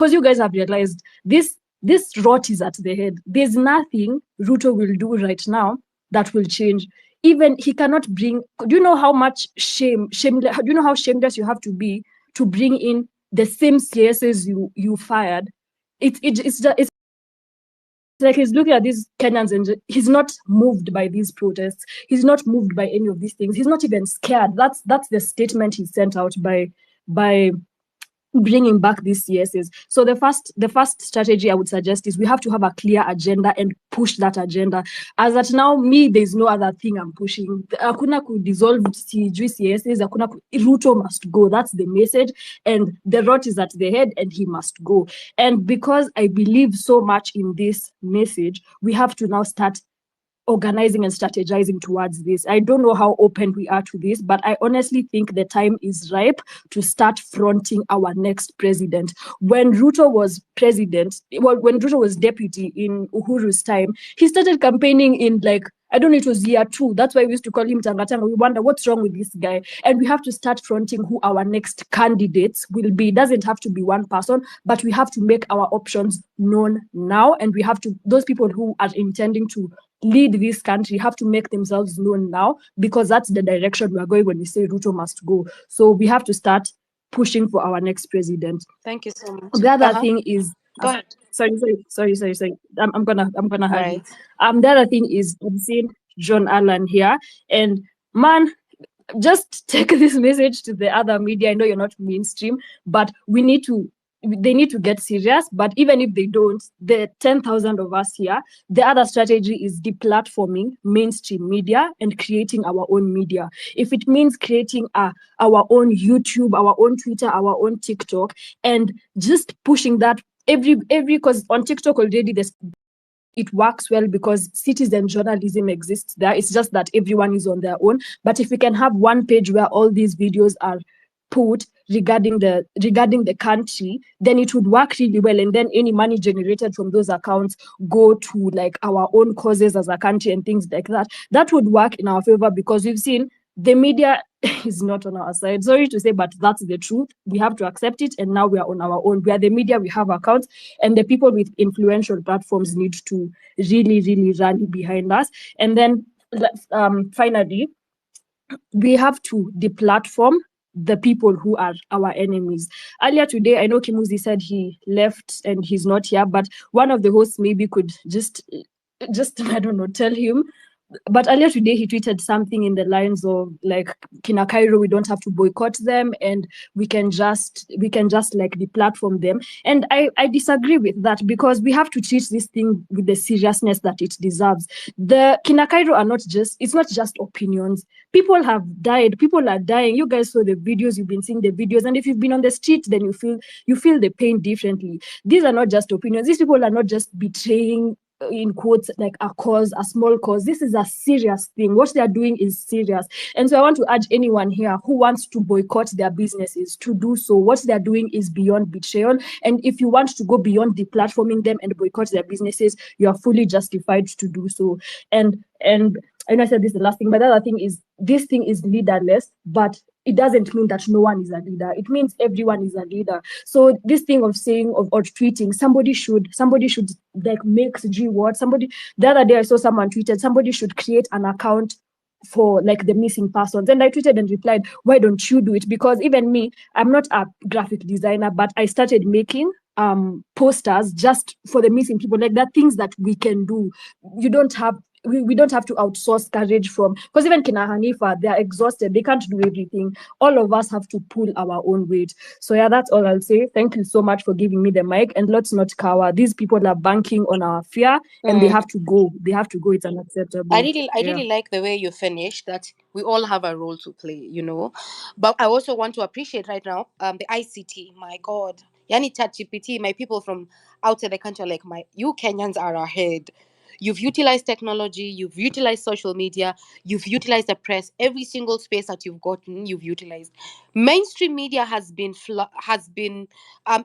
because you guys have realized this rot is at the head. There's nothing Ruto will do right now that will change. Even he cannot bring. Do you know how much shame? Do you know how shameless you have to be to bring in the same CSs you fired? It's like he's looking at these Kenyans and he's not moved by these protests. He's not moved by any of these things. He's not even scared. That's the statement he sent out by bringing back these CSs. So the first strategy I would suggest is we have to have a clear agenda and push that agenda. As at now, there's no other thing I'm pushing. Hakuna could dissolve CSs. Ruto must go. That's the message. And the rot is at the head and he must go. And because I believe so much in this message, we have to now start organizing and strategizing towards this. I don't know how open we are to this, but I honestly think the time is ripe to start fronting our next president. When Ruto was president, when Ruto was deputy in Uhuru's time, he started campaigning in I don't know, it was year 2. That's why we used to call him Tangatanga. We wonder what's wrong with this guy. And we have to start fronting who our next candidates will be. It doesn't have to be one person, but we have to make our options known now. And we have to, those people who are intending to lead this country have to make themselves known now, because that's the direction we're going when we say Ruto must go. So we have to start pushing for our next president. Thank you so much. The other thing is, go ahead. Sorry. I'm gonna hug Right. you. The other thing is, I've seen John Allen here, and man, just take this message to the other media. I know you're not mainstream, but they need to get serious. But even if they don't, the 10,000 of us here, the other strategy is deplatforming mainstream media and creating our own media. If it means creating our own YouTube, our own Twitter, our own TikTok, and just pushing that because on TikTok already it works well because citizen journalism exists there. It's just that everyone is on their own. But if we can have one page where all these videos are put regarding the country, then it would work really well. And then any money generated from those accounts go to our own causes as a country and things like that. That would work in our favor, because we've seen the media is not on our side. Sorry to say, but that's the truth. We have to accept it. And now we are on our own. We are the media, we have accounts, and the people with influential platforms need to really, really rally behind us. And then finally, we have to deplatform the people who are our enemies. Earlier today, I know Kimuzi said he left and he's not here, but one of the hosts maybe could just I don't know, tell him. But earlier today, he tweeted something in the lines of Kina Cairo, we don't have to boycott them, and we can just deplatform them. And I disagree with that, because we have to treat this thing with the seriousness that it deserves. The Kina Cairo it's not just opinions. People have died. People are dying. You guys saw the videos. You've been seeing the videos, and if you've been on the street, then you feel the pain differently. These are not just opinions. These people are not just betraying, in quotes, a cause, a small cause. This is a serious thing. What they are doing is serious. And so I want to urge anyone here who wants to boycott their businesses to do so. What they are doing is beyond betrayal. And if you want to go beyond deplatforming them and boycott their businesses, you are fully justified to do so. And I know I said this is the last thing, but the other thing is, this thing is leaderless, but it doesn't mean that no one is a leader. It means everyone is a leader. So this thing of saying or tweeting, somebody should make what the other day I saw someone tweeted, somebody should create an account for the missing persons. And I tweeted and replied, why don't you do it? Because even me, I'm not a graphic designer, but I started making posters just for the missing people. There are things that we can do. We don't have to outsource courage from, because even Kina Hanifa, they're exhausted. They can't do everything. All of us have to pull our own weight. So yeah, that's all I'll say. Thank you so much for giving me the mic, and let's not cower. These people are banking on our fear, and they have to go. They have to go. It's unacceptable. I really like the way you finished, that we all have a role to play, But I also want to appreciate right now the ICT. My God, Yani ChatGPT, my people from outside the country, you Kenyans are ahead. You've utilized technology, you've utilized social media, you've utilized the press. Every single space that you've gotten, you've utilized. Mainstream media has been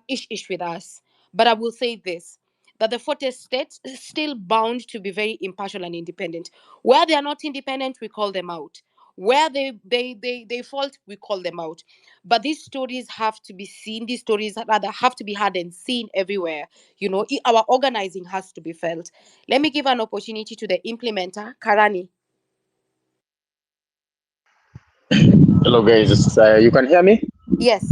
ish with us. But I will say this, that the 40 states is still bound to be very impartial and independent. Where they are not independent, we call them out. Where they fault, we call them out. But these stories have to be seen. These stories rather have to be heard and seen everywhere. Our organizing has to be felt. Let me give an opportunity to the implementer, Karani. Hello guys, you can hear me? Yes.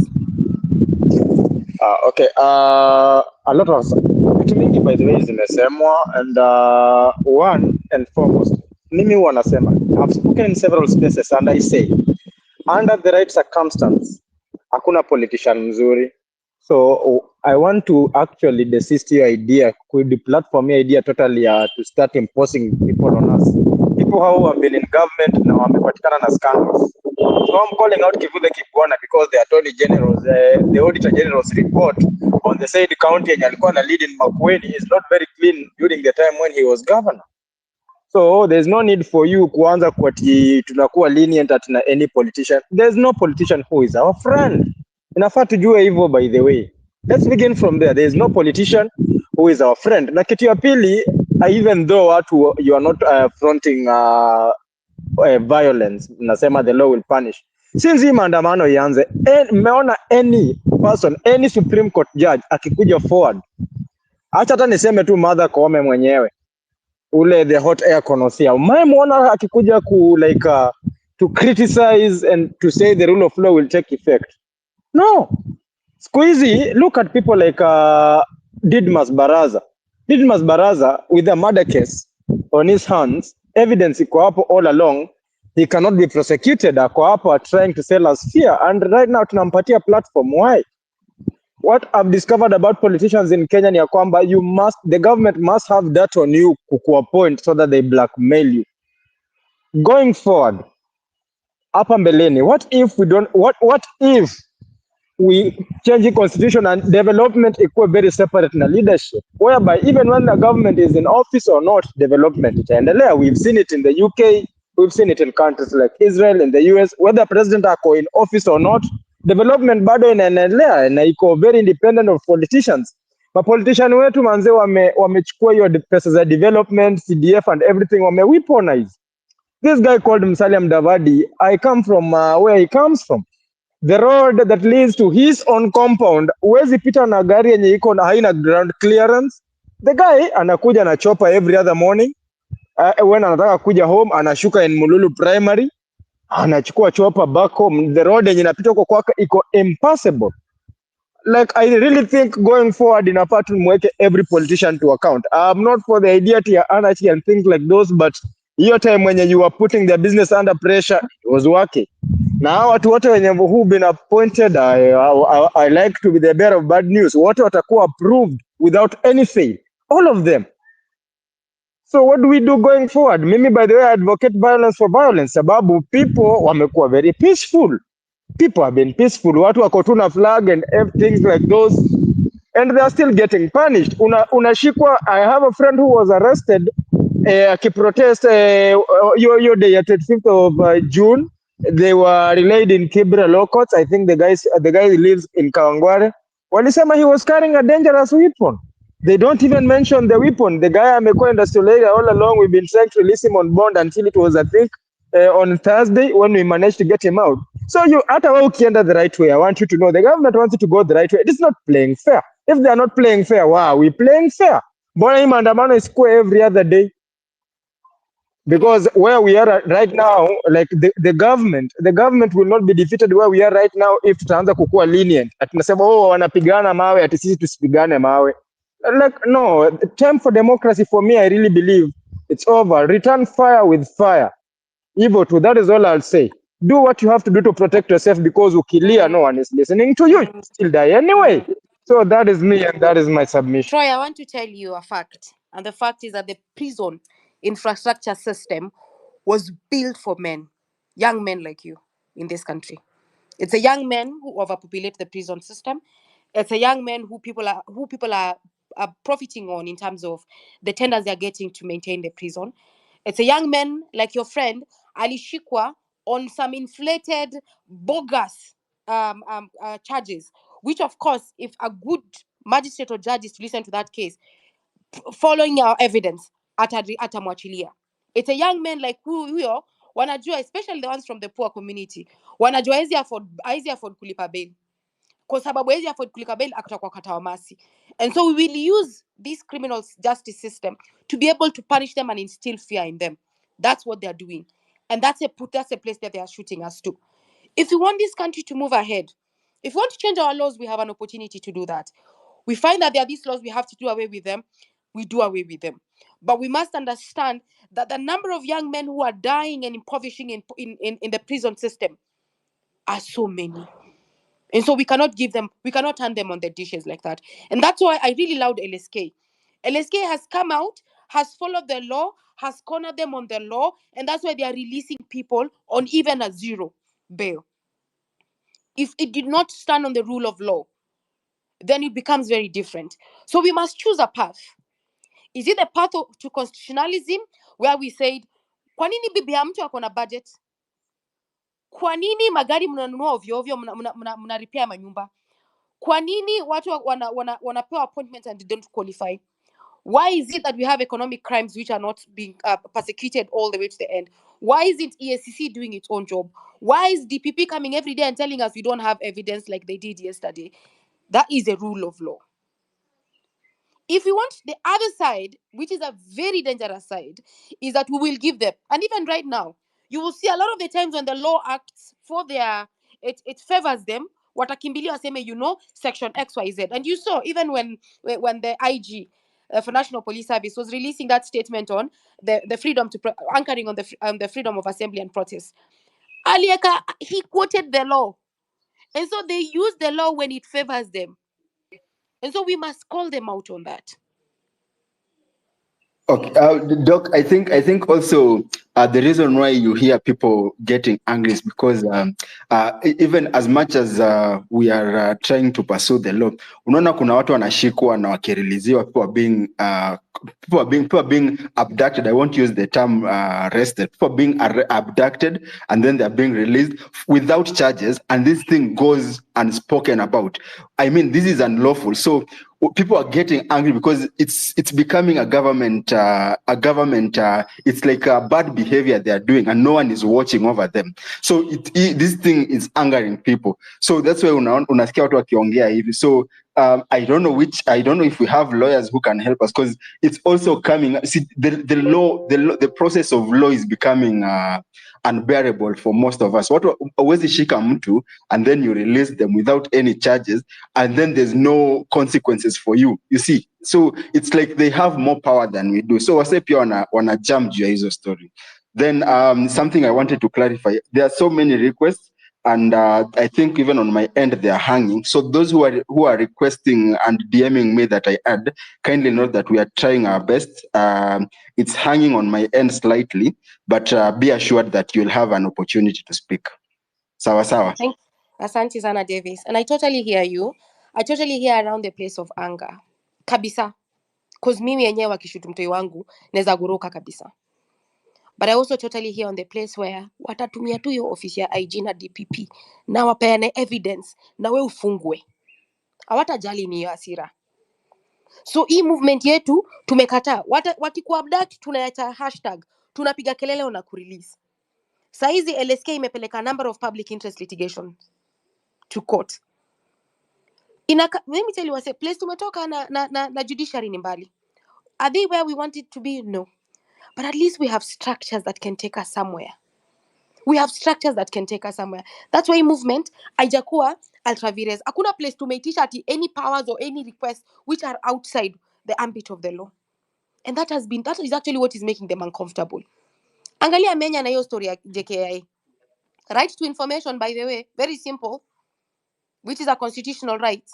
Okay. A lot of vitu mingi by the way zimesemwa, and one and foremost, mimi huwa nasema, I've spoken in several spaces and I say under the right circumstance hakuna politician mzuri. So I want to actually desist your idea, could platform your idea totally to start imposing people on us. People who have been in government na wamepatikana na scandals. So I'm calling out Kivude Kibwana because the Attorney General's, the Auditor General's report on the said county yenye alikuwa na lead in Makueni is not very clean during the time when he was governor. So there's no need for you kuanza kwati tunakuwa lenient at na any politician. There's no politician who is our friend. Inafaa tujue hivyo by the way. Let's begin from there. There's no politician who is our friend. Na kitu ya pili, even though you are not fronting violence, nasema the law will punish. Since hii maandamano ianze, mmeona any person, any Supreme Court judge akikuja forward, acha hata niseme tu Martha Koome mwenyewe, ule the hot air connoisseur, mmemwona akikuja to criticize and to say the rule of law will take effect? No. Siku hizi, look at people like Didmas Baraza. Didmas Baraza with a murder case on his hands, evidence iko hapo all along, he cannot be prosecuted. Ako hapo trying to sell us fear, and right now tunampatia platform. Why? What I've discovered about politicians in Kenya ni ya kwamba the government must have that on you kukuappoint so that they blackmail you. Going forward, hapa mbeleni, what if we change the constitution and development equal very separate na leadership, whereby even when the government is in office or not, development itaendelea. We've seen it in the UK, we've seen it in countries like Israel and the US, whether president ako in office or not, development bado inaendelea na iko very independent of politicians. Politician wetu manze wamechukua hiyo pesa za development, CDF and everything, weaponize. This guy called Musalia Mudavadi, I come from where he comes from. The road that leads to his own compound, huwezi pita na gari yenye iko na haina ground clearance. The guy anakuja na chopper every other morning. When anataka kuja home, anashuka in Mululu Primary, anachukua chopper back home. The road yenye inapita huko kwake iko impassable. Like, I really think going forward inafaa tumweke every politician to account. I'm not for the idea ya anarchy and things like those, but hiyo time when you were putting their business under pressure, it was working. Now watu wote wenye who been appointed, I like to be the bearer of bad news. Wote watakuwa approved without any fail, all of them. So what do we do going forward? Mimi, by the way, I advocate violence for violence, sababu people wamekuwa very peaceful. People have been peaceful. Watu wako tu na flag and things like those, and they are still getting punished. Unashikwa. I have a friend who was arrested akiprotest your day at 25th of June. They were relayed in Kibra law courts. I think the guy lives in Kawangware. Walisema he was carrying a dangerous weapon. They don't even mention the weapon. The guy amekuwa industrial all along. We've been trying to release him on bond until it was, I think, on Thursday when we managed to get him out. So hata wewe ukienda the right way, I want you to know the government wants you to go the right way. It is not playing fair. If they are not playing fair, wow, we playing fair. Mbona hii maandamano isikuwe every other day? Because where we are right now, like the government will not be defeated where we are right now if tutaanza kukua lenient. Atunasema wanapigana mawe ati sisi tusipigane mawe. Like, no, the time for democracy for me, I really believe it's over. Return fire with fire. Ivo too, that is all I'll say. Do what you have to do to protect yourself, because ukilia, no one is listening to you. You still die anyway. So that is me, and that is my submission. Troy, I want to tell you a fact. And the fact is that the prison infrastructure system was built for men, young men like you in this country. It's a young men who overpopulate the prison system. It's a young men who people are profiting on in terms of the tenders they're getting to maintain the prison. It's a young man like your friend alishikwa on some inflated, bogus charges, which of course, if a good magistrate or judge is to listen to that case, following our evidence, atamwachilia. It's a young man like huyo wanajua, especially the ones from the poor community, wanajua hawezi afford kulipa bail, kwa sababu hawezi afford kulipa bail akatakuwa katawa masi. And so we will use this criminal justice system to be able to punish them and instill fear in them. That's what they're doing, and that's a place that they are shooting us to. If we want this country to move ahead, if we want to change our laws, we have an opportunity to do that. We find that there are these laws, we have to do away with them, we do away with them. But we must understand that the number of young men who are dying and impoverishing in the prison system are so many. And so we cannot turn them on the dishes like that. And that's why I really loved LSK. LSK has come out, has followed the law, has cornered them on the law, and that's why they are releasing people on even a zero bail. If it did not stand on the rule of law, then it becomes very different. So we must choose a path. Is it the path to constitutionalism, where we said, kwa nini bibi ya mtu ako na budget? Kwa nini magari mnanunua ovyo ovyo, mna repair manyumba? Kwa nini watu wanapewa appointments and they don't qualify? Why is it that we have economic crimes which are not being persecuted all the way to the end? Why isn't EACC doing its own job? Why is DPP coming every day and telling us we don't have evidence like they did yesterday? That is a rule of law. If we want the other side, which is a very dangerous side, is that we will give them. And even right now, you will see a lot of the times when the law acts for it favors them, watakimbilia waseme, section XYZ. And you saw, even when the IG for National Police Service was releasing that statement on the freedom to, anchoring on the freedom of assembly and protest, Alieka, he quoted the law. And so they use the law when it favors them. And so we must call them out on that. Okay, Doc, I think also the reason why you hear people getting angry is because even as much as we are trying to pursue the law, unaona kuna watu wanashikwa na wakireleasiwa, people are being abducted. I won't use the term arrested. People are being abducted and then they are being released without charges, and this thing goes unspoken about. I mean, this is unlawful. So people are getting angry because it's becoming a government. It's like a bad behavior they are doing, and no one is watching over them. So this thing is angering people. So that's why unasikia watu wakiongea hivi. So I don't know if we have lawyers who can help us, because it's also coming. See, the process of law is becoming unbearable for most of us. Watu hawezi shika mtu and then you release them without any charges, and then there's no consequences for you. You see, so it's like they have more power than we do. So wase pia wana jump juu ya hizo story. Then something I wanted to clarify. There are so many requests, and I think even on my end they are hanging. So those who are requesting and DMing me that I add, kindly note that we are trying our best. It's hanging on my end slightly, but be assured that you'll have an opportunity to speak. Sawa sawa. Asante sana, Davis. And I totally hear you. I totally hear around the place of anger. Kabisa. Because mimi yenyewe wakishutu mtoi wangu, neza guruka kabisa. But I also totally hear on the place where watatumia tu hiyo ofisi ya IG na DPP na wapeane evidence na we ufungwe. Hawatajali ni hasira. So hii movement yetu tumekataa. Wakikuabduct tunaacha hashtag, tunapiga kelele na kurelease. Saizi LSK imepeleka number of public interest litigation to court. Let me tell you, a place tumetoka na judiciary ni mbali. Are they where we want it to be? No. But at least we have structures that can take us somewhere. That's why movement haijakuwa ultra-vires. Hakuna place tumeitisha ati any powers or any requests which are outside the ambit of the law. And that is actually what is making them uncomfortable. Angalia Menya na hiyo story ya JKIA. Right to information, by the way, very simple, which is a constitutional right.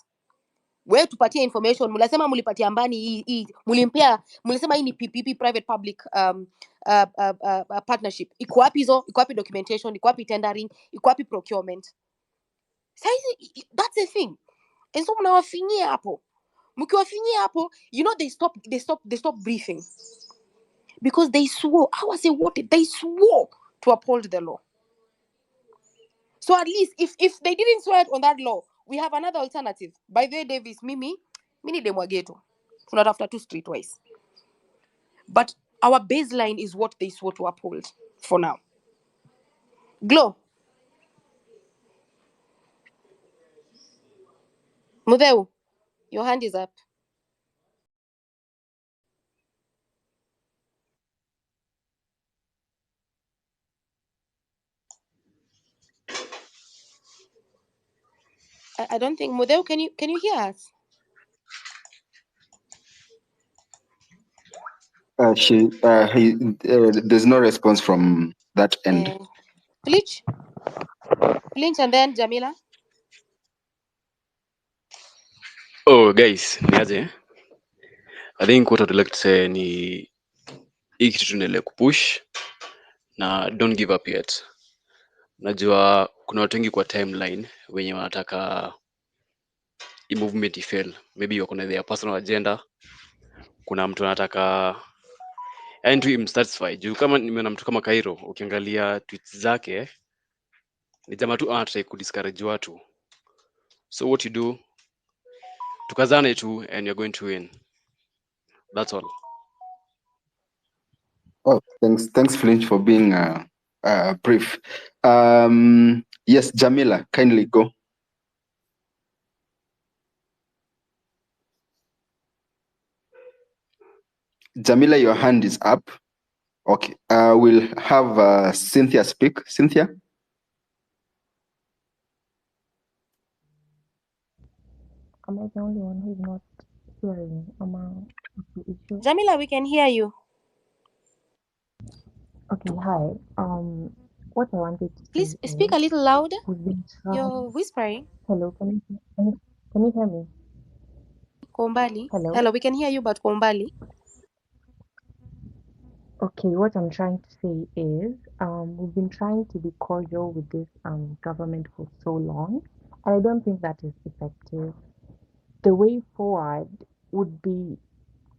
Where tupatie information, mulasema mulipatia ambani hii, mulisema hii ni PPP, private public partnership. Iko wapi hizo? Iko wapi documentation? Iko wapi tendering? Iko wapi procurement? That's the thing. And so mnawafinyia hapo. Mkiwafinyia hapo, they stop briefing. Because they swore. They swore to uphold the law. So at least if they didn't swear on that law, we have another alternative. By the way, Davis, mimi demwageto. Tunatafuta tu streetwise. But our baseline is what they swore to uphold for now. Glow. Mudeu, your hand is up. I don't think Mudeu, can you hear us? There's no response from that end. Flinch, and then Jamila. Oh guys, niaje? I think what I'd like to say ni hii kitu tuendelee kupush na don't give up yet. Najua kuna watu wengi kwa timeline wenye wanataka hii movement ifail. Maybe wako na their personal agenda. Kuna mtu anataka yani tu imsatisfy. Juu kama nimeona mtu kama Cairo, ukiangalia tweets zake ni jamaa tu anataka kudiscourage watu. So what you do, tukazane tu and you're going to win. That's all. Oh, thanks Flinch for being brief. Yes, Jamila, kindly go. Jamila, your hand is up. Okay, we'll have Cynthia speak. Cynthia? Am I the only one who's not hearing? Jamila, we can hear you. Okay, hi. What I wanted to Please say speak a little louder. is, You're whispering. hello, can you hear me? Kombali. Hello? Hello, we can hear you, but Kombali. Okay, what I'm trying to say is, we've been trying to be cordial with this government for so long, and I don't think that is effective. The way forward would be,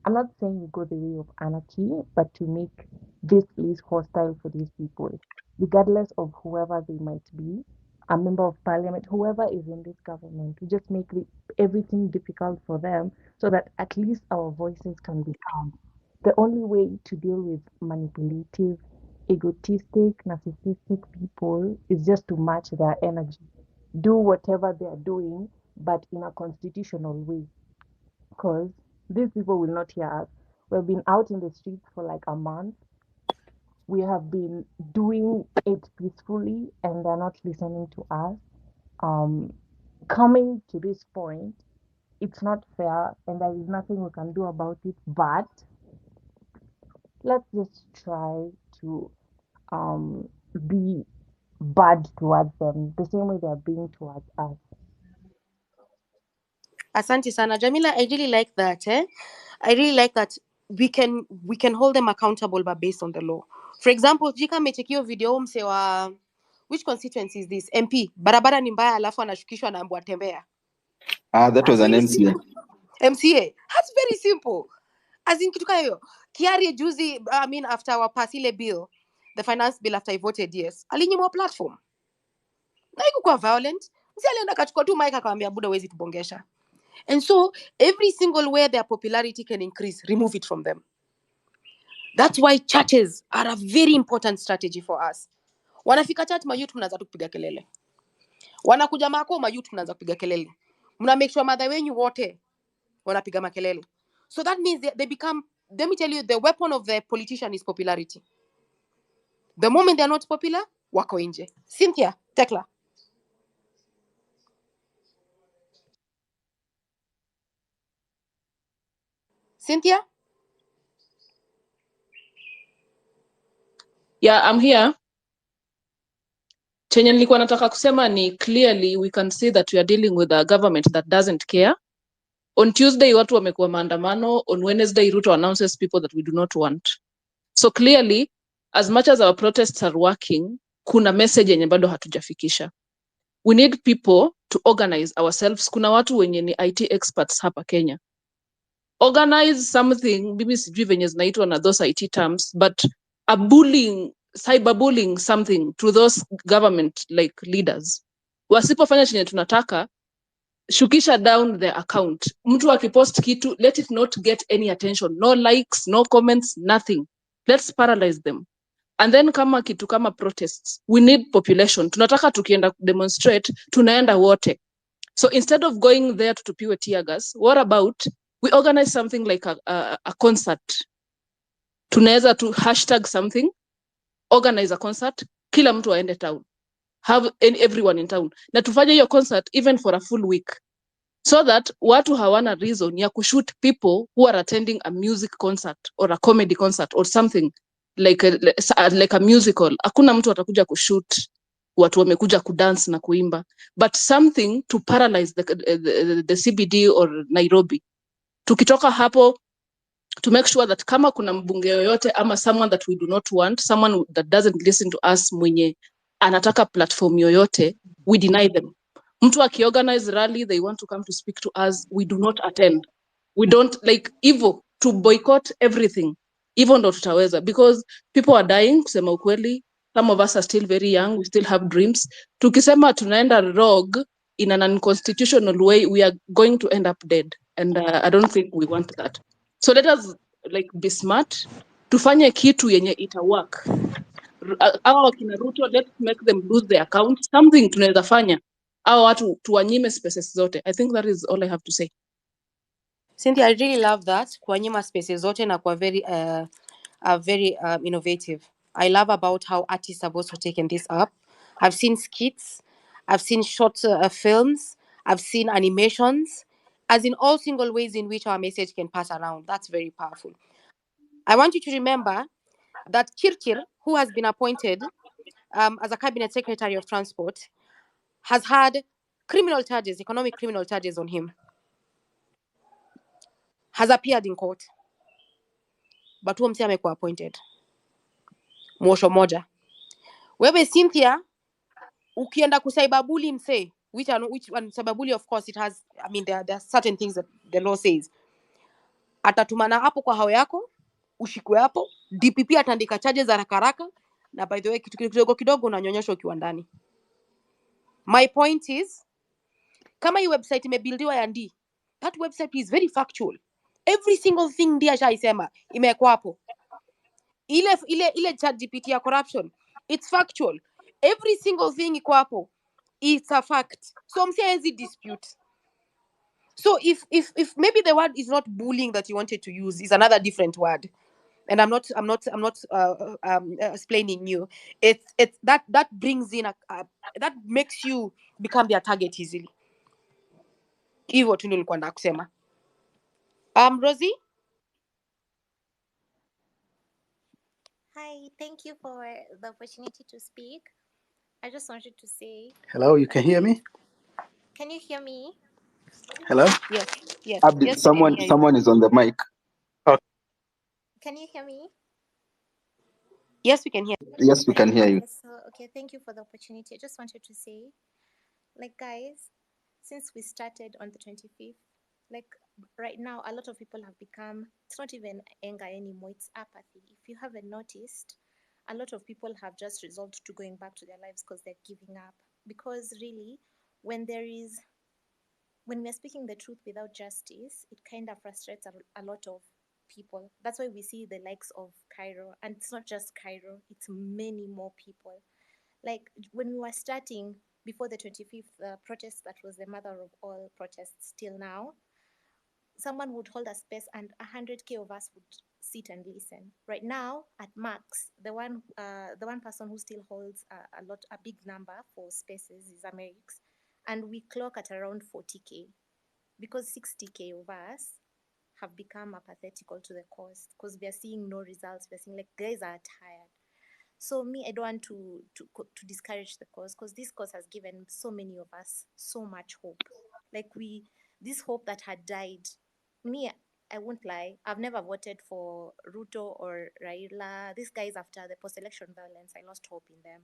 I'm not saying we go the way of anarchy, but to make this place hostile for these people, regardless of whoever they might be, a member of parliament, whoever is in this government, to just make everything difficult for them so that at least our voices can be heard. The only way to deal with manipulative, egotistic, narcissistic people is just to match their energy. Do whatever they are doing, but in a constitutional way. Because these people will not hear us. We've been out in the streets for like a month. We have been doing it peacefully, and they're not listening to us. Coming to this point, it's not fair, and there is nothing we can do about it. But let's just try to be bad towards them the same way they're being towards us. Asante sana. Jamila, I really like that. I really like that we can hold them accountable but based on the law. For example, Jika mechekio video msewa, which constituency is this? MP. Barabara ni mbaya alafu anashukishwa na ambwa tembea. That was an MCA. MCA. That's very simple. As in kitu kayo. Kiari juzi, after our pasile bill, the finance bill after I voted yes, alinyimwa platform. Na ikuwa violent. Msi alienda kachukua tu mic akamwambia buda wezi tubongesha. And so, every single way their popularity can increase, remove it from them. That's why churches are a very important strategy for us. Wanafika church, mayouth mnaanza kupiga kelele. Wanakuja mako, mayouth mnaanza kupiga kelele. Mna make sure madha wenyu wote wanapiga makelele. So that means they become, let me tell you, the weapon of the politician is popularity. The moment they are not popular, wako nje. Cynthia, Tekla. Cynthia? Yeah, I'm here. Chenye nilikuwa nataka kusema ni clearly we can see that we are dealing with a government that doesn't care. On Tuesday watu wamekuwa maandamano, on Wednesday Ruto announces people that we do not want. So clearly, as much as our protests are working, kuna message yenye bado hatujafikisha. We need people to organize ourselves. Kuna watu wenye ni IT experts hapa Kenya. Organize something, bibi sijui venye zinaitwa na those IT terms, but a bullying, cyberbullying something to those government like leaders. Wasipofanya chenye tunataka, shukisha down their account. Mtu akipost kitu, let it not get any attention. No likes, no comments, nothing. Let's paralyze them. And then kama kitu kama protests, we need population. Tunataka tukienda demonstrate, tunaenda wote. So instead of going there to tupiwe tear gas, what about we organize something like a concert? Tunaweza to hashtag something, organize a concert, kila mtu aende town. Have everyone in town. Na tufanye hiyo concert even for a full week. So that watu hawana reason ya kushoot people who are attending a music concert or a comedy concert or something like a musical. Hakuna mtu atakuja kushoot watu wamekuja kudance na kuimba, but something to paralyze the CBD or Nairobi. Tukitoka hapo to make sure that kama kuna mbunge yoyote ama someone that we do not want, someone that doesn't listen to us, mwenye anataka platform yoyote, we deny them. Mtu akiorganize rally, they want to come to speak to us, we do not attend. We don't like hivyo to boycott everything. Hivyo ndo tutaweza, because people are dying, kusema ukweli. Some of us are still very young, we still have dreams. Tukisema tunaenda rogue in an unconstitutional way, we are going to end up dead. And I don't think we want that. So let us like be smart. Tufanye kitu yenye ita work. Hawa wakina Ruto, let's make them lose their account. Something tunaweza fanya. Hawa watu tuwanyime spaces zote. I think that is all I have to say. Cynthia, I really love that. Kuwanyima spaces zote na kwa very innovative. I love about how artists have also taken this up. I've seen skits, I've seen short films, I've seen animations, as in all single ways in which our message can pass around. That's very powerful. I want you to remember that Kirkir, who has been appointed as a cabinet secretary of transport, has had criminal charges, economic criminal charges on him, has appeared in court. But huo mse amekuwa appointed. Mwosho moja. Wewe Cynthia, ukienda kusaibabuli mse, which one sababuli, of course it has, I mean there are certain things that the law says. Atatumana hapo kwa hao yako, ushikwe hapo, DPP ataandika charges haraka haraka, na by the way kitu kidogo kidogo unanyonyeshwa ukiwa ndani. My point is, kama hii website imebuildiwa ya Ndi, that website is very factual. Every single thing Ndi ashaisema imekuwa hapo. Ile ChatGPT ya corruption, it's factual. Every single thing iko hapo, it's a fact. So msi hawezi dispute. So if maybe the word is not bullying that you wanted to use, is another different word, and I'm not explaining you. It's that brings in that makes you become their target easily. Hivyo tu nilikuwa nataka kusema. Rosie. Hi, thank you for the opportunity to speak. I just wanted to say. Hello, you can hear me? Can you hear me? Hello? Yes. Abdi, Yes, we can hear you. someone is on the mic. Okay. Can you hear me? Yes, we can hear. Yes, we can hear you. Okay, thank you for the opportunity. I just wanted to say, like, guys, since we started on the 25th, like right now, a lot of people have become, it's not even anger anymore, it's apathy. If you haven't noticed, a lot of people have just resolved to going back to their lives because they're giving up. Because really, when we're speaking the truth without justice, it kind of frustrates a lot of people. That's why we see the likes of Cairo, and it's not just Cairo, it's many more people. Like when we were starting before the 25th protest, that was the mother of all protests till now, someone would hold a space and 100K of us would sit and listen. Right now, at max, the one person who still holds a big number for spaces is Amerix, and we clock at around 40K, because 60K of us have become apathetical to the cause, because we are seeing no results. We're seeing like guys are tired. So me, I don't want to discourage the cause, because this cause has given so many of us so much hope. Like this hope that had died. Me, I won't lie, I've never voted for Ruto or Raila. These guys, after the post-election violence, I lost hope in them.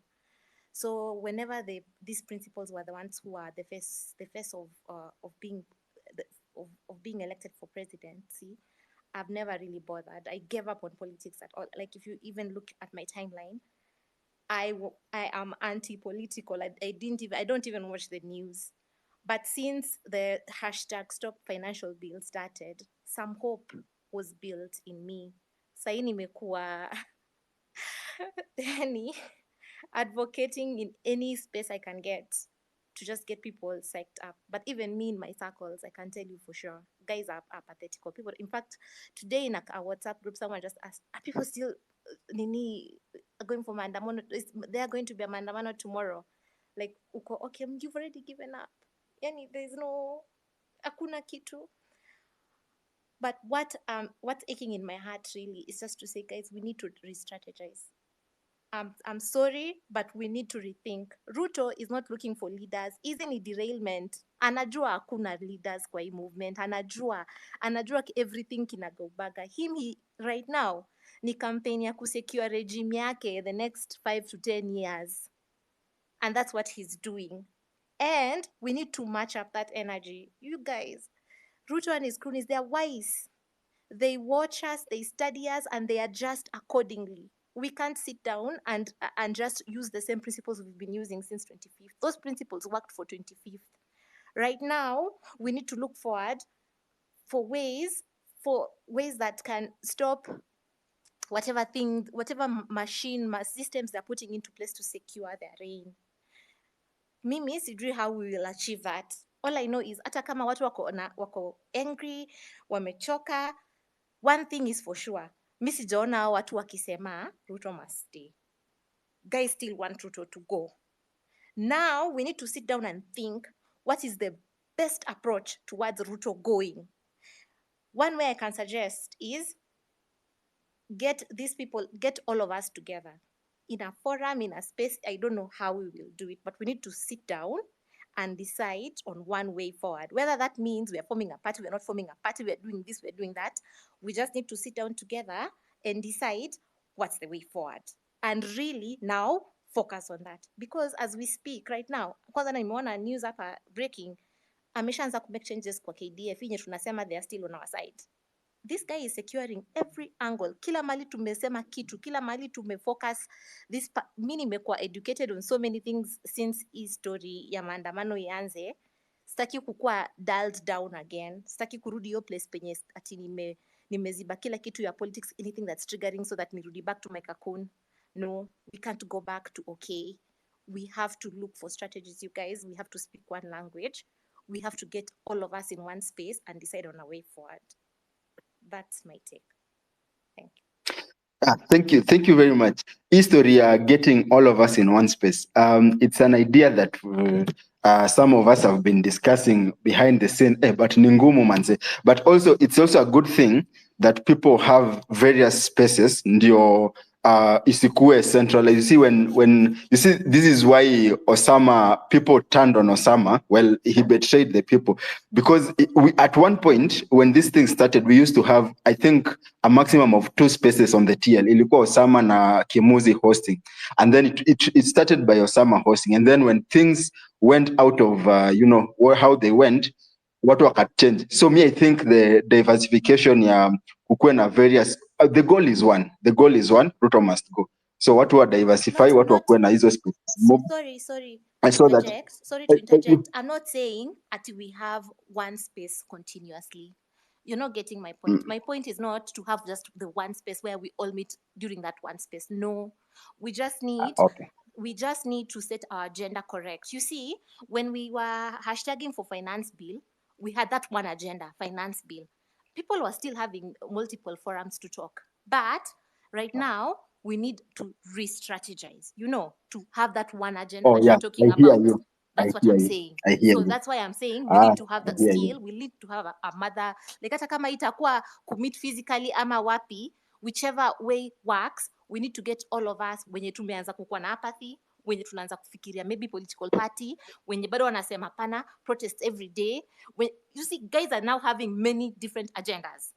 So whenever these principles were the ones who are the face of being elected for presidency, I've never really bothered. I gave up on politics at all. Like if you even look at my timeline, I am anti-political. I don't even watch the news. But since the hashtag Stop Financial Bill started, some hope was built in me. Sahi nimekuwa Yani, advocating in any space I can get to just get people psyched up. But even me in my circles, I can tell you for sure, guys are apathetic. Or people, in fact, today in a WhatsApp group, someone just asked, are people still nini going for mandamano? They are going to be a mandamano tomorrow. Like, uko, okay, you've already given up. Yani, there's no, hakuna kitu. But what's aching in my heart really is just to say, guys, we need to re-strategize. I'm sorry, but we need to rethink. Ruto is not looking for leaders. Isn't it derailment? Anajua hakuna leaders kwa hii movement. Anajua everything kinagaubaga. He right now ni campaign ya kusecure regime yake the next 5 to 10 years. And that's what he's doing. And we need to match up that energy. You guys, Ruto and his cronies, they're wise. They watch us, they study us, and they adjust accordingly. We can't sit down and just use the same principles we've been using since 25th. Those principles worked for 25th. Right now, we need to look forward for ways that can stop whatever systems they're putting into place to secure their reign. Mimi sijui how we will achieve that. All I know is hata kama watu wako angry, wamechoka, one thing is for sure. Mi sijaona hao watu wakisema Ruto must stay. Guys still want Ruto to go. Now we need to sit down and think what is the best approach towards Ruto going. One way I can suggest is get all of us together in a forum, in a space. I don't know how we will do it, but we need to sit down and decide on one way forward. Whether that means we are forming a party, we are not forming a party, we are doing this, we are doing that. We just need to sit down together and decide what's the way forward. And really now focus on that. Because as we speak right now, kwanza nimeona news hapa breaking, ameshaanza kumake changes kwa KDF, yenye tunasema they are still on our side. This guy is securing every angle. Kila mali tumesema kitu, kila mali tumefocus this. Mimi nimekuwa educated on so many things since hii story ya maandamano ianze. Sitaki kukua dialed down again. Sitaki kurudi hiyo place penye ati nimeziba kila kitu ya politics, anything that's triggering, so that nirudi back to my cocoon. No, we can't go back to okay. We have to look for strategies, you guys. We have to speak one language. We have to get all of us in one space and decide on a way forward. That's my take. Thank you. Thank you very much. History getting all of us in one space. It's an idea that some of us have been discussing behind the scene, but ningumu manze. But also, it's also a good thing that people have various spaces. Ndio isikue centralized. You see, when you see, this is why Osama, people turned on Osama. Well, he betrayed the people, because we, at one point when this thing started, we used to have, I think, a maximum of 2 spaces on the TL. Ilikuwa Osama na Kimuzi hosting, and then it started by Osama hosting, and then when things went out of how they went, what were change. So me, I think the diversification kukuwe na various. The goal is one. Ruto must go. So what were diversify? What were kuwe na hizo space? Sorry. I saw that. Sorry to interject. I'm not saying that we have one space continuously. You're not getting my point. My point is not to have just the one space where we all meet during that one space. No, we just need to set our agenda correct. You see, when we were hashtagging for finance bill, we had that one agenda, finance bill. People were still having multiple forums to talk. But right now, we need to re-strategize, to have that one agenda that you're talking about. That's what I'm saying. So that's why I'm saying we need to have that skill. We need to have a mother. Like hata kama itakuwa commit physically ama wapi, whichever way works, we need to get all of us wenye tumeanza kukuwa na apathy, wenye tunaanza kufikiria maybe political party, wenye bado wanasema pana protest every day. When you see, guys are now having many different agendas,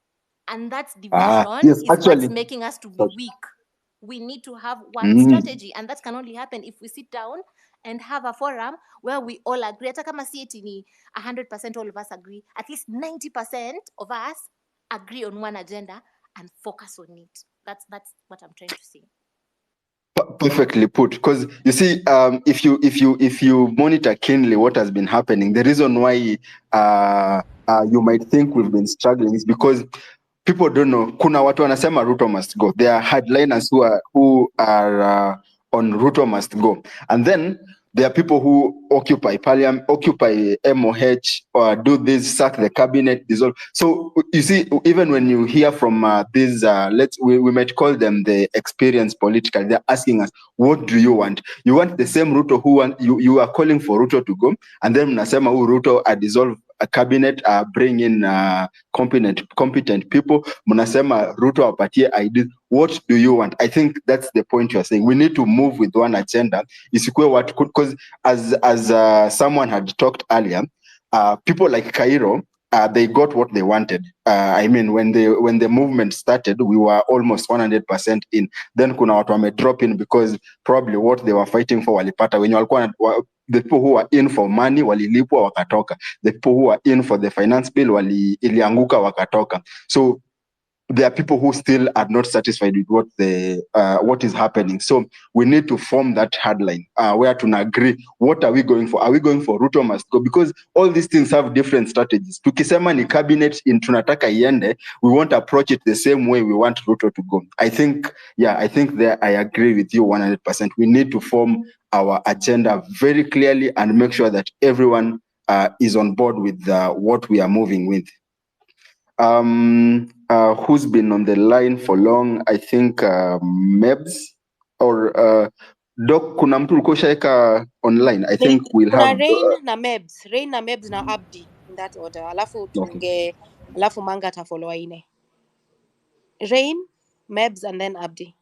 and that division is what's making us to be weak. We need to have one strategy, and that can only happen if we sit down and have a forum where we all agree. Hata kama si eti ni 100% all of us agree, at least 90% of us agree on one agenda and focus on it. That's what I'm trying to say. Perfectly put. Because you see, if you monitor keenly what has been happening, the reason why you might think we've been struggling is because people don't know. Kuna watu wanasema Ruto must go. There are hardliners who are on Ruto must go, and then there are people who occupy parliament, occupy MOH, or do this, sack the cabinet, dissolve. So you see, even when you hear from these, we might call them the experienced political, they're asking us, what do you want? You want the same Ruto who want, you are calling for Ruto to go, and then mnasema Ruto dissolve a cabinet, bring in competent people. Mnasema Ruto apatie ideas. What do you want? I think that's the point you're saying. We need to move with one agenda. Because as someone had talked earlier, people like Cairo, they got what they wanted. I mean, when the movement started, we were almost 100% in. Then kuna watu wame drop in because probably what they were fighting for walipata. When the people who were in for money walilipwa wakatoka. The people who were in for the finance bill ilianguka wakatoka. So there are people who still are not satisfied with what is happening. So we need to form that hardline where to agree. What are we going for? Are we going for Ruto must go? Because all these things have different strategies. Tukisema ni cabinet in tunataka iende, we won't approach it the same way we want Ruto to go. I think there I agree with you 100%. We need to form our agenda very clearly and make sure that everyone is on board with what we are moving with. Who's been on the line for long? I think Mebs or Doc, kuna mtu ulikuwa ushaeka online. I think we'll Kuna have Rain na Mebs na Abdi in that order. Alafu Manga atafollow ine. Rain, Mebs and then Abdi.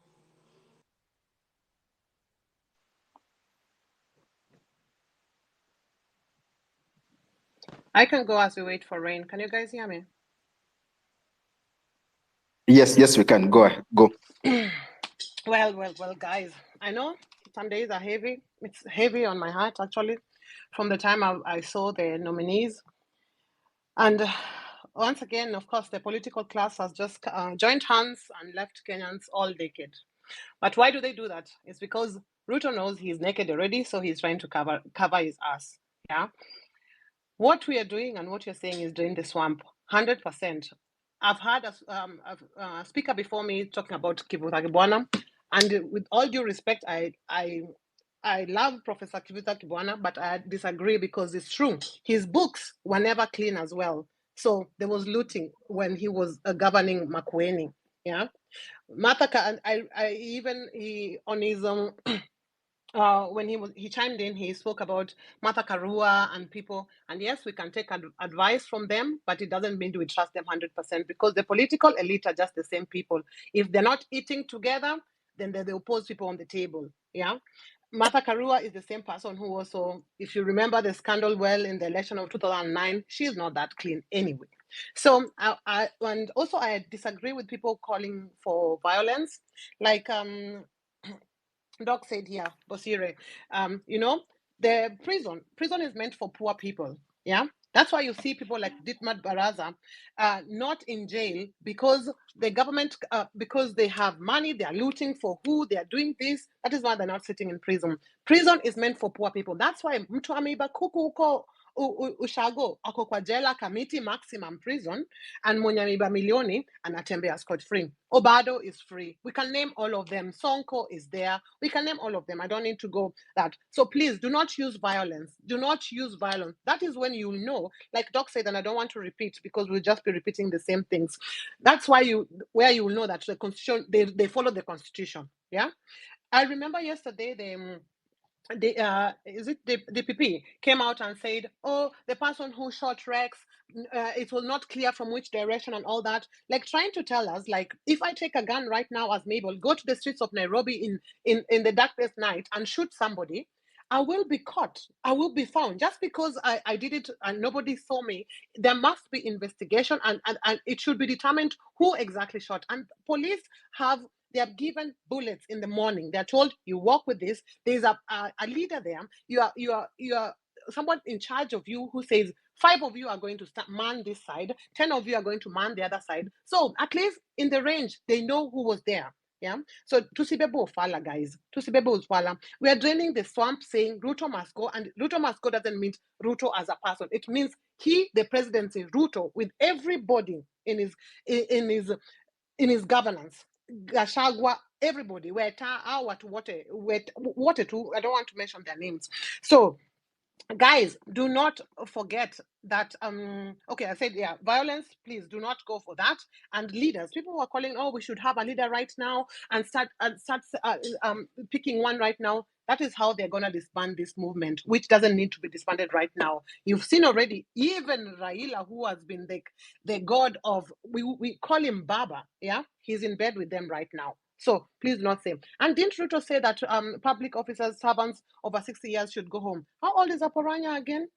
I can go as we wait for Rain. Can you guys hear me? Yes, we can. Go. Well, guys. I know some days are heavy. It's heavy on my heart, actually, from the time I saw the nominees. And once again, of course, the political class has just joined hands and left Kenyans all naked. But why do they do that? It's because Ruto knows he's naked already, so he's trying to cover his ass. Yeah. What we are doing and what you're saying is doing the swamp, 100%. I've had a speaker before me talking about Kivuta Kibwana, and with all due respect, I love Professor Kivuta Kibwana, but I disagree because it's true. His books were never clean as well. So there was looting when he was governing Makueni. Yeah, Martha, he on his when he chimed in, he spoke about Martha Karua and people. And yes, we can take advice from them, but it doesn't mean we trust them 100% because the political elite are just the same people. If they're not eating together, then they oppose people on the table. Yeah. Martha Karua is the same person who also, if you remember the scandal well in the election of 2009, she's not that clean anyway. So and also I disagree with people calling for violence, like Doc said here, Bosire, the prison is meant for poor people. Yeah, that's why you see people like Ditmat Baraza not in jail because the government, because they have money, they are looting for who, they are doing this. That is why they're not sitting in prison. Prison is meant for poor people. That's why mtu ameiba kuku huko ushago ako kwa jela Kamiti maximum prison, and mwenye ameiba milioni anatembea scot free. Obado is free. We can name all of them. Sonko is there. We can name all of them. I don't need to go that. So please do not use violence. Do not use violence. That is when you know, like Doc said, and I don't want to repeat because we'll just be repeating the same things. That's why you will know that the constitution, they follow the constitution. Yeah. I remember yesterday the DPP came out and said, oh, the person who shot Rex, it was not clear from which direction and all that, like trying to tell us, like, if I take a gun right now as Mabel, go to the streets of Nairobi in the darkest night and shoot somebody, I will be caught. I will be found. Just because I did it and nobody saw me, there must be investigation and it should be determined who exactly shot. And police they are given bullets in the morning. They're told, you walk with this. There's a leader there. You are someone in charge of you who says 5 of you are going to man this side, 10 of you are going to man the other side. So at least in the range, they know who was there. Yeah. So Tusibebo Ufala, guys. Tusibebo Ufala. We are draining the swamp saying Ruto must go, and Ruto must go doesn't mean Ruto as a person. It means he, the presidency, Ruto, with everybody in his governance. Gashagwa, everybody, I don't want to mention their names. So guys, do not forget that okay, I said, yeah, violence, please do not go for that. And leaders, people who are calling, oh, we should have a leader right now and start picking one right now. That is how they're gonna disband this movement, which doesn't need to be disbanded right now. You've seen already, even Raila, who has been the god of, we call him Baba, yeah, he's in bed with them right now. So please do not say. And didn't Ruto say that public officers, servants over 60 years should go home? How old is Aparanya again?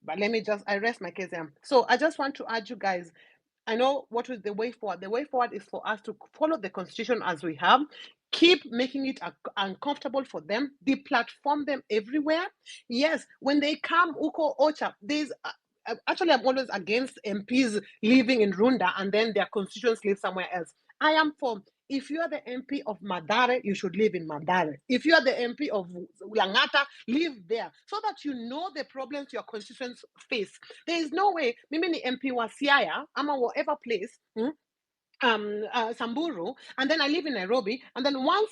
But I rest my case there. So I just want to urge you guys, I know what is the way forward. The way forward is for us to follow the constitution as we have, keep making it uncomfortable for them, deplatform them everywhere. Yes, when they come, Uko Ocha, there's actually, I'm always against MPs living in Runda and then their constituents live somewhere else. I am for, if you are the MP of Madare, you should live in Madare. If you are the MP of Langata, live there so that you know the problems your constituents face. There is no way, mimi ni MP wa Siaya, ama whatever place, Samburu, and then I live in Nairobi, and then once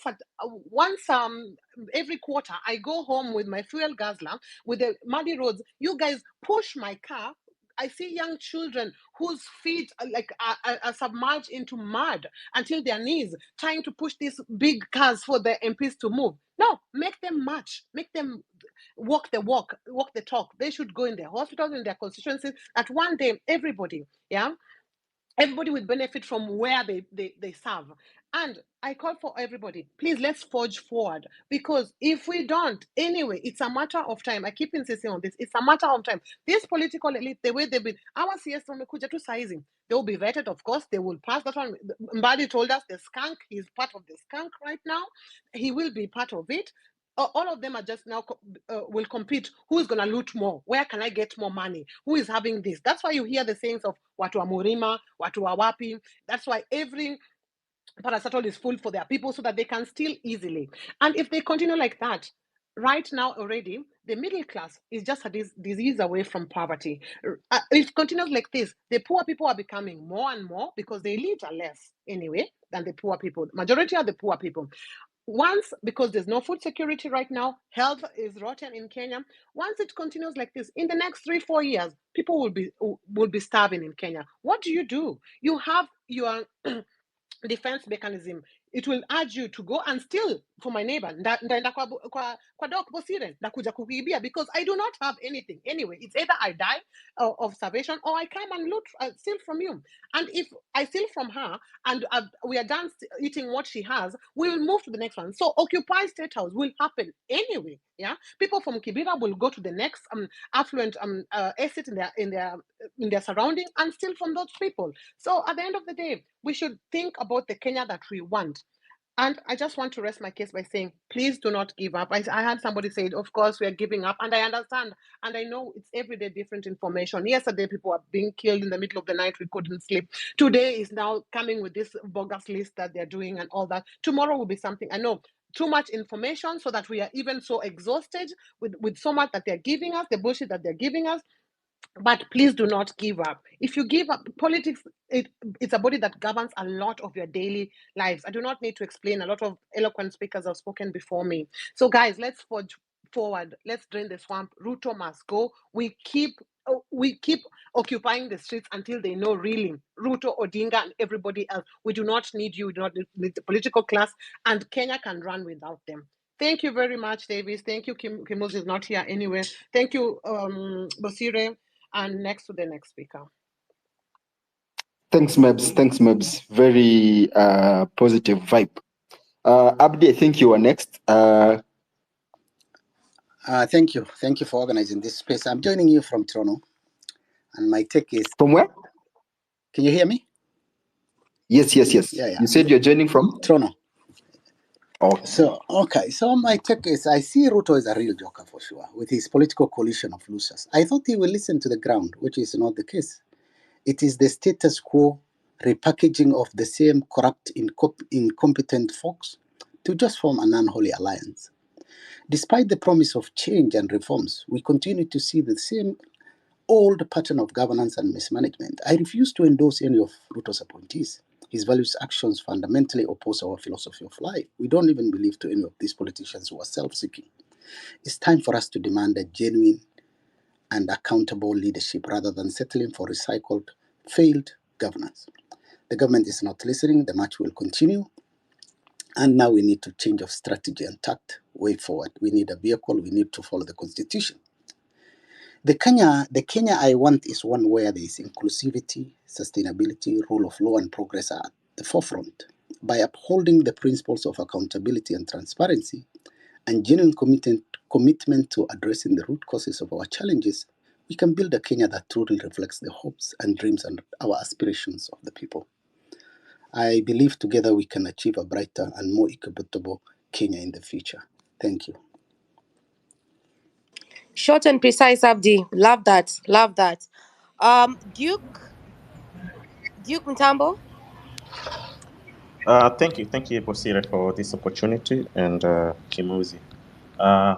every quarter I go home with my fuel guzzler with the muddy roads. You guys push my car. I see young children whose feet are submerged into mud until their knees, trying to push these big cars for the MPs to move. No, make them march, make them walk the walk, walk the talk. They should go in their hospitals, in their constituencies. At one day, everybody will benefit from where they serve. And I call for everybody, please, let's forge forward, because if we don't, anyway, it's a matter of time. I keep insisting on this. It's a matter of time. This political elite, the way they've been, our CS wamekuja tu saizi, they will be vetted, of course. They will pass that one. Mbadi told us the skunk, he's part of the skunk right now. He will be part of it. All of them are just now will compete. Who is going to loot more? Where can I get more money? Who is having this? That's why you hear the sayings of watu wa Murima, watu wa wapi. That's why every parastatal is full for their people so that they can steal easily. And if they continue like that, right now already, the middle class is just a disease away from poverty. If it continues like this, the poor people are becoming more and more, because the elite are less anyway than the poor people. Majority are the poor people. Once, because there's no food security right now, health is rotten in Kenya. Once it continues like this, in the next 3-4 years, people will be starving in Kenya. What do? You have your defense mechanism. It will urge you to go and steal for my neighbor. Ndaenda kwa Doc Bosire, ndakuja kukuibia, because I do not have anything. Anyway, it's either I die of starvation or I come and steal from you. And if I steal from her and we are done eating what she has, we will move to the next one. So Occupy State House will happen anyway. Yeah, people from Kibera will go to the next affluent estate in their surrounding and steal from those people. So at the end of the day, we should think about the Kenya that we want. And I just want to rest my case by saying, please do not give up. I had somebody say, of course, we are giving up. And I understand. And I know it's every day different information. Yesterday, people were being killed in the middle of the night. We couldn't sleep. Today is now coming with this bogus list that they're doing and all that. Tomorrow will be something. I know. Too much information so that we are even so exhausted with so much that they're giving us, the bullshit that they're giving us. But please do not give up. If you give up, politics, it's a body that governs a lot of your daily lives. I do not need to explain. A lot of eloquent speakers have spoken before me. So guys, let's forge forward. Let's drain the swamp. Ruto must go. We keep occupying the streets until they know really Ruto, Odinga, and everybody else. We do not need you. We do not need the political class, and Kenya can run without them. Thank you very much, Davis. Thank you, Kimuzi is not here anyway. Thank you, Bosire. And next to the next speaker. Thanks, Mebs. Very positive vibe. Abdi, I think you are next. Thank you. Thank you for organizing this space. I'm joining you from Toronto. And my take is... From where? Can you hear me? Yes. Yeah. You said you're joining from? Toronto. Oh. So my take is, I see Ruto as a real joker for sure, with his political coalition of losers. I thought he will listen to the ground, which is not the case. It is the status quo repackaging of the same corrupt, incompetent folks to just form an unholy alliance. Despite the promise of change and reforms, we continue to see the same old pattern of governance and mismanagement. I refuse to endorse any of Ruto's appointees. His values actions fundamentally oppose our philosophy of life. We don't even believe to any of these politicians who are self-seeking. It's time for us to demand a genuine and accountable leadership rather than settling for recycled, failed governance. The government is not listening. The march will continue. And now we need to change of strategy and tact way forward. We need a vehicle. We need to follow the constitution. The Kenya I want is one where there is inclusivity, sustainability, rule of law, and progress are at the forefront. By upholding the principles of accountability and transparency and genuine commitment to addressing the root causes of our challenges, we can build a Kenya that truly reflects the hopes and dreams and our aspirations of the people. I believe together we can achieve a brighter and more equitable Kenya in the future. Thank you. Short and precise, Abdi. Love that. Love that. Duke Mtambo. Thank you, Bosire, for this opportunity, and Kimuzi. Uh,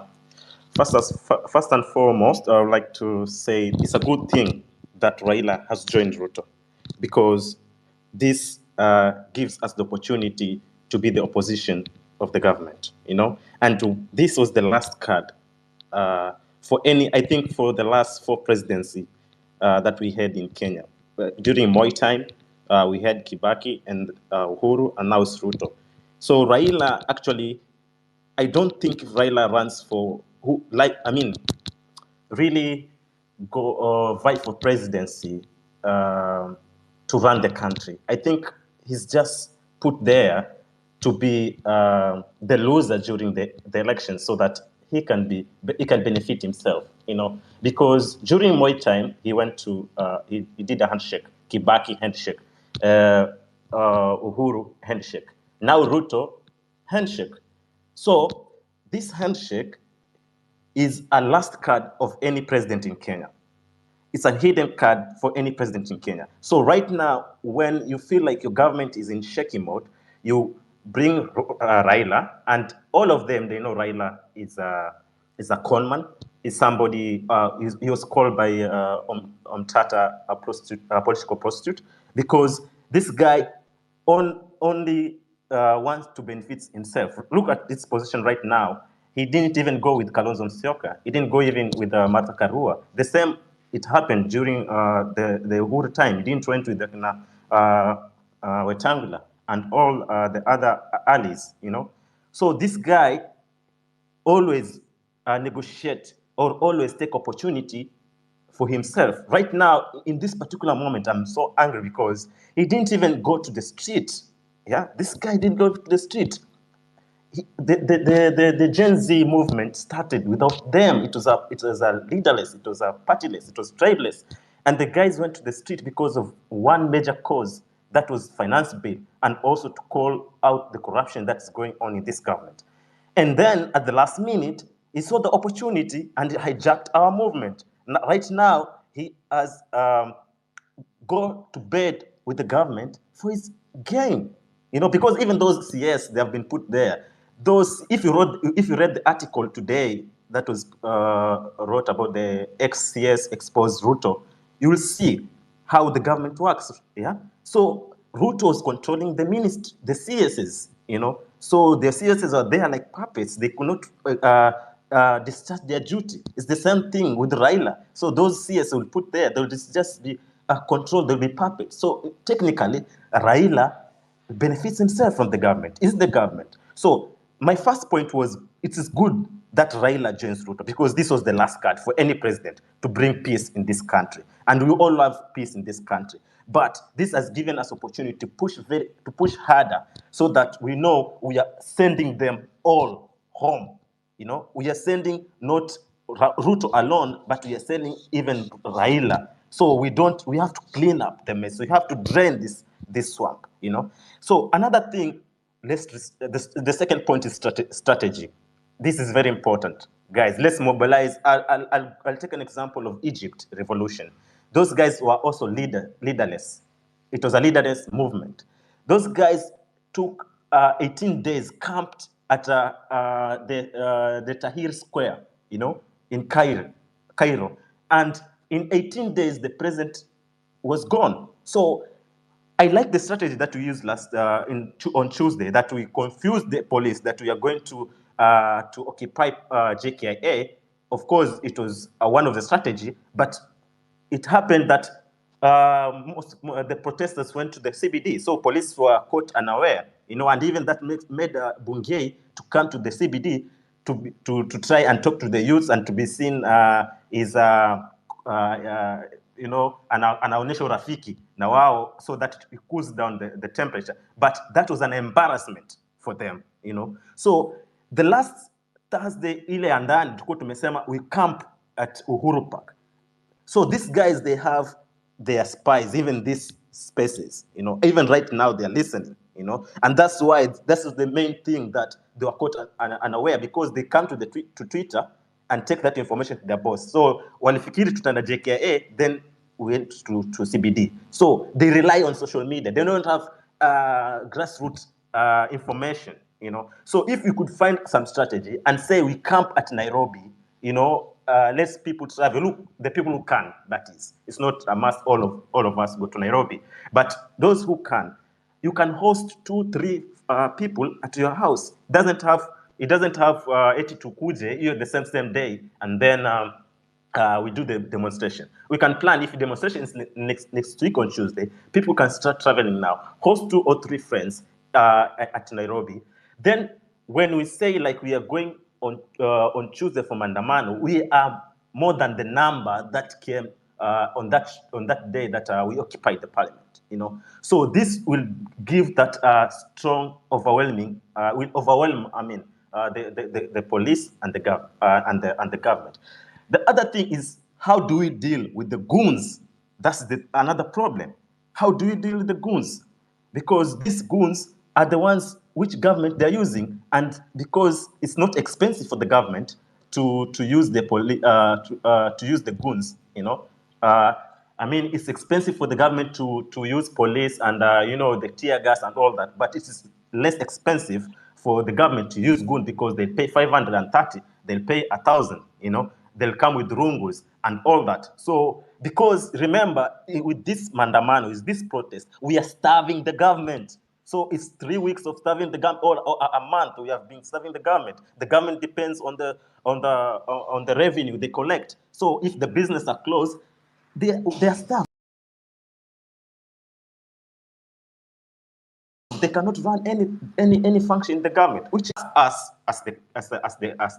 first and foremost, I would like to say it's a good thing that Raila has joined Ruto, because this gives us the opportunity to be the opposition of the government, and this was the last card for I think for the last 4 presidency that we had in Kenya. During Moi time, we had Kibaki and Uhuru, and now it's Ruto. So Raila, actually, I don't think Raila runs for really go fight for presidency to run the country. I think he's just put there to be the loser during the election, so that he can benefit himself, because during Moi time he went to he did a handshake, Kibaki handshake, Uhuru handshake, now Ruto handshake. So this handshake is a last card of any president in Kenya. It's a hidden card for any president in Kenya. So right now, when you feel like your government is in shaky mode, you bring Raila, and all of them, they know Raila is a conman, is somebody, he was called by Tata a political prostitute, because this guy only wants to benefit himself. Look at this position right now. He didn't even go with Kalonzo Musyoka. He didn't go even with Martha Karua. The same, it happened during the Uhuru time. He didn't went with Wetangula and all the other allies, So this guy always negotiate or always take opportunity for himself. Right now, in this particular moment, I'm so angry because he didn't even go to the street. Yeah, this guy didn't go to the street. The Gen Z movement started without them. It was a leaderless, it was a partyless, it was tribeless. And the guys went to the street because of one major cause, that was finance bill, and also to call out the corruption that's going on in this government. And then at the last minute, he saw the opportunity and he hijacked our movement. Right now, he has gone to bed with the government for his gain. Because even those CS, they have been put there. Those, if you read the article today that was wrote about the ex-CS exposed Ruto, you will see how the government works. Yeah. So Ruto is controlling the ministry, the CSs. So the CSs are there like puppets. They could not discharge their duty. It's the same thing with Raila. So those CS will put there. They'll just be controlled. They'll be puppets. So technically, Raila benefits himself from the government. Is the government. So my first point was, it is good that Raila joins Ruto, because this was the last card for any president to bring peace in this country. And we all love peace in this country. But this has given us opportunity to push harder, so that we know we are sending them all home. We are sending not Ruto alone, but we are sending even Raila. So we have to clean up the mess. We have to drain this swamp. So another thing, the second point is strategy. This is very important, guys. Let's mobilize. I'll take an example of Egypt revolution. Those guys were also leaderless. It was a leaderless movement. Those guys took 18 days, camped at the Tahrir Square, in Cairo, and In 18 days, the president was gone. So I like the strategy that we used on Tuesday, that we confused the police, that we are going to occupy JKIA. Of course, it was one of the strategy, but it happened that the protesters went to the CBD, so police were caught unaware, and even that made Bungei to come to the CBD to try and talk to the youths and to be seen anaonyesha urafiki na wao, so that it cools down the temperature. But that was an embarrassment for them, So the last Thursday ile ya ndani tulikuwa tumesema we camp at Uhuru Park. So these guys, they have their spies, even these spaces, even right now they're listening, and that's why, that's the main thing, that they were caught unaware, because they come to Twitter and take that information to their boss. So walifikiri tutaenda JKA, then we went to CBD. So they rely on social media. They don't have grassroots information, So if we could find some strategy and say we camp at Nairobi, let people travel. Look, the people who can, that is. It's not a must all of us go to Nairobi. But those who can, you can host 2-3 people at your house. It doesn't have eti tukuje the same day, and then we do the demonstration. We can plan, if the demonstration is next week on Tuesday, people can start traveling now. Host 2 or 3 friends at Nairobi. Then when we say like we are going on Tuesday for Mandamano, we are more than the number that came on that day that we occupied the parliament. So this will give that strong overwhelming will overwhelm. The police and the government. The other thing is, how do we deal with the goons? That's another problem. How do we deal with the goons? Because these goons are the ones which government they're using, and because it's not expensive for the government to use the to use the goons, it's expensive for the government to use police and the tear gas and all that, but it is less expensive for the government to use goons, because they pay 530, they'll pay 1,000, they'll come with rungus and all that. So, because remember, with this mandamano, with this protest, we are starving the government. So it's 3 weeks of starving the government, or a month we have been starving the government. The government depends on the revenue they collect. So if the business are closed, they are starved. They cannot run any function in the government, which is us as the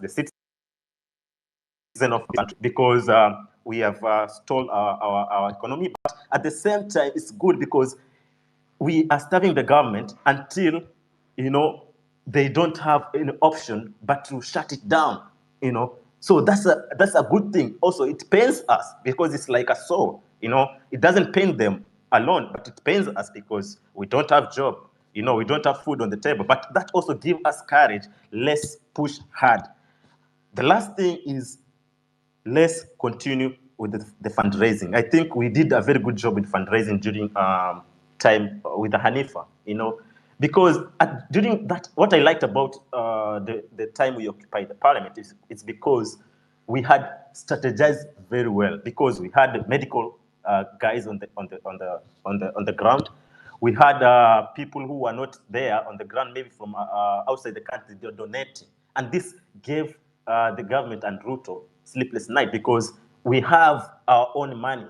citizens of the country, because we have stalled our economy. But at the same time, it's good because we are starving the government until they don't have any option but to shut it down. So that's a good thing. Also, it pains us because it's like a soul. It doesn't pain them alone, but it pains us because we don't have job. We don't have food on the table. But that also gives us courage. Let's push hard. The last thing is, let's continue with the fundraising. I think we did a very good job with fundraising during time with the Hanifa, because during that, what I liked about the time we occupied the parliament is it's because we had strategized very well, because we had medical guys on the ground. We had people who were not there on the ground, maybe from outside the country, they're donating, and this gave the government and Ruto sleepless night, because we have our own money,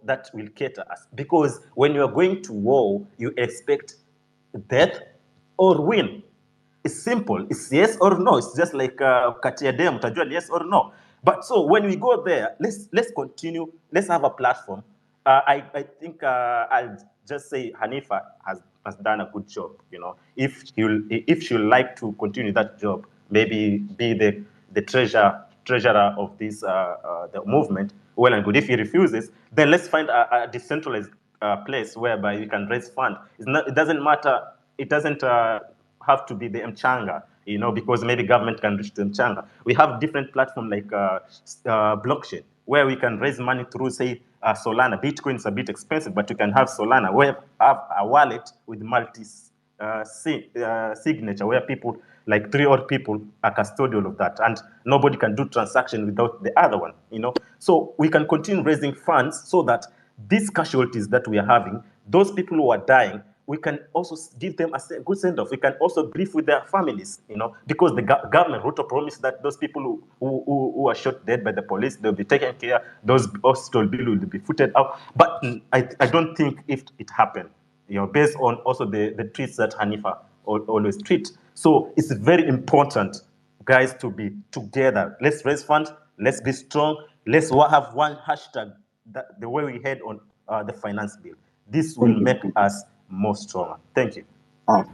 that will cater us. Because when you are going to war, you expect death or win. It's simple. It's yes or no. It's just like katia dem, utajua yes or no. But so when we go there, let's continue. Let's have a platform. I think I'll just say Hanifa has done a good job. If she'll like to continue that job, maybe be the treasurer of this the movement, well and good. If he refuses, then let's find a decentralized place whereby we can raise funds. It doesn't matter. It doesn't have to be the Mchanga, because maybe government can reach to Mchanga. We have different platforms like blockchain, where we can raise money through, say, Solana. Bitcoin is a bit expensive, but you can have Solana, where you have a wallet with signature where people, like 3 odd people, are custodial of that, and nobody can do transaction without the other one, you know. So we can continue raising funds so that these casualties that we are having, those people who are dying, we can also give them a good send-off. We can also brief with their families, you know, because the government, Ruto, promised that those people who are shot dead by the police, they'll be taken care, those hospital bill will be footed out. But I don't think if it happened, you know, based on also the tweets that Hanifa always tweet. So it's very important, guys, to be together. Let's raise funds, let's be strong, let's have one hashtag, the way we head on the finance bill. This will make us more stronger. Thank you.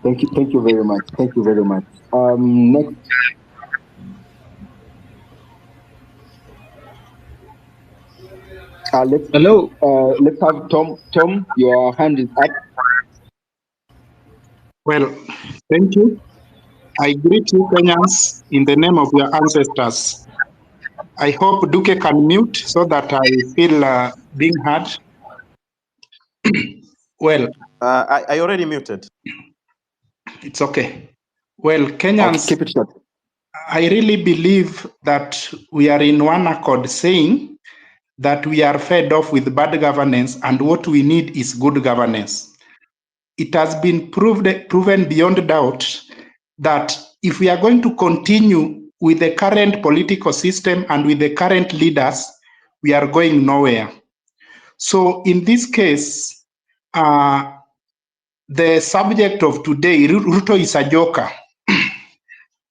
Thank you very much. Thank you very much. Next. Hello. Let's have Tom. Tom, your hand is up. Well, thank you. I greet you, Kenyans, in the name of your ancestors. I hope Duke can mute so that I feel being heard. Well, I already muted. It's okay. Well, Kenyans, keep it short. I really believe that we are in one accord saying that we are fed off with bad governance and what we need is good governance. It has been proven beyond doubt that if we are going to continue with the current political system and with the current leaders, we are going nowhere. So in this case, the subject of today, Ruto is a joker.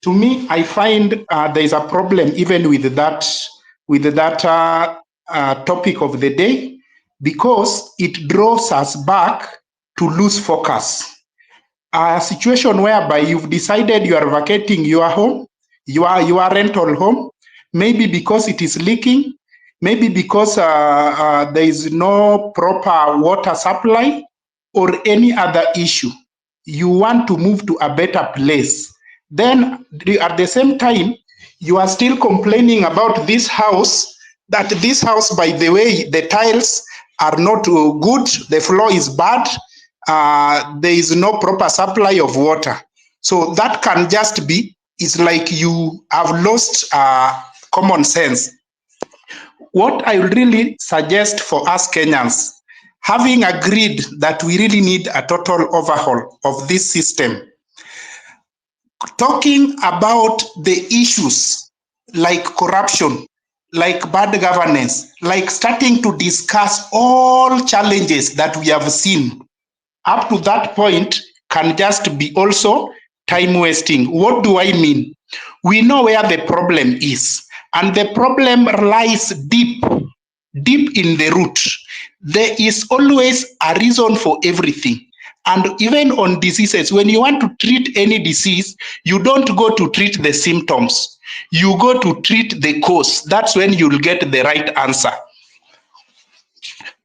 To me, I find there is a problem even with that topic of the day, because it draws us back to lose focus. A situation whereby you've decided you are vacating your home, your rental home, maybe because it is leaking, maybe because there is no proper water supply or any other issue. You want to move to a better place. Then at the same time, you are still complaining about this house, that this house, by the way, the tiles are not good, the floor is bad, there is no proper supply of water. So that can just be, it's like you have lost common sense. What I really suggest for us Kenyans, having agreed that we really need a total overhaul of this system, talking about the issues like corruption, like bad governance, like starting to discuss all challenges that we have seen, up to that point can just be also time wasting. What do I mean? We know where the problem is, and the problem lies deep in the root. There is always a reason for everything. And even on diseases, when you want to treat any disease, you don't go to treat the symptoms. You go to treat the cause. That's when you'll get the right answer.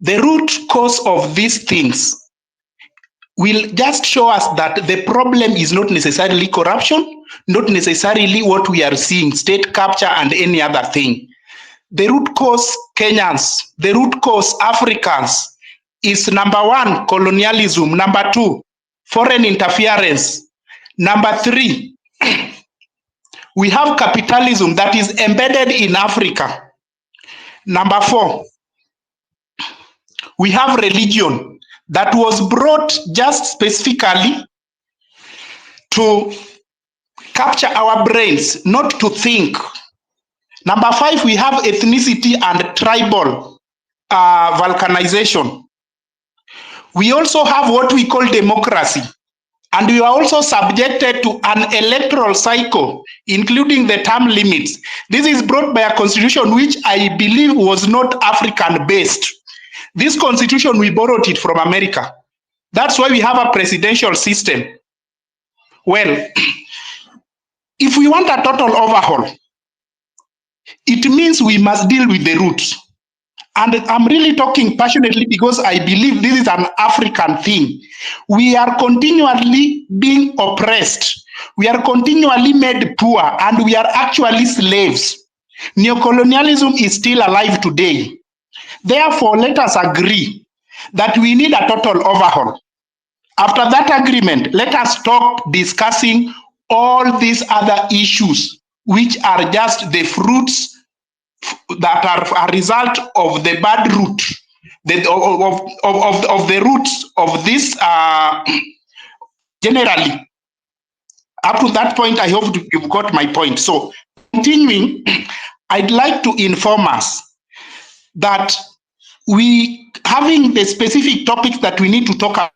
The root cause of these things will just show us that the problem is not necessarily corruption, not necessarily what we are seeing, state capture and any other thing. The root cause Kenyans, the root cause Africans is number 1, colonialism, number 2, foreign interference, number 3, we have capitalism that is embedded in Africa, number 4, we have religion that was brought just specifically to capture our brains, not to think. Number 5, we have ethnicity and tribal balkanization. We also have what we call democracy, and we are also subjected to an electoral cycle, including the term limits. This is brought by a constitution which I believe was not African-based. This constitution, we borrowed it from America. That's why we have a presidential system. Well, if we want a total overhaul, it means we must deal with the roots. And I'm really talking passionately because I believe this is an African thing. We are continually being oppressed. We are continually made poor, and we are actually slaves. Neocolonialism is still alive today. Therefore, let us agree that we need a total overhaul. After that agreement, let us stop discussing all these other issues, which are just the fruits that are a result of the bad root, of the roots of this generally. Up to that point, I hope you've got my point. So continuing, I'd like to inform us that we, having the specific topics that we need to talk about,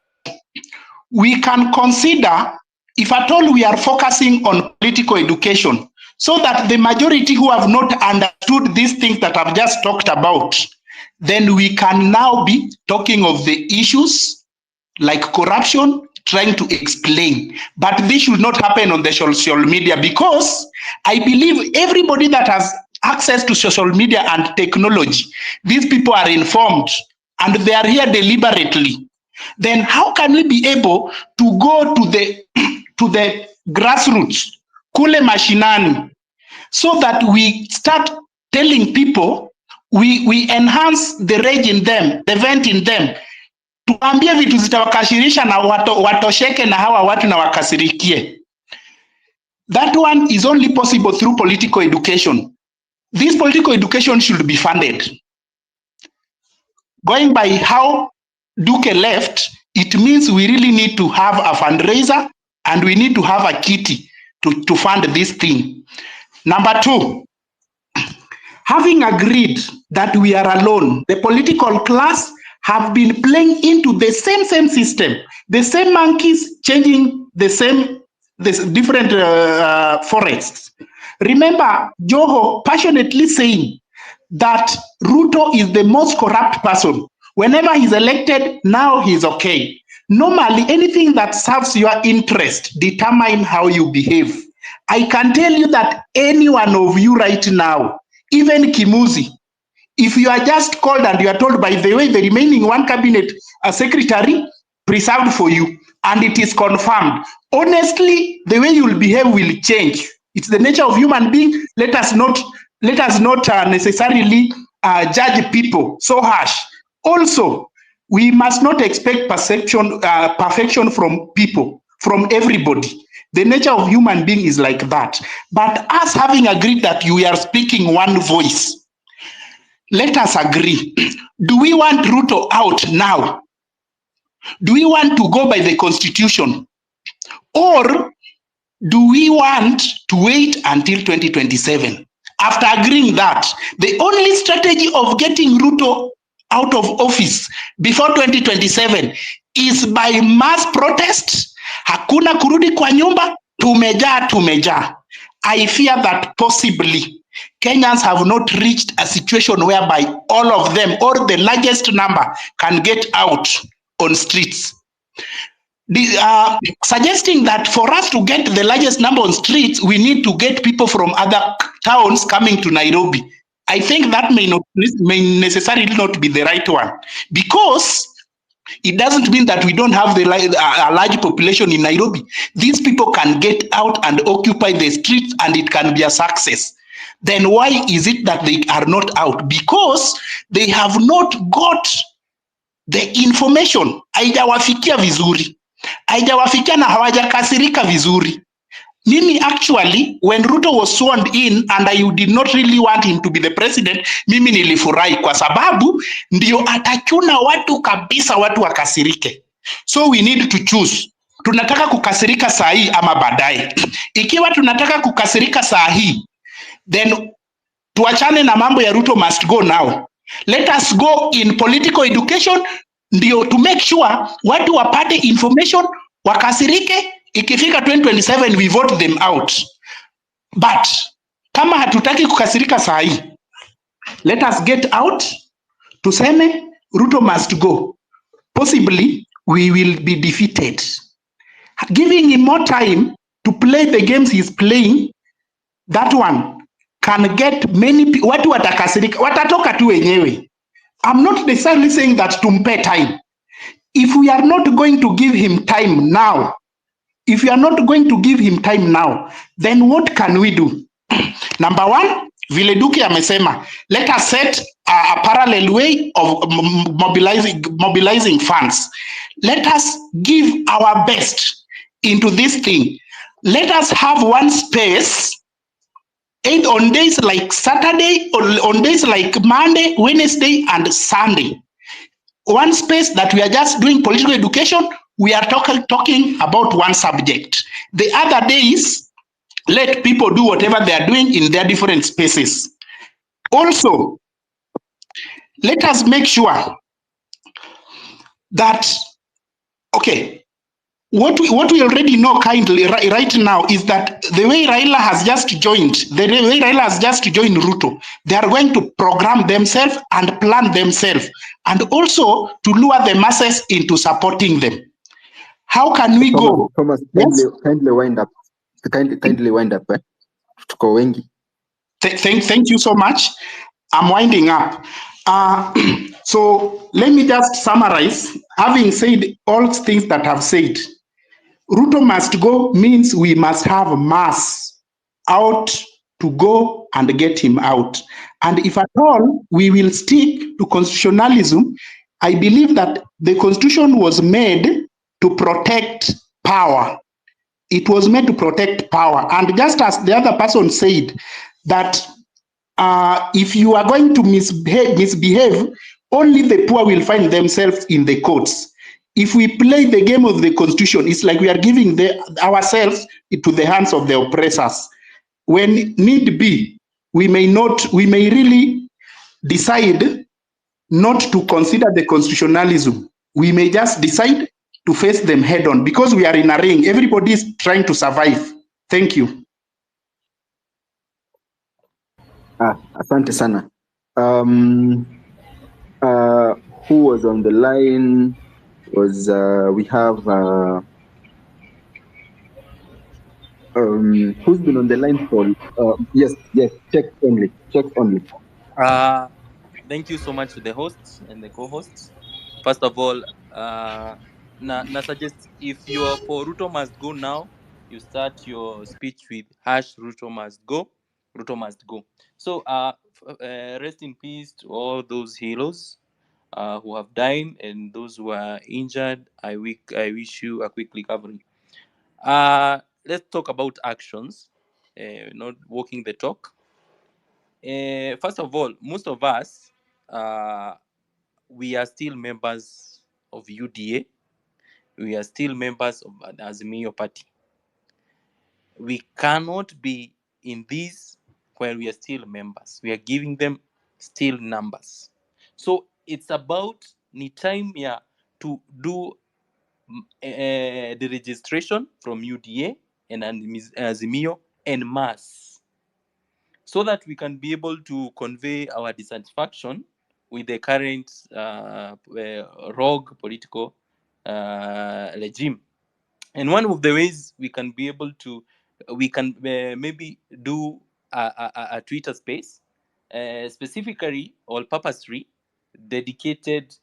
we can consider, if at all we are focusing on political education, so that the majority who have not understood these things that I've just talked about, then we can now be talking of the issues like corruption, trying to explain. But this should not happen on the social media, because I believe everybody that has access to social media and technology, these people are informed and they are here deliberately. Then how can we be able to go to the grassroots, kule mashinani, so that we start telling people, we enhance the rage in them, the vent in them, tuambie vitu zitawakashirisha na watosheke na hawa watu na wakasirikie. That one is only possible through political education. This political education should be funded. Going by how Duque left, it means we really need to have a fundraiser and we need to have a kitty to fund this thing. Number two, having agreed that we are alone, the political class have been playing into the same system, the same monkeys changing the different forests. Remember Joho passionately saying that Ruto is the most corrupt person. Whenever he's elected, now he's okay. Normally, anything that serves your interest determine how you behave. I can tell you that any one of you right now, even Kimuzi, if you are just called and you are told, by the way, the remaining one cabinet secretary preserved for you, and it is confirmed, honestly, the way you will behave will change. It's the nature of human being. Let us not necessarily judge people so harsh. Also, we must not expect perfection from people, from everybody. The nature of human being is like that. But us having agreed that we are speaking one voice, let us agree. Do we want Ruto out now? Do we want to go by the constitution? Or do we want to wait until 2027? After agreeing that, the only strategy of getting Ruto out of office before 2027 is by mass protest. Hakuna kurudi kwa nyumba, tumejaa. I fear that possibly Kenyans have not reached a situation whereby all of them, or the largest number, can get out on streets. Suggesting that for us to get the largest number on streets, we need to get people from other towns coming to Nairobi. I think that may necessarily not be the right one, because it doesn't mean that we don't have a large population in Nairobi. These people can get out and occupy the streets and it can be a success. Then why is it that they are not out? Because they have not got the information. Haijawafikia vizuri. Haijawafikia na hawajakasirika vizuri. Mimi actually, when Ruto was sworn in and I did not really want him to be the president, mimi nilifurahi kwa sababu ndio atachuna watu kabisa, watu wakasirike. So we need to choose. Tunataka kukasirika saa hii ama baadaye. Ikiwa tunataka kukasirika saa hii, then tuachane na mambo ya Ruto must go now. Let us go in political education, ndio to make sure watu wapate information, wakasirike. Ikifika 2027 we vote them out. But kama hatutaki kukasirika saa hii, let us get out, tuseme Ruto must go. Possibly we will be defeated. Giving him more time to play the games he's playing, that one can get many people. Watu watakasirika, watatoka tu wenyewe. I'm not necessarily saying that tumpe time. If we are not going to give him time now, then what can we do? Number one, vile Duke amesema, let us set a parallel way of mobilizing funds. Let us give our best into this thing. Let us have one space, either on days like Saturday or on days like Monday, Wednesday, and Sunday. One space that we are just doing political education, we are talking about one subject. The other days, let people do whatever they are doing in their different spaces. Also, let us make sure that, okay, what we already know kindly right now is that the way Raila has just joined, Ruto, they are going to program themselves and plan themselves, and also to lure the masses into supporting them. How can we go? Thomas, Yes? kindly wind up. Kindly wind up. Tuko wengi. Thank you so much. I'm winding up. So let me just summarize. Having said all things that I've said, Ruto must go means we must have mass out to go and get him out. And if at all we will stick to constitutionalism, I believe that the constitution was made to protect power. It was made to protect power. And just as the other person said, that if you are going to misbehave, only the poor will find themselves in the courts. If we play the game of the constitution, it's like we are giving ourselves into the hands of the oppressors. When need be, we may really decide not to consider the constitutionalism. We may just decide to face them head on because we are in a ring. Everybody is trying to survive. Thank you. Asante sana. Who was on the line? We have who's been on the line for yes, check only. Thank you so much to the hosts and the co-hosts. First of all, na suggest if you are for Ruto must go now, you start your speech with #Ruto must go. Ruto must go. So rest in peace to all those heroes who have died and those who are injured. I wish you a quick recovery. Let's talk about actions, not walking the talk. First of all, most of us, we are still members of UDA. We are still members of the Azimio Party. We cannot be in this while we are still members. We are giving them still numbers. So it's about the time to do the registration from UDA and Azimio en masse, so that we can be able to convey our dissatisfaction with the current rogue political regime. And one of the ways we can be able to, we can maybe do a Twitter space, specifically or purposely dedicated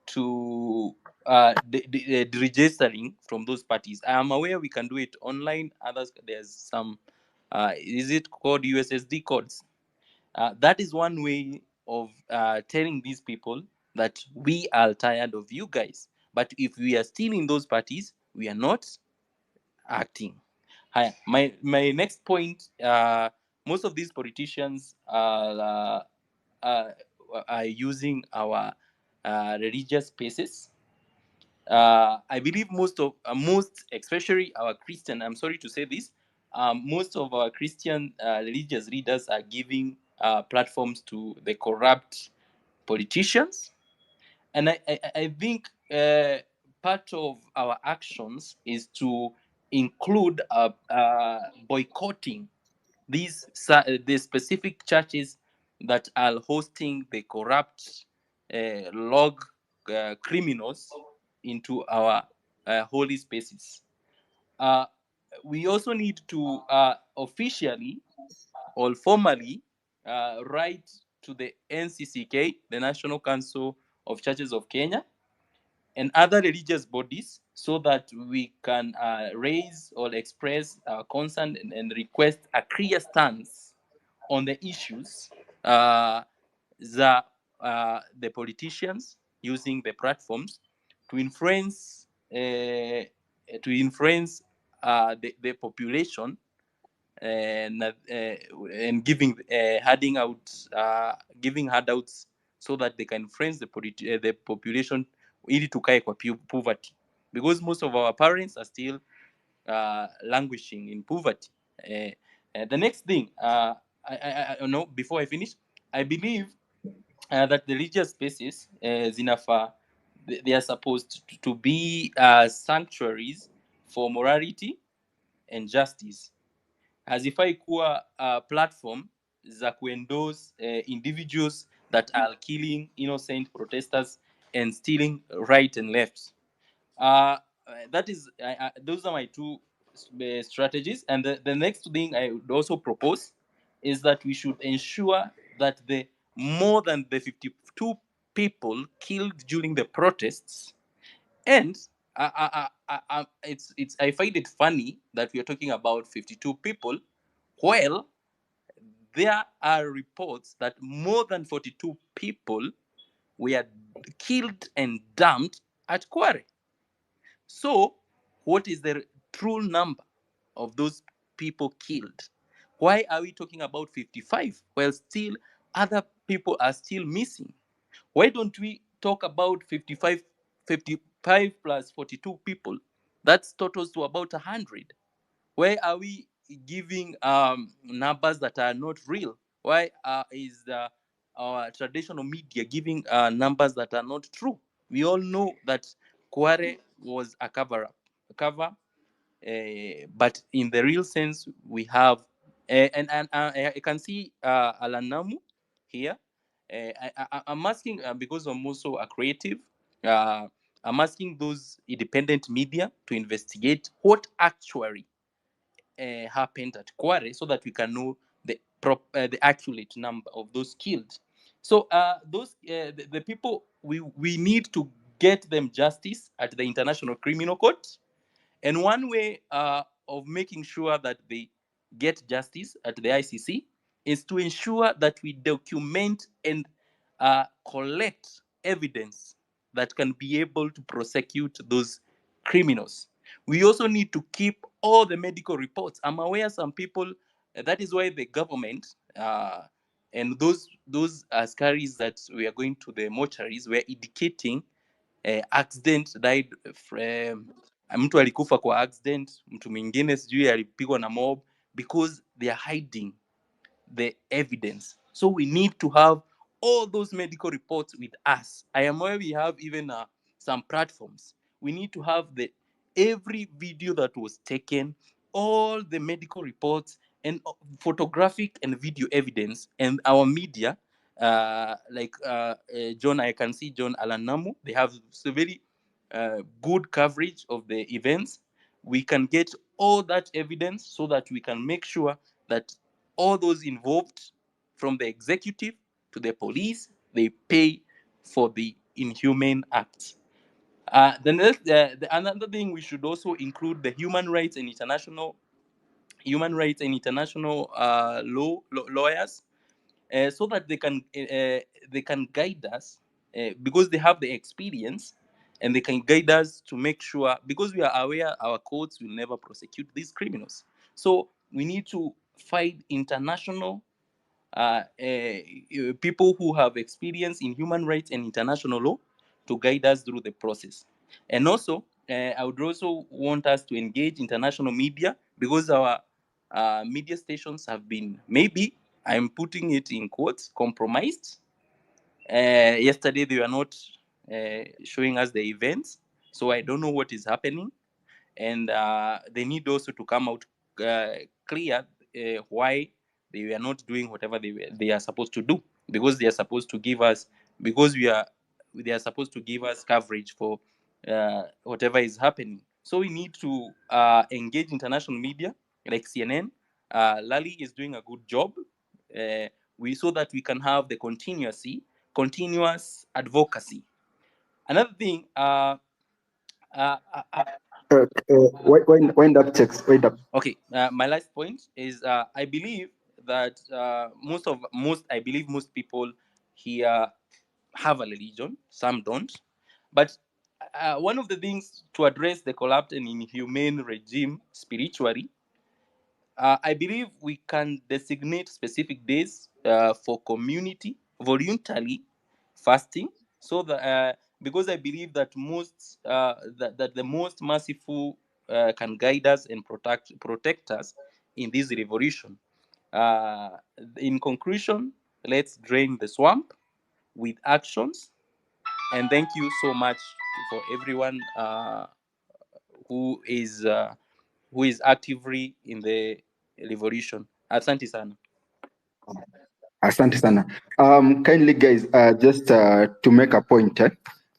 to the registering from those parties. I am aware we can do it online. Others, there's some, is it called USSD codes? That is one way of telling these people that we are tired of you guys. But if we are still in those parties, we are not acting. Hi, my next point, most of these politicians are using our religious spaces. I believe most, especially our Christian, I'm sorry to say this, most of our Christian religious leaders are giving platforms to the corrupt politicians. And I think part of our actions is to include boycotting the specific churches that are hosting the corrupt log criminals into our holy spaces. We also need to officially or formally write to the NCCK, the National Council of Churches of Kenya, and other religious bodies, so that we can raise or express our concern and request a clear stance on the issues the politicians using the platforms to influence the population and giving handouts so that they can influence the population ili tukae kwa poverty, because most of our parents are still languishing in poverty. The next thing, I know, before I finish, I believe that the religious spaces, zinafaa, they are supposed to be sanctuaries for morality and justice. Hazifai kuwa platform za kuendorse individuals that are killing innocent protesters and stealing right and left. That is, those are my two strategies. And the next thing I would also propose is that we should ensure that the more than the 52 people killed during the protests, and I find it funny that we are talking about 52 people. Well, there are reports that more than 42 people were killed and dumped at Kware. So, what is the true number of those people killed? Why are we talking about 55 while still other people are still missing? Why don't we talk about 55 plus 42 people? That's totals to about 100. Why are we giving numbers that are not real? Why is our traditional media giving numbers that are not true? We all know that Kware was a cover, but in the real sense, we have, and I can see Alanamu here. I'm asking because I'm also a creative. I'm asking those independent media to investigate what actually happened at Kware, so that we can know the accurate number of those killed. So the people, we need to get them justice at the International Criminal Court. And one way of making sure that they get justice at the ICC is to ensure that we document and collect evidence that can be able to prosecute those criminals. We also need to keep all the medical reports. I'm aware some people, that is why the government and those askaris that we are going to the mortuaries were indicating accident died from, mtu alikufa kwa accident, mtu mwingine sijui alipigwa na mob, because they are hiding the evidence. So we need to have all those medical reports with us. I am aware we have even some platforms. We need to have every video that was taken, all the medical reports, and photographic and video evidence. And our media, John, I can see John Alanamu, they have so very good coverage of the events. We can get all that evidence so that we can make sure that all those involved, from the executive to the police, they pay for the inhumane acts. Another thing, we should also include the human rights and international lawyers, so that they can guide us, because they have the experience, and they can guide us to make sure, because we are aware our courts will never prosecute these criminals. So we need to find international people who have experience in human rights and international law to guide us through the process. And also, I would also want us to engage international media, because our media stations have been, maybe, I'm putting it in quotes, compromised. Yesterday, they were not showing us the events, so I don't know what is happening. And they need also to come out clear why they were not doing whatever they are supposed to do, because they are supposed to give us, they are supposed to give us coverage for whatever is happening. So we need to engage international media like CNN. Lali is doing a good job. So that we can have the continuous advocacy. Another thing, wind up, checks. Wind up. okay, my last point is I believe that I believe most people here have a religion, some don't. But one of the things to address the corrupt and inhumane regime spiritually, I believe we can designate specific days for community voluntary fasting, so that because I believe that that the most merciful can guide us and protect us in this revolution. In conclusion, let's drain the swamp with actions, and thank you so much for everyone who is actively in the revolution. Asante sana. Asante sana. Kindly, guys, just to make a point,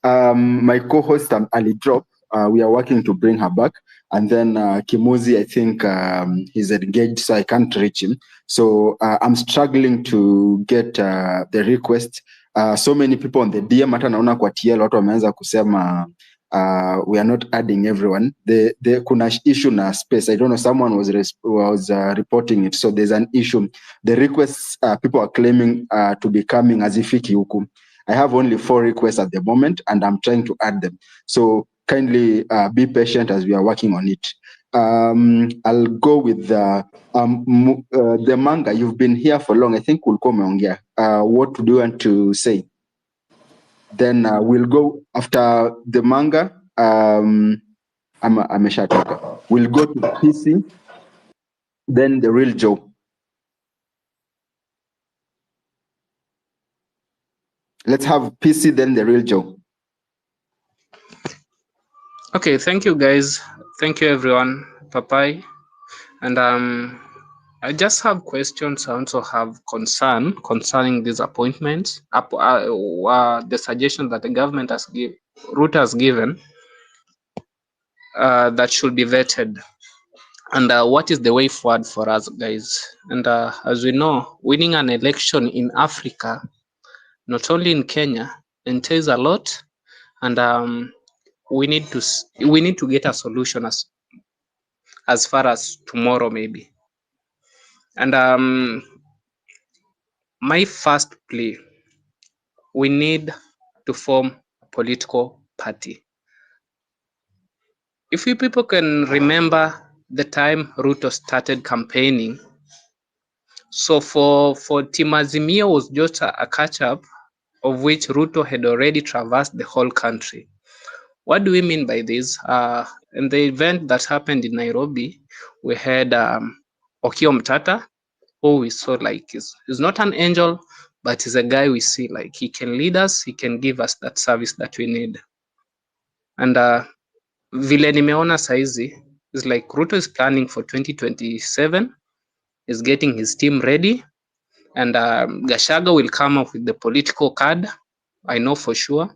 my co-host Ali drop. We are working to bring her back, and then Kimuzi, I think he's engaged, so I can't reach him. So I'm struggling to get the request. So many people on the DM, hata naona kwa TL watu wameanza kusema we are not adding everyone. The kuna issue na space. I don't know, someone was reporting it. So there's an issue. The requests people are claiming to be coming as ifiki huku. I have only 4 requests at the moment, and I'm trying to add them. So kindly be patient as we are working on it. I'll go with the manga. You've been here for long. I think ulikuwa umeongea. What do you want to say? Then we'll go after the manga. Ameshatoka. We'll go to PC, then the real Joe. Let's have PC, then the real Joe. Okay, thank you guys. Thank you everyone. Papai. And I just have questions. I also have concern concerning these appointments. The suggestion that the government has Ruto has given that should be vetted. And what is the way forward for us, guys? And as we know, winning an election in Africa, not only in Kenya, entails a lot. And we need to get a solution as far as tomorrow maybe. And my first plea, we need to form a political party. If you people can remember the time Ruto started campaigning, so for Team Azimio was just a catch-up of which Ruto had already traversed the whole country. What do we mean by this? In the event that happened in Nairobi, we had Okiya Mtata, who we saw like is not an angel, but is a guy we see like he can lead us, he can give us that service that we need. And vile nimeona saizi is like Ruto is planning for 2027, is getting his team ready, and Gashaga will come up with the political card. I know for sure.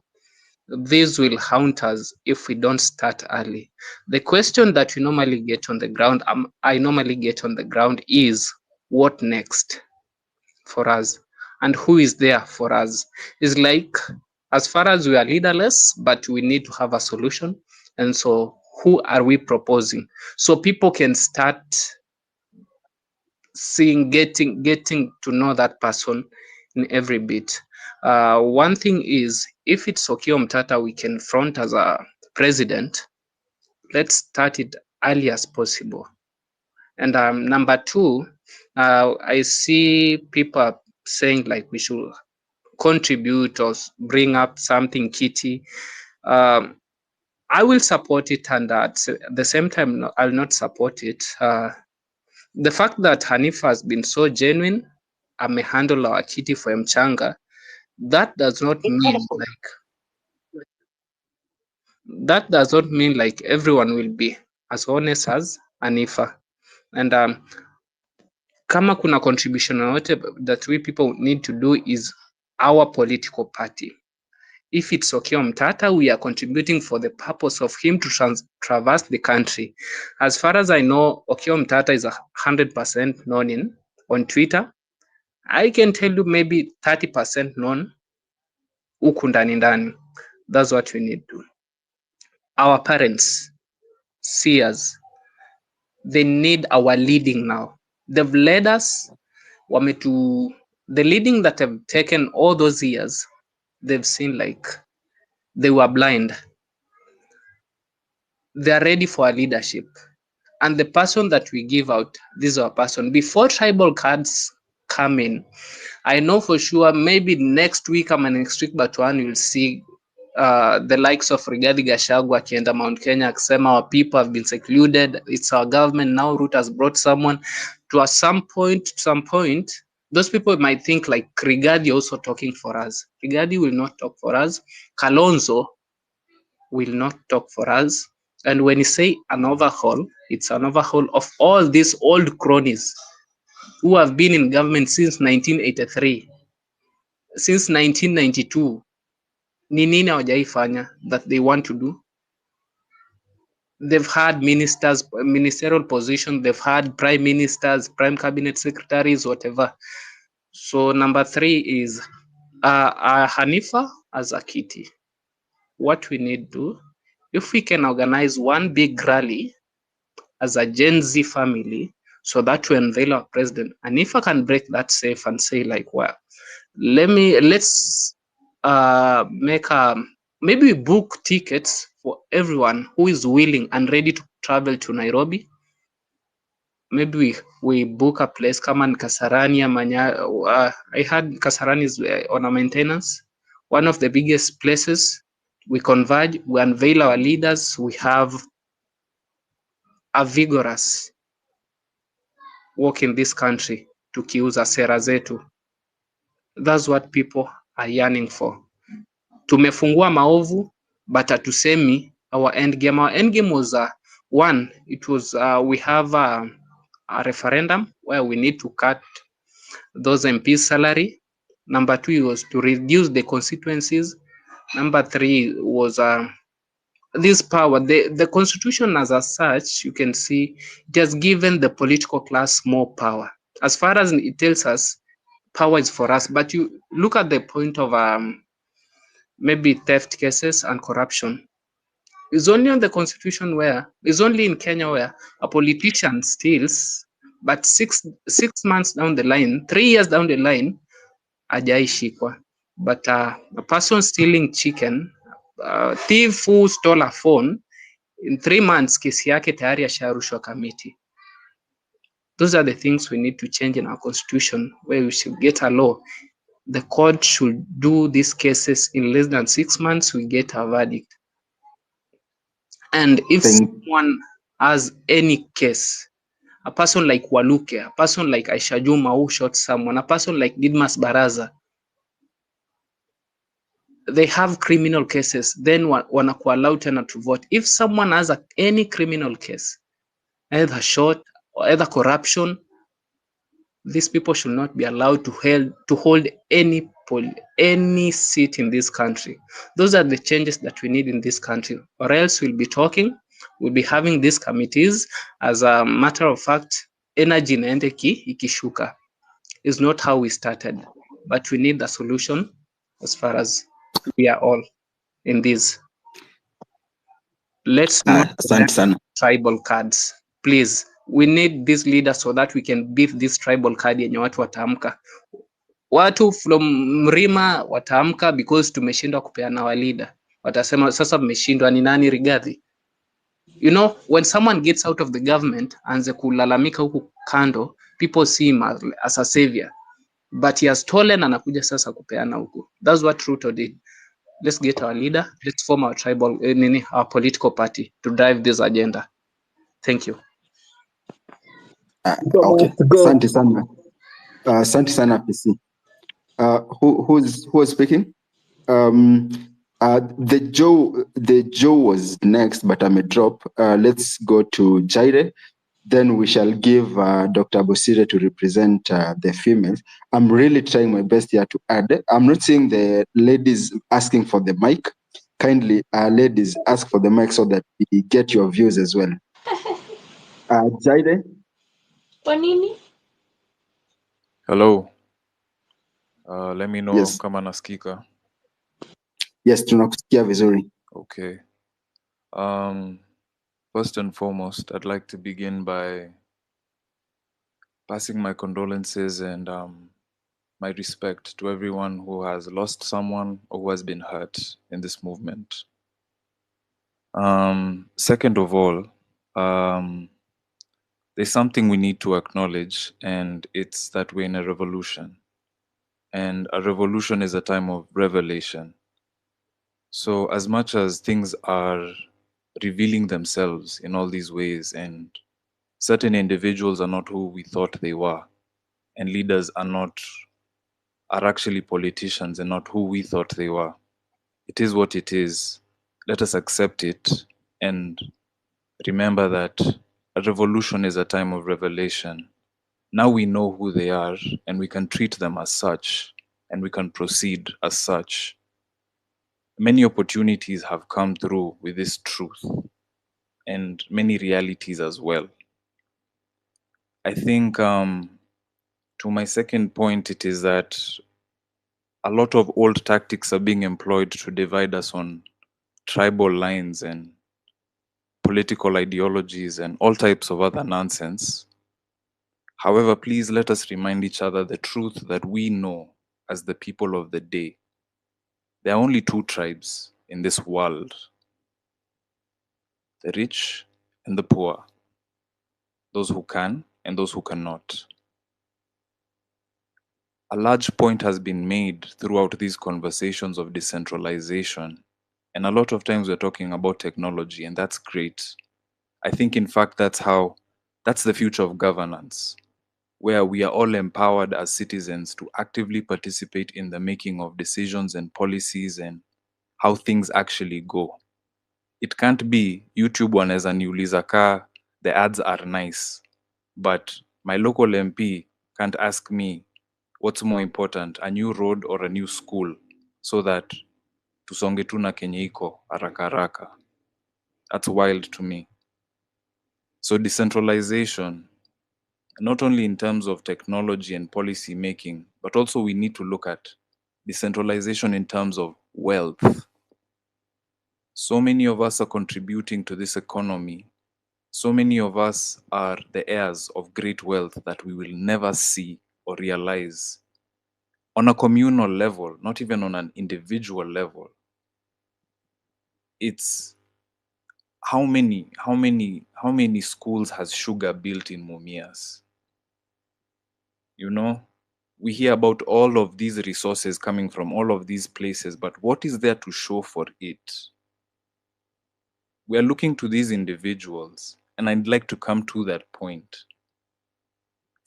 This will haunt us if we don't start early. The question that we normally get on the ground, I normally get on the ground is, what next for us? And who is there for us? It's like, as far as we are leaderless, but we need to have a solution. And so who are we proposing? So people can start seeing, getting to know that person in every bit. One thing is, if it's Okiya Mtata we can front as a president, let's start it early as possible. And number 2, I see people saying like we should contribute or bring up something kitty. I will support it, and at the same time I'll not support it. The fact that Hanifa has been so genuine, amehandle our kitty for Mchanga, that does not mean like everyone will be as honest as Hanifa. And kama kuna contribution yoyote that we people need to do is our political party. If it's Okiya Mtata, we are contributing for the purpose of him to traverse the country. As far as I know, Okiya Mtata is 100% known on Twitter. I can tell you maybe 30% known huku ndani ndani. That's what we need to do. Our parents, see us. They need our leading now. They've led us. the leading that have taken all those years, they've seen like they were blind. They are ready for a leadership. And the person that we give out, this is our person. Before tribal cards come in, I know for sure maybe next week or next week, but one you'll see the likes of Rigathi Gachagua akienda Mount Kenya akisema our people have been secluded, it's our government now. Ruto has brought someone. To some point, those people might think like Rigathi also talking for us. Rigathi will not talk for us. Kalonzo will not talk for us. And when you say an overhaul, it's an overhaul of all these old cronies who have been in government since 1983, since 1992. Ni nini hawajaifanya that they want to do? They've had ministers, ministerial positions, they've had prime ministers, prime cabinet secretaries, whatever. So number 3 is Hanifa as a kitty. What we need to, if we can organize one big rally as a Gen Z family, so that we unveil our president, and if I can break that safe and say like, well, let's make maybe we book tickets for everyone who is willing and ready to travel to Nairobi. Maybe we book a place, come on Kasarani, I heard Kasarani is on a maintenance, one of the biggest places. We converge, we unveil our leaders, we have a vigorous work in this country tukiuza sera zetu. That's what people are yearning for. Tumefungua maovu, but hatusemi our end game. Our end game was one, it was we have a referendum where we need to cut those MPs' salary. Number 2 was to reduce the constituencies. Number 3 was this power. The constitution as such, you can see it has given the political class more power. As far as it tells us, power is for us. But you look at the point of maybe theft cases and corruption. It's only on the constitution it's only in Kenya where a politician steals, but six months down the line, 3 years down the line, hajaishikwa. But a person stealing chicken, thief who stole a phone, in 3 months kesi yake tayari asharushwa kamiti. Those are the things we need to change in our constitution, where we should get a law. The court should do these cases in less than 6 months, we get a verdict. And if someone has any case, a person like Waluke, a person like Aisha Juma who shot someone, a person like Didmas Baraza, they have criminal cases, then wanakuwa allowed tena to vote. If someone has any criminal case, either shot or either corruption, these people should not be allowed to hold any seat in this country. Those are the changes that we need in this country, or else we'll be talking, we'll be having these committees. As a matter of fact, energy inaenda ikishuka. Is not how we started, but we need the solution as far as we are all in this. Let's not tribal cards, please. We need these leaders so that we can beat this tribal card yenye watu wataamka. Watu from Mrima wataamka because tumeshindwa kupeana wa leader. Watasema sasa mmeshindwa ni nani Rigathi? You know, when someone gets out of the government anze kulalamika huku kando, people see him as a savior. But he has stolen, anakuja sasa kupeana huku. That's what Ruto did. Let's get our leader. Let's form our tribal, our political party to drive this agenda. Thank you. Okay. Asante sana. Asante sana PC. Who was speaking? The Joe was next, but I'm a drop. Let's go to Jaire. Then we shall give Dr. Bosire to represent the females. I'm really trying my best here to add. I'm not seeing the ladies asking for the mic. Kindly, ladies, ask for the mic so that we get your views as well. Jaire? Panini? Hello. Let me know kama nasikika. Yes, tunakusikia vizuri. Okay. First and foremost, I'd like to begin by Passing my condolences and my respect to everyone who has lost someone or who has been hurt in this movement. Second of all, there's something we need to acknowledge, and it's that we're in a revolution. And a revolution is a time of revelation. So, as much as things are revealing themselves in all these ways, and certain individuals are not who we thought they were, and leaders are actually politicians and not who we thought they were. It is what it is. Let us accept it and remember that a revolution is a time of revelation. Now we know who they are and we can treat them as such and we can proceed as such. Many opportunities have come through with this truth and many realities as well. I think to my second point, it is that a lot of old tactics are being employed to divide us on tribal lines and political ideologies and all types of other nonsense. However, please let us remind each other the truth that we know as the people of the day. There are only two tribes in this world: the rich and the poor, those who can and those who cannot. A large point has been made throughout these conversations of decentralization, and a lot of times we're talking about technology, and that's great. I think, in fact, that's the future of governance, where we are all empowered as citizens to actively participate in the making of decisions and policies and how things actually go. It can't be YouTube wanaweza niuliza kaa the ads are nice, but my local MP can't ask me what's more important, a new road or a new school, so that tusonge tu na kenye iko haraka haraka. That's wild to me. So decentralization, not only in terms of technology and policy making, but also we need to look at decentralization in terms of wealth. So many of us are contributing to this economy. So many of us are the heirs of great wealth that we will never see or realize. On a communal level, not even on an individual level, it's how many schools has Sugar built in Mumias? You know, we hear about all of these resources coming from all of these places, but what is there to show for it? We are looking to these individuals, and I'd like to come to that point.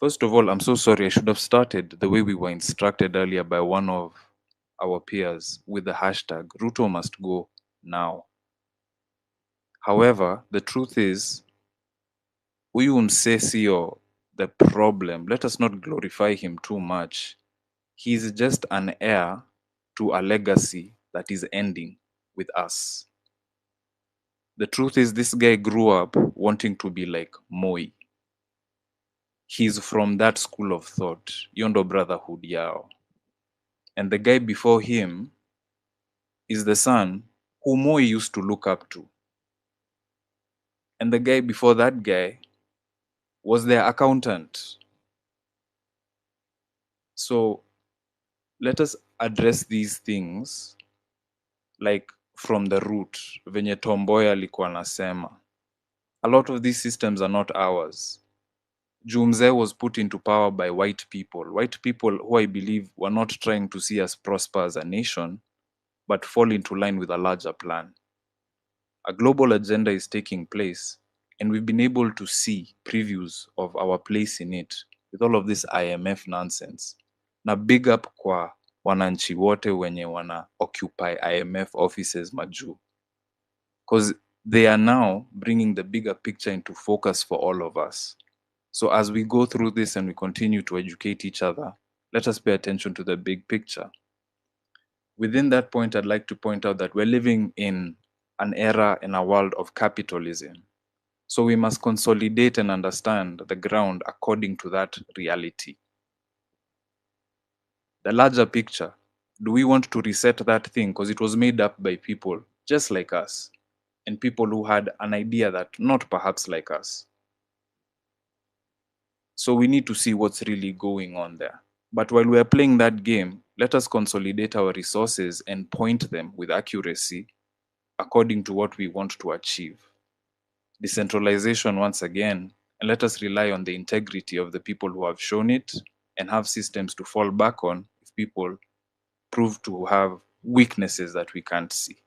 First of all, I'm so sorry, I should have started the way we were instructed earlier by one of our peers with the hashtag Ruto must go now. However, the truth is, huyu msee sio the problem. Let us not glorify him too much. He is just an heir to a legacy that is ending with us. The truth is, this guy grew up wanting to be like Moi. He's from that school of thought, Yondo Brotherhood Yao. And the guy before him is the son who Moi used to look up to. And the guy before that guy was their accountant. So let us address these things like from the root, venye Tomboya alikuwa anasema. A lot of these systems are not ours. Jumze was put into power by white people who I believe were not trying to see us prosper as a nation, but fall into line with a larger plan. A global agenda is taking place, and we've been able to see previews of our place in it with all of this IMF nonsense. Na big up kwa wananchi wote wenye wana occupy IMF offices majuu, because they are now bringing the bigger picture into focus for all of us. So as we go through this and we continue to educate each other, let us pay attention to the big picture. Within that point, I'd like to point out that we're living in an era in a world of capitalism. So we must consolidate and understand the ground according to that reality. The larger picture, do we want to reset that thing? Because it was made up by people just like us, and people who had an idea that not perhaps like us. So we need to see what's really going on there. But while we're playing that game, let us consolidate our resources and point them with accuracy according to what we want to achieve. Decentralization once again, and let us rely on the integrity of the people who have shown it and have systems to fall back on if people prove to have weaknesses that we can't see.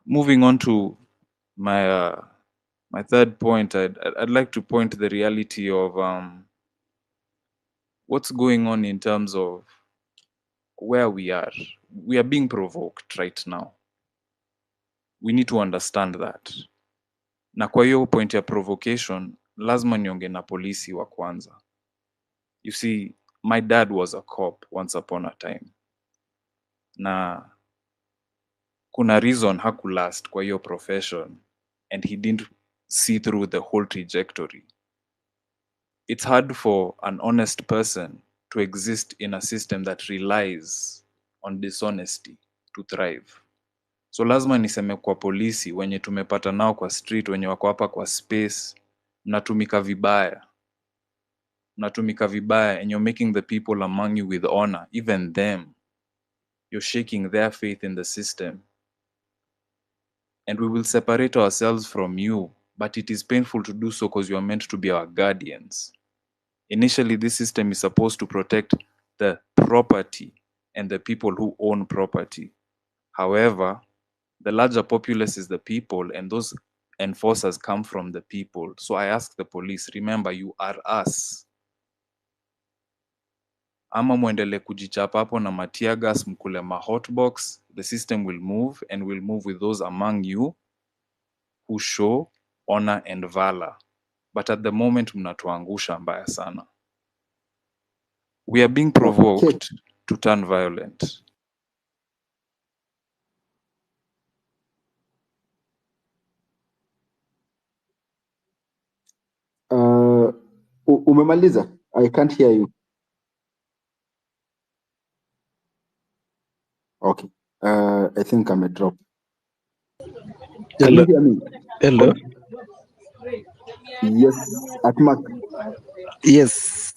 Moving on to my my third point, I'd like to point to the reality of what's going on in terms of where we are. We are being provoked right now. We need to understand that. Na kwa hiyo point ya provocation, lazima niongee na polisi wa kwanza. You see, my dad was a cop once upon a time. Na kuna reason hakulast kwa hiyo profession and he didn't see through the whole trajectory. It's hard for an honest person to exist in a system that relies on dishonesty to thrive. So lazima niseme kwa polisi wenye tumepata nao kwa street, wenye wako hapa kwa space, mnatumika vibaya. Mnatumika vibaya and you're making the people among you with honor, even them. You're shaking their faith in the system. And we will separate ourselves from you, but it is painful to do so because you are meant to be our guardians. Initially, this system is supposed to protect the property and the people who own property. However, the larger populace is the people, and those enforcers come from the people. So I ask the police, remember, you are us. Ama muendele kujichapa hapo na matia gas, mkule ma hotbox, the system will move and will move with those among you who show honor and valor. But at the moment, mnatuangusha mbaya sana. We are being provoked to turn violent. Umemaliza? I can't hear you. Okay. I think I'm a drop. Can you hear me? Hello. Yes, Atmak. Yes.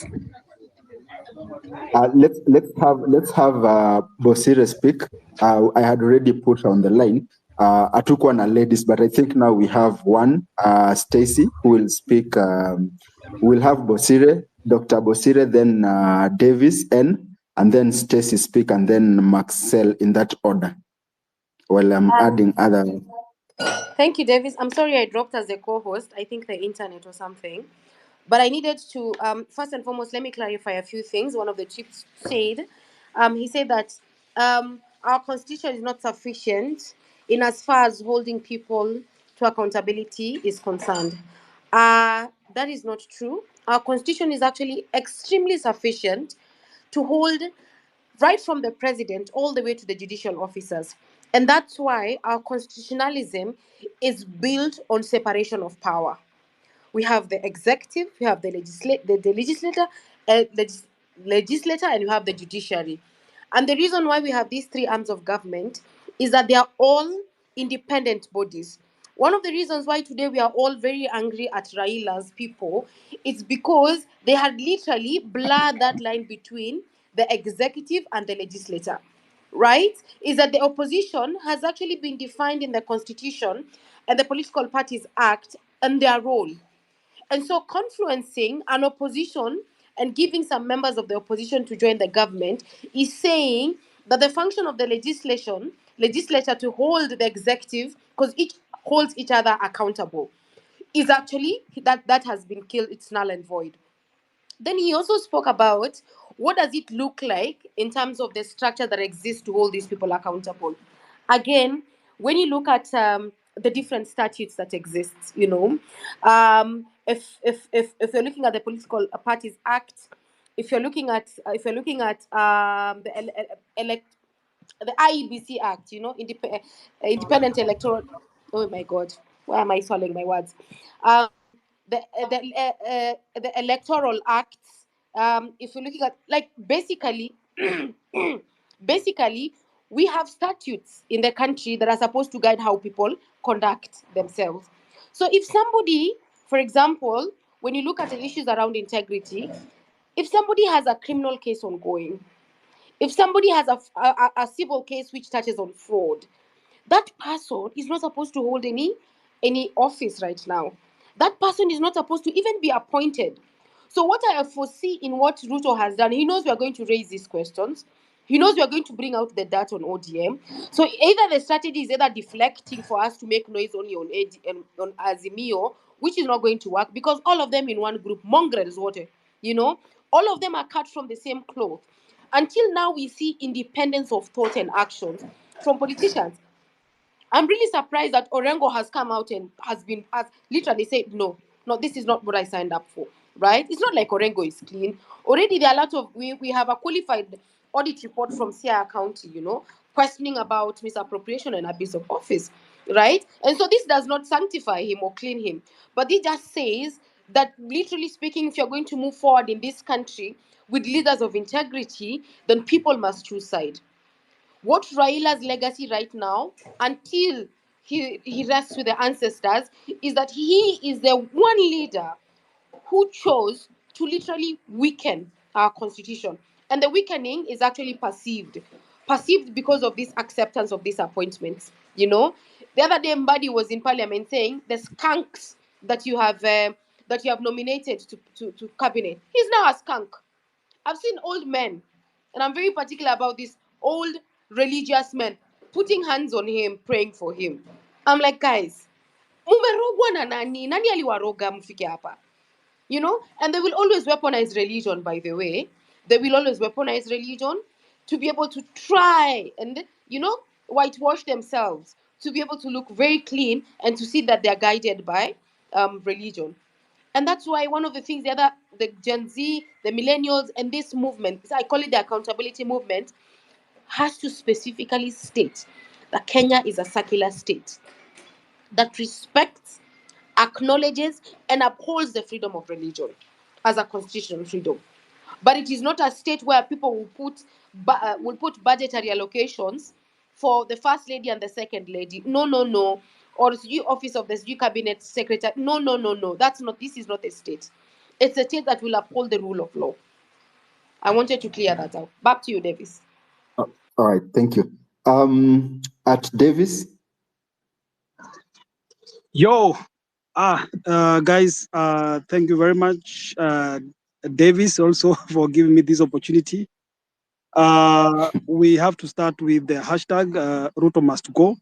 Let's have Bosire speak. I had already put her on the line. I took one ladies, but I think now we have one, Stacy, who will speak. We'll have Bosire, Dr. Bosire, then Davis, and then Stacy speak, and then Maxwell in that order. While I'm adding other. Thank you, Davis. I'm sorry I dropped as a co-host. I think the internet or something. But I needed to, first and foremost, let me clarify a few things. One of the chiefs said, he said that our constitution is not sufficient in as far as holding people to accountability is concerned. That is not true. Our constitution is actually extremely sufficient to hold right from the president all the way to the judicial officers. And that's why our constitutionalism is built on separation of power. We have the executive, we have the legislator, and we have the judiciary. And the reason why we have these three arms of government is that they are all independent bodies. One of the reasons why today we are all very angry at Raila's people is because they had literally blurred that line between the executive and the legislator. Right? Is that the opposition has actually been defined in the Constitution and the Political Parties Act and their role. And so confluencing an opposition and giving some members of the opposition to join the government is saying that the function of the legislature to hold the executive, because each holds each other accountable, is actually that has been killed. It's null and void. Then he also spoke about what does it look like in terms of the structure that exists to hold these people accountable. Again, when you look at the different statutes that exist, if you're looking at the Political Parties Act, if you're looking at the IEBC Act, Independent Electoral. Oh my God, why am I swallowing my words? The Electoral Acts. If you're looking at basically, we have statutes in the country that are supposed to guide how people conduct themselves. So if somebody, for example, when you look at the issues around integrity, if somebody has a criminal case ongoing, if somebody has a civil case which touches on fraud, that person is not supposed to hold any office right now. That person is not supposed to even be appointed. So what I foresee in what Ruto has done, he knows we are going to raise these questions. He knows we are going to bring out the dirt on ODM. So either the strategy is either deflecting for us to make noise only on on Azimio, which is not going to work because all of them in one group, mongrels, water, all of them are cut from the same cloth. Until now, we see independence of thought and actions from politicians. I'm really surprised that Orengo has come out and has literally said, no, this is not what I signed up for, right? It's not like Orengo is clean. Already there are a lot of, we have a qualified audit report from Sierra County, questioning about misappropriation and abuse of office, right? And so this does not sanctify him or clean him, but it just says that literally speaking, if you're going to move forward in this country with leaders of integrity, then people must choose side. What Raila's legacy right now, until he rests with the ancestors, is that he is the one leader who chose to literally weaken our constitution. And the weakening is actually perceived because of this acceptance of these appointments. The other day, Mbadi was in parliament saying the skunks that you have nominated to cabinet. He's now a skunk. I've seen old men, and I'm very particular about this, old religious men putting hands on him, praying for him. I'm like, guys, mumerogwa na nani? Nani aliwaroga mfike hapa? And they will always weaponize religion, by the way. They will always weaponize religion to be able to try and, whitewash themselves, to be able to look very clean and to see that they're guided by religion. And that's why one of the things the Gen Z, the millennials, and this movement, I call it the accountability movement, has to specifically state that Kenya is a secular state that respects, acknowledges, and upholds the freedom of religion as a constitutional freedom. But it is not a state where people will put budgetary allocations for the first lady and the second lady. No. Or the office of the cabinet secretary. No. This is not a state. It's a state that will uphold the rule of law. I wanted to clear that out. Back to you, Davis. All right, thank you. At Davis. Yo, guys, thank you very much, Davis, also for giving me this opportunity. We have to start with the hashtag Ruto must go.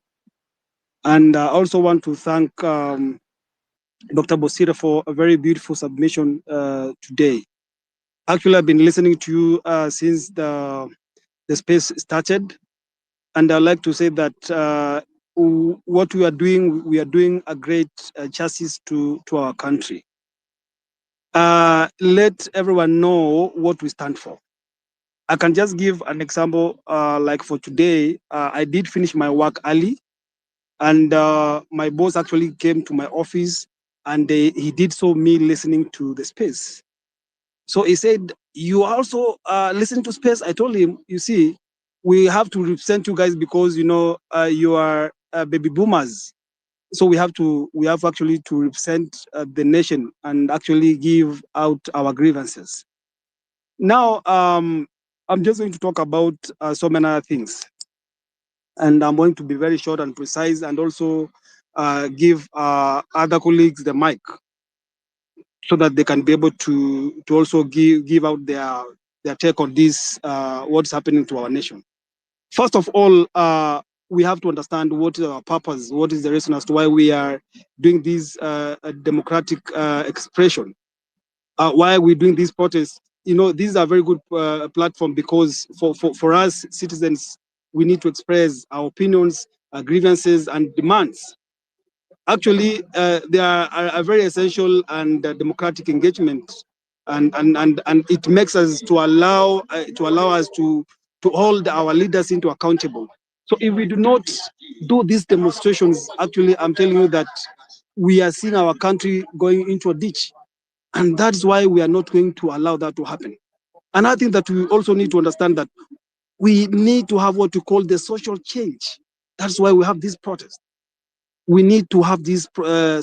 And I also want to thank Dr. Bosira for a very beautiful submission today. Actually, I've been listening to you since the space started. And I'd like to say that what we are doing a great justice to our country. Let everyone know what we stand for. I can just give an example, like for today, I did finish my work early, and my boss actually came to my office, and he did so me listening to the space. So he said, you also listen to space? I told him, you see, we have to represent you guys because, you are baby boomers. So we have actually to represent the nation and actually give out our grievances. Now, I'm just going to talk about so many other things. And I'm going to be very short and precise, and also give other colleagues the mic so that they can be able to also give out their take on this, what's happening to our nation. First of all, we have to understand what is our purpose, what is the reason as to why we are doing this democratic expression. Why are we doing these protests? This is a very good platform because for us citizens, we need to express our opinions, our grievances, and demands. Actually, they are a very essential and democratic engagement, and it makes us to allow us to hold our leaders into accountable. So if we do not do these demonstrations, actually, I'm telling you that we are seeing our country going into a ditch, and that's why we are not going to allow that to happen. And I think that we also need to understand that we need to have what we call the social change. That's why we have this protest. we need to have this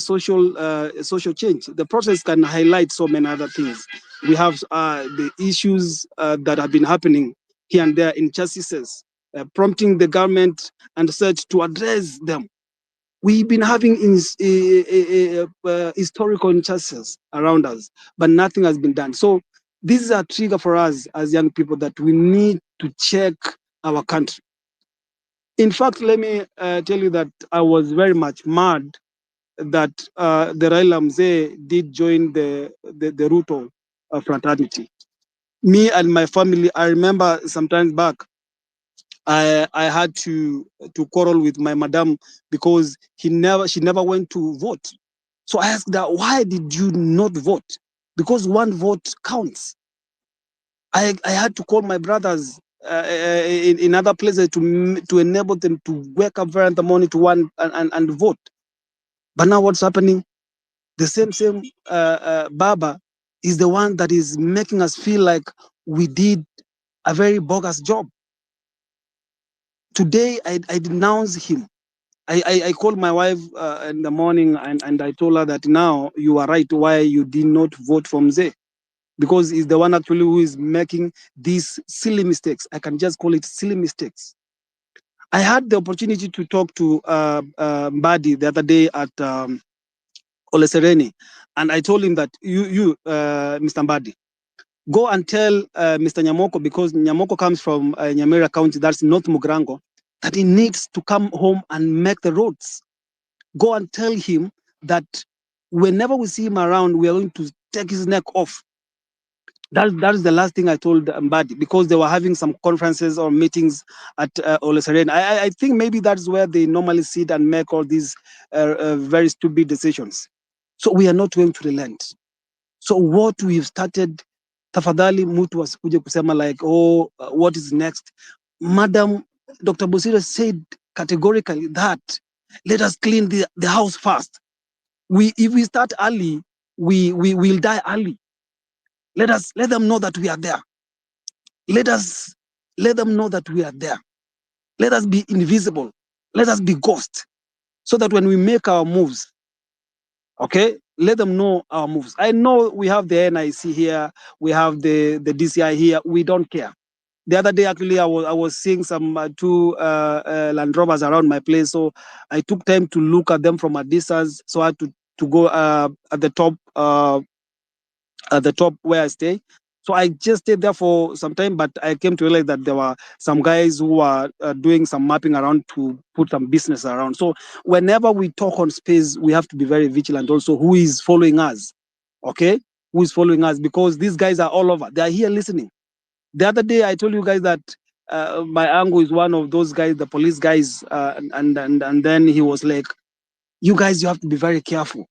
social change. The process can highlight so many other things. We have the issues that have been happening here and there in justices, prompting the government and such to address them. We've been having historical injustices around us, but nothing has been done. So this is a trigger for us as young people that we need to check our country. In fact, let me tell you that I was very much mad that the Raila Mzee did join the Ruto fraternity. Me and my family, I remember sometimes back, I had to quarrel with my madam because she never went to vote. So I asked her, why did you not vote? Because one vote counts. I had to call my brothers in other places to enable them to wake up very in the morning to one and vote. But now what's happening? The same Baba is the one that is making us feel like we did a very bogus job. Today, I denounce him. I called my wife in the morning and I told her that now you are right why you did not vote for Mzee. Because he's the one actually who is making these silly mistakes. I can just call it silly mistakes. I had the opportunity to talk to Mbadi the other day at Ole Sereni, and I told him that you Mr. Mbadi, go and tell Mr. Nyamoko, because Nyamoko comes from Nyamira County, that's North Mugrango, that he needs to come home and make the roads. Go and tell him that whenever we see him around, we are going to take his neck off. That is the last thing I told Mbadi, because they were having some conferences or meetings at Ole Sereni. I think maybe that's where they normally sit and make all these very stupid decisions. So we are not going to relent. So what we've started, tafadhali mtu asikuje kusema like, oh, what is next? Madam Dr. Busira said categorically that let us clean the house first. If we start early, we will die early. Let them know that we are there. Let them know that we are there. Let us be invisible. Let us be ghost, so that when we make our moves, okay, let them know our moves. I know we have the NIC here, we have the DCI here. We don't care. The other day, actually, I was seeing some two Land Rovers around my place, so I took time to look at them from a distance. So I had to go at the top where I stay. So I just stayed there for some time, but I came to realize that there were some guys who are doing some mapping around to put some business around. So whenever we talk on space, we have to be very vigilant also who is following us, okay? Who is following us, because these guys are all over. They are here listening. The other day, I told you guys that my uncle is one of those guys, the police guys, and then he was like, you guys, you have to be very careful.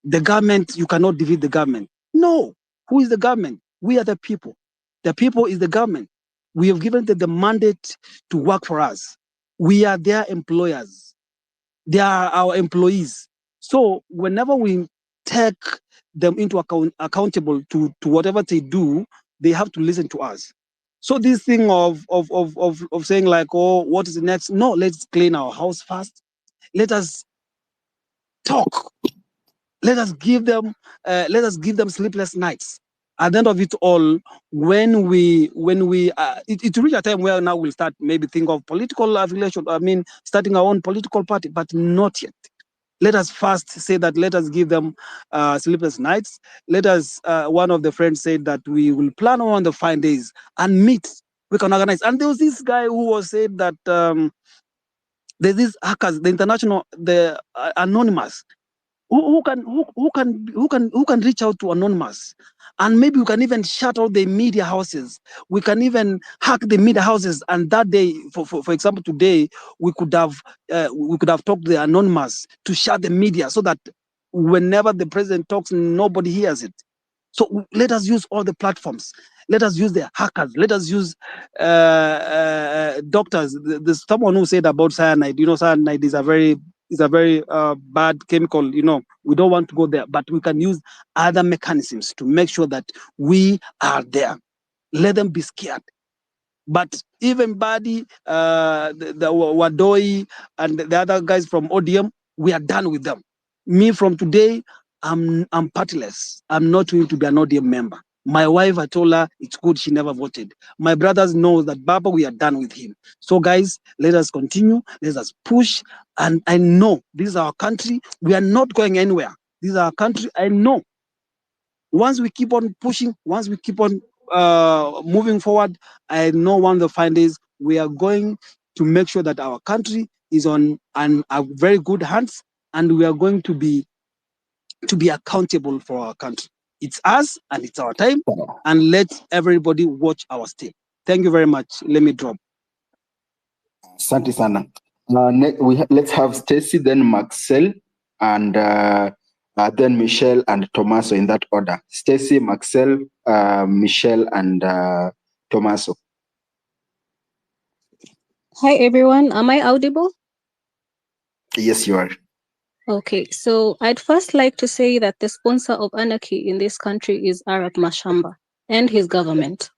The government, you cannot defeat the government. No. Who is the government? We are the people. The people is the government. We have given them the mandate to work for us. We are their employers. They are our employees. So whenever we take them into accountable to whatever they do, they have to listen to us. So this thing of saying like, oh, what is the next? No, let's clean our house first. Let us talk. Let us give them sleepless nights. At the end of it all, when we it reach a time where now we'll start maybe think of political affiliation. I mean, starting our own political party, but not yet. Let us first say that let us give them sleepless nights. Let us. One of the friends said that we will plan on the fine days and meet. We can organize. And there was this guy who was said that there's these hackers, the international, the anonymous. Who can reach out to Anonymous, and maybe we can even shut out the media houses. We can even hack the media houses, and that day, for example, today we could have talked to the Anonymous to shut the media, so that whenever the president talks, nobody hears it. So let us use all the platforms. Let us use the hackers. Let us use doctors. There's someone who said about cyanide. You know, cyanide is a very bad chemical. You know, we don't want to go there, but we can use other mechanisms to make sure that we are there. Let them be scared. But even Badi, the Wadoi, and the other guys from ODM, We are done with them. Me from today, I'm partyless. I'm not going to be an ODM member. My wife, I told her it's good she never voted. My brothers know that Baba, we are done with him. So guys, let us continue. Let us push. And I know this is our country. We are not going anywhere. This is our country. I know. Once we keep on pushing, once we keep on moving forward, I know one of the fine days we are going to make sure that our country is on a very good hands, and we are going to be accountable for our country. It's us and it's our time, and let everybody watch our step. Thank you very much. Let me drop. Asante sana. Let's have Stacy, then Maxel, and then Michelle and Tomaso in that order. Stacy, Maxel, Michelle, and Tomaso. Hi everyone, am I audible? Yes, you are. Okay, so I'd first like to say that the sponsor of anarchy in this country is Arab Mashamba and his government.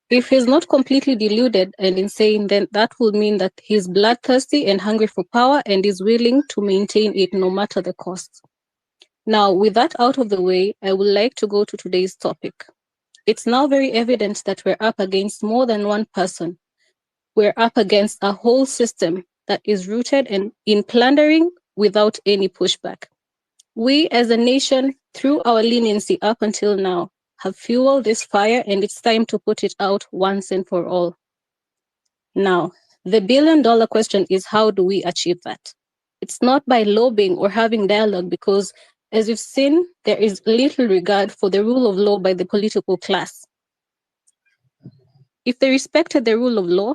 If he's not completely deluded and insane, then that would mean that he's bloodthirsty and hungry for power and is willing to maintain it no matter the cost. Now, with that out of the way, I would like to go to today's topic. It's now very evident that we're up against more than one person. We're up against a whole system that is rooted in plundering without any pushback. We as a nation, through our leniency up until now, have fueled this fire, and it's time to put it out once and for all. Now, the billion-dollar question is, how do we achieve that? It's not by lobbying or having dialogue, because as you've seen, there is little regard for the rule of law by the political class. If they respected the rule of law,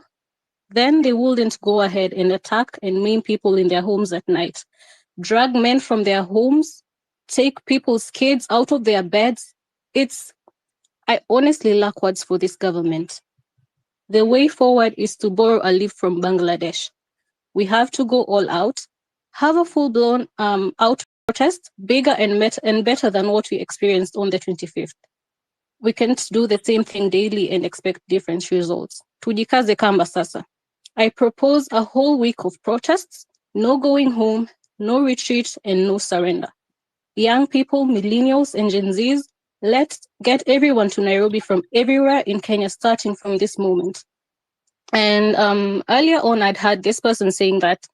then they wouldn't go ahead and attack and maim people in their homes at night, drag men from their homes, take people's kids out of their beds. I honestly lack words for this government. The way forward is to borrow a leaf from Bangladesh. We have to go all out, have a full-blown out protest, bigger and better than what we experienced on the 25th. We can't do the same thing daily and expect different results. Tujikaze kamba sasa. I propose a whole week of protests, no going home, no retreat, and no surrender. Young people, millennials, and Gen Zs, let's get everyone to Nairobi from everywhere in Kenya, starting from this moment. And earlier on, I'd heard this person saying that,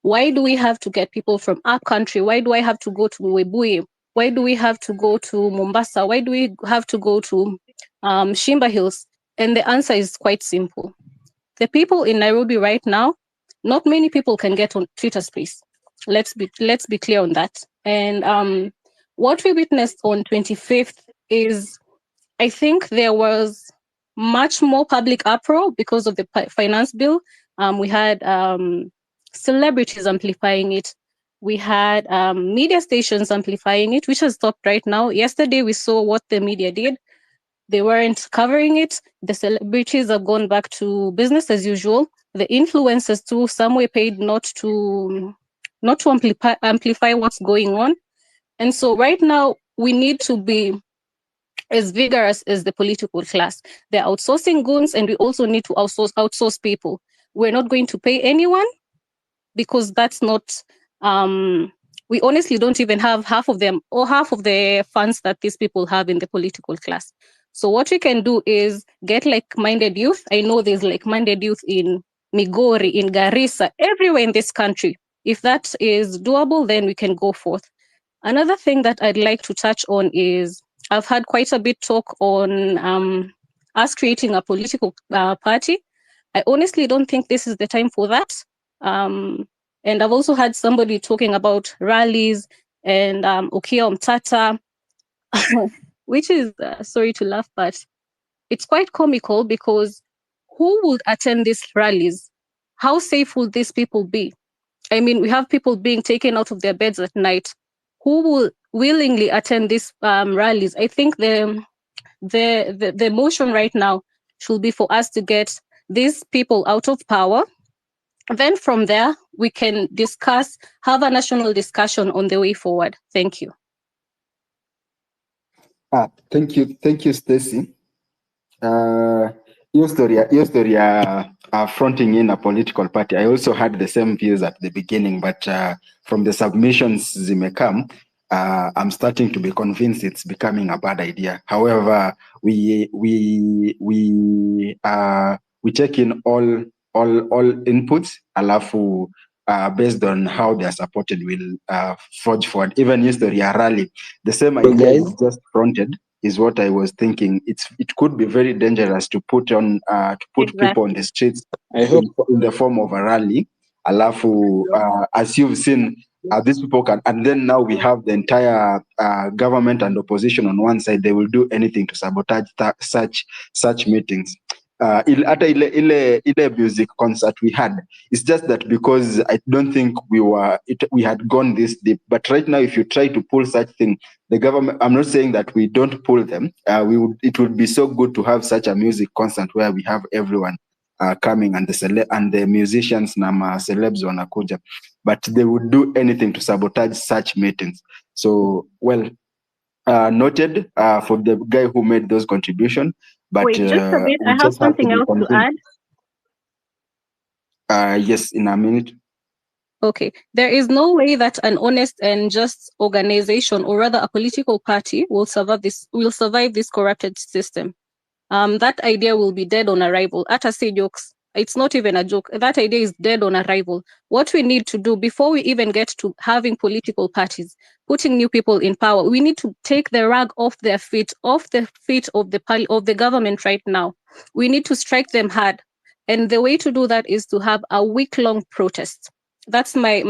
why do we have to get people from our country? Why do I have to go to Webuye? Why do we have to go to Mombasa? Why do we have to go to Shimba Hills? And the answer is quite simple. The people in Nairobi right now, not many people can get on Twitter Space. Let's be clear on that. And what we witnessed on 25th is, I think there was much more public uproar because of the finance bill. We had celebrities amplifying it. We had media stations amplifying it, which has stopped right now. Yesterday, we saw what the media did. They weren't covering it. The celebrities have gone back to business as usual. The influencers too, some were paid not to amplify what's going on. And so right now, we need to be as vigorous as the political class. They're outsourcing goons, and we also need to outsource people. We're not going to pay anyone, because that's not, we honestly don't even have half of them or half of the funds that these people have in the political class. So what we can do is get like-minded youth. I know there's like-minded youth in Migori, in Garissa, everywhere in this country. If that is doable, then we can go forth. Another thing that I'd like to touch on is, I've had quite a bit talk on us creating a political party. I honestly don't think this is the time for that. And I've also had somebody talking about rallies and Okia Mtata, which is, sorry to laugh, but it's quite comical, because who would attend these rallies? How safe will these people be? I mean, we have people being taken out of their beds at night. Who will willingly attend these rallies? I think the motion right now should be for us to get these people out of power. Then from there, we can have a national discussion on the way forward. Thank you. Thank you, Stacy. Your story fronting in a political party. I also had the same views at the beginning, but from the submissions zimekam, I'm starting to be convinced it's becoming a bad idea. However, we take in all inputs, alafu based on how they are supported, will forge forward. Even history rally, the same So idea guys, you just fronted is what I was thinking. It could be very dangerous to put people on the Exactly. streets I hope in the form of a rally. Alafu, as you've seen, these people can, and then now we have the entire government and opposition on one side. They will do anything to sabotage such meetings. Hata ile music concert we had, it's just that because I don't think we had gone this deep. But right now, if you try to pull such thing, the government, I'm not saying that we don't pull them. It would be so good to have such a music concert where we have everyone coming, and the musicians na celebs wanakuja, but they would do anything to sabotage such meetings. So, well, noted for the guy who made those contributions, but Wait, just a bit. I we have just have to something be else to convinced. add. Yes, in a minute. Okay, there is no way that an honest and just organization, or rather a political party, will survive this corrupted system. That idea will be dead on arrival. Ata say jokes. It's not even a joke. That idea is dead on arrival. What we need to do before we even get to having political parties, putting new people in power, we need to take the rug off the feet of the government right now. We need to strike them hard. And the way to do that is to have a week-long protest. That's my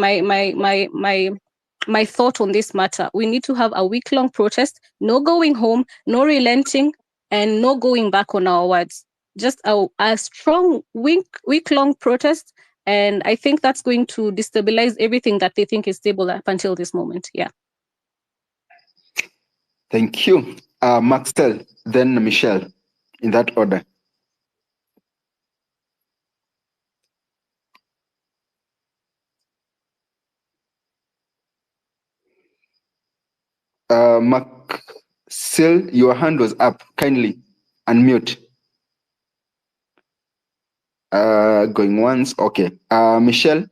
thought on this matter. We need to have a week-long protest, no going home, no relenting, and no going back on our words. Just a strong week-long protest, and I think that's going to destabilize everything that they think is stable up until this moment. Yeah. Thank you. Maxtel, then Michelle, in that order. Maxel, your hand was up. Kindly unmute. Going once. Okay. Michelle.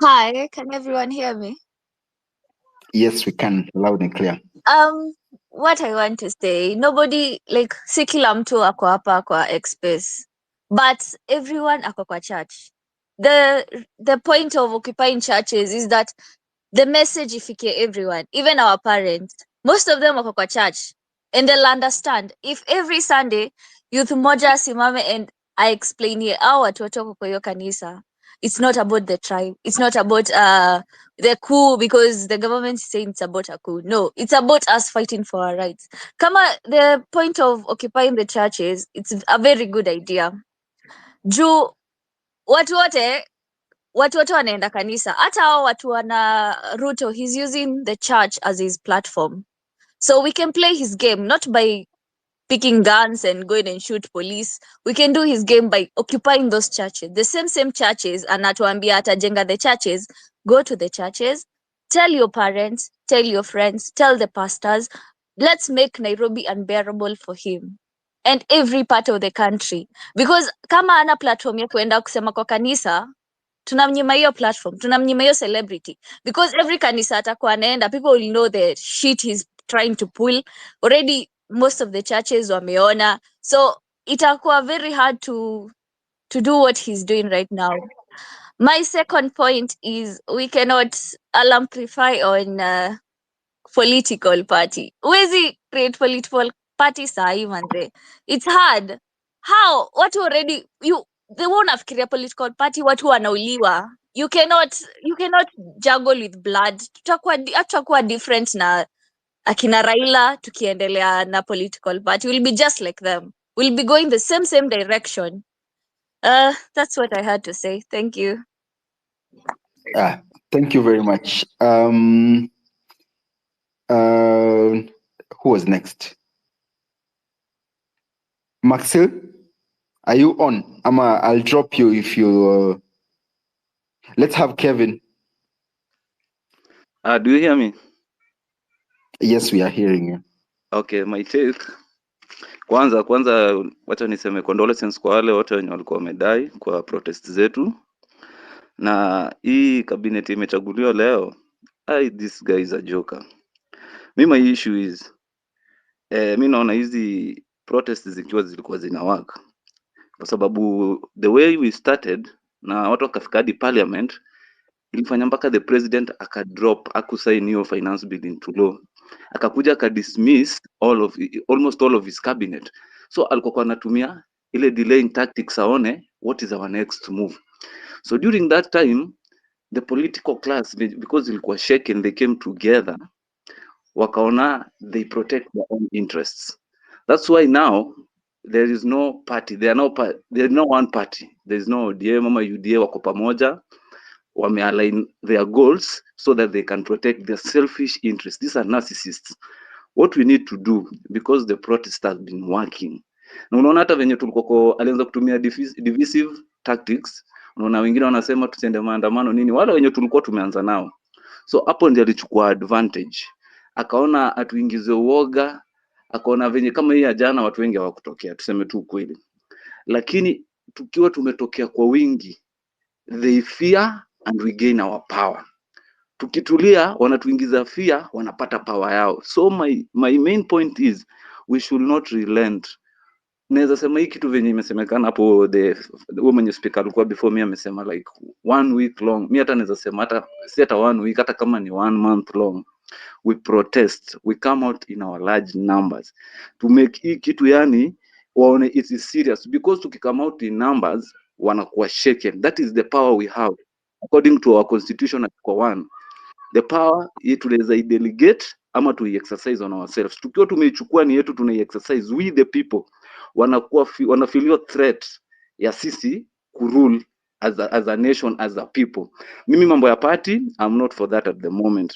Hi, can everyone hear me? Yes, we can, loud and clear. What I want to say, nobody, like, si kila mtu ako hapa kwa X-Space, but everyone ako kwa church. The point of occupying churches is that the message ifike everyone, even our parents. Most of them wako kwa church, and they'll understand. If every Sunday youth moja simame and I explain here, watu wote wako kwa hiyo kanisa, it's not about the tribe, it's not about the coup because the government is saying it's about a coup. No, it's about us fighting for our rights. Kama the point of occupying the churches, it's a very good idea. Juu watu wote wanaenda kanisa, hata hao watu wana Ruto, he's using the church as his platform, so we can play his game not by picking guns and going and shoot police. We can do his game by occupying those churches, the same churches. Anatuambia atajenga the churches. Go to the churches, tell your parents, tell your friends, tell the pastors, let's make Nairobi unbearable for him and every part of the country, because kama ana platform ya kuenda kusema kwa kanisa, tunamnyima hiyo platform, tunamnyima hiyo celebrity, because every kanisa atakuwa anaenda, people will know the shit he's trying to pull already. Most of the churches wameona, so itakuwa very hard to do what he's doing right now. My second point is we cannot amplify on political party. Huwezi create political party sahi manze, it's hard. How? Watu already they won't nafikiria political party, watu wanauliwa. You cannot juggle with blood. Tutakuwa different na akina Raila. Tukiendelea na political party, we'll be just like them, we'll be going the same direction. That's what I had to say. Thank you. Thank you very much. Who was next? Maxil, are you on? I'll drop you if you. Let's have Kevin. Do you hear me? Yes, we are hearing you. Okay, my take. Kwanza wacha niseme condolences kwa wale wote wenye walikuwa wamedai kwa protest zetu, na hii cabinet imechaguliwa leo. This guy is a joker. My issue is mi naona hizi protest zikiwa zilikuwa zina work, kwa sababu the way we started na watu wakafika hadi parliament ilifanya mpaka the president akadrop akusign hiyo finance bill into law, akakuja akadismiss almost all of his cabinet. So alikuwa anatumia ile delaying tactics aone what is our next move. So during that time the political class, because ilikuwa shaken, they came together, wakaona they protect their own interests. That's why now there is no party, there is no one party, there is no ODM ama UDA, wako pamoja, wamealign their goals so that they can protect their selfish interests. These are narcissists. What we need to do, because the protest has been working, na unaona hata venye tulikoko alianza kutumia divisive tactics, unaona wengine wanasema tusiende maandamano nini, wale wenye tulikuwa tumeanza nao. So hapo ndio alichukua advantage, akaona atuingize uoga, akaona venye kama hii ya jana watu wengi hawakutokea, tuseme tu kweli, lakini tukiwa tumetokea kwa wingi, they fear and we gain our power. Tukitulia wanatuingiza fear, wanapata power yao. So my main point is we should not relent. Naweza sema hii kitu venye imesemekana hapo, the woman speaker alikuwa before me amesema like 1 week long. Mimi hata naweza sema hata si hata 1 week, hata kama ni 1 month long, we protest, we come out in our large numbers to make hii kitu yani waone it is serious, because tukikame out in numbers wanakuwa shaken. That is the power we have according to our constitution kwa one. The power yetu tunaweza delegate ama tu exercise on ourselves. Tukiwa tumeichukua ni yetu, tuna exercise, we the people wanakuwa wanafeel threat ya sisi kurule as a nation, as a people. Mimi mambo ya party, I'm not for that at the moment,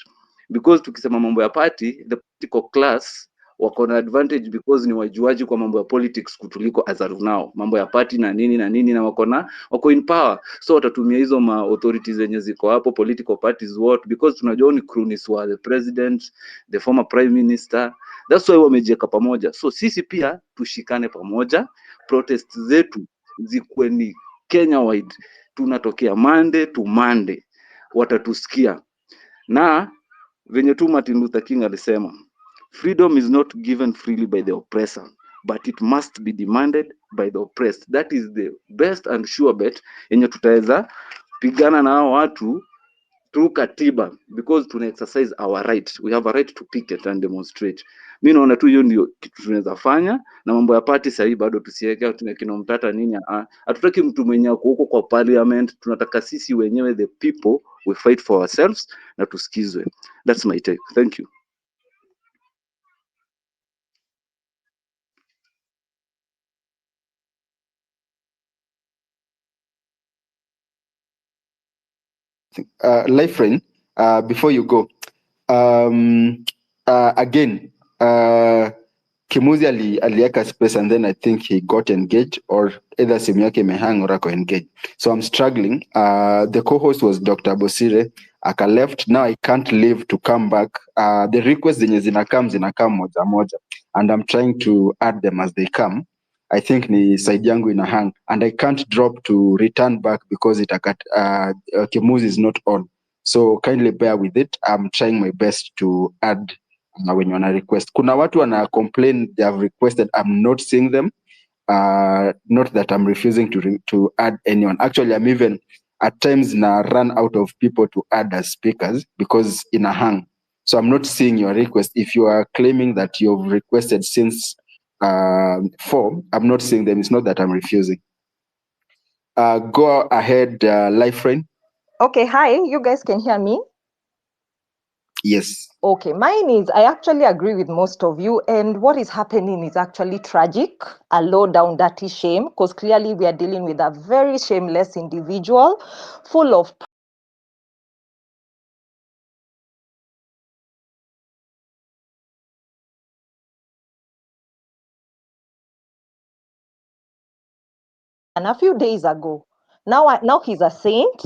because tukisema mambo ya party, the political class wako na advantage because ni wajuaji kwa mambo ya politics kutuliko as of now. Mambo ya party na nini na wako in power, so watatumia hizo ma authorities zenye ziko hapo, political parties what, because tunajua ni cronies wa the president, the former prime minister. That's why wamejeka pamoja. So sisi pia tushikane pamoja, protest zetu zikuwe ni Kenya wide, tunatokea Monday to Monday, watatusikia. Na venye tu Martin Luther King alisema, freedom is not given freely by the oppressor, but it must be demanded by the oppressed. That is the best and sure bet yenye tutaweza pigana na hao watu through katiba, because tuna exercise our right. We have a right to picket and demonstrate. Mimi naona tu hiyo ndio kitu tunaweza fanya, na mambo ya party sasa bado tusiweke tunakinomtata nini. Hatutaki mtu mwenye huko kwa parliament, tunataka sisi wenyewe the people we fight for ourselves na tusikizwe. That's my take. Thank you. Lifeline, before you go, again, Kimuzi aliweka space and then I think he got engaged, or either simu yake imehang or ako engaged. So I'm struggling. The co-host was Dr. Bosire, aka left. Now I can't leave to come back. The requests zenye zinakam moja moja, and I'm trying to add them as they come. I think ni side yangu ina hang, and I can't drop to return back because Kimuzi is not on. So kindly bear with it. I'm trying my best to add when you wanna request. Kuna watu wana complain they have requested, I'm not seeing them. Not that I'm refusing to add anyone. Actually, I'm even at times na run out of people to add as speakers because in a hang. So I'm not seeing your request. If you are claiming that you've requested since 4, I'm not seeing them. It's not that I'm refusing. Go ahead, Lifeline. Okay, hi, you guys can hear me? Yes. Okay, mine is, I actually agree with most of you, and what is happening is actually tragic, a low down dirty shame, because clearly we are dealing with a very shameless individual full of and a few days ago. Now he's a saint.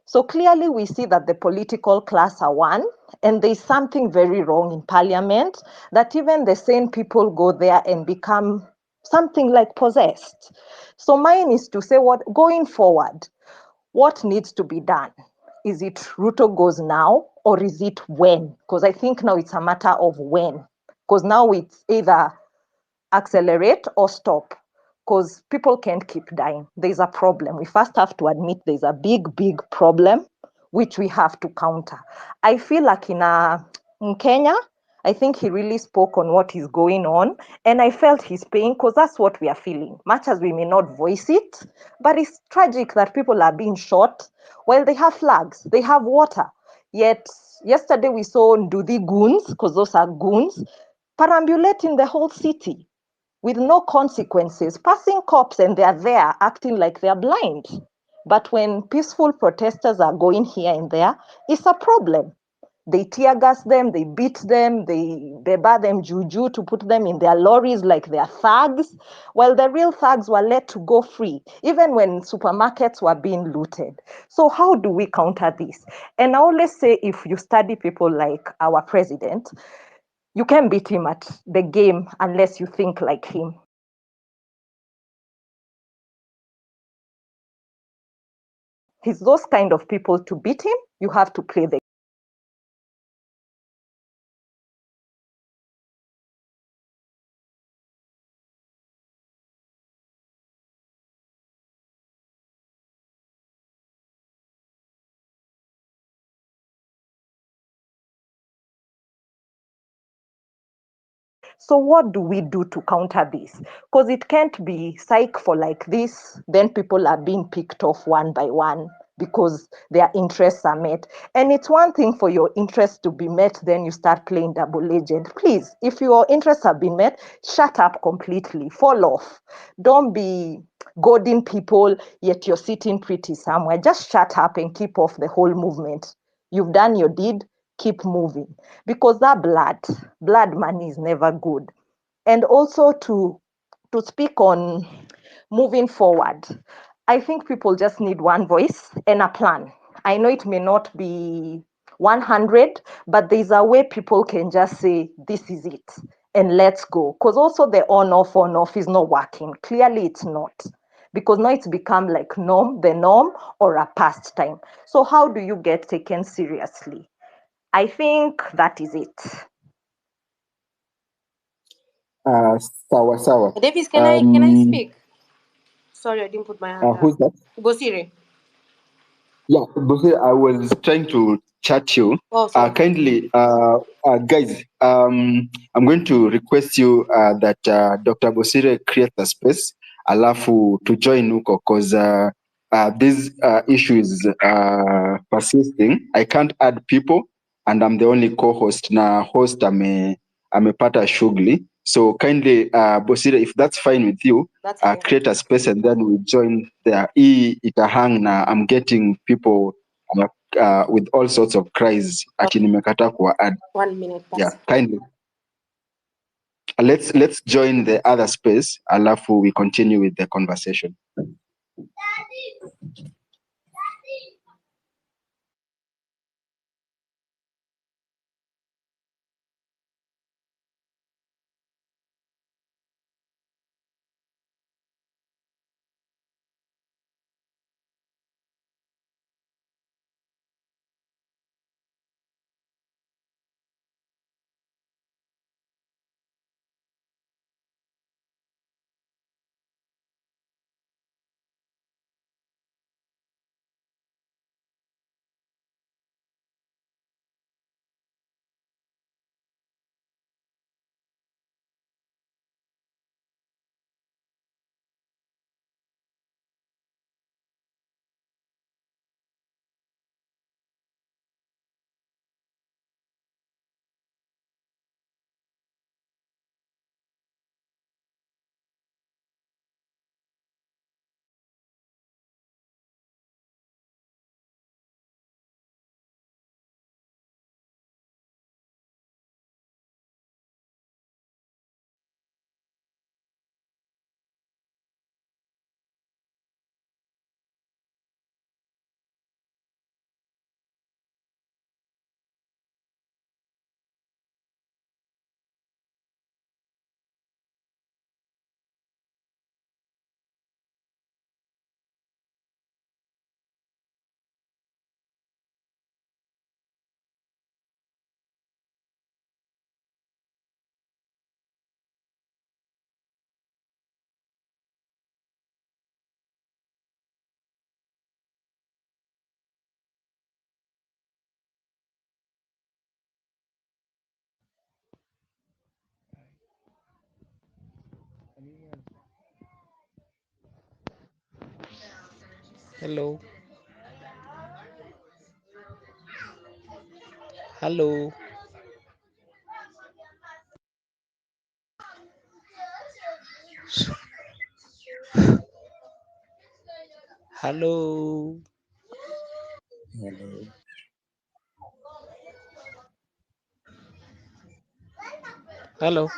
So clearly we see that the political class are one, and there's something very wrong in parliament, that even the sane people go there and become something like possessed. So mine is to say, what going forward, what needs to be done? Is it Ruto goes now, or is it when? Because I think now it's a matter of when. Because now it's either accelerate or stop, because people can't keep dying. There's a problem. We first have to admit there's a big problem which we have to counter. I feel like in Kenya, I think he really spoke on what is going on, and I felt his pain, because that's what we are feeling, much as we may not voice it. But it's tragic that people are being shot while they have flags, they have water. Yet yesterday we saw Ndudi goons, because those are goons, perambulating the whole city with no consequences, passing cops, and they're there acting like they're blind. But when peaceful protesters are going here and there, it's a problem. They tear gas them, they beat them, they bar them juju to put them in their lorries like they're thugs, while the real thugs were let to go free, even when supermarkets were being looted. So how do we counter this? And I always say, if you study people like our president, you can't beat him at the game unless you think like him. He's those kind of people. To beat him, you have to play the So what do we do to counter this? Because it can't be psych for like this, then people are being picked off one by one because their interests are met. And it's one thing for your interests to be met, then you start playing double agent. Please, if your interests have been met, shut up completely, fall off. Don't be goading people, yet you're sitting pretty somewhere. Just shut up and keep off the whole movement. You've done your deed, keep moving. Because that blood money is never good. And also to speak on moving forward, I think people just need one voice and a plan. I know it may not be 100, but there's a way people can just say, this is it, and let's go. Because also the on off is not working. Clearly it's not. Because now it's become like the norm or a pastime. So how do you get taken seriously? I think that is it. Sawa. Davis, can I speak? Sorry, I didn't put my hand up. Who's that? Bosire. Yeah, Bose, I was trying to chat you. Oh, sorry. Kindly, guys, I'm going to request you that Dr. Bosire create a space, alafu to join Uko, because this issue is persisting. I can't add people, and I'm the only co-host. Na host amepata shughuli. So kindly, Bosire, if that's fine with you, That's fine. create a space and then we join there. Itahang na I'm getting people with all sorts of cries ati nimekata kuwa add. 1 minute. Yeah, kindly. Let's join the other space, alafu we continue with the conversation. Hello. Hello. Hello. Hello. Hello.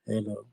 Hello.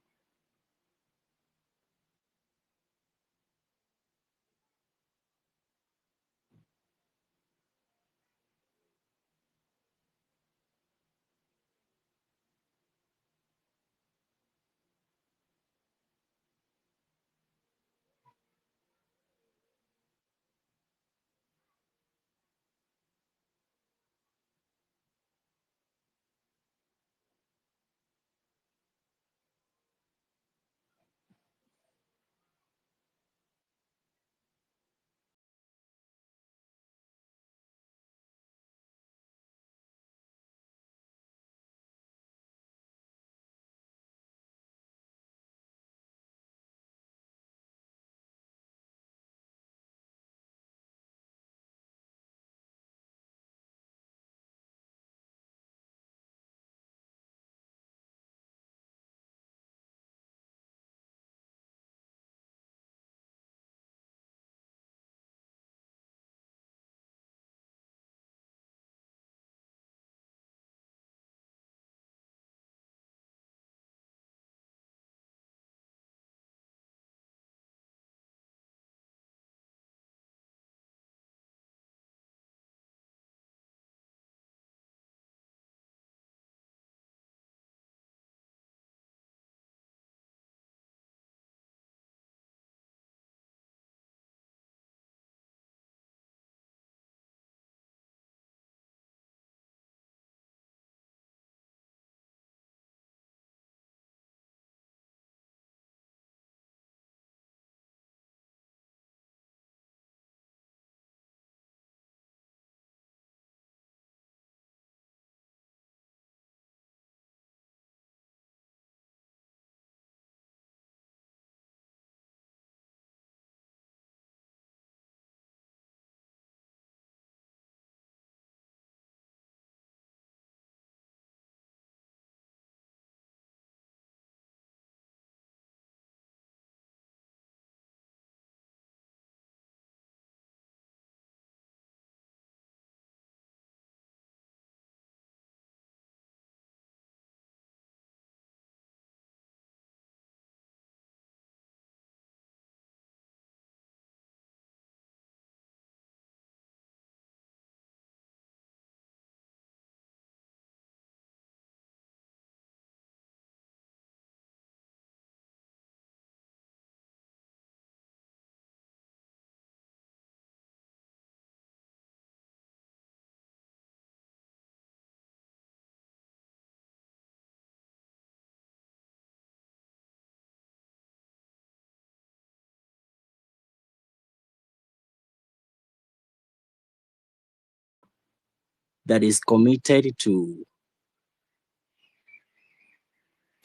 That is committed to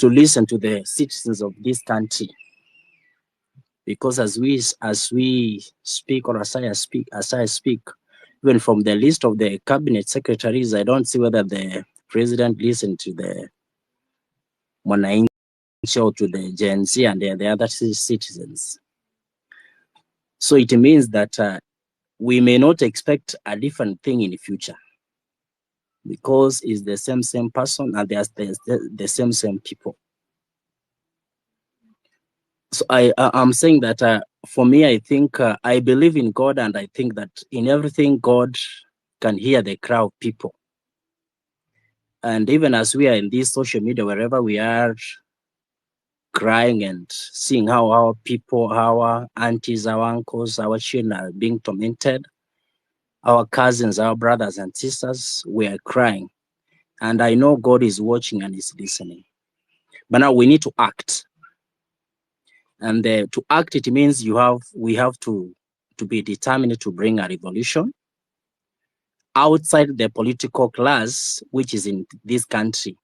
listen to the citizens of this country, because as we speak, or as I speak, even from the list of the cabinet secretaries, I don't see whether the president listened to the Mwananchi or to the Gen Z and the other citizens. So it means that we may not expect a different thing in the future, because it's the same person and there's the same people. So I'm saying that for me, I think I believe in God, and I think that in everything God can hear the cry of people. And even as we are in this social media, wherever we are, crying and seeing how our people, our aunties, our uncles, our children are being tormented, our cousins, our brothers and sisters, we are crying. And I know God is watching and is listening. But now we need to act. And to act, it means we have to be determined to bring a revolution outside the political class, which is in this country.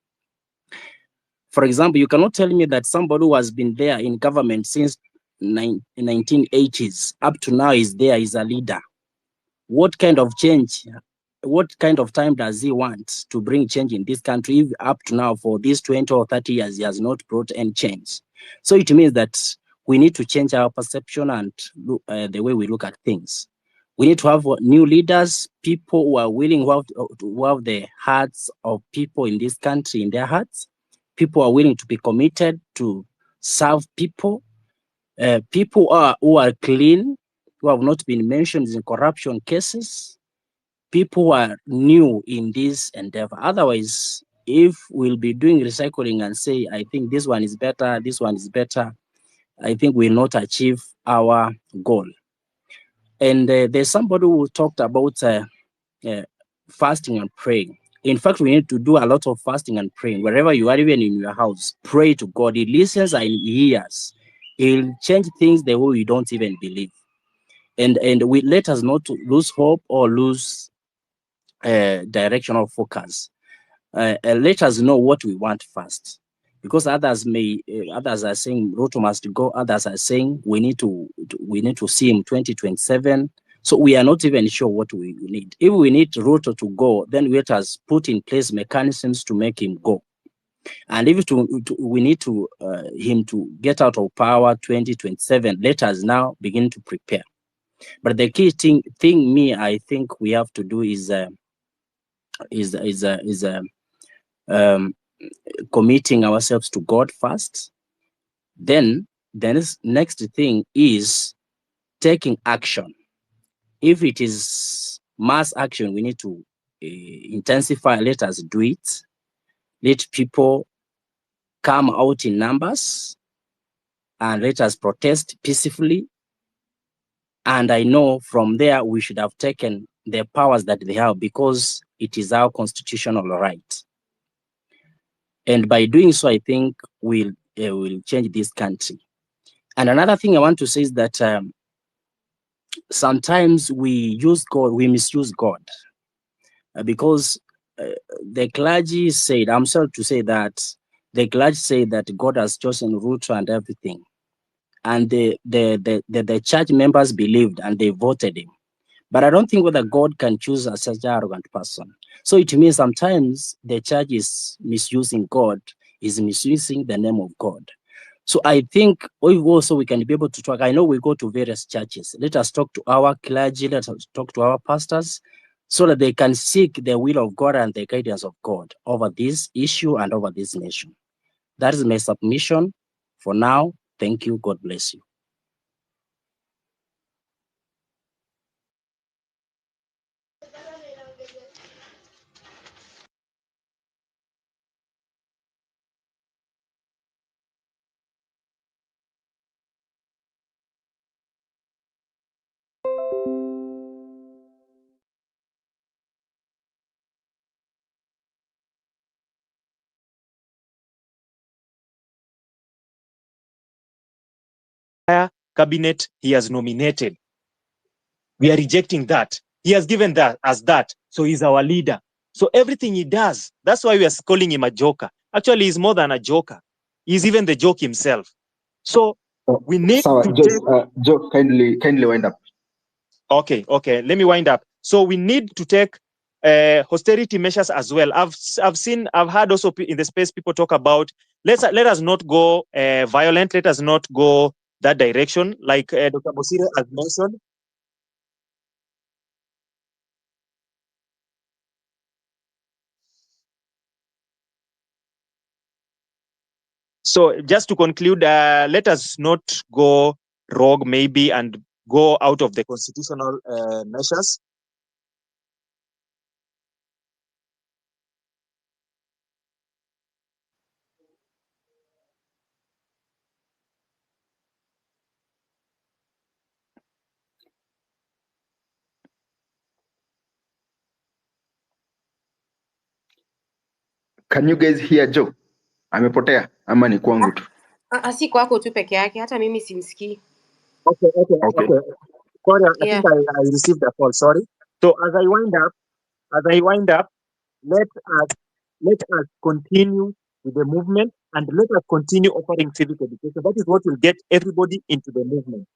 For example, you cannot tell me that somebody who has been there in government since 1980s up to now is there, is a leader. What kind of change, what kind of time does he want to bring change in this country if up to now for these 20 or 30 years he has not brought any change? So it means that we need to change our perception and the way we look at things. We need to have new leaders, people who are willing, who have the hearts of people in this country in their hearts. People are willing to be committed to serve people. People who are clean, who have not been mentioned in corruption cases. People who are new in this endeavor. Otherwise, if we'll be doing recycling and say, I think this one is better, this one is better, I think we'll not achieve our goal. And there's somebody who talked about fasting and praying. In fact, we need to do a lot of fasting and praying. Wherever you are, even in your house, pray to God. He listens and he hears. He'll change things the way we don't even believe. And we let us not lose hope or lose direction or focus. Let us know what we want first. Because others are saying Ruto must go. Others are saying we need to see him 2027. So we are not even sure what we need. If we need Ruto to go, then let us put in place mechanisms to make him go. And if we need him to get out of power 2027, let us now begin to prepare. But the key thing I think we have to do is committing ourselves to God first. Then the next thing is taking action. If it is mass action, we need to intensify. Let us do it. Let people come out in numbers and let us protest peacefully. And I know from there we should have taken the powers that they have because it is our constitutional right. And by doing so, I think we'll change this country. And another thing I want to say is that sometimes we misuse God because the clergy said, I'm sorry to say that, the clergy say that God has chosen Ruto and everything. And the church members believed and they voted him. But I don't think whether God can choose such an arrogant person. So it means sometimes the church is misusing God, is misusing the name of God. So I think we can be able to talk. I know we go to various churches. Let us talk to our clergy, let us talk to our pastors, so that they can seek the will of God and the guidance of God over this issue and over this nation. That is my submission for now. Thank you. God bless you. Cabinet he has nominated. We are rejecting that. He has given that as that. So he's our leader. So everything he does, that's why we are calling him a joker. Actually, he's more than a joker. He's even the joke himself. So we need to Joe, kindly wind up. Okay. Let me wind up. So we need to take austerity measures as well. I've heard also in the space people talk about let us not go violent. Let us not go that direction, like Dr. Bosire has mentioned. So just to conclude, let us not go rogue maybe and go out of the constitutional measures. Can you guys hear Joe? Amepotea ama ni kwangu tu? Si kwako tu peke yake, hata mimi simsikii. Okay. Sorry, I think I received a call. Sorry. So as I wind up, let us continue with the movement and let us continue offering civic education. That is what will get everybody into the movement.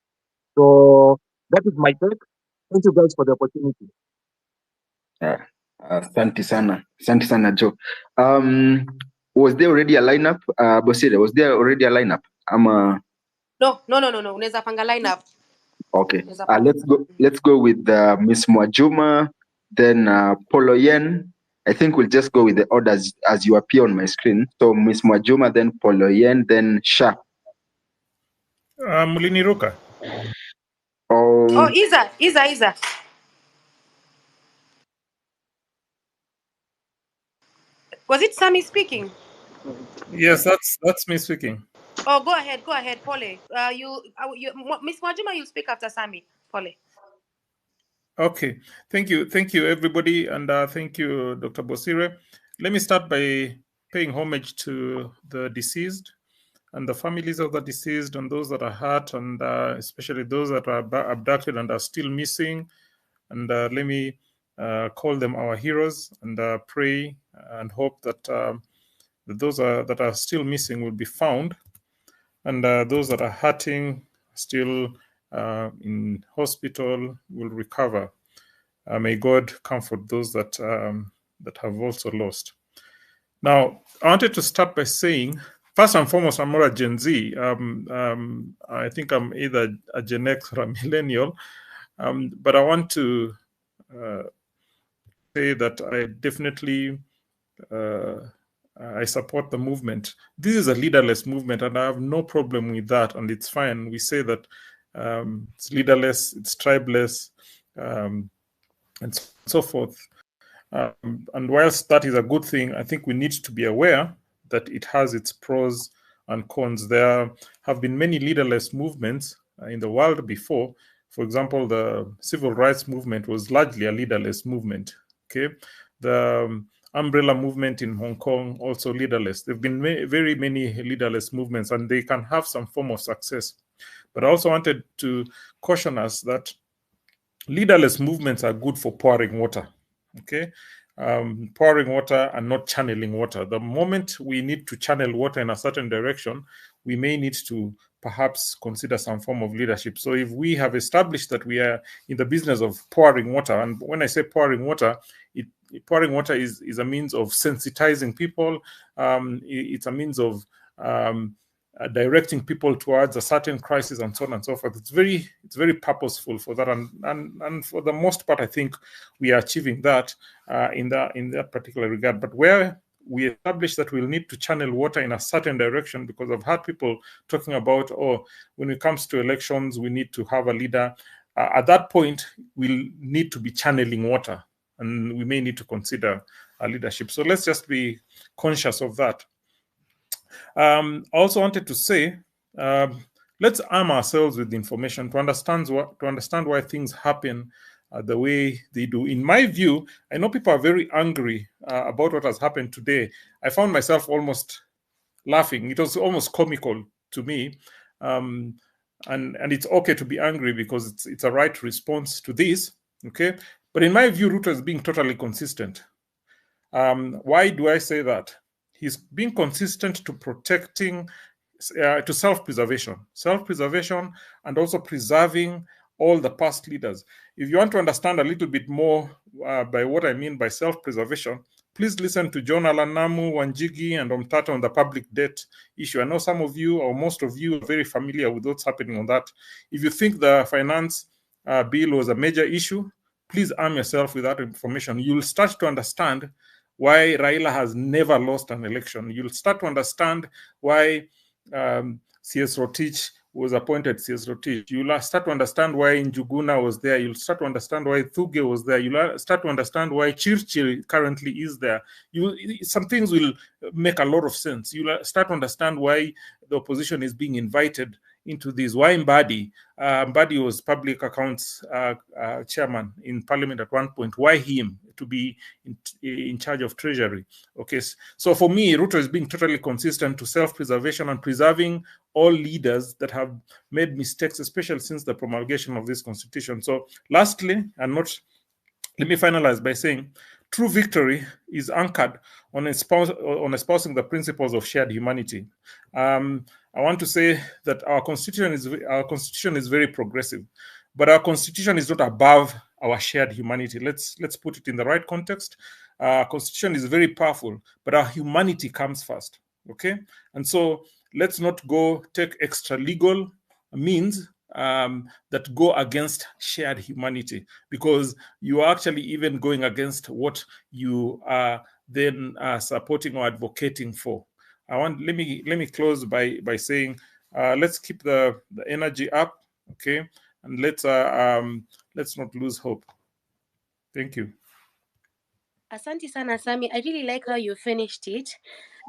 So that is my take. Thank you guys for the opportunity. Asante sana. Asante sana, Joe. Was there already a lineup? Bosire, was there already a lineup? No. Unaweza panga lineup. Okay. Let's go with Miss Mwajuma, then Polo Yen. I think we'll just go with the orders as you appear on my screen. So Miss Mwajuma, then Polo Yen, then Sha. Muliniruka. Oh, Isa. Was it Sammy speaking? Yes, that's me speaking. Oh, go ahead, Pole. Miss Mwajuma, you speak after Sammy. Pole. Okay, thank you everybody, and thank you, Dr. Bosire. Let me start by paying homage to the deceased and the families of the deceased and those that are hurt, and especially those that are abducted and are still missing. And let me call them our heroes, and pray and hope that those that are still missing will be found, and those that are hurting, still in hospital, will recover. May God comfort those that that have also lost. Now, I wanted to start by saying, first and foremost, I'm not a Gen Z. I think I'm either a Gen X or a millennial. But I want to say that I definitely I support the movement. This is a leaderless movement, and I have no problem with that, and it's fine. We say that it's leaderless, it's tribeless, and so forth. And whilst that is a good thing, I think we need to be aware that it has its pros and cons. There have been many leaderless movements in the world before. For example, the civil rights movement was largely a leaderless movement. Okay, the umbrella movement in Hong Kong, also leaderless. There have been very many leaderless movements, and they can have some form of success. But I also wanted to caution us that leaderless movements are good for pouring water. Okay, pouring water and not channeling water. The moment we need to channel water in a certain direction, we may need to perhaps consider some form of leadership. So if we have established that we are in the business of pouring water, and when I say pouring water, pouring water is a means of sensitizing people. It's a means of directing people towards a certain crisis and so on and so forth. It's very purposeful for that, and for the most part, I think we are achieving that in that particular regard. But where we establish that we'll need to channel water in a certain direction, because I've heard people talking about, oh, when it comes to elections, we need to have a leader. At that point, we'll need to be channeling water, and we may need to consider a leadership. So let's just be conscious of that. I also wanted to say, let's arm ourselves with information to understand why things happen the way they do. In my view, I know people are very angry about what has happened today. I found myself almost laughing. It was almost comical to me. And it's okay to be angry because it's a right response to this. Okay, but in my view, Ruto is being totally consistent. Why do I say that? He's being consistent to protecting, to self-preservation, and also preserving all the past leaders. If you want to understand a little bit more by what I mean by self-preservation, please listen to John Alanamu, Wanjigi, and Omtata on the public debt issue. I know some of you, or most of you, are very familiar with what's happening on that. If you think the finance bill was a major issue, please arm yourself with that information. You'll start to understand why Raila has never lost an election. You'll start to understand why C.S. Rotich was appointed C.S. Rotich. You'll start to understand why Njuguna was there. You'll start to understand why Thuge was there. You'll start to understand why Chirchir currently is there. Some things will make a lot of sense. You'll start to understand why the opposition is being invited into this. Why Mbadi? Mbadi was public accounts chairman in parliament at one point. Why him to be in charge of treasury? Okay, so for me, Ruto is being totally consistent to self-preservation and preserving all leaders that have made mistakes, especially since the promulgation of this constitution. So lastly, let me finalize by saying, True victory is anchored on espousing the principles of shared humanity. I want to say that our constitution is very progressive, but our constitution is not above our shared humanity. Let's put it in the right context. Our constitution is very powerful, but our humanity comes first. Okay, and so let's not go take extra legal means that go against shared humanity, because you are actually even going against what you are then supporting or advocating for. Let me close by saying let's keep the energy up, okay, and let's not lose hope. Thank you. Asante sana, Sami. I really like how you finished it,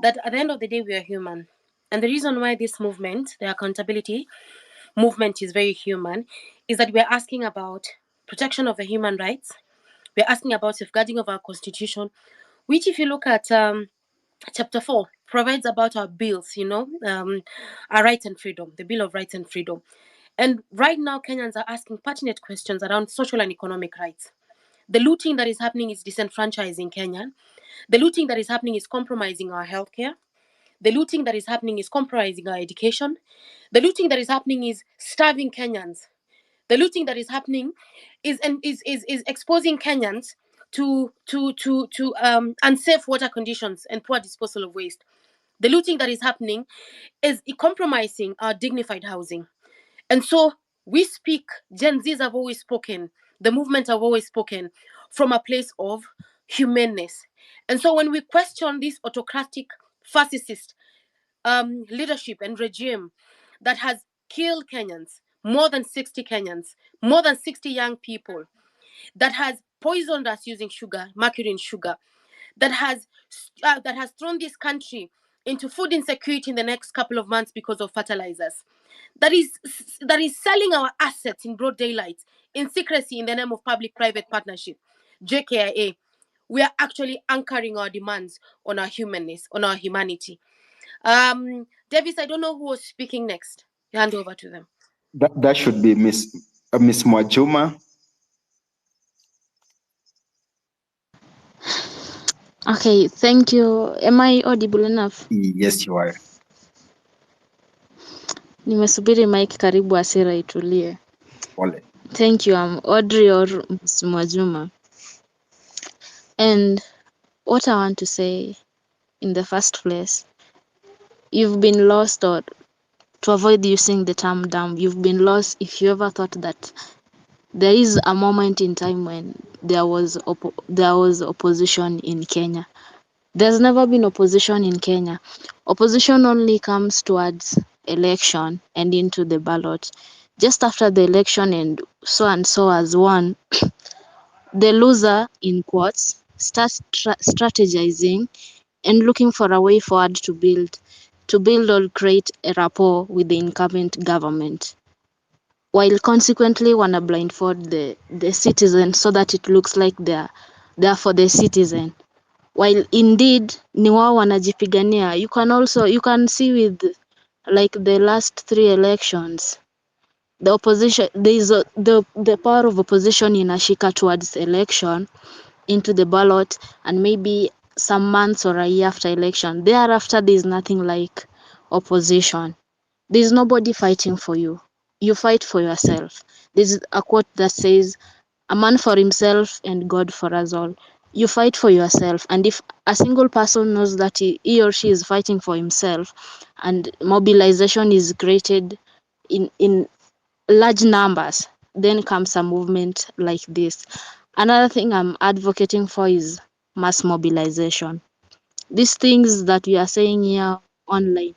that at the end of the day, we are human. And the reason why this movement, the accountability movement, is very human is that we're asking about protection of the human rights. We're asking about safeguarding of our constitution, which, if you look at chapter 4, provides about our bills, our rights and freedom, the Bill of Rights and Freedom. And right now, Kenyans are asking pertinent questions around social and economic rights. The looting that is happening is disenfranchising Kenya. The looting that is happening is compromising our healthcare. The looting that is happening is compromising our education. The looting that is happening is starving Kenyans. The looting that is happening is exposing Kenyans to unsafe water conditions and poor disposal of waste. The looting that is happening is compromising our dignified housing. And so we speak, Gen Zs have always spoken, the movement have always spoken from a place of humaneness. And so when we question this autocratic, fascist leadership and regime that has killed Kenyans, more than 60 Kenyans, more than 60 young people, that has poisoned us using sugar, mercury in sugar, that has thrown this country into food insecurity in the next couple of months because of fertilizers, that is selling our assets in broad daylight, in secrecy, in the name of public-private partnership, JKIA. We are actually anchoring our demands on our humanness, on our humanity. Davis, I don't know who was speaking next. Hand over to them. That should be Miss Mwajuma. Okay, thank you. Am I audible enough? Yes, you are. Nimesubiri mic karibu hasira itulie. Ole. Thank you. I'm Audrey or Mwajuma. And what I want to say in the first place, you've been lost, or to avoid using the term dumb, you've been lost if you ever thought that there is a moment in time when there was opposition in Kenya. There's never been opposition in Kenya. Opposition only comes towards election and into the ballot. Just after the election and so has won, the loser, in quotes, starts strategizing and looking for a way forward to build or create a rapport with the incumbent government, while consequently wanna blindfold the citizen so that it looks like they're for the citizen, while indeed ni wao wanajipigania. You can see with like the last 3 elections, the opposition, the power of opposition inashika towards election into the ballot, and maybe some months or a year after election, thereafter there's nothing like opposition. There's nobody fighting for you. You fight for yourself. There's a quote that says, "A man for himself and God for us all." You fight for yourself, and if a single person knows that he or she is fighting for himself, and mobilization is created in large numbers, then comes a movement like this. Another thing I'm advocating for is mass mobilization. These things that we are saying here online,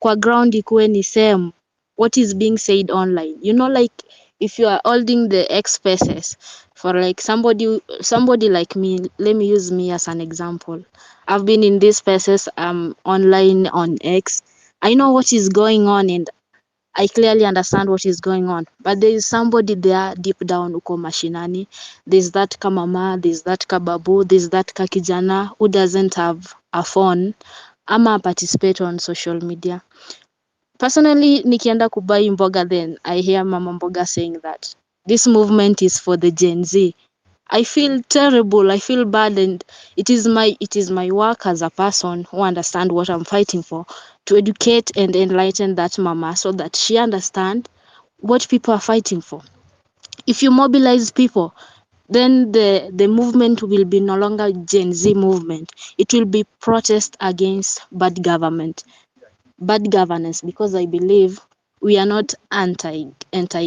kwa ground ikuwe ni same what is being said online. Like if you are holding the X spaces for like somebody like me, let me use me as an example. I've been in these spaces online on X. I know what is going on and I clearly understand what is going on, but there is somebody there deep down uko mashinani. There's that kamama, there's that kababu, there's that kakijana who doesn't have a phone ama participate on social media. Personally, nikienda kubai mboga, then I hear mama mboga saying that this movement is for the Gen Z. I feel terrible. I feel bad, and it is my work as a person who understand what I'm fighting for, to educate and enlighten that mama so that she understand what people are fighting for. If you mobilize people, then the movement will be no longer Gen Z movement. It will be protest against bad government, bad governance, because I believe we are not anti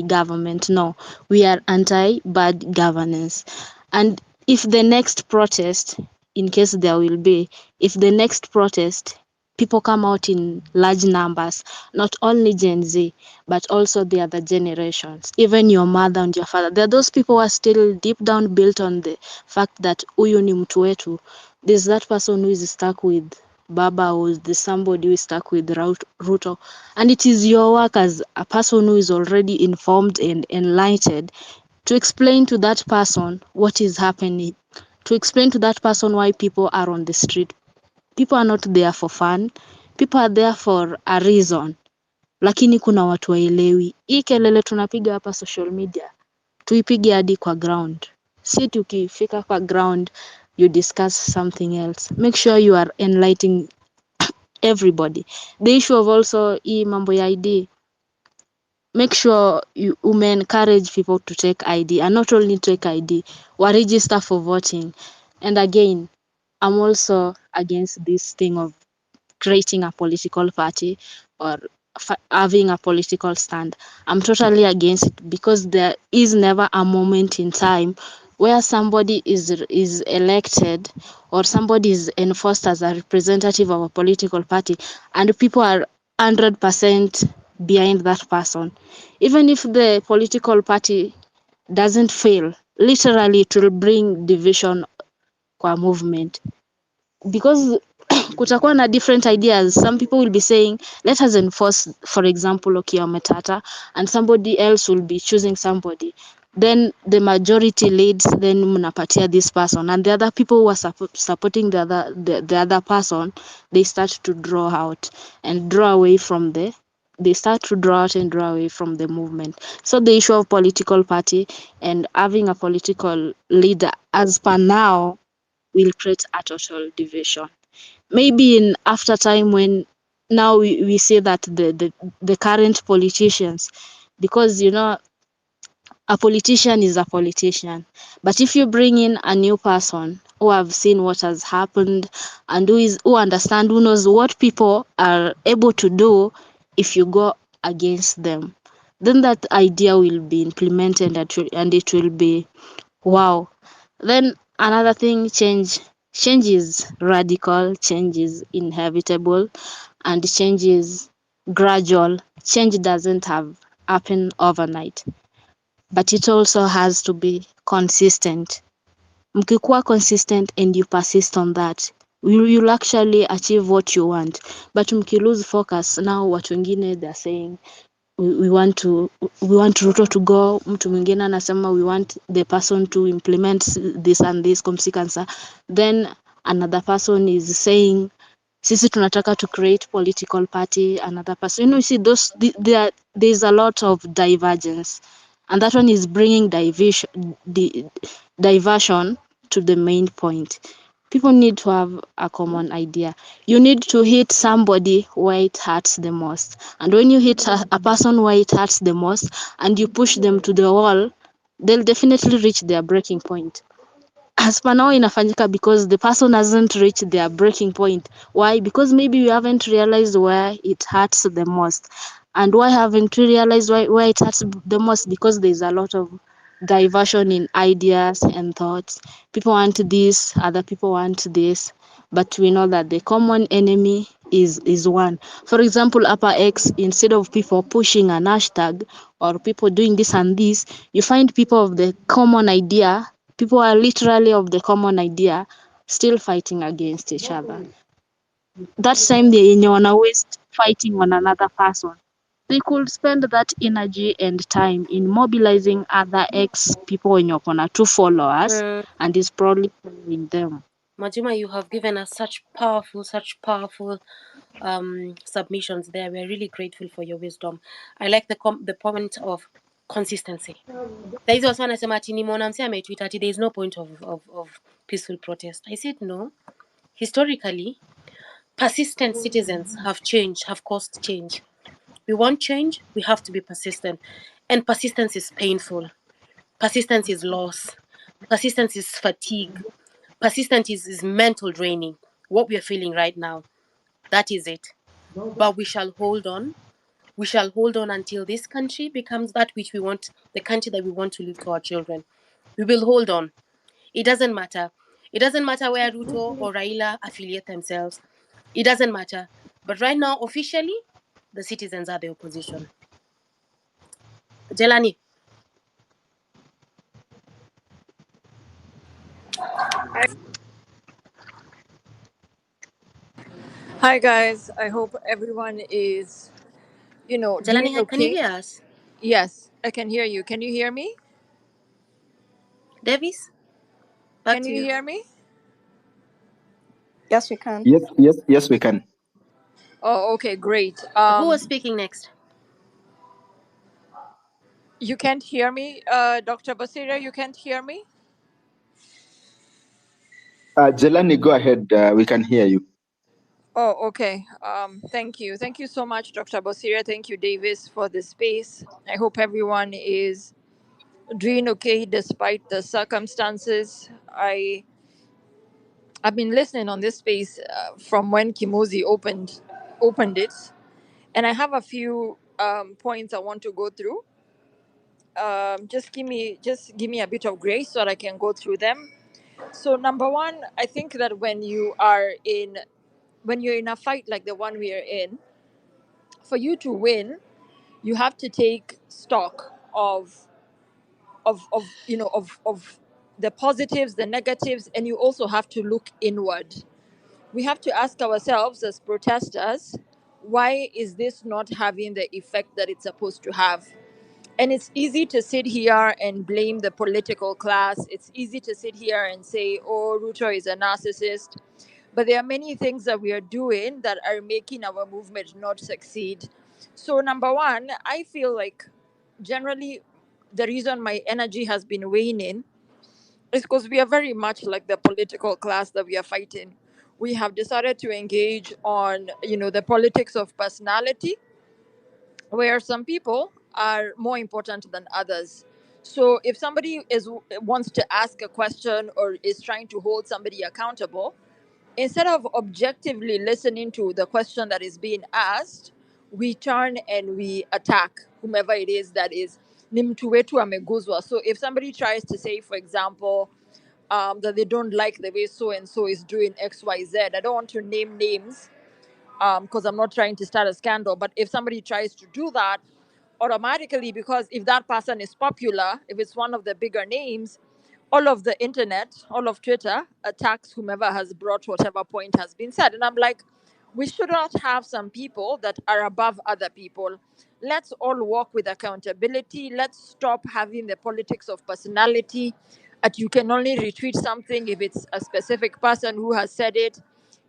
government. No, we are anti bad governance. And if the next protest, in case there will be, if the next protest people come out in large numbers, not only Gen Z, but also the other generations, even your mother and your father. There are those people who are still deep down built on the fact that huyu ni mtu wetu. There's that person who is stuck with Baba, or the somebody who is stuck with Ruto. And it is your work as a person who is already informed and enlightened to explain to that person what is happening, to explain to that person why people are on the street. People are not there for fun. People are there for a reason. Lakini kuna watu waelewi. Hii kelele tunapiga hapa social media, tuipige hadi kwa ground. Si tukifika kwa ground, you discuss something else. Make sure you are enlightening everybody. The issue of also hii mambo ya ID, make sure you encourage people to take ID, and not only take ID, or register for voting. And again, I'm also against this thing of creating a political party or having a political stand. I'm totally against it, because there is never a moment in time where somebody is elected or somebody is enforced as a representative of a political party and people are 100% behind that person. Even if the political party doesn't fail, literally it will bring division kwa movement, because kutakuwa na different ideas. Some people will be saying, let us enforce, for example, Okiya Matata, and somebody else will be choosing somebody. Then the majority leads, then mnapatia this person, and the other people who are supporting the other person, they start to draw out and draw away from they start to draw out and draw away from the movement. So the issue of political party and having a political leader, as per now, will create a total division. Maybe in after time, when now we see that the current politicians, because a politician is a politician, but if you bring in a new person who have seen what has happened and who understand, who knows what people are able to do if you go against them, then that idea will be implemented and it will be wow. Then another thing, change is radical, change is inevitable, and change is gradual. Change doesn't have happen overnight, but it also has to be consistent. Mkikuwa consistent and you persist on that, you'll actually achieve what you want. But mkilose focus, now watu wengine they're saying we want Ruto to go, mtu mwingine anasema we want the person to implement this and this kumsikansa, then another person is saying sisi tunataka to create political party, another person, you see those there's a lot of divergence, and that one is bringing diversion to the main point. People need to have a common idea. You need to hit somebody where it hurts the most. And when you hit a person where it hurts the most and you push them to the wall, they'll definitely reach their breaking point. As per now inafanyika because the person hasn't reached their breaking point. Why? Because maybe you haven't realized where it hurts the most. And why haven't you realized where it hurts the most? Because there's a lot of diversion in ideas and thoughts. People want this, other people want this, but we know that the common enemy is one. For example, upper X, instead of people pushing an hashtag or people doing this and this, you find people of the common idea, people are literally of the common idea, still fighting against each other. That time they wanna waste fighting on another person. They could spend that energy and time in mobilizing other ex people when you're gonna to followers, and is probably following them. Majima, you have given us such powerful submissions there. We are really grateful for your wisdom. I like the point of Consistency. There is also anasema ati nimeona msee ametweet ati there is no point of peaceful protest. I said no. Historically, persistent citizens have caused change. We want change, we have to be persistent. And persistence is painful. Persistence is loss. Persistence is fatigue. Persistence is mental draining. What we are feeling right now, that is it. But we shall hold on. We shall hold on until this country becomes that which we want, the country that we want to leave to our children. We will hold on. It doesn't matter. It doesn't matter where Ruto or Raila affiliate themselves. It doesn't matter. But right now, officially, the citizens are the opposition. Jelani. Hi guys, I hope everyone is, doing Jelani, can you okay. hear us? Yes, I can hear you. Can you hear me? Davis, back Can to you you. hear me? Yes, we can. Yes, we can. Oh, okay, great. Who was speaking next? You can't hear me, Dr. Basira, you can't hear me? Jelani, go ahead. We can hear you. Oh, okay. Thank you. Thank you so much, Dr. Basira. Thank you, Davis, for the space. I hope everyone is doing okay despite the circumstances. I've been listening on this space from when Kimozi opened it, and I have a few points I want to go through. Just give me a bit of grace so that I can go through them. So number one, I think that when you're in a fight like the one we are in, for you to win, you have to take stock of the positives, the negatives, and you also have to look inward. We have to ask ourselves as protesters, why is this not having the effect that it's supposed to have? And it's easy to sit here and blame the political class. It's easy to sit here and say, oh, Ruto is a narcissist. But there are many things that we are doing that are making our movement not succeed. So, number one, I feel like generally the reason my energy has been waning is because we are very much like the political class that we are fighting. We have decided to engage on, the politics of personality, where some people are more important than others. So if somebody wants to ask a question or is trying to hold somebody accountable, instead of objectively listening to the question that is being asked, we turn and we attack whomever it is that is ni mtu wetu ameguzwa. So if somebody tries to say, for example, that they don't like the way so and so is doing XYZ, I don't want to name names because I'm not trying to start a scandal. But if somebody tries to do that, automatically, because if that person is popular, if it's one of the bigger names, all of the internet, all of Twitter attacks whomever has brought whatever point has been said. And I'm like, we should not have some people that are above other people. Let's all walk with accountability. Let's stop having the politics of personality. That you can only retweet something if it's a specific person who has said it.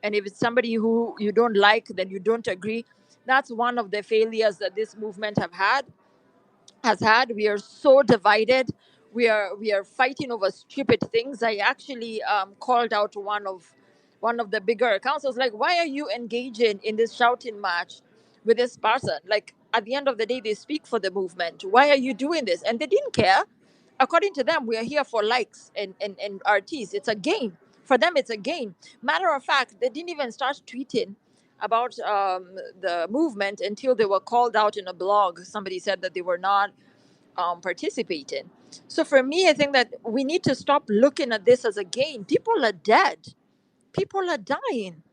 And if it's somebody who you don't like, then you don't agree. That's one of the failures that this movement has had. We are so divided. We are fighting over stupid things. I actually called out one of the bigger accounts. I was like, why are you engaging in this shouting match with this person? Like, at the end of the day, they speak for the movement. Why are you doing this? And they didn't care. According to them, we are here for likes and RTs. It's a game. For them, it's a game. Matter of fact, they didn't even start tweeting about the movement until they were called out in a blog. Somebody said that they were not participating. So for me, I think that we need to stop looking at this as a game. People are dead. People are dying.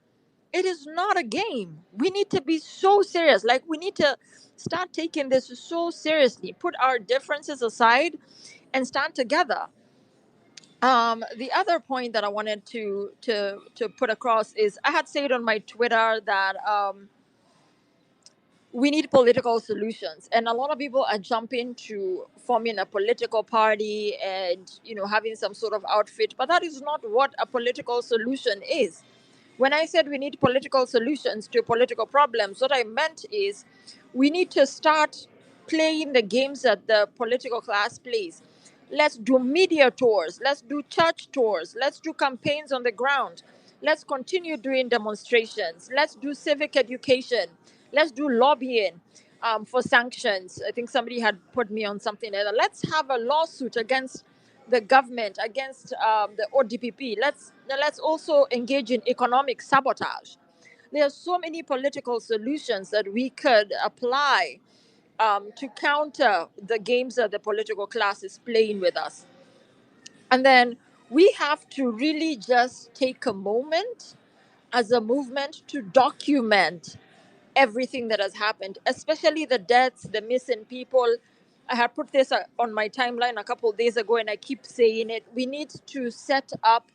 It is not a game. We need to be so serious. Like, we need to start taking this so seriously. Put our differences aside and stand together. The other point that I wanted to put across is I had said on my Twitter that we need political solutions, and a lot of people are jumping to forming a political party and having some sort of outfit, but that is not what a political solution is. When I said we need political solutions to political problems, what I meant is we need to start playing the games that the political class plays. Let's do media tours. Let's do church tours. Let's do campaigns on the ground. Let's continue doing demonstrations. Let's do civic education. Let's do lobbying for sanctions. I think somebody had put me on something like that. Let's have a lawsuit against the government, against the ODPP. Let's also engage in economic sabotage. There are so many political solutions that we could apply to counter the games that the political class is playing with us. And then we have to really just take a moment as a movement to document everything that has happened, especially the deaths, the missing people. I had put this on my timeline a couple of days ago, and I keep saying it. We need to set up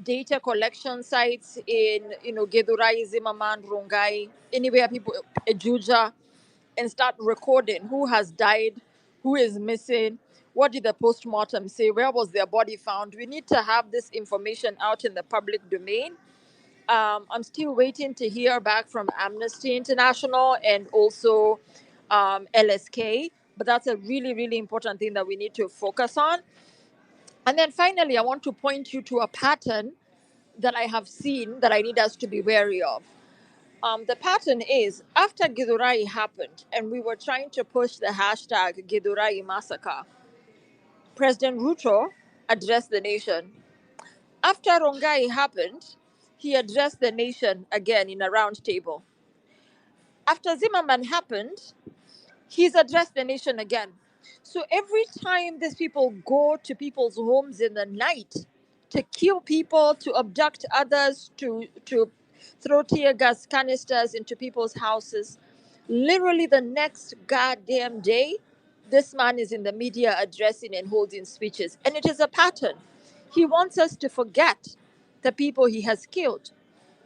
data collection sites in, Gedurai, Zimmerman, Rongai, anywhere people, Ejuja, and start recording who has died, who is missing, what did the postmortem say, where was their body found. We need to have this information out in the public domain. I'm still waiting to hear back from Amnesty International and also LSK, but that's a really, really important thing that we need to focus on. And then finally, I want to point you to a pattern that I have seen that I need us to be wary of. The pattern is after Githurai happened and we were trying to push the hashtag Githurai massacre, President Ruto addressed the nation. After Rongai happened, he addressed the nation again in a round table. After Zimmerman happened, he's addressed the nation again. So every time these people go to people's homes in the night to kill people, to abduct others, to throw tear gas canisters into people's houses, literally the next goddamn day, this man is in the media addressing and holding speeches. And it is a pattern. He wants us to forget the people he has killed.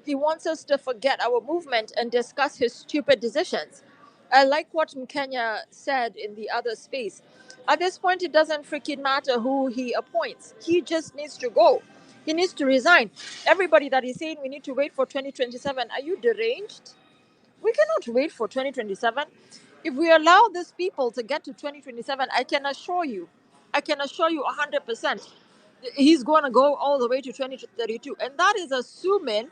He wants us to forget our movement and discuss his stupid decisions. I like what Mkenya said in the other space. At this point, it doesn't freaking matter who he appoints. He just needs to go. He needs to resign. Everybody that is saying we need to wait for 2027, are you deranged? We cannot wait for 2027. If we allow these people to get to 2027, I can assure you 100%, he's going to go all the way to 2032. And that is assuming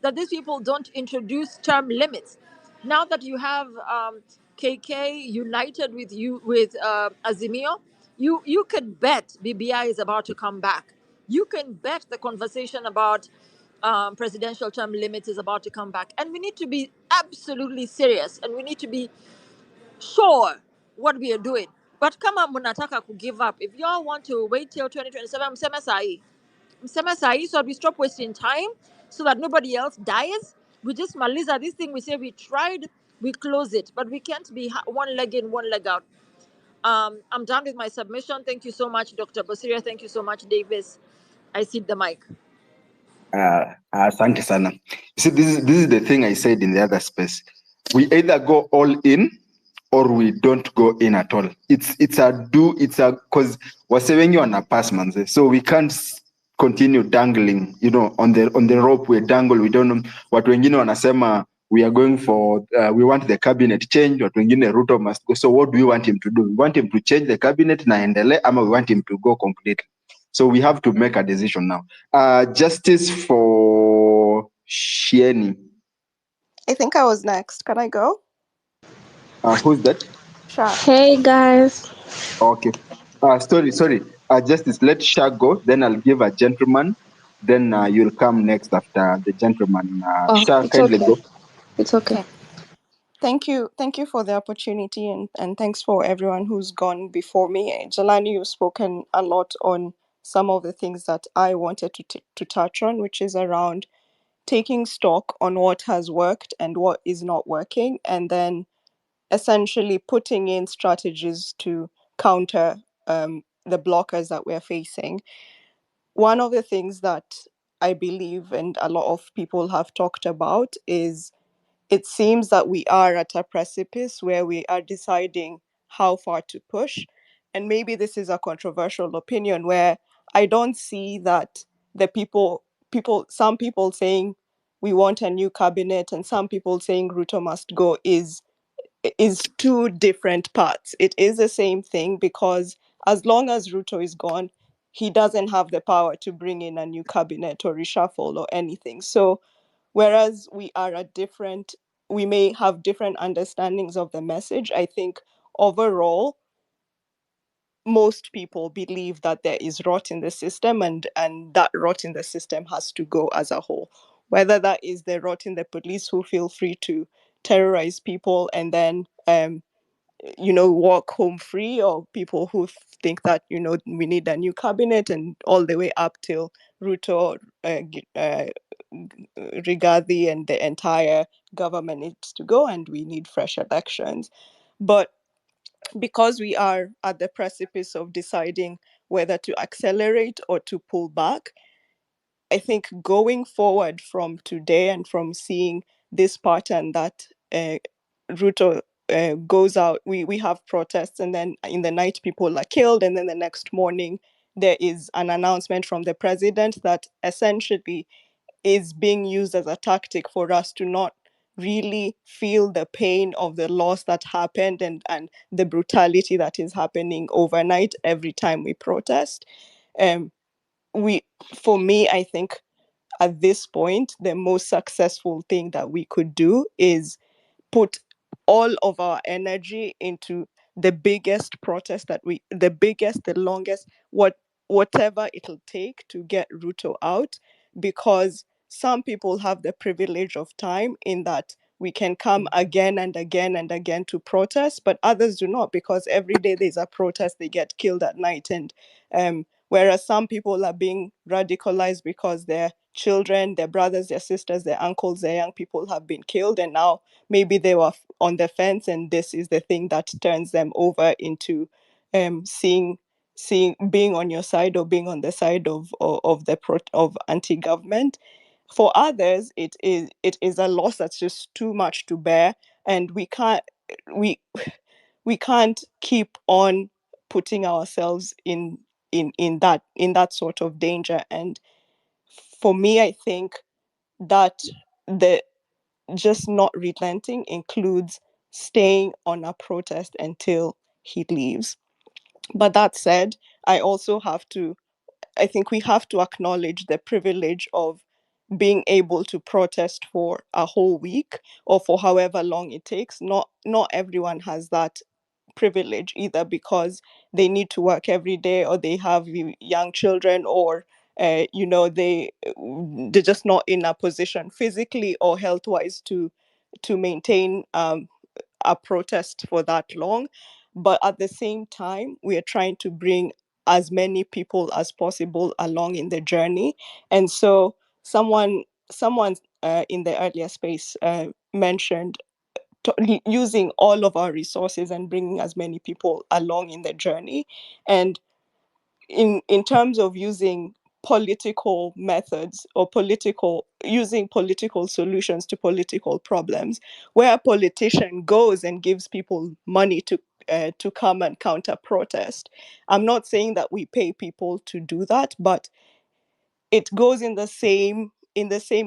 that these people don't introduce term limits. Now that you have KK united with Azimio, you can bet BBI is about to come back. You can bet the conversation about presidential term limits is about to come back. And we need to be absolutely serious and we need to be sure what we are doing. But kama munataka ku give up, if y'all want to wait till 2027, mseme sahi. Mseme sahi, so we stop wasting time so that nobody else dies. We just maliza this thing, we say we tried, we close it. But we can't be one leg in, one leg out. I'm done with my submission. Thank you so much, Dr. Basiria. Thank you so much, Davis. I cede the mic. Asante sana. You see, this is the thing I said in the other space. We either go all in or we don't go in at all. It's cause wase wengi wana pass manze. So we can't continue dangling, on the rope we dangle. We don't know. Watu wengine wanasema we are going for we want the cabinet change. Watu wengine Ruto must go. So what do we want him to do? We want him to change the cabinet na endele, ama we want him to go completely. So we have to make a decision now. Justice for Shieni. I think I was next. Can I go? Who's that? Sure. Hey guys. Okay. Sorry. Justice, let Sha go. Then I'll give a gentleman. Then you'll come next after the gentleman. Sha, It's kindly okay. go. It's okay. Okay. Thank you for the opportunity and thanks for everyone who's gone before me. Jelani, you've spoken a lot on some of the things that I wanted to touch on, which is around taking stock on what has worked and what is not working, and then essentially putting in strategies to counter the blockers that we're facing. One of the things that I believe and a lot of people have talked about is it seems that we are at a precipice where we are deciding how far to push. And maybe this is a controversial opinion where I don't see that the some people saying we want a new cabinet and some people saying Ruto must go is is two different parts. It is the same thing because as long as Ruto is gone, he doesn't have the power to bring in a new cabinet or reshuffle or anything. So whereas we may have different understandings of the message, I think overall most people believe that there is rot in the system, and that rot in the system has to go as a whole. Whether that is the rot in the police who feel free to terrorize people and then walk home free, or people who think that we need a new cabinet, and all the way up till Ruto, Rigathi, and the entire government needs to go and we need fresh elections. But because we are at the precipice of deciding whether to accelerate or to pull back, I think going forward from today and from seeing this pattern that Ruto goes out, we have protests, and then in the night people are killed, and then the next morning there is an announcement from the president that essentially is being used as a tactic for us to not really feel the pain of the loss that happened, and the brutality that is happening overnight every time we protest. Um, for me, I think at this point, the most successful thing that we could do is put all of our energy into the biggest protest the longest, whatever it'll take to get Ruto out, because some people have the privilege of time in that we can come again and again and again to protest, but others do not, because every day there's a protest, they get killed at night. And whereas some people are being radicalized because their children, their brothers, their sisters, their uncles, their young people have been killed, and now maybe they were on the fence, and this is the thing that turns them over into seeing being on your side or being on the side of anti-government. For others, it is a loss that's just too much to bear, and we we can't keep on putting ourselves in that sort of danger. And for me, I think that the just not relenting includes staying on a protest until he leaves. But that said, I think we have to acknowledge the privilege of being able to protest for a whole week or for however long it takes. Not everyone has that privilege, either because they need to work every day, or they have young children, or they're just not in a position physically or health wise to maintain a protest for that long. But at the same time, we are trying to bring as many people as possible along in the journey. And so someone in the earlier space mentioned using all of our resources and bringing as many people along in the journey. And in terms of using political methods or using political solutions to political problems, where a politician goes and gives people money to come and counter protest, I'm not saying that we pay people to do that, but it goes in the same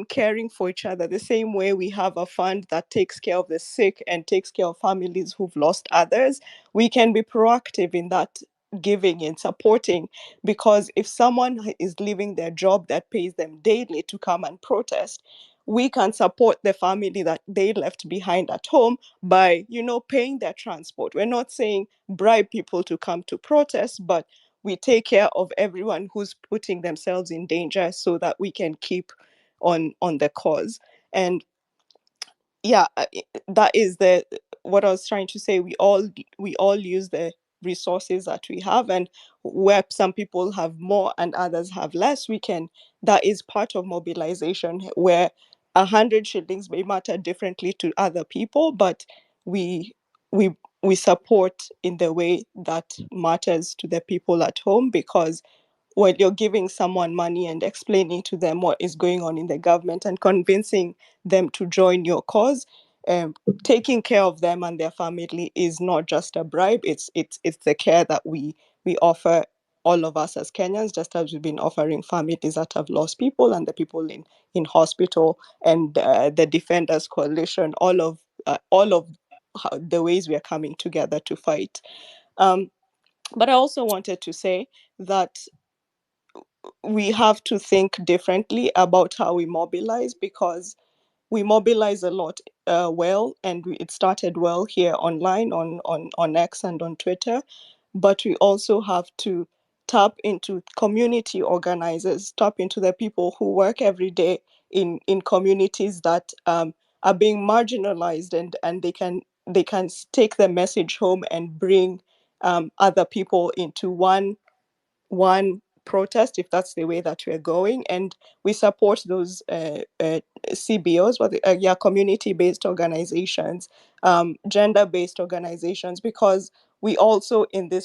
caring for each other, the same way we have a fund that takes care of the sick and takes care of families who've lost others. We can be proactive in that giving and supporting, because if someone is leaving their job that pays them daily to come and protest, we can support the family that they left behind at home by paying their transport. We're not saying bribe people to come to protest, but we take care of everyone who's putting themselves in danger so that we can keep on the cause. And yeah, that is what I was trying to say. We all use the resources that we have, and where some people have more and others have less, that is part of mobilization, where 100 shillings may matter differently to other people, but we we we support in the way that matters to the people at home, because when you're giving someone money and explaining to them what is going on in the government and convincing them to join your cause, um, taking care of them and their family is not just a bribe. It's the care that we offer all of us as Kenyans, just as we've been offering families that have lost people and the people in hospital, and the Defenders Coalition, all of the ways we are coming together to fight. But I also wanted to say that we have to think differently about how we mobilize, because we mobilize a lot well, and it started well here online on X and on Twitter. But we also have to tap into community organizers, tap into the people who work every day in communities that are being marginalized, and they can take the message home and bring other people into one protest, if that's the way that we're going. And we support those CBOs, community-based organizations, gender-based organizations, because we also in the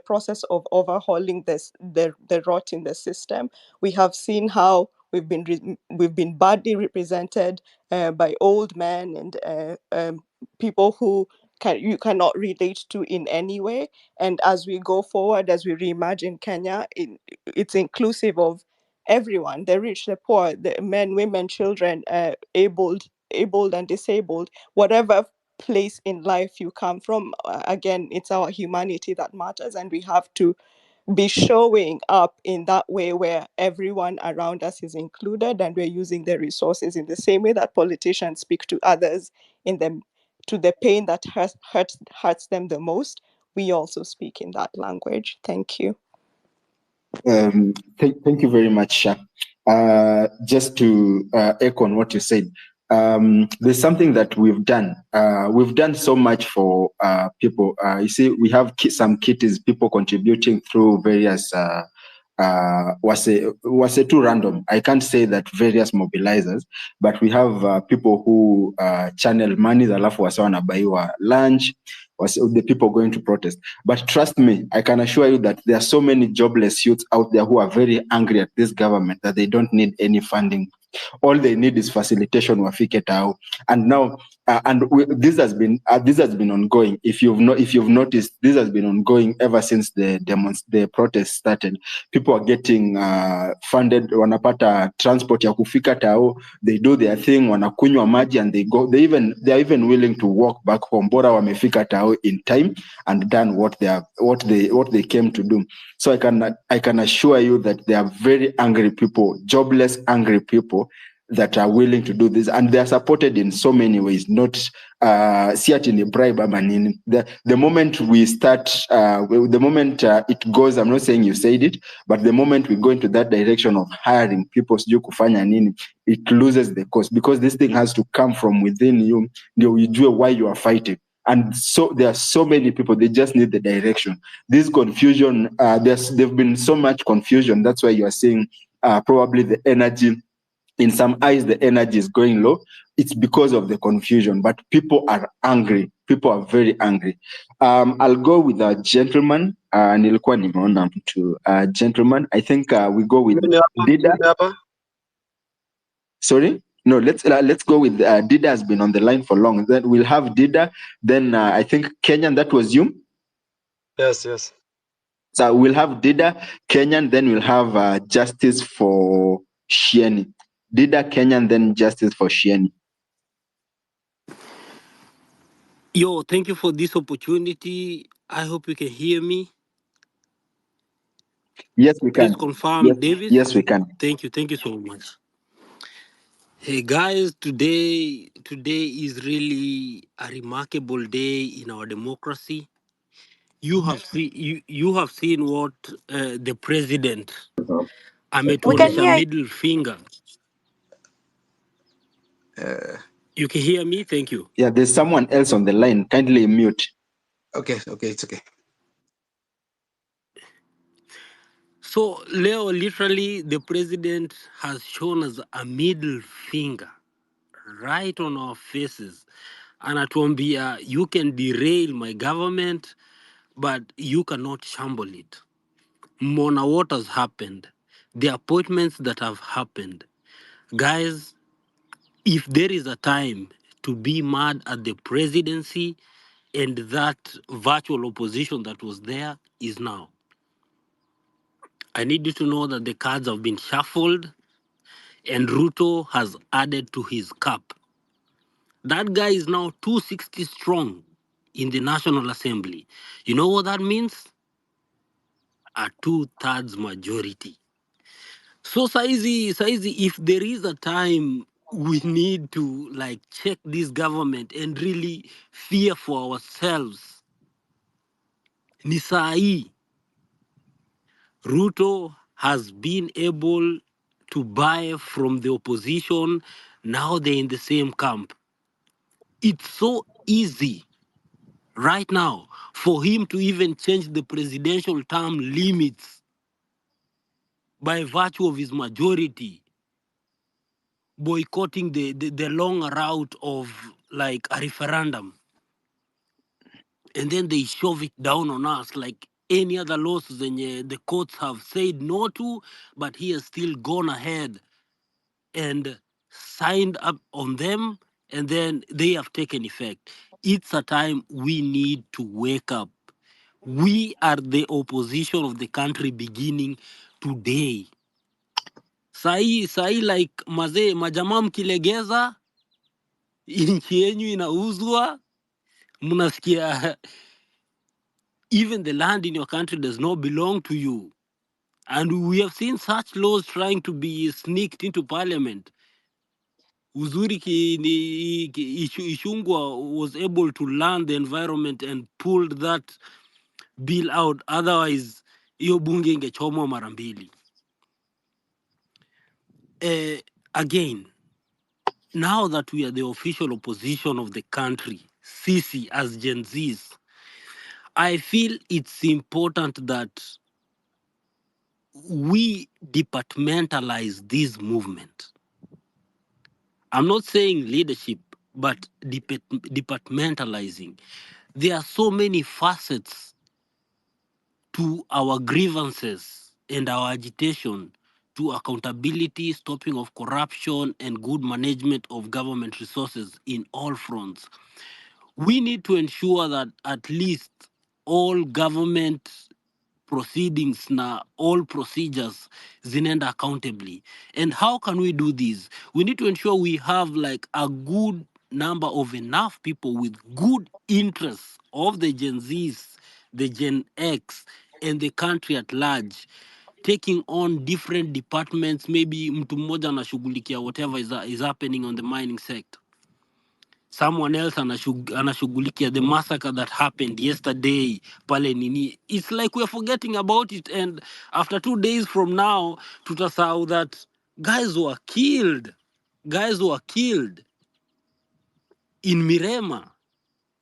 process of overhauling the rot in the system, we have seen how we've been badly represented by old men and people who you cannot relate to in any way. And as we go forward, as we reimagine Kenya, it's inclusive of everyone: the rich, the poor, the men, women, children, able and disabled, whatever place in life you come from. Again, it's our humanity that matters, and we have to be showing up in that way where everyone around us is included, and we're using the resources in the same way that politicians speak to others in them, to the pain that hurts them the most. We also speak in that language. Thank you. Thank you very much, Sha. Just to echo on what you said, there's something that we've done. We've done so much for people. You see, we have some kitties, people contributing through various was a too random. I can't say that various mobilizers, but we have people who channel money, alafu wasa wanabaiwa lunch, was the people going to protest. But trust me, I can assure you that there are so many jobless youths out there who are very angry at this government that they don't need any funding. All they need is facilitation wafike tao. And now this has been ongoing. If you've noticed, this has been ongoing ever since the protest started. People are getting funded, wanapata transport ya kufika tao, they do their thing, wanakunywa maji, and they are even willing to walk back home, bora wamefika tao in time and done what they came to do. So I can assure you that there are very angry people, jobless angry people, that are willing to do this, and they are supported in so many ways. Not see it in a bribe. The moment we start, the moment it goes, I'm not saying you said it, but the moment we go into that direction of hiring people, it loses the cause, because this thing has to come from within you. You do why you are fighting. And so there are so many people, they just need the direction. This confusion, there've been so much confusion. That's why you are seeing probably the energy, in some eyes, the energy is going low. It's because of the confusion, but people are angry. People are very angry. I'll go with a gentleman. Nilikuwa nimeona mtu gentleman. I think we go with Dida. Sorry? No, let's go with Dida has been on the line for long. Then we'll have Dida. Then I think Kenyan, that was you? Yes. So we'll have Dida, Kenyan, then we'll have justice for Shieni. Dida, Kenyan, then justice for Shieni. Yo, thank you for this opportunity. I hope you can hear me. Yes, we can. Please confirm, Davis. Yes, we can. Thank you so much. Hey guys, today is really a remarkable day in our democracy. You have seen what the president We can ametuonesha hear you. middle finger. You can hear me? Thank you. Yeah, there's someone else on the line. Kindly mute. Okay, it's okay. So, Leo, literally, the president has shown us a middle finger right on our faces. Anatuambia, you can derail my government, but you cannot shamble it. Mona, what has happened? The appointments that have happened. Guys, if there is a time to be mad at the presidency and that virtual opposition that was there, is now. I need you to know that the cards have been shuffled and Ruto has added to his cup. That guy is now 260 strong in the National Assembly. You know what that means? A 2/3 majority. So saizi, if there is a time we need to like check this government and really fear for ourselves, ni saa hii. Ruto has been able to buy from the opposition. Now they're in the same camp. It's so easy right now for him to even change the presidential term limits by virtue of his majority, boycotting the long route of like a referendum. And then they shove it down on us like any other laws the courts have said no to, but he has still gone ahead and signed up on them, and then they have taken effect. It's a time we need to wake up. We are the opposition of the country beginning today. Sahi like mazee majamaa mkilegeza nchi yenyu inauzwa, mnasikia even the land in your country does not belong to you. And we have seen such laws trying to be sneaked into parliament. Uzuri Ishungwa was able to learn the environment and pulled that bill out. Otherwise, hiyo bunge ingechomwa mara mbili. Again, now that we are the official opposition of the country, sisi as Gen Zs, I feel it's important that we departmentalize this movement. I'm not saying leadership, but departmentalizing. There are so many facets to our grievances and our agitation, to accountability, stopping of corruption, and good management of government resources in all fronts. We need to ensure that at least all government proceedings na all procedures zinaenda accountably. And how can we do this? We need to ensure we have like a good number of enough people with good interests of the Gen Zs, the Gen X, and the country at large, taking on different departments. Maybe mtu mmoja anashughulikia whatever is happening on the mining sector. Someone else anashughulikia the massacre that happened yesterday pale nini. It's like we're forgetting about it, and after 2 days from now tutasahau that guys were killed in Mirema.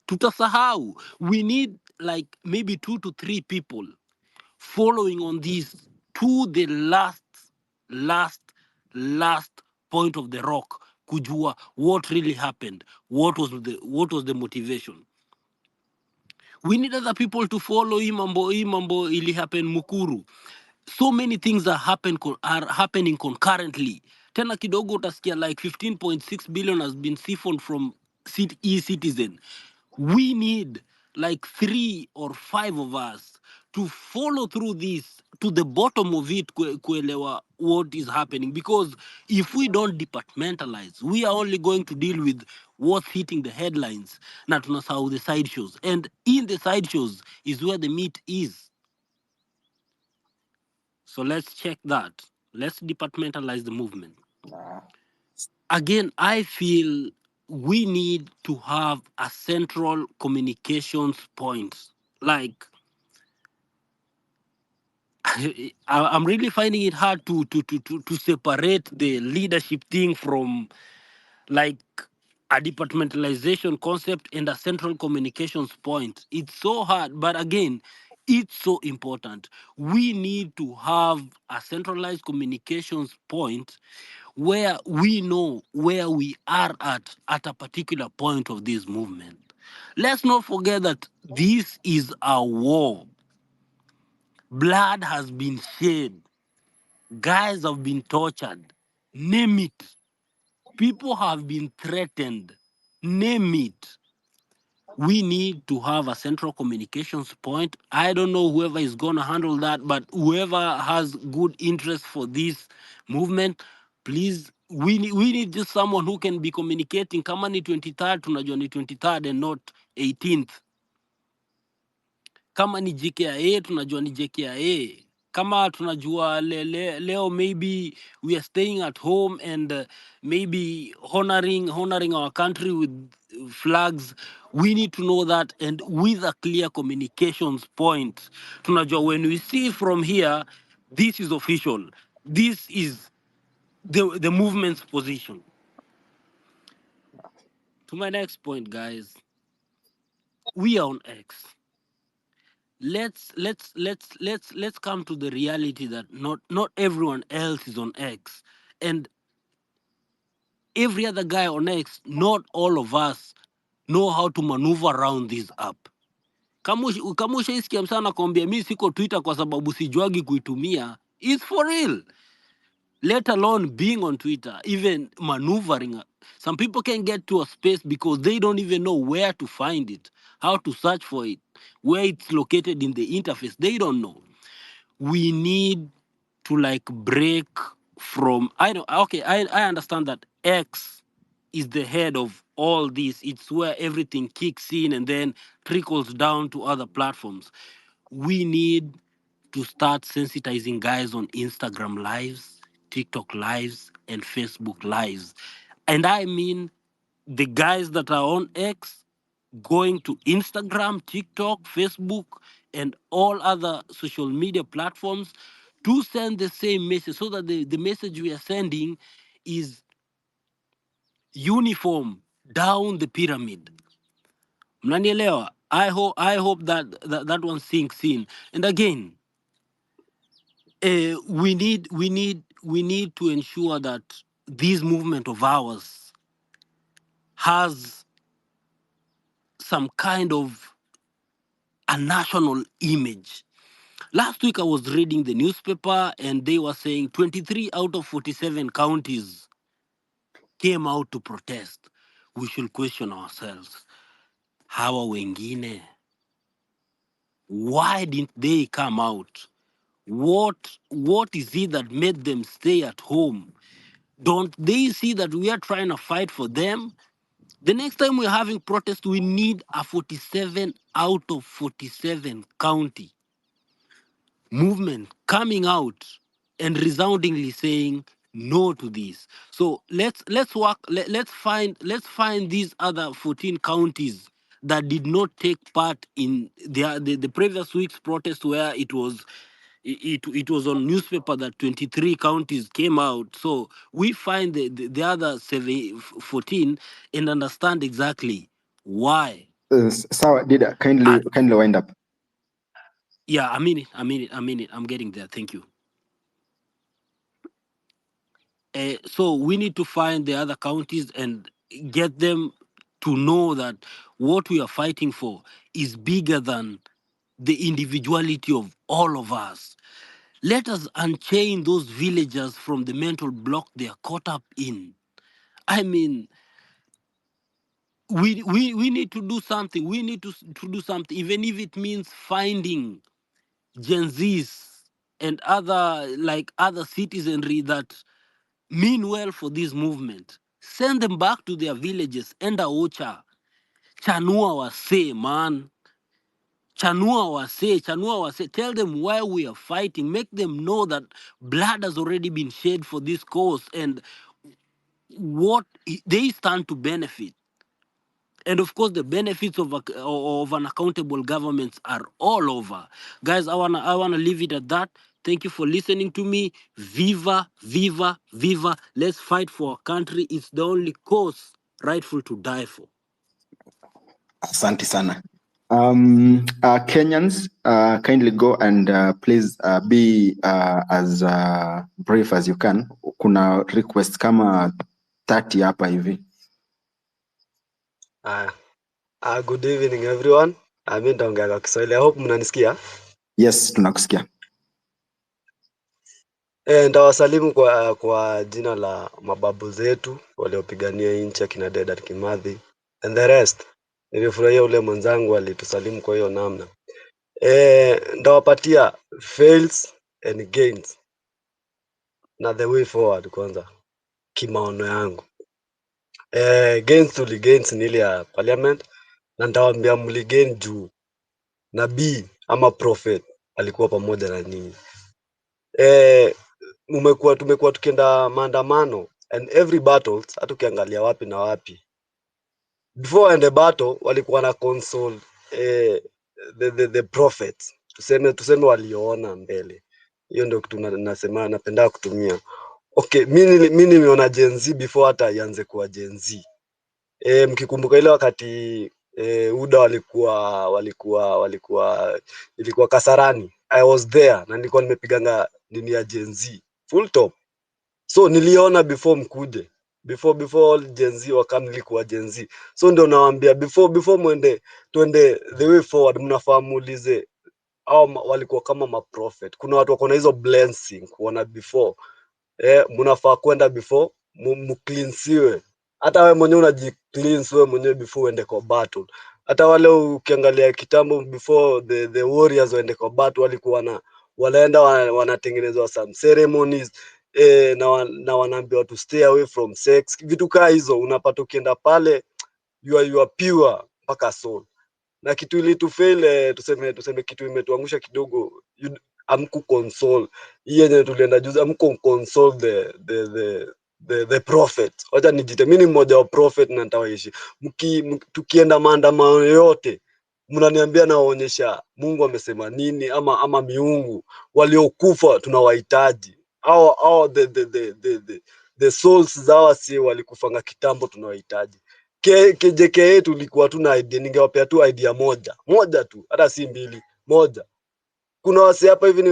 Tutasahau. We need like maybe 2 to 3 people following on this to the last point of the rock, kujua what really happened, what was the motivation. We need other people to follow him. Mambo ili happen Mukuru. So many things are happening concurrently. Tena kidogo utasikia like 15.6 billion has been siphoned from e-citizen. We need like 3 or 5 of us to follow through this to the bottom of it, kuelewa what is happening. Because if we don't departmentalize, we are only going to deal with what's hitting the headlines, na tunasahau the side shows. And in the side shows is where the meat is. So let's check that. Let's departmentalize the movement. Again, I feel we need to have a central communications point. Like, I'm really finding it hard to separate the leadership thing from like a departmentalization concept and a central communications point. It's so hard, but again, it's so important. We need to have a centralized communications point where we know where we are at a particular point of this movement. Let's not forget that this is a war. Blood has been shed. Guys have been tortured. Name it. People have been threatened. Name it. We need to have a central communications point. I don't know whoever is going to handle that, but whoever has good interest for this movement, please, we need just someone who can be communicating. Kama ni 23rd, tunajua ni 23rd and not 18th. Kama ni JKIA, tunajua ni JKIA. Kama tunajua leo maybe we are staying at home and maybe honoring our country with flags, we need to know that, and with a clear communications point. Tunajua when we see from here, this is official. This is the movement's position. To my next point, guys, we are on X. Let's come to the reality that not everyone else is on X, and every other guy on X, not all of us know how to maneuver around this app. Kama ushaisikia msana kwambia mimi siko Twitter kwa sababu sijuagi kuitumia, it's for real. Let alone being on Twitter, even maneuvering. Some people can get to a space because they don't even know where to find it, how to search for it, where it's located in the interface. They don't know. We need to like break from, I understand that X is the head of all this. It's where everything kicks in and then trickles down to other platforms. We need to start sensitizing guys on Instagram lives, TikTok lives, and Facebook lives. And I mean the guys that are on X going to Instagram, TikTok, Facebook, and all other social media platforms to send the same message, so that the message we are sending is uniform down the pyramid. Mnanielewa? I hope that one sinks in. And again, we need to ensure that this movement of ours has some kind of a national image. Last week I was reading the newspaper and they were saying 23 out of 47 counties came out to protest. We should question ourselves. Hawa wengine, why didn't they come out? What is it that made them stay at home? Don't they see that we are trying to fight for them? The next time we're having protests, we need a 47 out of 47 county movement coming out and resoundingly saying no to this. So let's work. Let's find these other 14 counties that did not take part in the previous week's protest, where it was on newspaper that 23 counties came out. So we find the other 14 and understand exactly why. Sawa, Dida, kindly wind up. Yeah, I mean it. I'm getting there. Thank you. So we need to find the other counties and get them to know that what we are fighting for is bigger than the individuality of all of us. Let us unchain those villagers from the mental block they are caught up in. I mean, we need to do something. We need to do something, even if it means finding Gen Zs and other citizenry that mean well for this movement. Send them back to their villages. Enda Ocha. Chanua wase, man. Chanua wase. Tell them why we are fighting. Make them know that blood has already been shed for this cause and what they stand to benefit. And of course, the benefits of an accountable government are all over. Guys, I wanna leave it at that. Thank you for listening to me. Viva, viva, viva. Let's fight for our country. It's the only cause rightful to die for. Asante sana. Kenyans, kindly go and please be as brief as you can. Kuna request kama 30 hapa hivi. Good evening everyone. Mimi nitaongea kwa Kiswahili. I hope mnanisikia. Yes, tunakusikia. Ndawasalimu kwa jina la mababu zetu waliopigania nchi, akina Dedan Kimathi and the rest. Nilifurahia ule mwenzangu alitusalimu kwa hiyo namna. Ndawapatia fails and gains na the way forward kwanza. kimaono yangu. Gains tuligains ni ile ya parliament, na nitawaambia mligain juu nabii ama prophet alikuwa pamoja na nyinyi. Tumekuwa tukienda maandamano, and every battles, hata ukiangalia wapi na wapi, before and the battle walikuwa na console the prophets, tuseme waliona mbele. Hiyo ndio kitu nasema napenda kutumia. Okay, mimi nimeona Gen Z before hata ianze kuwa Gen Z. Mkikumbuka ile wakati UDA ilikuwa Kasarani, I was there na nilikuwa nimepiganga nini ya Gen Z full top. So niliona before mkuje, before all Gen Z wakam, nilikuwa Gen Z. So ndio nawaambia before twende the way forward, mnafahamulize au walikuwa kama ma prophet. Kuna watu wako na hizo blessing kuona before, mnafaa kwenda before mcleansiwe. Hata wewe mwenyewe unajicleanse wewe mwenyewe before uende kwa battle. Hata wale ukiangalia kitambo before the warriors waende kwa battle, walikuwa wanaenda wanatengenezwa some ceremonies, na wanaambiwa to stay away from sex. Vitu kaa hizo unapata ukienda pale you are pure mpaka soul. Na kitu ili tu fail, tuseme kitu imetuangusha kidogo, amku console hii yenye tulienda juzi, amku console the prophet. Wacha nijite mimi mmoja wa prophet na nitawaishi. Tukienda maandamano yote mnaniambia nawaonyesha Mungu amesema nini, ama miungu waliokufa tunawahitaji, au the souls zao si walikufanga kitambo tunawahitaji. KJKA tulikuwa tuna idea, ningewapea tu idea moja tu, hata si mbili, moja. Kuna wase hapa hivi ni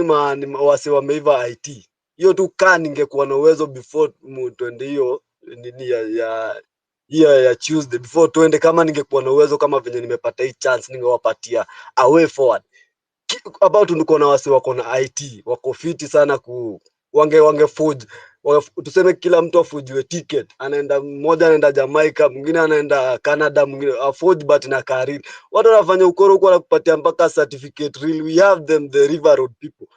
wase wameiva IT. Hiyo tu ningekuwa na uwezo before twende hiyo nini ya Tuesday, before twende, kama ningekuwa na uwezo kama venye nimepata hii chance, ningewapatia a way forward. About niko na wase wako na IT, wako fiti sana wange forge. Tuseme kila mtu afujiwe ticket, mmoja anaenda Jamaica, mwingine anaenda Canada, mwingine aforge but na career. Watu wanafanya ukoro huko, wanakupatia mpaka certificate real. We have them, the River Road people.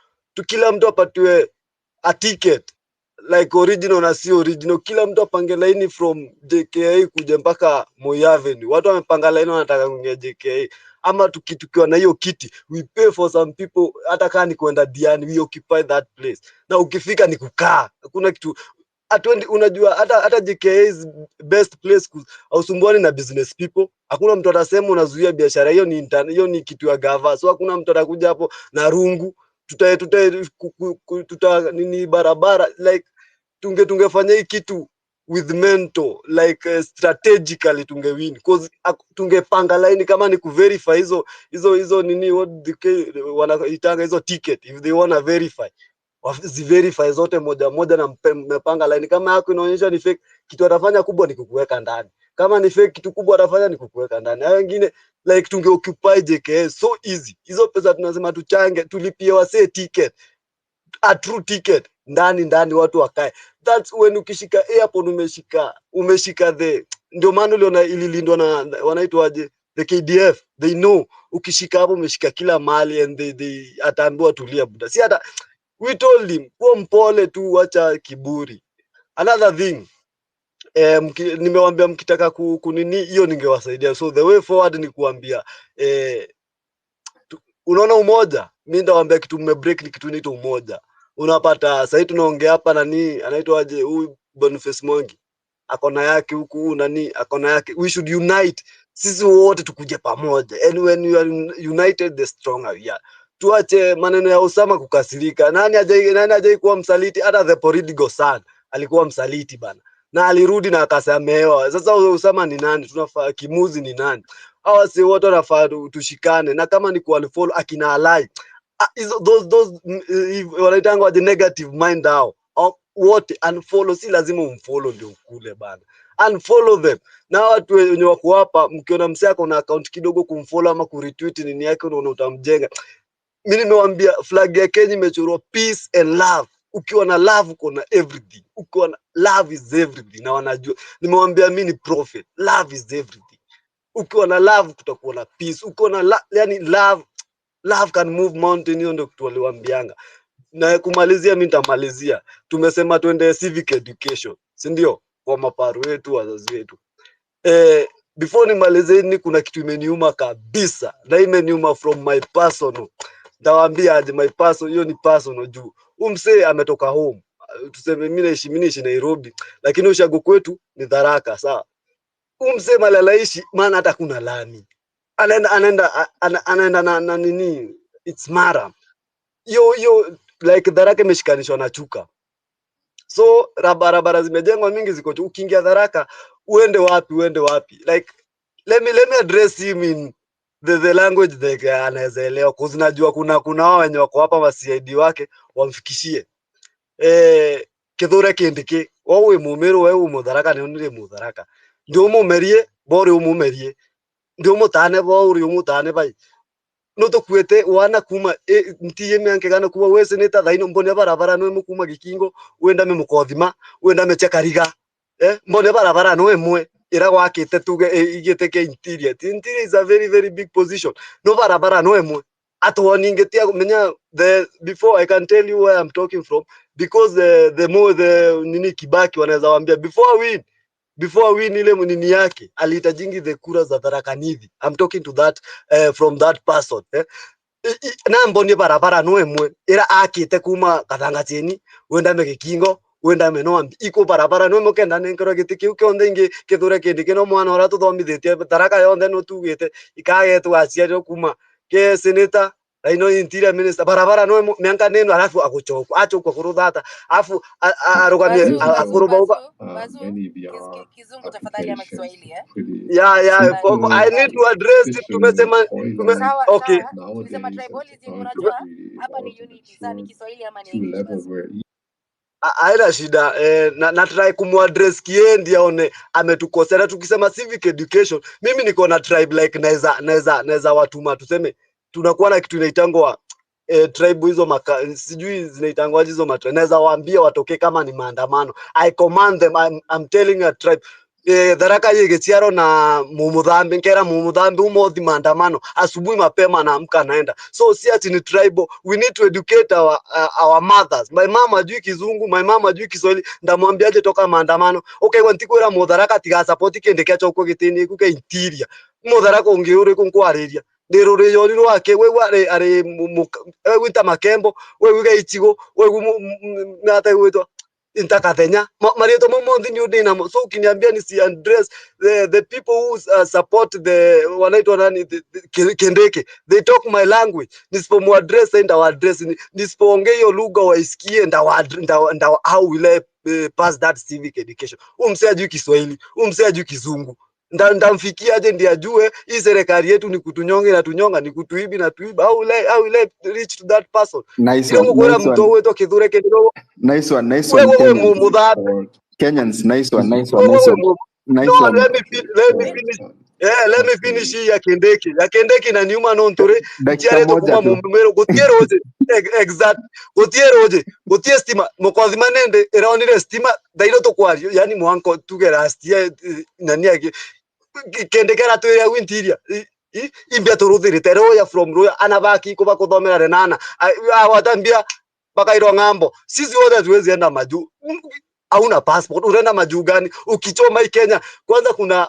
Kila mtu apatiwe a ticket like original na si original. Kila mtu apange line from JKA kuja mpaka Moi Avenue. Watu wamepanga line wanataka kuingia JKA. Ama tukiwa na hiyo kiti, we pay for some people, hata kama ni kwenda Diani, we occupy that place. Na ukifika ni kukaa. Hakuna kitu unajua, hata JKA is best place ausumbuani na business people. Hakuna mtu atasema unazuia biashara, hiyo ni kitu ya gava. So hakuna mtu atakuja hapo na rungu nini barabara, like tungefanya hii kitu with mental, like strategically tungewin, cause tungepanga line kama ni kuverify hizo nini wanaitanga hizo ticket. If they wanna verify, verify zote moja na mpanga line. Kama yako inaonyesha ni fake, kitu atafanya kubwa ni kukuweka ndani. Kama ni fake, kitu kubwa atafanya ni kukuweka ndani. Hao wengine like tungeoccupy JKA so easy. Hizo pesa tunasema tuchange, tulipie wase ticket, a true ticket, ndani watu wakae. That's when ukishika airport umeshika ndio maana uliona ililindwa na wanaitwaje, the KDF. They know ukishika hapo umeshika kila mali, and they ataambiwa tulia buda. Si hata we told him kuwa mpole tu, acha kiburi. Another thing, nimewaambia mkitaka kunini hiyo ningewasaidia. So the way forward ni kuambia unaona umoja, mimi ndawaambia kitu mmebreak ni kitu inaitwa umoja. Unapata sasa tunaongea hapa nani anaitwaje huyu Boniface Mwangi akona yake huku, nani akona yake. We should unite, sisi wote tukuje pamoja, and when you are united the stronger we are. Tuache maneno ya Osama kukasirika. Nani ajai kuwa msaliti? Hata the prodigal son alikuwa msaliti bana, na alirudi na akasamehewa. Sasa Osama ni nani? Tunafaa kimuzi ni nani? Hawa si wote wanafaa tushikane, na kama ni kufollow akina alai those wanaitanga the negative mind hao wote unfollow. Si lazima umfollow ndio ukule bana, unfollow them. Na watu wenye wako hapa, mkiona msee ako na account kidogo, kumfollow ama kuretweet nini yake, unaona utamjenga. Mimi nimewaambia flag ya Kenya imechorwa peace and love. Ukiwa na love uko na everything. Ukiwa na love is everything, na wanajua. Nimewaambia mimi ni prophet, love is everything. Ukiwa na love kutakuwa na peace. Ukiwa na yani love can move mountain. Hiyo ndio kitu waliwaambianga. Na kumalizia, mimi nitamalizia, tumesema twende civic education. si ndio? Kwa maparu wetu, wazazi wetu. Before nimalizeni, kuna kitu imeniuma kabisa, na imeniuma from my personal. Ndawaambia aje, my personal, hiyo ni personal juu. Umse ametoka home. Tuseme mimi naishi Nairobi, lakini ushago kwetu ni Tharaka, sawa? Umse malalaishi maana hata kuna lami. Anaenda na nini? It's Mara. Yo like Tharaka imeshikanishwa na Chuka. So barabara zimejengwa mingi ziko ukiingia Tharaka uende wapi like let me address him in the language that anaweza elewa, cause najua kuna wao wenye wako hapa wa CID wake wamfikishie Kithure Kindiki wewe mumero wewe umutharaka ni unire mutharaka ndio mumerie bore umumerie ndio mutane bore umutane bai no to kwete wana kuma ntiye myanke gana kuba wese neta thaino mbone barabara no mukuma Gikingo wenda me mukothima wenda me Chekariga mbone barabara no emwe ira gwakite tuge igite ke interior is a very very big position no barabara no emwe atwoni ngetia menya the before I can tell you where I'm talking from, because the more the nini Kibaki wanaweza waambia before win ile munini yake alihitajingi the kura za Tharaka Nithi. I'm talking to that from that person na mboni barabara no emwe ira akite kuma Kathangacheni wenda me Gikingo wenda me Noambi iko barabara no mukenda nenkero gitiki ukionde ingi Kithure Kindiki no mwana ora tuthomithitie Tharaka yonde no tugite ikagetu aciario kuma ke senator Raino interior minister barabara no mianga neno alafu achokwa kuruthata alafu arugamie akuruba Kizungu tafadhali ama Kiswahili I need to address it. Tumesema okay, tulisema tribalism, unajua hapa ni unity. Sasa ni Kiswahili ama ni English? Haina shida na try kumuaddress kiendi aone ametukosea. Tukisema civic education, mimi niko na tribe like naweza watuma tuseme tunakuwa na kitu inaitangwa tribe hizo sijui zinaitangwa hizo naweza waambia watoke kama ni maandamano. I command them, I'm telling a tribe Tharaka yegechiaro na mumudhambi nkera mumudhambi umothi maandamano asubuhi mapema na amka naenda. So si ati ni tribal, we need to educate our mothers. My mama ajui Kizungu, my mama ajui Kiswahili, ndamwambiaje toka maandamano. Okay, wantikwira mutharaka tiga support kende kya choko gitini kuke interior mutharaka ungiure kunkwariria ndero reyoni rwake wewe are wita makembo wewe ichigo wewe ngata wito intakathenya marieto momondi ni udina. So ukiniambia ni si address the people who support the wanaitwa nani Kindiki, they talk my language, nisipo address and our address nisipoongea hiyo lugha waisikie nda how will I pass that civic education? Umse ajui Kiswahili, umse ajui Kizungu, ndamfikia aje ndiye ajue hii serikali yetu ni kutunyonga na tunyonga, ni kutuibi na tuiba? How will I reach to that person? Nice one. Kenyans, nice one. Let me finish ya Kindiki na nyuma no ntore tiare to kuma mumero gotieroje exact gotie stima mokozima nende eraonire stima dairo to kwario yani mwanko tugera stia nani yake Kindikera to ya interior imbia to ruthirite roya from roya anabaki kuba kuthomera renana awatambia bakairo ngambo. Sisi wote tuwezi enda maju, hauna passport unaenda maju gani ukichoma hii Kenya? Kwanza kuna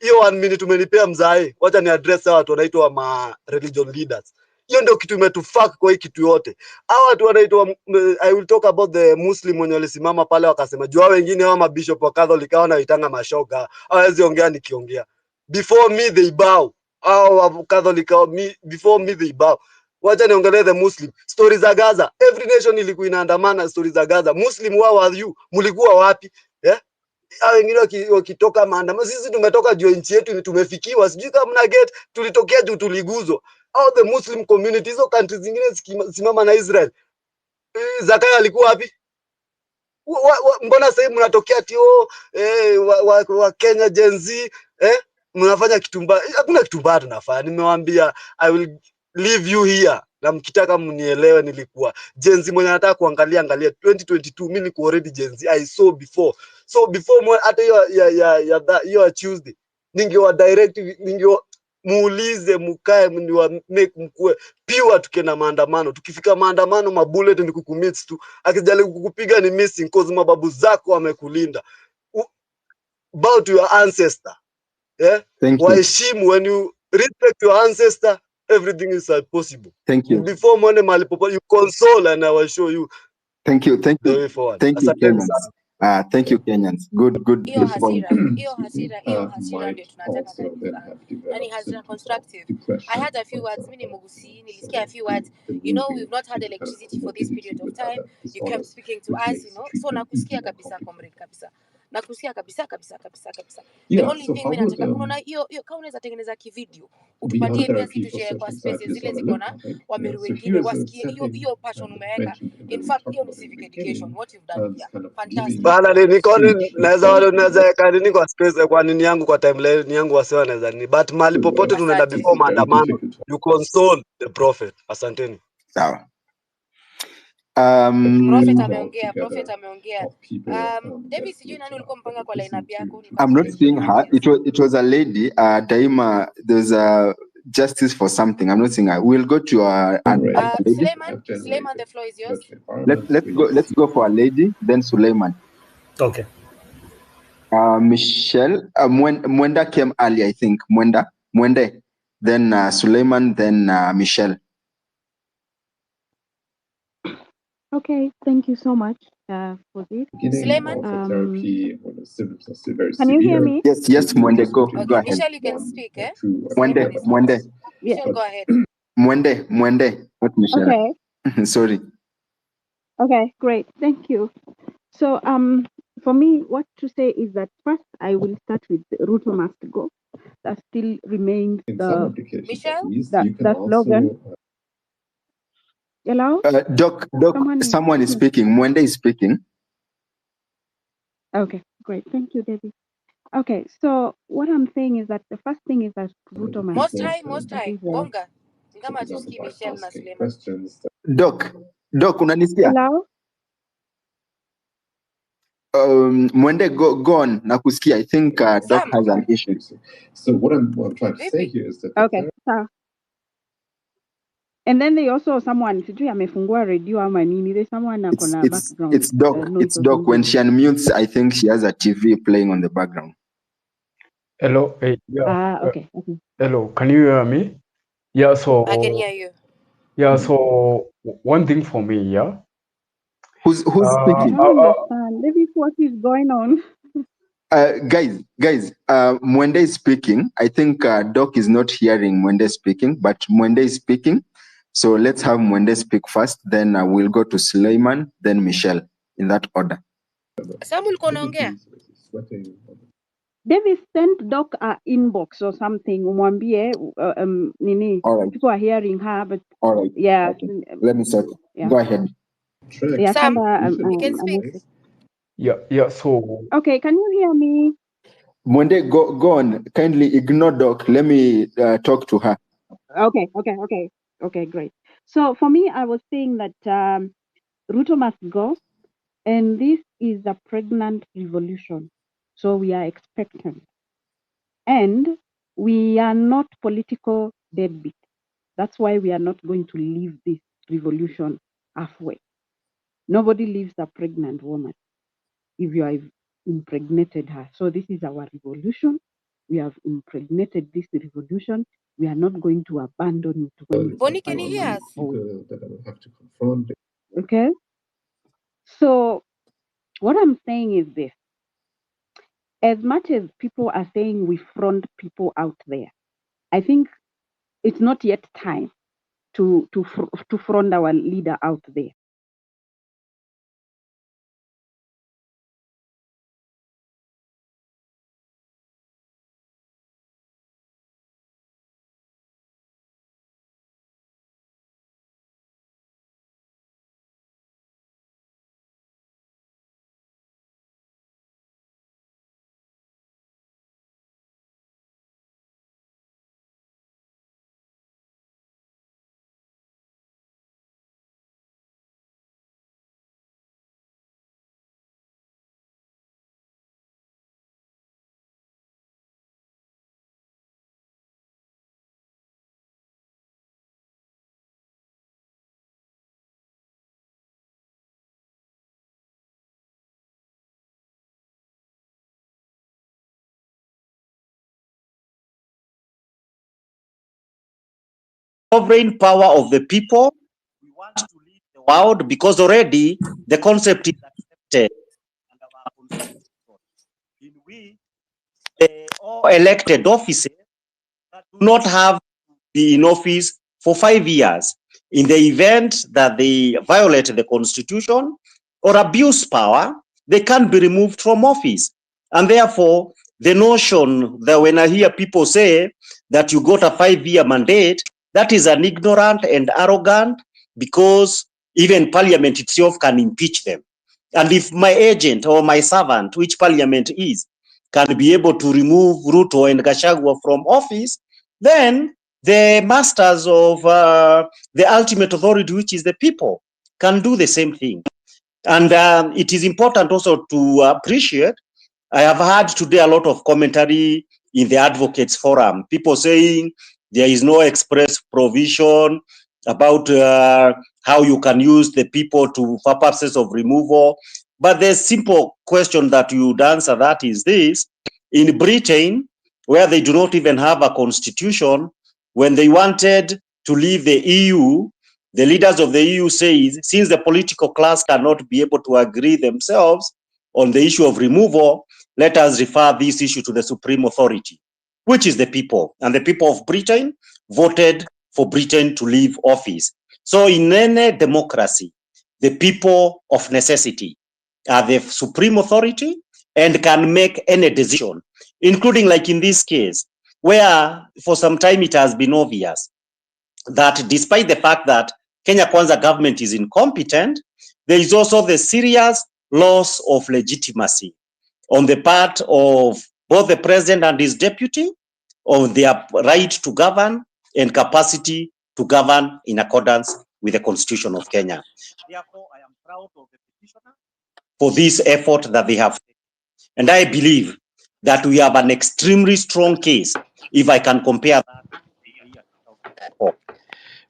hiyo 1 minute umenipea mzae, wacha ni address watu wanaitwa ma religion leaders. Hiyo ndio kitu imetufuck kwa hii kitu yote. Hao watu wanaitwa I will talk about the Muslim wenye walisimama pale wakasema jua wengine hao mabishop wa Catholic hao wanaitanga mashoga, hawezi ongea nikiongea. Before me they bow. Hao Catholic before me they bow. Wacha niongelee the Muslim. Stories za Gaza. Every nation ilikuwa inaandamana stories za Gaza. Muslim wao are you? Mulikuwa wapi? Hao wengine wakitoka maandamano. Sisi tumetoka juu nchi yetu tumefikiwa. Sijui kama mna get tulitokea juu tuliguzwa. How the Muslim community hizo countries zingine simama na Israel. Zakaya alikuwa wapi? Mbona sasa mnatokea tio wa Kenya Gen Z mnafanya kitu mbaya? Hakuna kitu mbaya tunafanya. Nimewaambia I will leave you here. Na mkitaka mnielewe nilikuwa Gen Z mwenye nataka kuangalia 2022 mimi niko already Gen Z. I saw before. So before hata hiyo Tuesday ningewa direct muulize, mukae mniwa make mkue pure. Tukienda maandamano, tukifika maandamano mabullet ni kukumits tu, akijali kukupiga ni missing cause mababu zako wamekulinda. Bow to your ancestor. Yeah, Thank you. waheshimu. When you respect your ancestor, everything is possible. Thank you. Before mwende mahali popote, you console and I will show you Thank you. Thank the you. way forward. Thank you, Asanteni Kenyans. sana. Thank you, Kenyans. Good hiyo point. hasira ndio tunataka kabisa, yani hasira constructive. I had a few words, mimi ni Mugusi, nilisikia a few words, you know, we've not had electricity for this period of time, you kept speaking to us, you know, so nakusikia kabisa comrade, kabisa nakusikia kabisa. The only thing mimi nataka kuona hiyo kama unaweza tengeneza kivideo utupatie pia sisi tushare kwa spaces zile ziko na wameru wengine wasikie hiyo passion umeweka. In fact hiyo ni civic education what you've done here, fantastic. Bana niko naweza kani niko kwa space kwa nini yangu kwa timeline yangu wasiwa naweza ni, but mali popote tunaenda before maandamano, you console the prophet. Asanteni. Sawa. Prophet ameongea. David, sijui nani ulikuwa mpanga kwa lineup yako? I'm not seeing her. It was a lady. Daima, there's a justice for something. I'm not seeing her. We'll go to a lady. Suleiman, the floor is yours. Let's go for a lady, then Suleiman. Okay. Michelle, Mwenda came early, I think. Mwende, then Suleiman, then Michelle. Okay, thank you so much for this. Suleiman? Can you hear me? Yes, Mwende, go ahead. Michelle, you can speak, eh? Mwende. Michelle, go ahead. Mwende, not Michelle. Okay. Sorry. Okay, great. Thank you. So, for me, what to say is that first, I will start with Ruto must go. That still remains Michelle? the slogan. Hello? Doc, someone is speaking. Mwende is speaking. Okay, great. Thank you, David. Okay, so what I'm saying is that the first thing is that Ruto must go. Most high. Bonga. Ngama tusikie Michelle na Suleiman. Doc, unanisikia? Hello? Mwende, go on. Nakusikia. I think Doc has an issue. So what I'm trying to say here is that okay, so and then they also someone sijui amefungua radio ama nini. There's someone akona background. It's Doc. When she unmutes, I think she has a TV playing on the background. Hello. Okay. Hello. Can you hear me? Yeah. So I can hear you. Yeah. So one thing for me, yeah. Who's speaking? I don't understand. Maybe what is going on? Guys, Mwende is speaking. I think Doc is not hearing Mwende speaking, but Mwende is speaking. So let's have Mwende speak first, then we'll go to Suleiman, then Michelle, in that order. Samuel konaongea? David sent Doc a inbox or something. Umwambie nini? All right. People are hearing her, but all right. Yeah. Okay. Let me start. Yeah. Go ahead. Yeah, Sam, you can speak. Yeah. So okay, can you hear me? Mwende, go on. Kindly ignore Doc. Let me talk to her. Okay, great. So for me, I was saying that Ruto must go, and this is a pregnant revolution. So we are expectant. And we are not political deadbeat. That's why we are not going to leave this revolution halfway. Nobody leaves a pregnant woman if you have impregnated her. So this is our revolution. We have impregnated this revolution. We are not going to abandon it. Bonnie, can you hear us? Okay. So what I'm saying is this. As much as people are saying we front people out there, I think it's not yet time to front our leader out there. sovereign power of the people. We want to lead the world because already the concept is accepted under our constitution, in which all elected officers that do not have to be in office for 5 years. In the event that they violate the constitution or abuse power, they can be removed from office. And therefore, the notion that when I hear people say that you got a 5-year mandate, that is an ignorant and arrogant, because even parliament itself can impeach them. And if my agent or my servant, which parliament is, can be able to remove Ruto and Gachagua from office, then the masters of the ultimate authority, which is the people, can do the same thing. And it is important also to appreciate, I have heard today a lot of commentary in the advocates forum, people saying there is no express provision about how you can use the people for purposes of removal. But the simple question that you would answer that is this: in Britain, where they do not even have a constitution, when they wanted to leave the EU, the leaders of the EU say, since the political class cannot be able to agree themselves on the issue of removal, let us refer this issue to the supreme authority, which is the people. And the people of Britain voted for Britain to leave office. So in any democracy, the people of necessity are the supreme authority and can make any decision, including like in this case, where for some time it has been obvious that despite the fact that Kenya Kwanza government is incompetent, there is also the serious loss of legitimacy on the part of both the president and his deputy on their right to govern and capacity to govern in accordance with the Constitution of Kenya. Therefore, I am proud of the petitioner for this effort that they have taken. And I believe that we have an extremely strong case if I can compare that to the year 2004.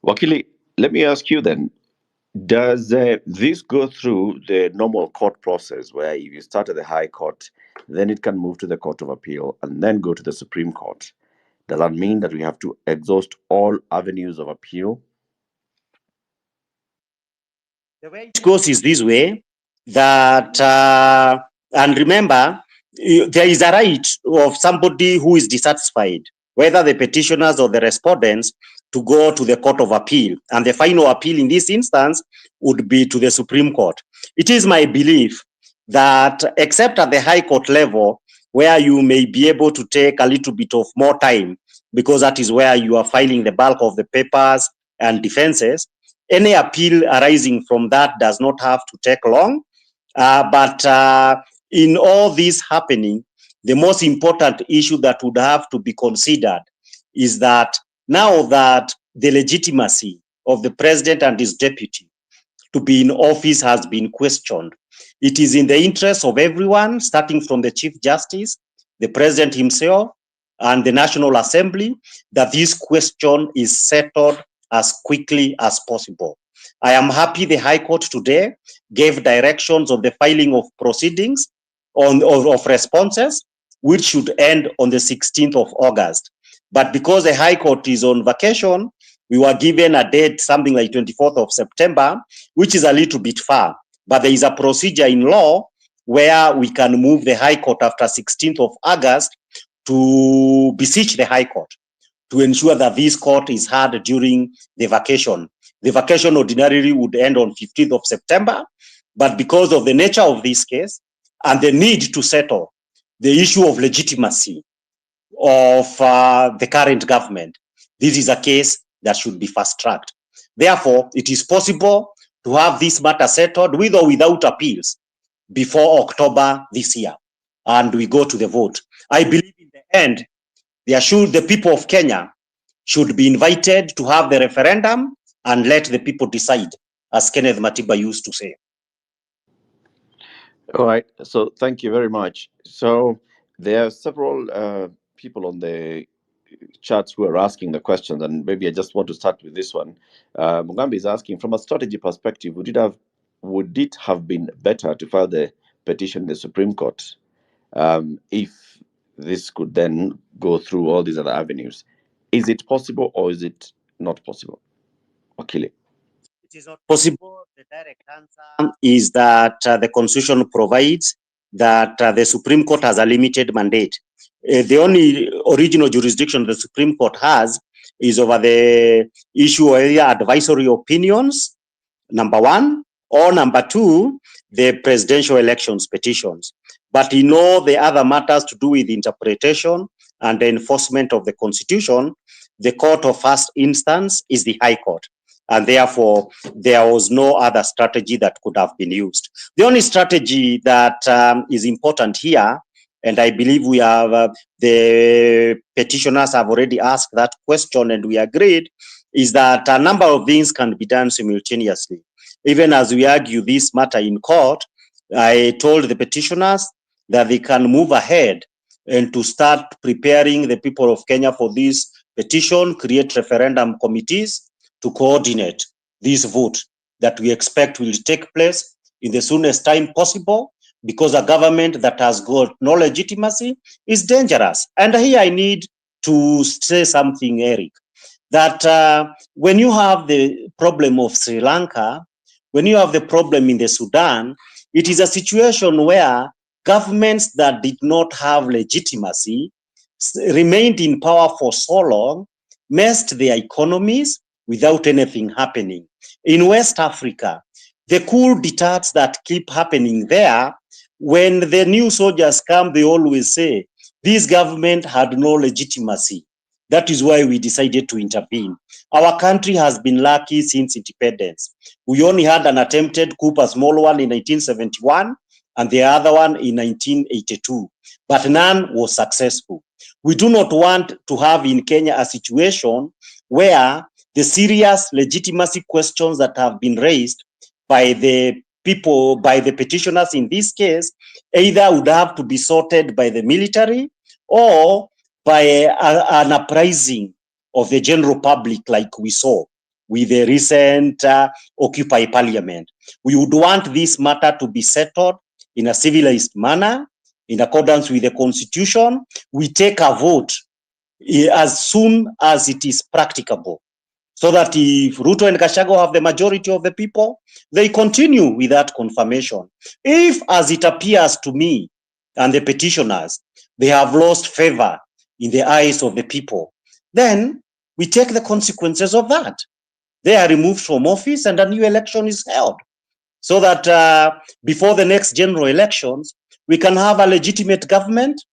Wakili, let me ask you then, does this go through the normal court process where if you start at the High Court, then it can move to the Court of Appeal and then go to the Supreme Court? Does that mean that we have to exhaust all avenues of appeal? The way it goes is this way, that, and remember, there is a right of somebody who is dissatisfied, whether the petitioners or the respondents, to go to the Court of Appeal. And the final appeal in this instance would be to the Supreme Court. It is my belief that except at the High Court level, where you may be able to take a little bit of more time, because that is where you are filing the bulk of the papers and defenses, any appeal arising from that does not have to take long. But in all this happening, the most important issue that would have to be considered is that now that the legitimacy of the president and his deputy to be in office has been questioned, it is in the interest of everyone, starting from the Chief Justice, the president himself, and the National Assembly, that this question is settled as quickly as possible. I am happy the High Court today gave directions on the filing of proceedings of responses, which should end on the 16th of August. But because the High Court is on vacation, we were given a date, something like 24th of September, which is a little bit far. But there is a procedure in law where we can move the High Court after 16th of August to beseech the High Court to ensure that this court is heard during the vacation. The vacation ordinarily would end on 15th of September, but because of the nature of this case and the need to settle the issue of legitimacy of the current government, this is a case that should be fast-tracked. Therefore, it is possible to have this matter settled with or without appeals before October this year, and we go to the vote. I believe in the end, the people of Kenya should be invited to have the referendum and let the people decide, as Kenneth Matiba used to say. All right. So thank you very much. So there are several people on the chats who are asking the questions, and maybe I just want to start with this one. Mugambi is asking, from a strategy perspective, would it have been better to file the petition in the Supreme Court if this could then go through all these other avenues? Is it possible, or is it not possible? Wakili. It is not possible. The direct answer is that the Constitution provides that the Supreme Court has a limited mandate. The only original jurisdiction the Supreme Court has is over the issue of either advisory opinions, number one, or number two, the presidential elections petitions. But in all the other matters to do with interpretation and the enforcement of the Constitution, the court of first instance is the High Court. And therefore, there was no other strategy that could have been used. The only strategy that is important here, and I believe we have, the petitioners have already asked that question and we agreed, is that a number of things can be done simultaneously. Even as we argue this matter in court, I told the petitioners that they can move ahead and to start preparing the people of Kenya for this petition, create referendum committees to coordinate this vote that we expect will take place in the soonest time possible, because a government that has got no legitimacy is dangerous. And here I need to say something, Eric, that when you have the problem of Sri Lanka, when you have the problem in the Sudan, it is a situation where governments that did not have legitimacy remained in power for so long, messed their economies without anything happening. In West Africa, the coup d'etats that keep happening there, when the new soldiers come, they always say, this government had no legitimacy. That is why we decided to intervene. Our country has been lucky since independence. We only had an attempted coup, a small one in 1971, and the other one in 1982, but none was successful. We do not want to have in Kenya a situation where the serious legitimacy questions that have been raised by the people, by the petitioners in this case, either would have to be sorted by the military or by an uprising of the general public like we saw with the recent Occupy Parliament. We would want this matter to be settled in a civilized manner, in accordance with the Constitution. We take a vote as soon as it is practicable, so that if Ruto and Gachagua have the majority of the people, they continue with that confirmation. If, as it appears to me and the petitioners, they have lost favor in the eyes of the people, then we take the consequences of that. They are removed from office and a new election is held, so that before the next general elections, we can have a legitimate government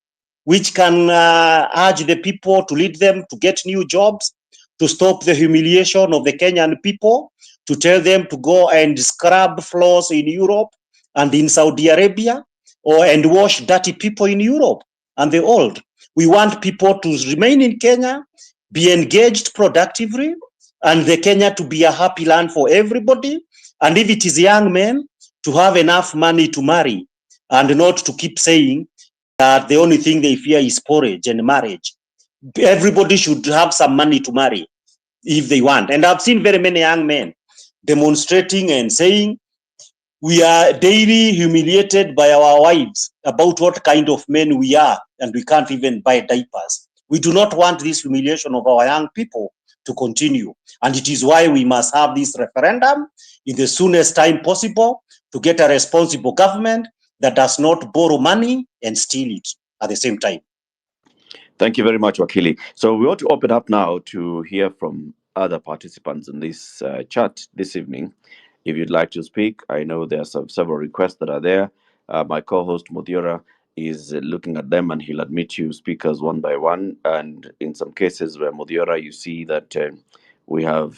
which can urge the people to lead them to get new jobs, to stop the humiliation of the Kenyan people, to tell them to go and scrub floors in Europe and in Saudi Arabia, and wash dirty people in Europe and the old. We want people to remain in Kenya, be engaged productively, and the Kenya to be a happy land for everybody. And if it is young men, to have enough money to marry, and not to keep saying that the only thing they fear is porridge and marriage. Everybody should have some money to marry if they want. And I've seen very many young men demonstrating and saying, we are daily humiliated by our wives about what kind of men we are, and we can't even buy diapers. We do not want this humiliation of our young people to continue. And it is why we must have this referendum in the soonest time possible to get a responsible government that does not borrow money and steal it at the same time. Thank you very much, Wakili. So we want to open up now to hear from other participants in this chat this evening. If you'd like to speak, I know there are several requests that are there. My co-host Muthiora is looking at them and he'll admit you speakers one by one. And in some cases where Muthiora, you see that we have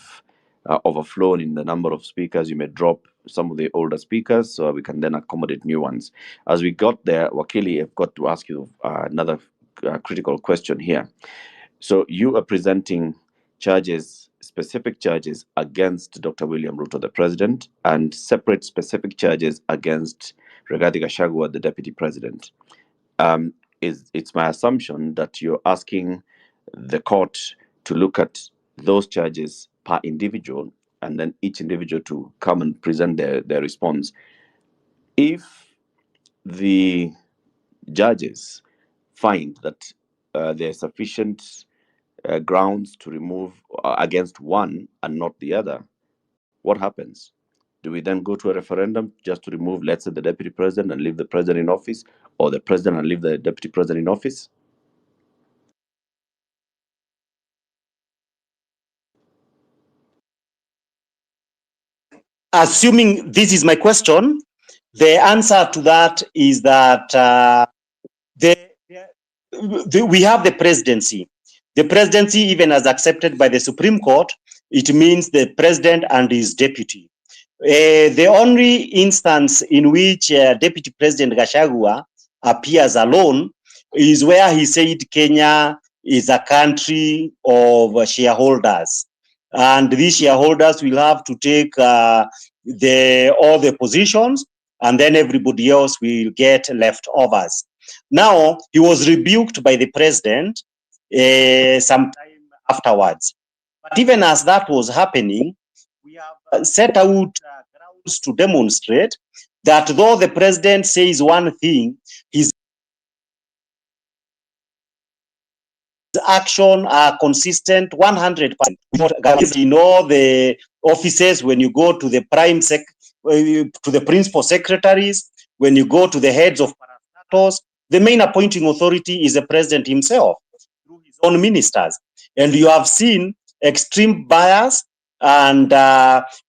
overflown in the number of speakers, you may drop some of the older speakers so we can then accommodate new ones. As we got there, Wakili, I've got to ask you another critical question here. So you are presenting charges, specific charges against Dr. William Ruto, the president, and separate specific charges against Rigathi Gachagua, the deputy president. It's my assumption that you're asking the court to look at those charges per individual, and then each individual to come and present their response. If the judges find that there's sufficient grounds to remove against one and not the other, what happens? Do we then go to a referendum just to remove, let's say, the deputy president and leave the president in office, or the president and leave the deputy president in office? Assuming this is my question, the answer to that is that we have the presidency. The presidency, even as accepted by the Supreme Court, it means the president and his deputy. The only instance in which Deputy President Gachagua appears alone is where he said Kenya is a country of shareholders, and these shareholders will have to take all the positions, and then everybody else will get leftovers. Now, he was rebuked by the president sometime afterwards. But even as that was happening, we have set out grounds to demonstrate that though the president says one thing, his actions are consistent 100%. In all the offices, when you go to the to the principal secretaries, when you go to the heads of parastatals, the main appointing authority is the president himself through his own ministers. And you have seen extreme bias and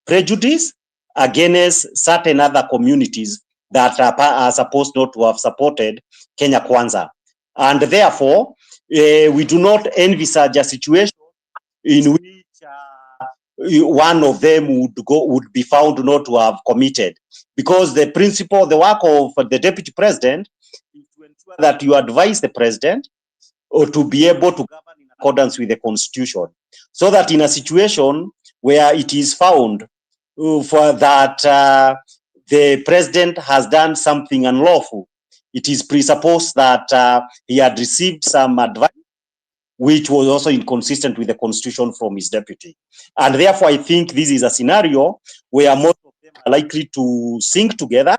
prejudice against certain other communities that are supposed not to have supported Kenya Kwanza. And therefore, we do not envisage a situation in which one of them would be found not to have committed, because the work of the deputy president is to ensure that you advise the president or to be able to govern in accordance with the constitution, so that in a situation where it is found that the president has done something unlawful, it is presupposed that he had received some advice which was also inconsistent with the constitution from his deputy. And therefore, I think this is a scenario where most of them are likely to sink together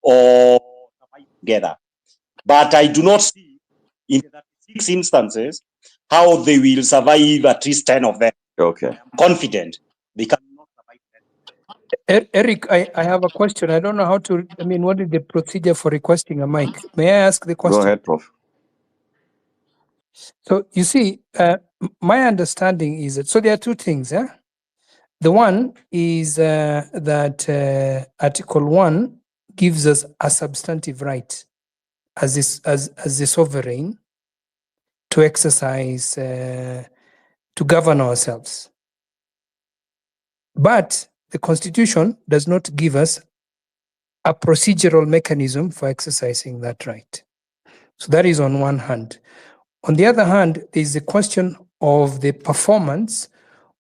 or survive together. But I do not see in the 36 instances how they will survive at least 10 of them. Okay. I'm confident they cannot survive 10. Eric, I have a question. I don't know how to, what is the procedure for requesting a mic? May I ask the question? Go ahead, Prof. So you see, my understanding is that, so there are two things. Yeah? The one is that Article 1 gives us a substantive right as the sovereign to exercise, to govern ourselves. But the Constitution does not give us a procedural mechanism for exercising that right. So that is on one hand. On the other hand, there is the question of the performance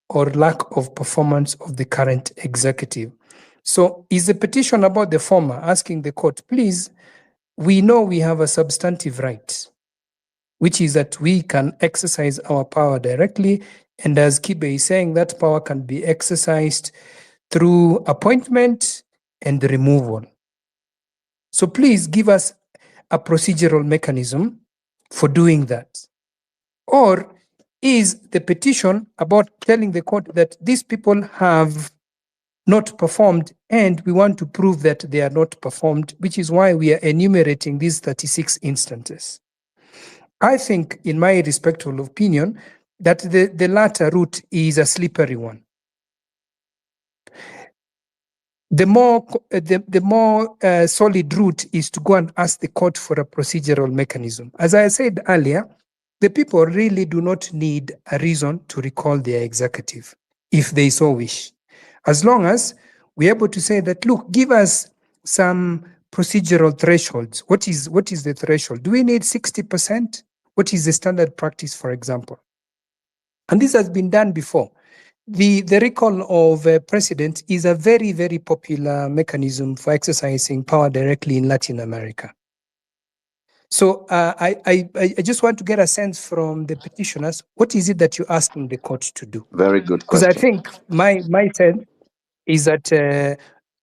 or lack of performance of the current executive. So is the petition about the former, asking the court, please, we know we have a substantive right, which is that we can exercise our power directly. And as Kibe is saying, that power can be exercised through appointment and removal. So please give us a procedural mechanism for doing that. Or is the petition about telling the court that these people have not performed and we want to prove that they are not performed, which is why we are enumerating these 36 instances. I think, in my respectful opinion, that the latter route is a slippery one. The more solid route is to go and ask the court for a procedural mechanism. As I said earlier, the people really do not need a reason to recall their executive, if they so wish. As long as we're able to say that, look, give us some procedural thresholds. What is the threshold? Do we need 60%? What is the standard practice, for example? And this has been done before. The recall of a president is a very, very popular mechanism for exercising power directly in Latin America. So I just want to get a sense from the petitioners, what is it that you're asking the court to do? Very good question. Because I think my sense is that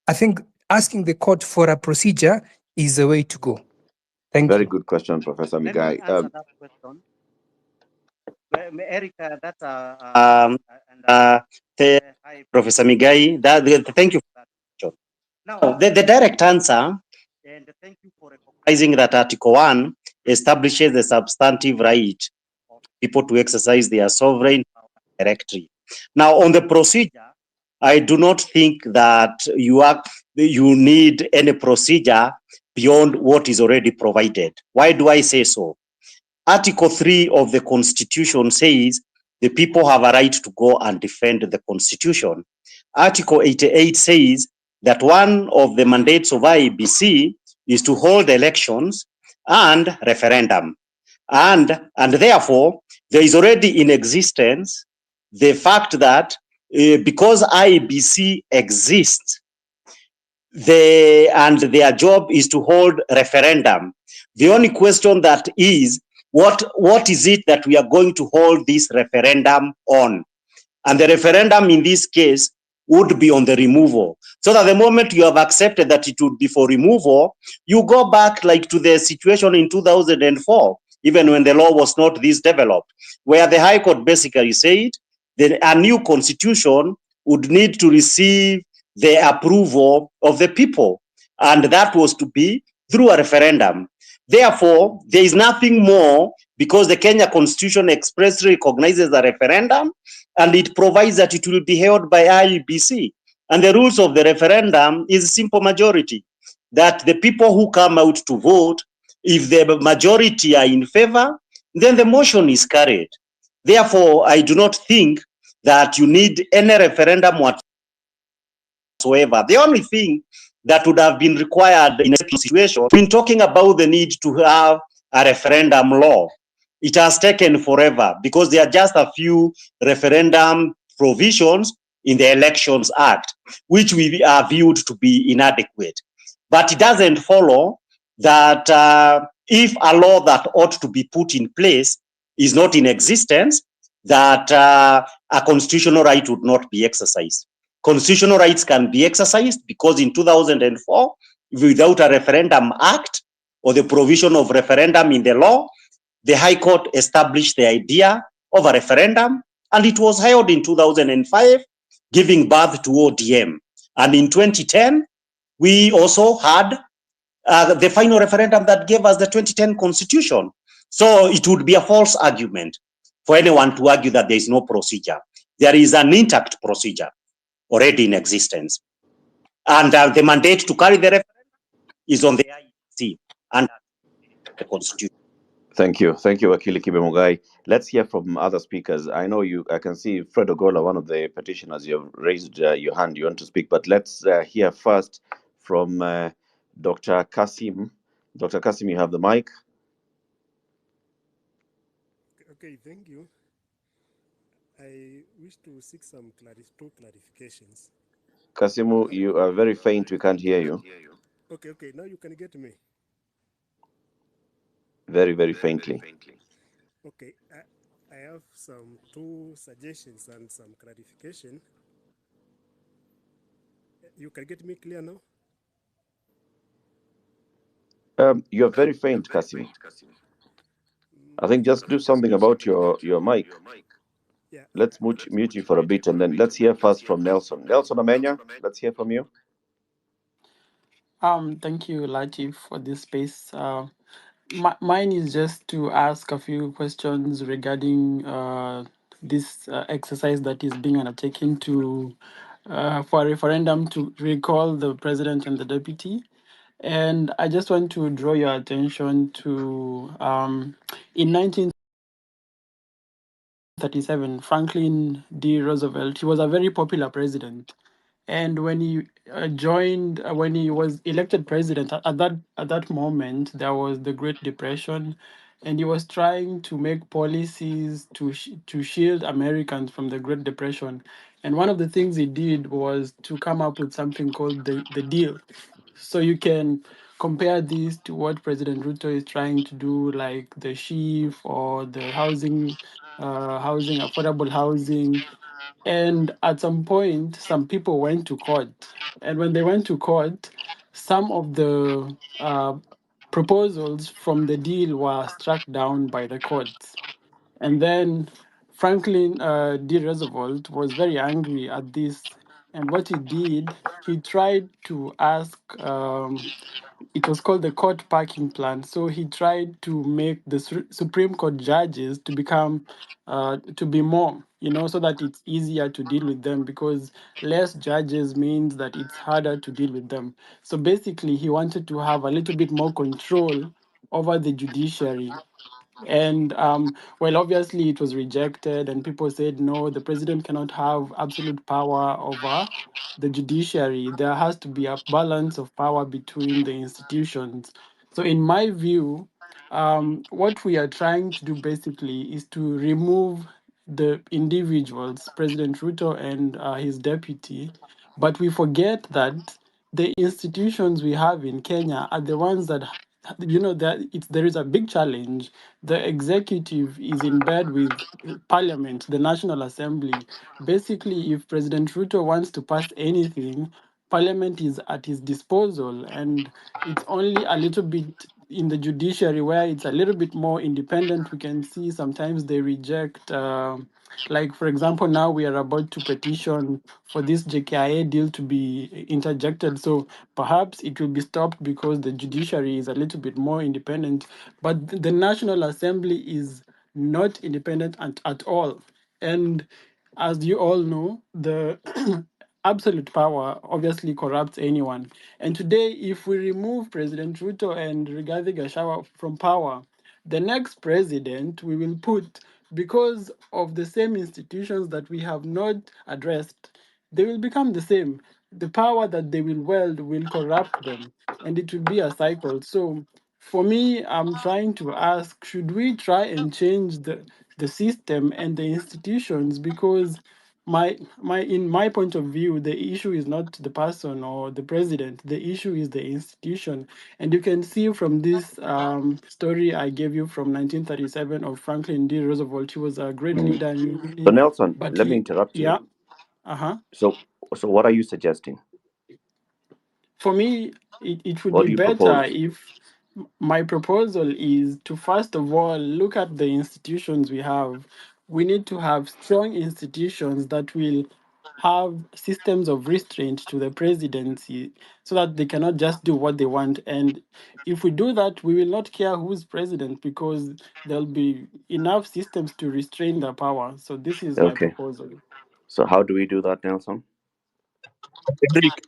I think asking the court for a procedure is the way to go. Thank you. Very good question, Professor Migai. Erica, that's hi, Professor Migai. Thank you for that question. Now, the direct answer, and thank you for recognizing that Article 1 establishes the substantive right of people to exercise their sovereign power directly. Now, on the procedure, I do not think that you need any procedure beyond what is already provided. Why do I say so? Article 3 of the Constitution says the people have a right to go and defend the Constitution. Article 88 says that one of the mandates of IEBC is to hold elections and referendum. And therefore, there is already in existence the fact that because IEBC exists, and their job is to hold referendum. The only question that is, what is it that we are going to hold this referendum on? And the referendum in this case would be on the removal. So that the moment you have accepted that it would be for removal, you go back like to the situation in 2004, even when the law was not this developed, where the High Court basically said that a new constitution would need to receive the approval of the people. And that was to be through a referendum. Therefore, there is nothing more because the Kenya Constitution expressly recognizes a referendum and it provides that it will be held by IEBC. And the rules of the referendum is simple majority, that the people who come out to vote, if the majority are in favor, then the motion is carried. Therefore, I do not think that you need any referendum whatsoever. The only thing that would have been required in a situation, we've been talking about the need to have a referendum law. It has taken forever because there are just a few referendum provisions in the Elections Act, which we are viewed to be inadequate. But it doesn't follow that if a law that ought to be put in place is not in existence, that a constitutional right would not be exercised. Constitutional rights can be exercised because in 2004, without a referendum act or the provision of referendum in the law, the High Court established the idea of a referendum, and it was held in 2005, giving birth to ODM. And in 2010, we also had the final referendum that gave us the 2010 Constitution. So it would be a false argument for anyone to argue that there is no procedure. There is an intact procedure already in existence. And the mandate to carry the referendum is on the IEC and the Constitution. Thank you. Thank you, Wakili Kibemugai. Let's hear from other speakers. I know I can see Fred Ogola, one of the petitioners. You've raised your hand. You want to speak, but let's hear first from Dr. Kasim. Dr. Kasim, you have the mic. Okay, thank you. I wish to seek some two clarifications. Kasimu, you are very faint. We can't hear you. Okay. Now you can get me. Very, very faintly. Okay, I have two suggestions and some clarification. You can get me clear now? You're very faint, Kasim. I think just do something about your mic. Yeah. Let's mute you for a bit, and then let's hear first from Nelson. Nelson Amenya, let's hear from you. Thank you, Latif, for this space. Mine is just to ask a few questions regarding this exercise that is being undertaken for a referendum to recall the president and the deputy. And I just want to draw your attention to in 1937, Franklin D. Roosevelt, he was a very popular president. And when he when he was elected president, at that moment, there was the Great Depression, and he was trying to make policies to shield Americans from the Great Depression. And one of the things he did was to come up with something called the deal. So you can compare this to what President Ruto is trying to do, like the SHIF or the affordable housing. And at some point, some people went to court. And when they went to court, some of the proposals from the deal were struck down by the courts. And then Franklin D. Roosevelt was very angry at this. And what he did, he tried to ask, it was called the court parking plan. So he tried to make the Supreme Court judges to become, to be more, so that it's easier to deal with them, because less judges means that it's harder to deal with them. So basically, he wanted to have a little bit more control over the judiciary. And well, obviously, it was rejected, and people said, no, the president cannot have absolute power over the judiciary. There has to be a balance of power between the institutions. So, in my view, what we are trying to do basically is to remove the individuals, President Ruto and his deputy, but we forget that the institutions we have in Kenya are the ones that, that there is a big challenge. The executive is in bed with parliament, the National Assembly. Basically, if President Ruto wants to pass anything, parliament is at his disposal, and it's only a little bit in the judiciary where it's a little bit more independent. We can see sometimes they reject, like, for example, now we are about to petition for this JKIA deal to be interjected. So perhaps it will be stopped because the judiciary is a little bit more independent. But the National Assembly is not independent at all. And as you all know, the absolute power obviously corrupts anyone. And today, if we remove President Ruto and Rigathi Gachagua from power, the next president we will put, because of the same institutions that we have not addressed, they will become the same. The power that they will wield will corrupt them, and it will be a cycle. So for me, I'm trying to ask, should we try and change the system and the institutions? Because in my point of view, the issue is not the person or the president. The issue is the institution. And you can see from this story I gave you from 1937 of Franklin D. Roosevelt. He was a great leader in So Uni, Nelson, but let me interrupt you. yeah, uh-huh. So what are you suggesting? For me, it would What be do you better propose? if my proposal is to first of all look at the institutions we have. We need to have strong institutions that will have systems of restraint to the presidency so that they cannot just do what they want. And if we do that, we will not care who's president because there'll be enough systems to restrain their power. So this is my Okay. proposal. So how do we do that, Nelson?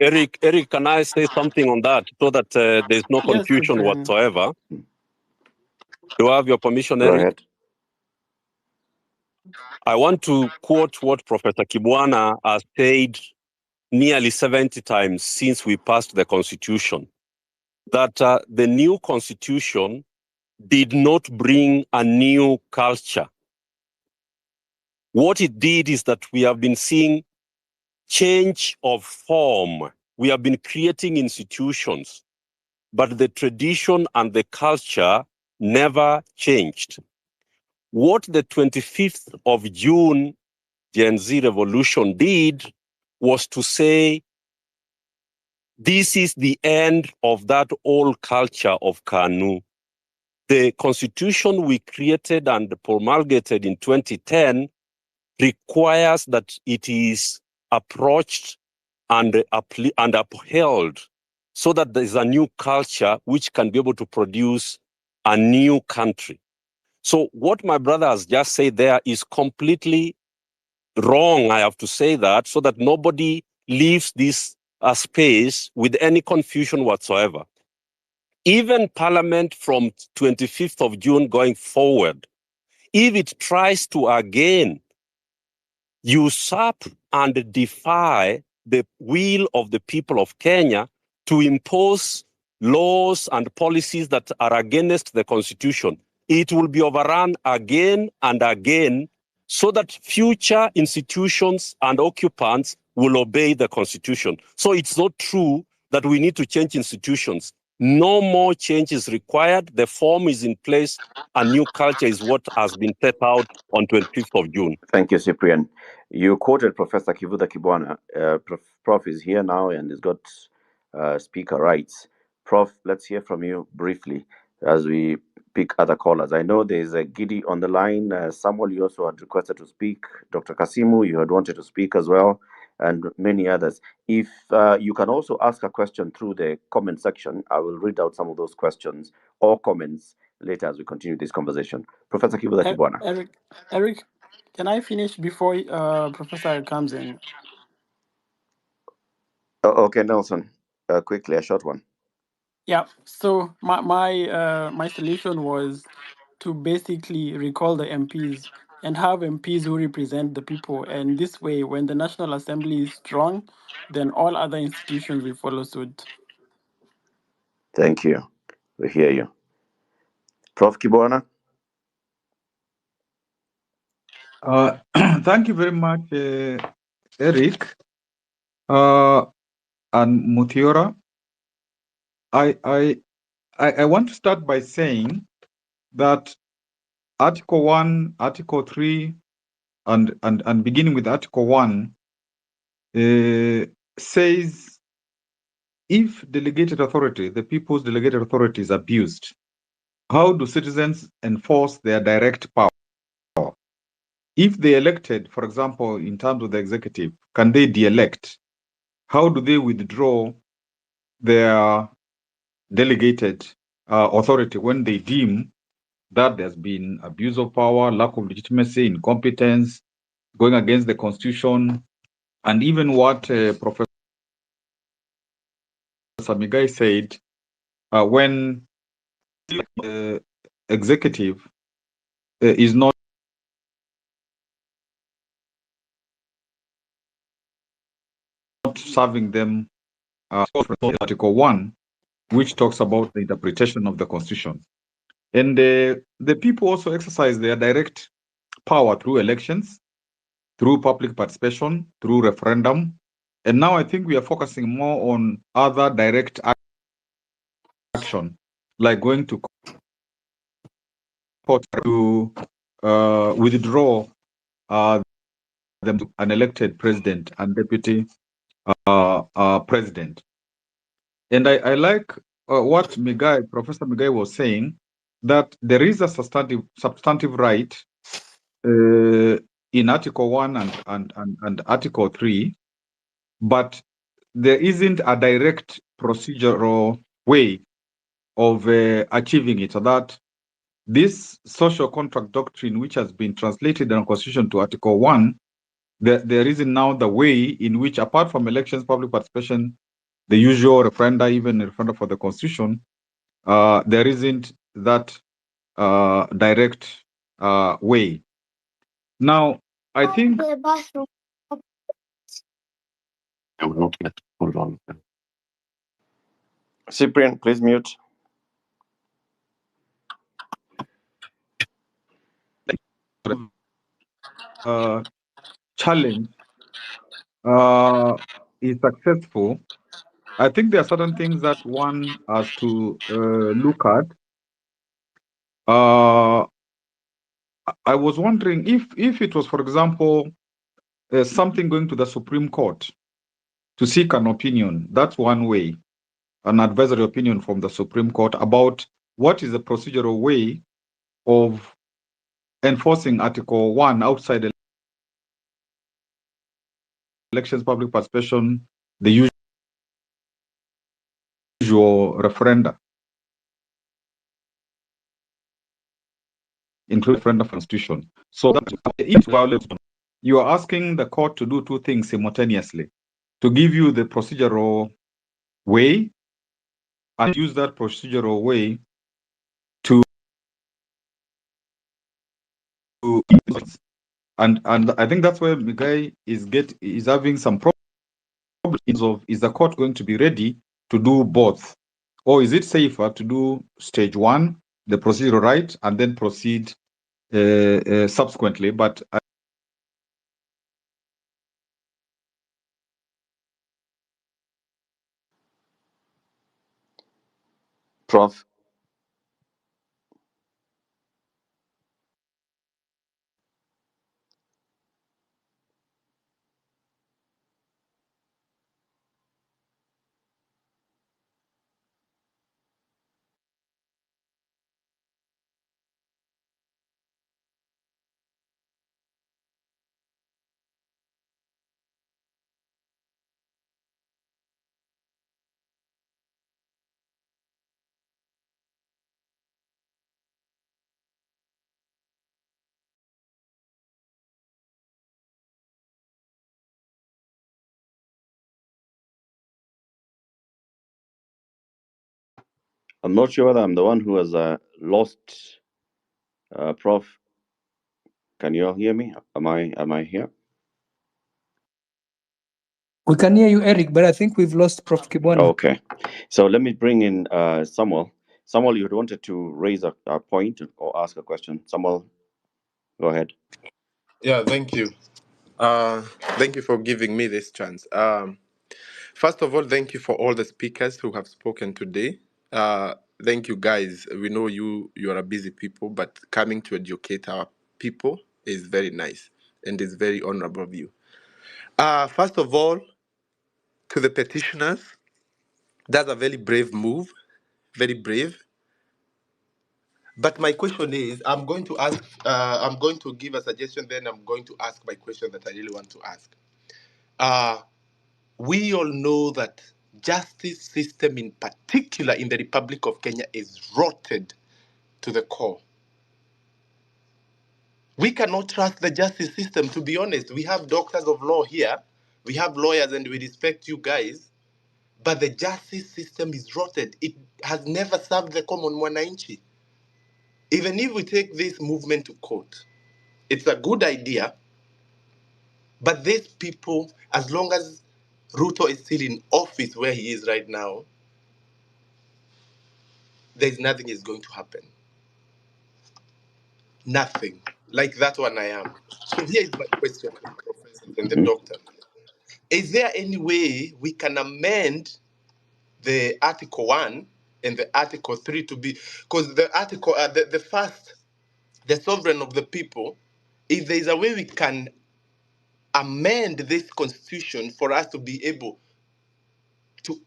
Eric, can I say something on that so that there's no Yes, confusion Cyprian. whatsoever? Do I have your permission, Go Eric? ahead. I want to quote what Professor Kibwana has said nearly 70 times since we passed the Constitution, that the new Constitution did not bring a new culture. What it did is that we have been seeing change of form. We have been creating institutions, but the tradition and the culture never changed. What the 25th of June Gen Z revolution did was to say, this is the end of that old culture of KANU. The constitution we created and promulgated in 2010 requires that it is approached and upheld so that there is a new culture which can be able to produce a new country. So what my brother has just said there is completely wrong, I have to say that, so that nobody leaves this space with any confusion whatsoever. Even Parliament from 25th of June going forward, if it tries to again usurp and defy the will of the people of Kenya to impose laws and policies that are against the Constitution, it will be overrun again and again so that future institutions and occupants will obey the Constitution. So it's not true that we need to change institutions. No more change is required. The form is in place. A new culture is what has been set out on 25th of June. Thank you, Cyprian. You quoted Professor Kivuta Kibwana. Prof is here now and has got speaker rights. Prof, let's hear from you briefly as we pick other callers. I know there's a Giddy on the line. Samuel, you also had requested to speak. Dr. Kasimu, you had wanted to speak as well, and many others. If you can also ask a question through the comment section, I will read out some of those questions or comments later as we continue this conversation. Professor Kibuda Kibwana. Eric, can I finish before Professor comes in? Okay, Nelson, quickly, a short one. Yeah. So my solution was to basically recall the MPs and have MPs who represent the people. And this way, when the National Assembly is strong, then all other institutions will follow suit. Thank you. We hear you. Prof. Kibwana? Thank you very much, Eric and Mutiora. I want to start by saying that Article 1, Article 3, and beginning with Article 1 says if delegated authority, the people's delegated authority is abused, how do citizens enforce their direct power? If they elected, for example, in terms of the executive, can they de-elect? How do they withdraw their delegated authority when they deem that there's been abuse of power, lack of legitimacy, incompetence, going against the constitution, and even what Professor Migai said, when the executive is not serving them, Article 1, which talks about the interpretation of the constitution. And the people also exercise their direct power through elections, through public participation, through referendum. And now I think we are focusing more on other direct action, like going to court to withdraw an elected president and deputy president. And I like what Professor Migai was saying, that there is a substantive right in Article 1 and Article 3, but there isn't a direct procedural way of achieving it. So that this social contract doctrine, which has been translated in the Constitution to Article 1, there isn't now the way in which, apart from elections, public participation, the usual referenda, even referenda for the Constitution, there isn't that direct way. Now, I think I will not let hold on. Cyprian, please mute. Challenge is successful, I think there are certain things that one has to look at. I was wondering if it was, for example, something going to the Supreme Court to seek an opinion. That's one way, an advisory opinion from the Supreme Court about what is the procedural way of enforcing Article 1 outside the elections, public participation, the usual referenda, including referenda for constitution. So that if violation, you are asking the court to do two things simultaneously, to give you the procedural way and use that procedural way to and I think that's where the guy is having some problems of, is the court going to be ready to do both, or is it safer to do stage 1, the procedural right, and then proceed subsequently? But Prof. I'm not sure whether I'm the one who has lost Prof. Can you all hear me? Am I here? We can hear you, Eric, but I think we've lost Prof. Kibwana. Okay. So let me bring in Samuel. Samuel, you had wanted to raise a point or ask a question. Samuel, go ahead. Yeah, thank you. Thank you for giving me this chance. First of all, thank you for all the speakers who have spoken today. Thank you, guys. We know you are a busy people, but coming to educate our people is very nice and is very honorable of you. First of all, to the petitioners, that's a very brave move, very brave. But my question is, I'm going to give a suggestion, then I'm going to ask my question that I really want to ask. We all know that justice system in particular in the Republic of Kenya is rotted to the core. We cannot trust the justice system, to be honest. We have doctors of law here, we have lawyers, and we respect you guys, but the justice system is rotted. It has never served the common mwananchi. Even if we take this movement to court, it's a good idea, but these people, as long as Ruto is still in office where he is right now, there's nothing is going to happen. Nothing. Like that one I am. So here is my question to the professors and the doctor. Is there any way we can amend the Article 1 and the Article 3 to be, because the article, the first, the sovereign of the people, if there is a way we can amend this constitution for us to be able to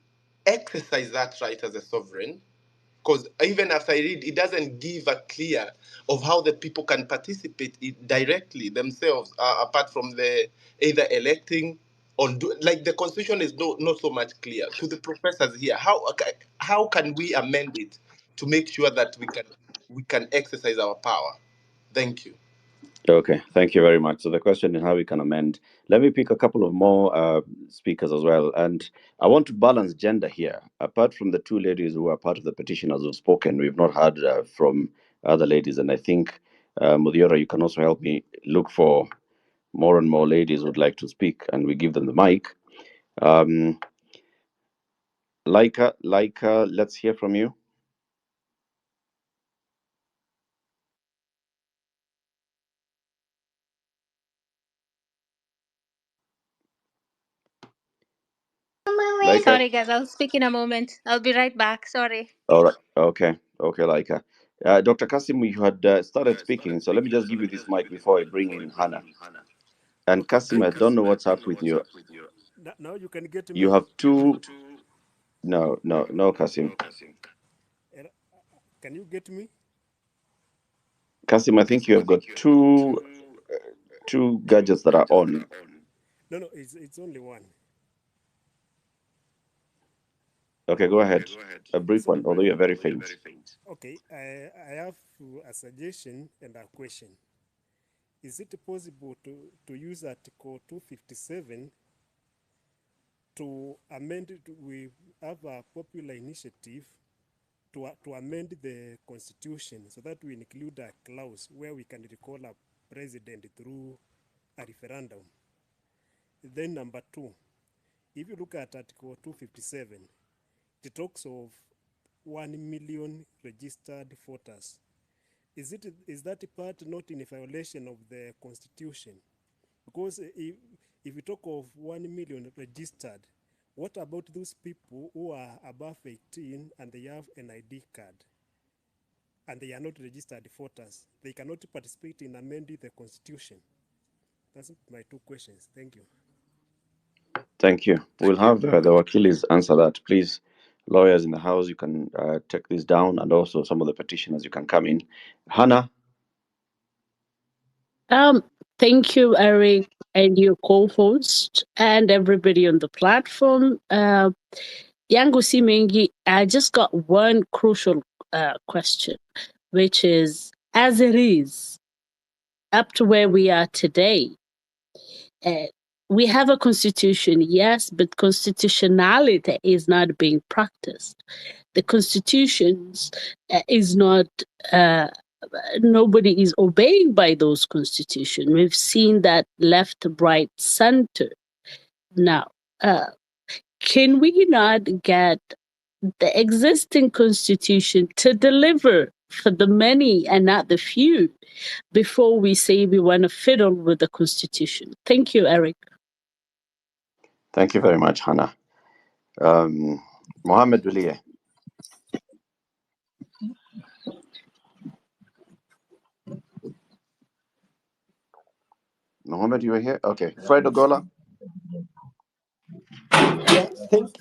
exercise that right as a sovereign, because even after I read, it doesn't give a clear of how the people can participate directly themselves, apart from the either electing or like the constitution is not so much clear. To the professors here, how can we amend it to make sure that we can exercise our power? Thank you. Okay, thank you very much. So the question is how we can amend. Let me pick a couple of more speakers as well. And I want to balance gender here. Apart from the two ladies who are part of the petitioners who've spoken, we've not heard from other ladies. And I think, Mudiora, you can also help me look for more and more ladies who would like to speak, and we give them the mic. Laika, let's hear from you. Laika. Sorry, guys. I'll speak in a moment. I'll be right back. Sorry. All right. Okay, Laika. Dr. Kasim, you had started speaking, so let me just give you this mic before I bring in Hannah. And Kasim, I don't know what's up with you. Now you can get me. You have two. No, Kasim. Can you get me? Kasim, I think you have got two gadgets that are on. No, it's only one. Okay, go ahead. A brief one, although you're very faint. Okay, I have a suggestion and a question. Is it possible to use Article 257 to amend? We have a popular initiative to amend the constitution so that we include a clause where we can recall a president through a referendum. Then number two, if you look at Article 257, it talks of 1 million registered voters. Is that part not in violation of the constitution? Because if we talk of 1 million registered, what about those people who are above 18 and they have an ID card and they are not registered voters? They cannot participate in amending the constitution. That's my two questions. Thank you. Thank you. We'll have the Wakilis answer that. Please, lawyers in the house, you can take this down, and also some of the petitioners, you can come in. Hannah? Thank you, Eric, and your co-host, and everybody on the platform. Yangu Simengi, I just got one crucial question, which is, as it is, up to where we are today, we have a constitution, yes, but constitutionality is not being practiced. The constitutions is not, nobody is obeying by those constitutions. We've seen that left, right, center. Now, can we not get the existing constitution to deliver for the many and not the few before we say we want to fiddle with the constitution? Thank you, Eric. Thank you very much, Hannah. Mohammed Dulier. Mohammed, you are here? Okay. Fred Ogola. Yeah,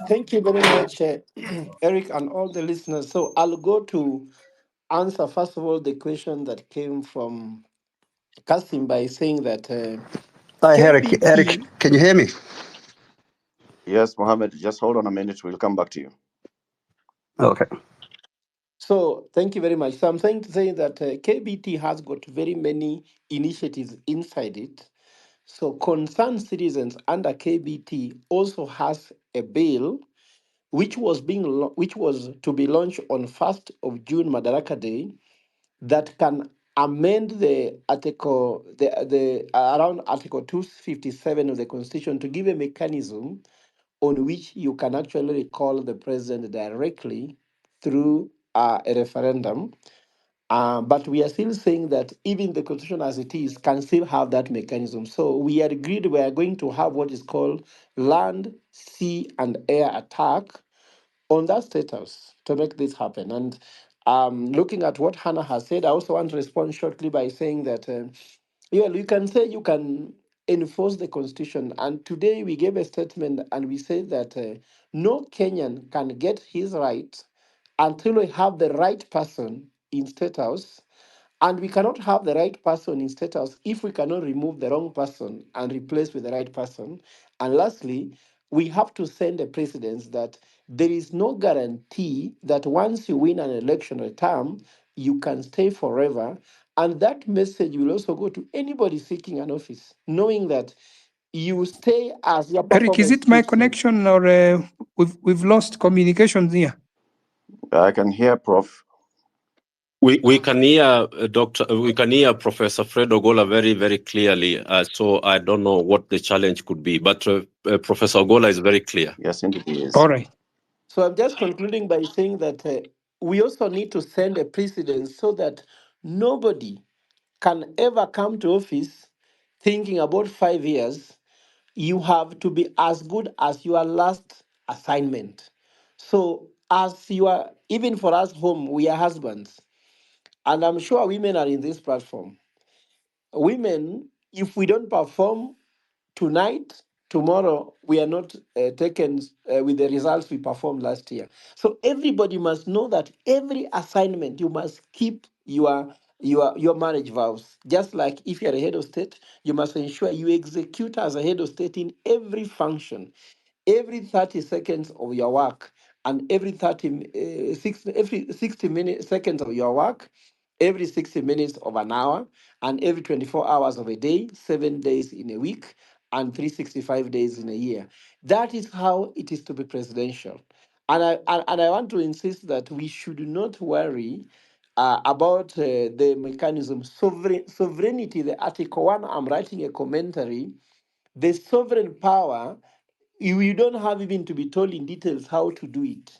thank you very much, Eric, and all the listeners. So I'll go to answer, first of all, the question that came from Kasim by saying that Hi, Eric. Eric, KBT. can you hear me? Yes, Mohammed, just hold on a minute. We'll come back to you. Okay. So thank you very much. So I'm saying to say that KBT has got very many initiatives inside it. So concerned citizens under KBT also has a bill which was to be launched on 1st of June, Madaraka Day, that can amend the article around Article 257 of the Constitution to give a mechanism on which you can actually recall the president directly through a referendum. But we are still saying that even the Constitution as it is can still have that mechanism. So we are agreed we are going to have what is called land, sea, and air attack on that status to make this happen. And looking at what Hannah has said, I also want to respond shortly by saying that, you can say you can enforce the Constitution. And today we gave a statement and we said that no Kenyan can get his right until we have the right person in State House. And we cannot have the right person in State House if we cannot remove the wrong person and replace with the right person. And lastly, we have to send a precedence that there is no guarantee that once you win an election or a term, you can stay forever. And that message will also go to anybody seeking an office, knowing that you stay as your Eric, is performance it my treats you. connection or we've lost communication here? I can hear Prof. We can hear we can hear Professor Fred Ogola very, very clearly. So I don't know what the challenge could be, but Professor Ogola is very clear. Yes, indeed he is. All right. So I'm just concluding by saying that we also need to send a precedent so that nobody can ever come to office thinking about 5 years. You have to be as good as your last assignment. So as you are, even for us home, we are husbands. And I'm sure women are in this platform. Women, if we don't perform tonight, tomorrow, we are not taken with the results we performed last year. So everybody must know that every assignment, you must keep your marriage vows. Just like if you're a head of state, you must ensure you execute as a head of state in every function, every 30 seconds of your work, and every 60 seconds of your work, every 60 minutes of an hour, and every 24 hours of a day, 7 days in a week, and 365 days in a year. That is how it is to be presidential. And I want to insist that we should not worry about the mechanism. Sovereignty, the Article 1, I'm writing a commentary. The sovereign power, you don't have even to be told in details how to do it.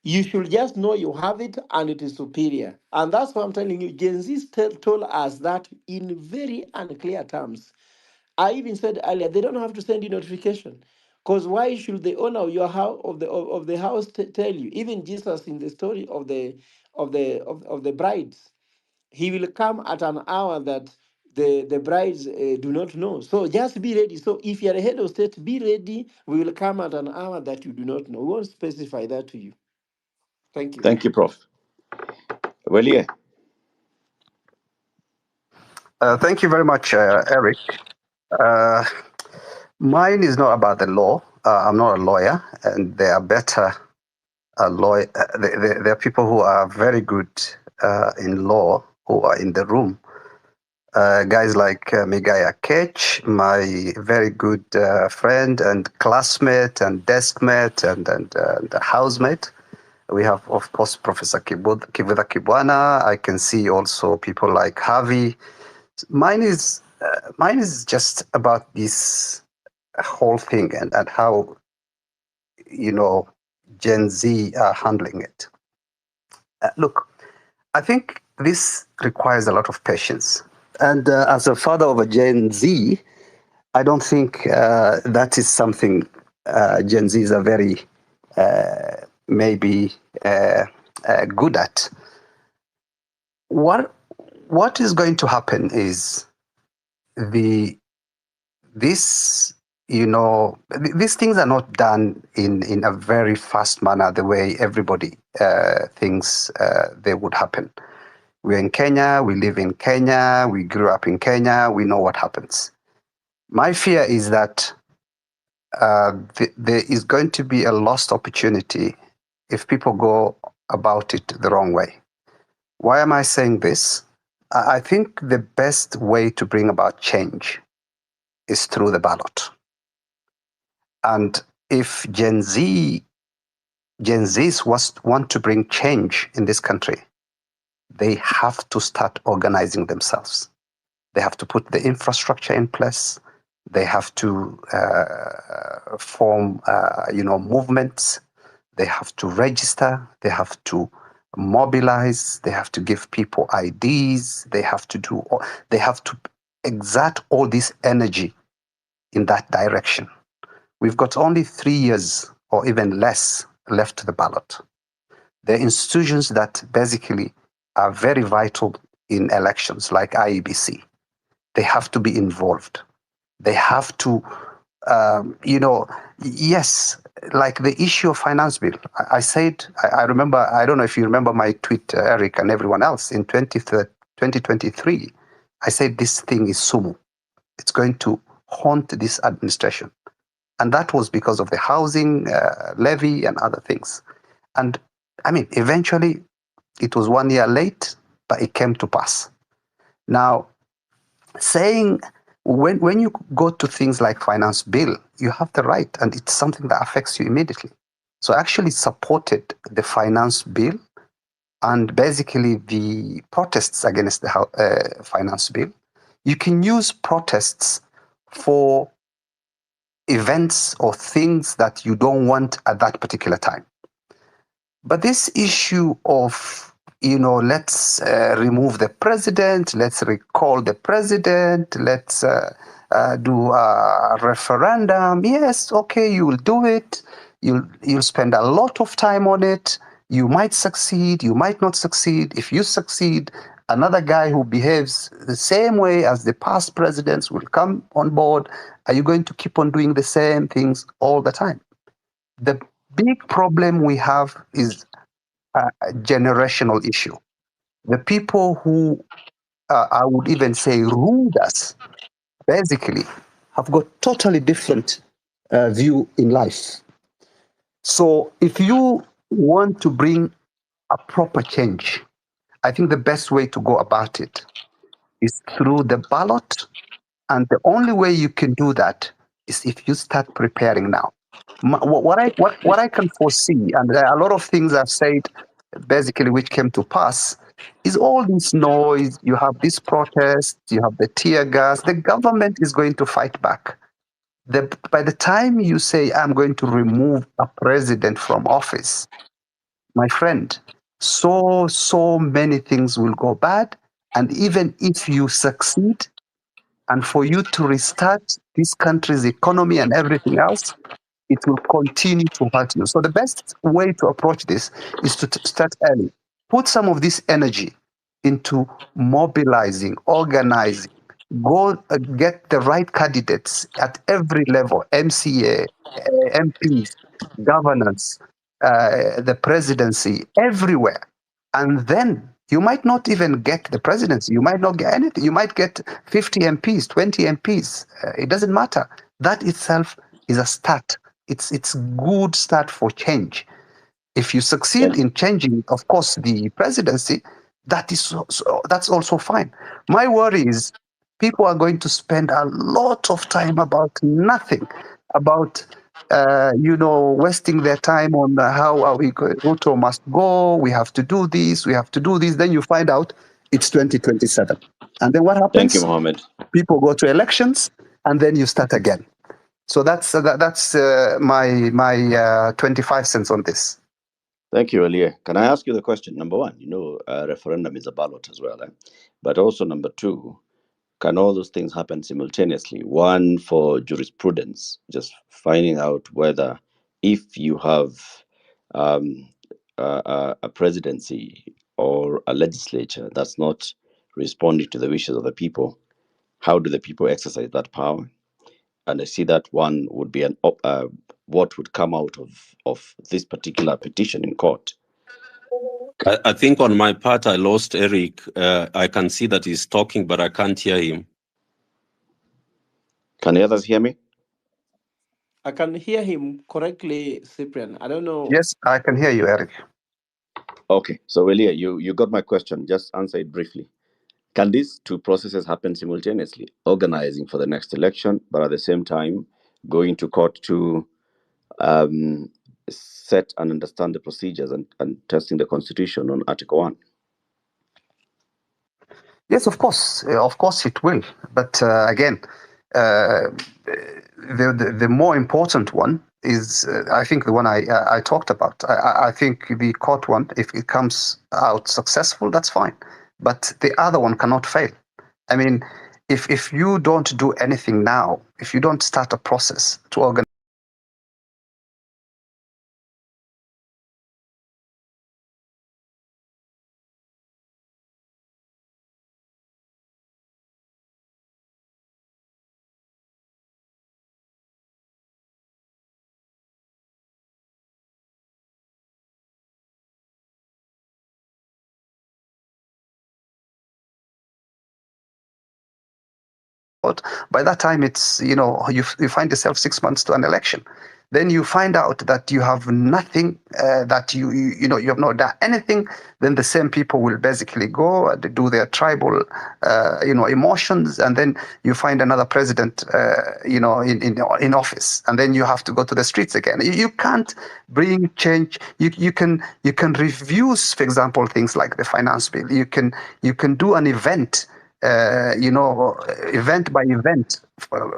You should just know you have it and it is superior. And that's what I'm telling you. Gen Z told us that in very unclear terms. I even said earlier, they don't have to send you notification. Because why should the owner of your house of the house tell you? Even Jesus in the story of the brides, he will come at an hour that the brides do not know. So just be ready. So if you're a head of state, be ready. We will come at an hour that you do not know. We won't specify that to you. Thank you. Thank you, Prof. Welie. Thank you very much, Eric. Mine is not about the law. I'm not a lawyer, and there are better lawyer. There are people who are very good in law who are in the room. guys like Migaya Ketch, my very good friend and classmate and deskmate and housemate. We have, of course, Professor Kivuda Kibwana. I can see also people like Harvey. Mine is just about this whole thing and how, Gen Z are handling it. Look, I think this requires a lot of patience. And as a father of a Gen Z, I don't think that is something Gen Zs are very maybe good at. What is going to happen is these things are not done in a very fast manner the way everybody thinks they would happen. We're in Kenya, we live in Kenya, we grew up in Kenya, we know what happens. My fear is that there is going to be a lost opportunity if people go about it the wrong way. Why am I saying this? I think the best way to bring about change is through the ballot. And if Gen Zs want to bring change in this country, they have to start organizing themselves. They have to put the infrastructure in place. They have to form, movements. They have to register. They have to mobilize. They have to give people IDs. They have to exert all this energy in that direction. We've got only 3 years or even less left to the ballot. There are institutions that basically are very vital in elections, like IEBC. They have to be involved. They have to, yes, like the issue of finance bill. I said, I remember, I don't know if you remember my tweet, Eric, and everyone else, in 2023, I said this thing is sumu. It's going to haunt this administration. And that was because of the housing levy and other things. And I mean, eventually it was 1 year late, but it came to pass. Now, saying when you go to things like finance bill, you have the right, and it's something that affects you immediately. So I actually supported the finance bill and basically the protests against the finance bill. You can use protests for events or things that you don't want at that particular time. But this issue of, let's remove the president, let's recall the president, let's do a referendum. Yes, okay, you will do it. You'll spend a lot of time on it. You might succeed, you might not succeed. If you succeed, another guy who behaves the same way as the past presidents will come on board. Are you going to keep on doing the same things all the time? The big problem we have is a generational issue. The people who, I would even say, ruled us, basically, have got totally different view in life. So if you want to bring a proper change, I think the best way to go about it is through the ballot. And the only way you can do that is if you start preparing now. What I can foresee, and there are a lot of things I've said, basically, which came to pass, is all this noise. You have this protest, you have the tear gas. The government is going to fight back. By the time you say, I'm going to remove a president from office, my friend, so many things will go bad. And even if you succeed, and for you to restart this country's economy and everything else, it will continue to hurt you. So the best way to approach this is to start early. Put some of this energy into mobilizing, organizing, go get the right candidates at every level, MCA, MPs, governance, the presidency, everywhere. And then you might not even get the presidency. You might not get anything. You might get 50 MPs, 20 MPs. It doesn't matter. That itself is a start. It's good start for change. If you succeed in changing, of course, the presidency, That's also fine. My worry is people are going to spend a lot of time about nothing, about wasting their time on how are we going. Ruto must go. We have to do this. We have to do this. Then you find out it's 2027, and then what Thank you, happens? Mohammed. People go to elections, and then you start again. So that's my 25 cents on this. Thank you, Elie. Can I ask you the question? Number one, referendum is a ballot as well. But also, number two, can all those things happen simultaneously? One, for jurisprudence, just finding out whether if you have a presidency or a legislature that's not responding to the wishes of the people, how do the people exercise that power? And I see that one would be what would come out of this particular petition in court. I think on my part, I lost Eric. I can see that he's talking, but I can't hear him. Can the others hear me? I can hear him correctly, Cyprian. I don't know. Yes, I can hear you, Eric. Okay, so Elia, you got my question. Just answer it briefly. Can these two processes happen simultaneously? Organizing for the next election, but at the same time going to court to set and understand the procedures and testing the constitution on Article 1? Yes, of course. Of course it will. But again, the more important one is, I think, the one I talked about. I think the court one, if it comes out successful, that's fine. But the other one cannot fail. I mean, if you don't do anything now, if you don't start a process to organize by that time it's you find yourself 6 months to an election, then you find out that you have nothing, that you have not done anything. Then the same people will basically go and do their tribal emotions, and then you find another president in office, and then you have to go to the streets again. You can't bring change. You can review, for example, things like the finance bill. You can do an event, event by event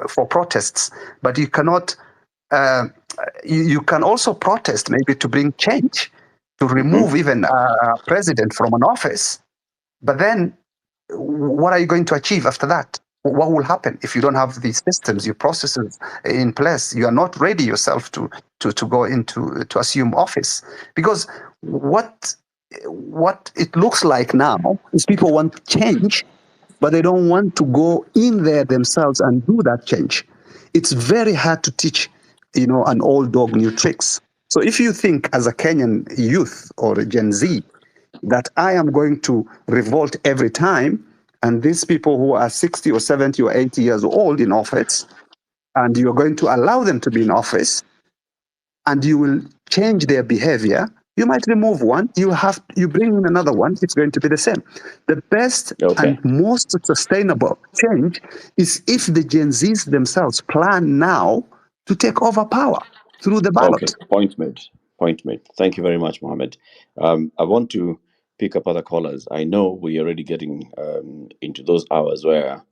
for protests, but you cannot. You can also protest maybe to bring change, to remove even a president from an office. But then, what are you going to achieve after that? What will happen if you don't have these systems, your processes in place? You are not ready yourself to go into to assume office, because what it looks like now is people want change, but they don't want to go in there themselves and do that change. It's very hard to teach, an old dog new tricks. So if you think as a Kenyan youth or a Gen Z that I am going to revolt every time, and these people who are 60 or 70 or 80 years old in office, and you're going to allow them to be in office, and you will change their behavior, you might remove one, you bring in another one, it's going to be the same. The best and most sustainable change is if the Gen Zs themselves plan now to take over power through the ballot. Okay, point made. Thank you very much, Mohammed. I want to pick up other callers. I know we're already getting into those hours where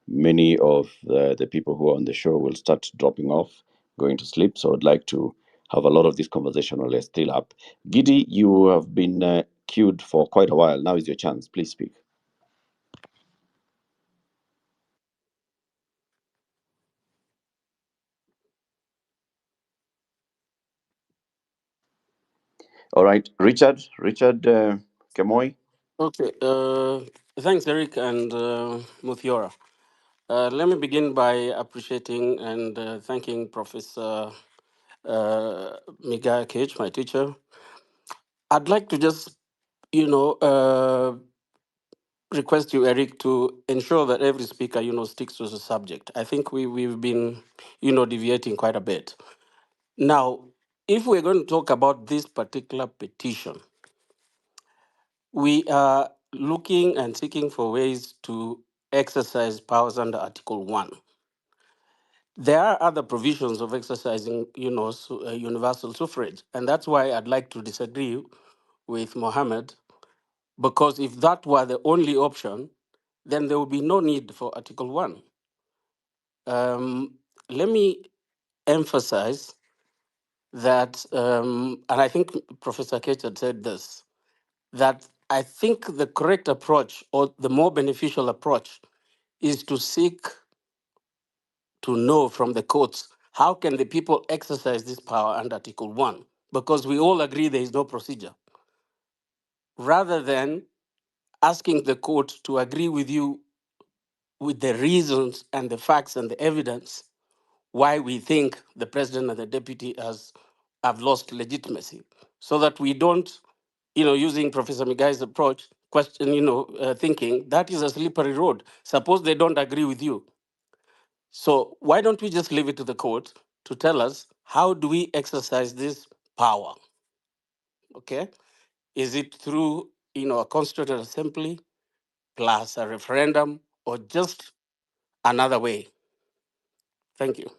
many of the people who are on the show will start dropping off, going to sleep. So I'd like to have a lot of this conversation while they're still up. Gidi, you have been queued for quite a while. Now is your chance. Please speak. All right, Richard Kemoy. Okay. Thanks, Eric and Muthiora. Let me begin by appreciating and thanking Professor Migaya Cage, my teacher. I'd like to just, request you, Eric, to ensure that every speaker, sticks to the subject. I think we've been, deviating quite a bit. Now, if we're going to talk about this particular petition, we are looking and seeking for ways to exercise powers under Article 1. There are other provisions of exercising, universal suffrage, and that's why I'd like to disagree with Mohammed, because if that were the only option, then there would be no need for Article 1. Let me emphasize that, and I think Professor Ketch had said this, that I think the correct approach or the more beneficial approach is to seek to know from the courts how can the people exercise this power under Article 1, because we all agree there is no procedure, rather than asking the court to agree with you with the reasons and the facts and the evidence why we think the president and the deputy have lost legitimacy, so that we don't, using Professor Migai's approach, question, thinking that is a slippery road. Suppose they don't agree with you. So why don't we just leave it to the court to tell us how do we exercise this power? Okay, is it through a constitutional assembly plus a referendum, or just another way? Thank you.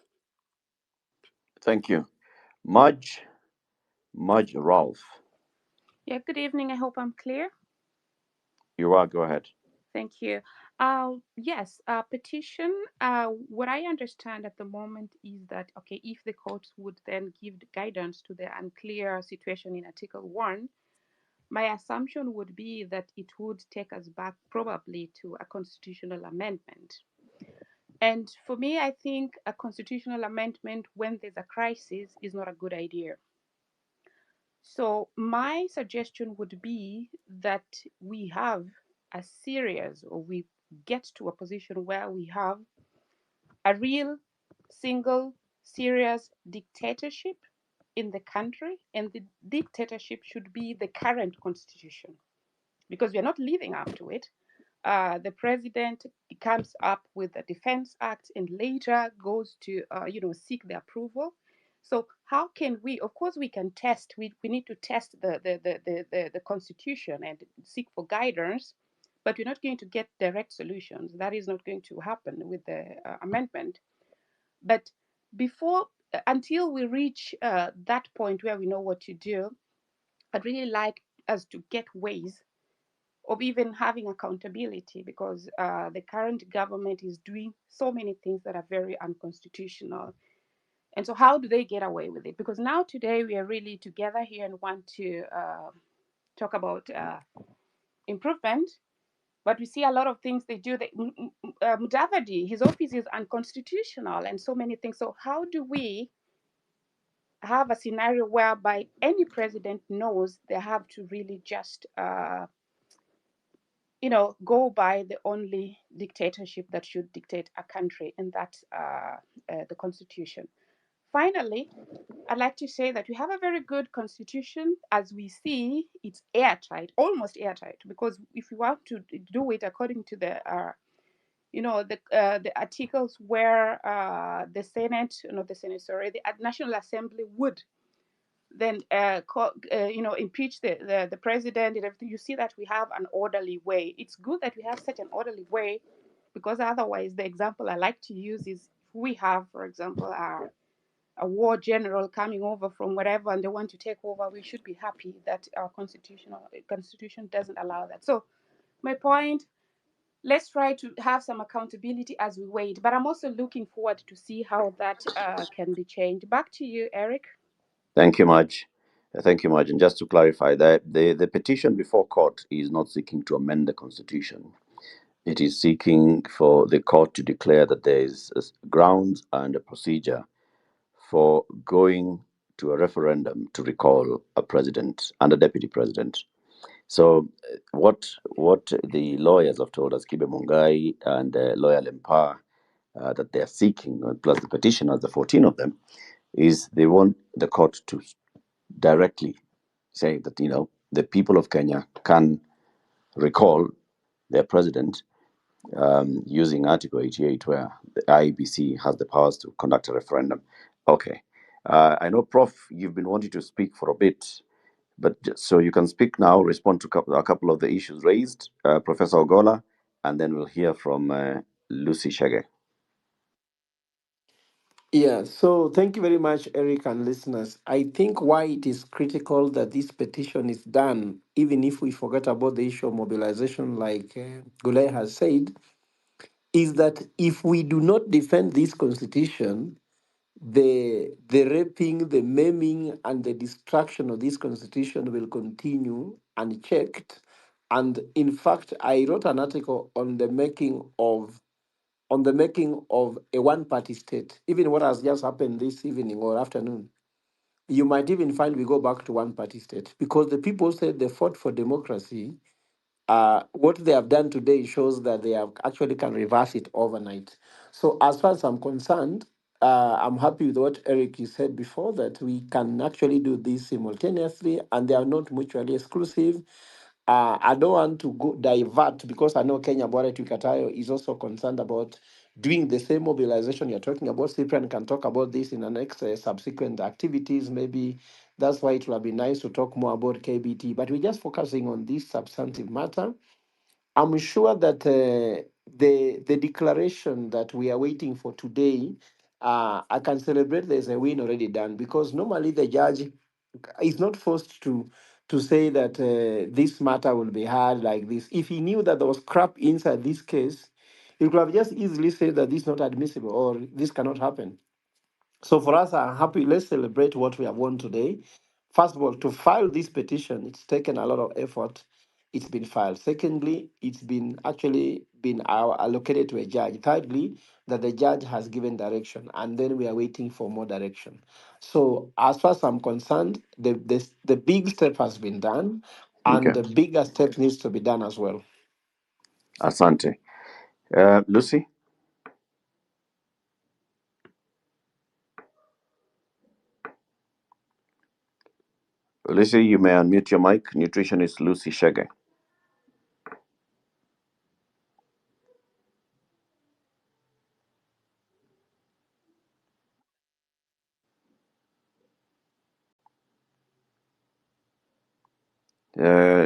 Thank you. Mudge Rolf. Yeah, good evening. I hope I'm clear. You are, go ahead. Thank you. Yes, petition. What I understand at the moment is that, okay, if the courts would then give guidance to the unclear situation in Article 1, my assumption would be that it would take us back probably to a constitutional amendment. And for me, I think a constitutional amendment when there's a crisis is not a good idea. So my suggestion would be that we have a series, or we get to a position where we have a real single serious dictatorship in the country, and the dictatorship should be the current constitution, because we are not living up to it. The president comes up with the Defense Act and later goes to seek the approval. So how can we? Of course, we can test. We need to test the constitution and seek for guidance, but we're not going to get direct solutions. That is not going to happen with the amendment. But until we reach that point where we know what to do, I'd really like us to get ways of even having accountability, because the current government is doing so many things that are very unconstitutional. And so how do they get away with it? Because now today we are really together here and want to talk about improvement, but we see a lot of things they do. Mudavadi, his office is unconstitutional and so many things. So how do we have a scenario whereby any president knows they have to really just go by the only dictatorship that should dictate a country, and that's the constitution. Finally, I'd like to say that we have a very good constitution. As we see, it's airtight, almost airtight, because if you want to do it according to the articles where the National Assembly would then impeach the president and everything, you see that we have an orderly way. It's good that we have such an orderly way, because otherwise, the example I like to use is, we have, for example, a war general coming over from wherever and they want to take over, we should be happy that our constitution doesn't allow that. So my point, let's try to have some accountability as we wait, but I'm also looking forward to see how that can be changed. Back to you, Eric. Thank you, Mudge. Thank you, Mudge. And just to clarify, that the petition before court is not seeking to amend the constitution. It is seeking for the court to declare that there is grounds and a procedure for going to a referendum to recall a president and a deputy president. So what the lawyers have told us, Kibe Mungai and lawyer Lempa, that they are seeking, plus the petitioners, the 14 of them, is they want the court to directly say that, the people of Kenya can recall their president using Article 88, where the IEBC has the powers to conduct a referendum. Okay. I know, Prof, you've been wanting to speak for a bit. But so you can speak now, respond to a couple of the issues raised, Professor Ogola, and then we'll hear from Lucy Shege. Yeah, so thank you very much, Eric and listeners. I think why it is critical that this petition is done, even if we forget about the issue of mobilization, like Gulay has said, is that if we do not defend this constitution, the raping, the maiming, and the destruction of this constitution will continue unchecked. And in fact, I wrote an article on the making of a one-party state. Even what has just happened this evening or afternoon, you might even find we go back to one-party state because the people said they fought for democracy. What they have done today shows that they have actually can reverse it overnight. So as far as I'm concerned, I'm happy with what Eric you said before, that we can actually do this simultaneously and they are not mutually exclusive. I don't want to go divert because I know Kenya Bora Tukatayo is also concerned about doing the same mobilization you're talking about. Cyprian can talk about this in the next subsequent activities. Maybe that's why it will be nice to talk more about KBT. But we're just focusing on this substantive matter. I'm sure that the declaration that we are waiting for today, I can celebrate there's a win already done because normally the judge is not forced to say that this matter will be heard like this. If he knew that there was crap inside this case, he could have just easily said that this is not admissible or this cannot happen. So for us, I'm happy. Let's celebrate what we have won today. First of all, to file this petition, it's taken a lot of effort. It's been filed. Secondly, it's been actually been allocated to a judge. Thirdly, that the judge has given direction, and then we are waiting for more direction. So as far as I'm concerned, the big step has been done, and Okay. the bigger step needs to be done as well. Asante. Lucy? Lucy, you may unmute your mic. Nutritionist Lucy Shege.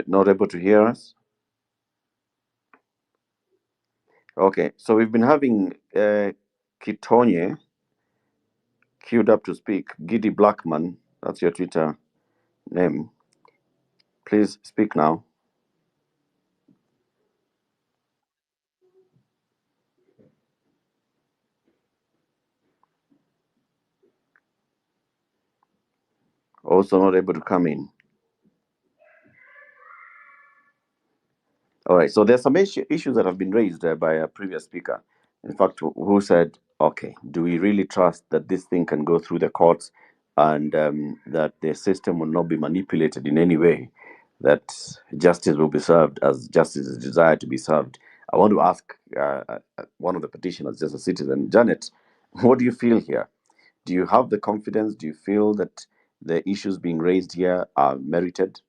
Not able to hear us? Okay, so we've been having Kitonye queued up to speak. Giddy Blackman, that's your Twitter name. Please speak now. Also not able to come in. All right, so there's some issues that have been raised by a previous speaker. In fact, who said, okay, do we really trust that this thing can go through the courts and that the system will not be manipulated in any way, that justice will be served as justice is desired to be served? I want to ask one of the petitioners, just a citizen, Janet, what do you feel here? Do you have the confidence? Do you feel that the issues being raised here are merited?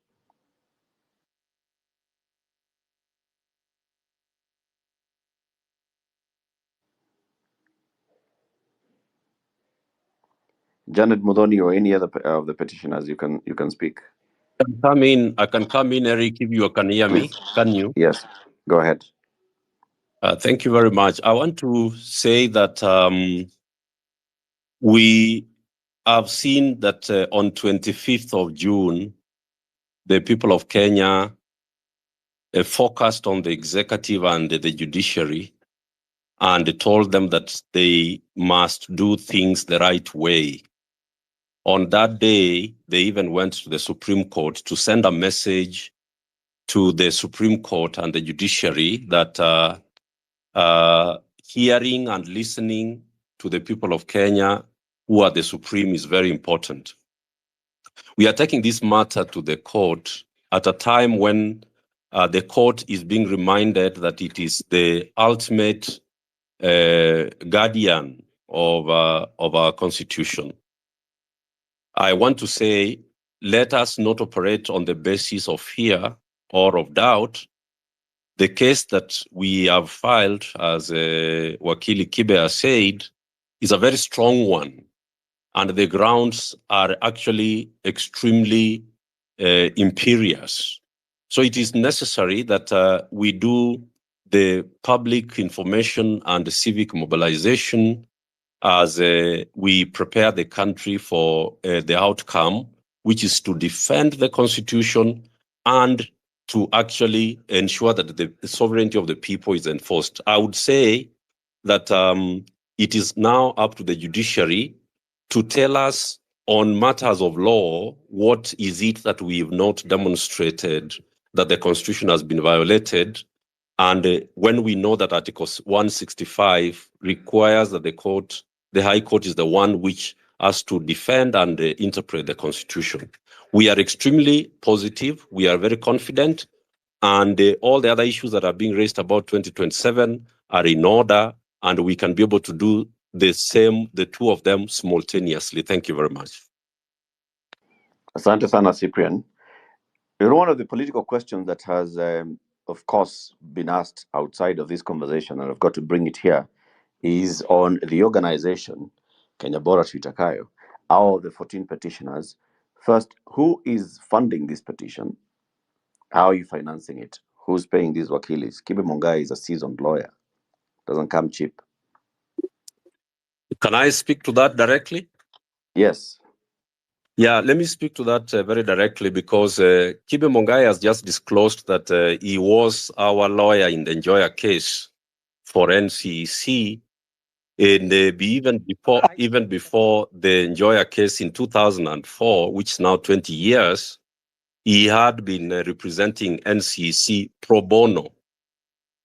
Janet Mudhoni or any other of the petitioners, you can speak. I can come in, Eric, if you can hear me. Can you? Yes, go ahead. Thank you very much. I want to say that we have seen that on 25th of June, the people of Kenya focused on the executive and the judiciary and told them that they must do things the right way. On that day, they even went to the Supreme Court to send a message to the Supreme Court and the judiciary that hearing and listening to the people of Kenya who are the Supreme is very important. We are taking this matter to the court at a time when the court is being reminded that it is the ultimate guardian of our constitution. I want to say, let us not operate on the basis of fear or of doubt. The case that we have filed, as Wakili Kibe has said, is a very strong one. And the grounds are actually extremely imperious. So it is necessary that we do the public information and civic mobilization as we prepare the country for the outcome, which is to defend the constitution and to actually ensure that the sovereignty of the people is enforced. I would say that it is now up to the judiciary to tell us on matters of law, what is it that we have not demonstrated that the constitution has been violated. And when we know that Article 165 requires that the High Court is the one which has to defend and interpret the constitution. We are extremely positive. We are very confident. And all the other issues that are being raised about 2027 are in order, and we can be able to do the two of them simultaneously. Thank you very much. Asante sana, Cyprian. One of the political questions that has, of course, been asked outside of this conversation, and I've got to bring it here, is on the organization, Kenya Bora Tuitakayo, out of the 14 petitioners. First, who is funding this petition? How are you financing it? Who's paying these wakilis? Kibe Mungai is a seasoned lawyer. Doesn't come cheap. Can I speak to that directly? Yes. Yeah, let me speak to that very directly, because Kibe Mungai has just disclosed that he was our lawyer in the Njoya case for NCEC, and even before the Njoya case in 2004, which is now 20 years, he had been representing NCEC pro bono,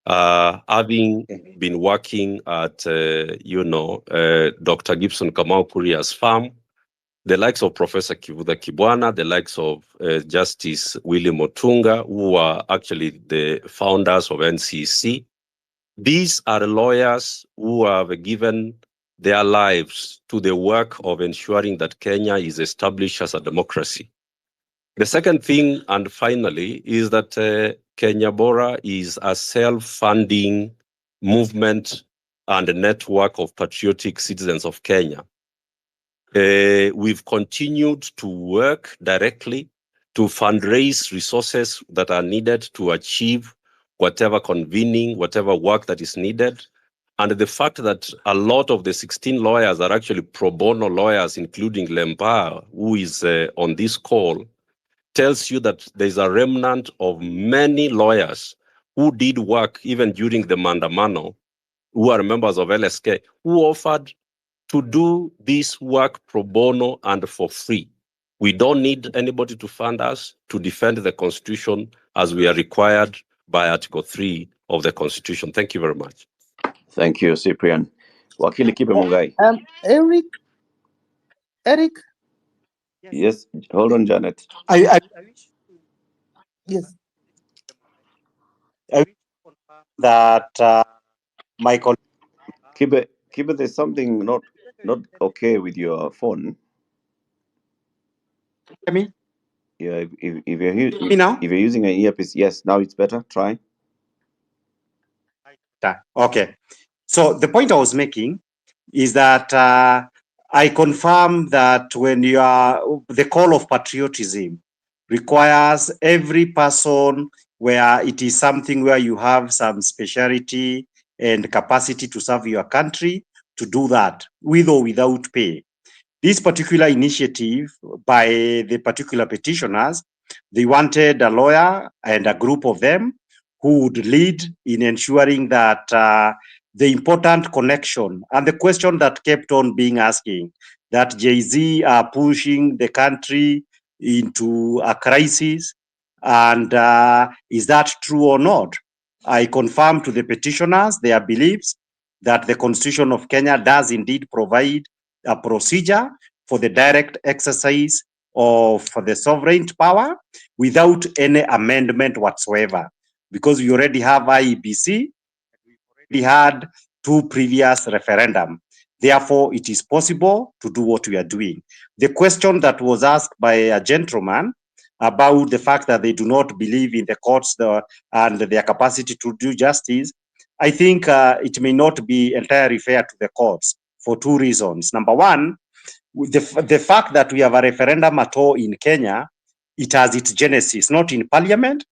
having been working at, Dr. Gibson Kamau Kuria's farm, the likes of Professor Kivuda Kibwana, the likes of Justice William Otunga, who are actually the founders of NCC. These are lawyers who have given their lives to the work of ensuring that Kenya is established as a democracy. The second thing, and finally, is that Kenya Bora is a self-funding movement and a network of patriotic citizens of Kenya. We've continued to work directly to fundraise resources that are needed to achieve whatever convening, whatever work that is needed. And the fact that a lot of the 16 lawyers are actually pro bono lawyers, including Lempa, who is on this call, tells you that there's a remnant of many lawyers who did work even during the Mandamano, who are members of LSK, who offered to do this work pro bono and for free. We don't need anybody to fund us to defend the Constitution as we are required by Article 3 of the Constitution. Thank you very much. Thank you, Cyprian. Wakili Kibe Mungai. Eric? Yes, hold on, Janet. Yes. I wish to confirm that my colleague... Kibe, there's something not okay with your phone. Hear me? Yeah, if you're using an earpiece, yes, now it's better. Try. Okay. So the point I was making is that I confirm that when you are, the call of patriotism requires every person where it is something where you have some speciality and capacity to serve your country to do that with or without pay. This particular initiative by the particular petitioners, they wanted a lawyer and a group of them who would lead in ensuring that the important connection and the question that kept on being asking, that Jay-Z are pushing the country into a crisis, and is that true or not? I confirm to the petitioners their beliefs that the Constitution of Kenya does indeed provide a procedure for the direct exercise of the sovereign power without any amendment whatsoever, because we already have IEBC, we had 2 previous referendum. Therefore, it is possible to do what we are doing. The question that was asked by a gentleman about the fact that they do not believe in the courts and their capacity to do justice, I think it may not be entirely fair to the courts for 2 reasons. Number one, the fact that we have a referendum at all in Kenya it has its genesis not in parliament,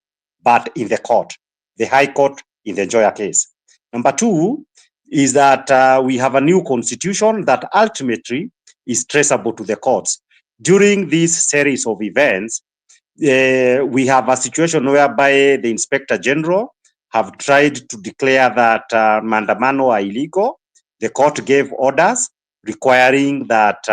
but in the court, the High Court in the Joya case. Number two is that we have a new constitution that ultimately is traceable to the courts. During this series of events, we have a situation whereby the Inspector General have tried to declare that maandamano are illegal. The court gave orders requiring that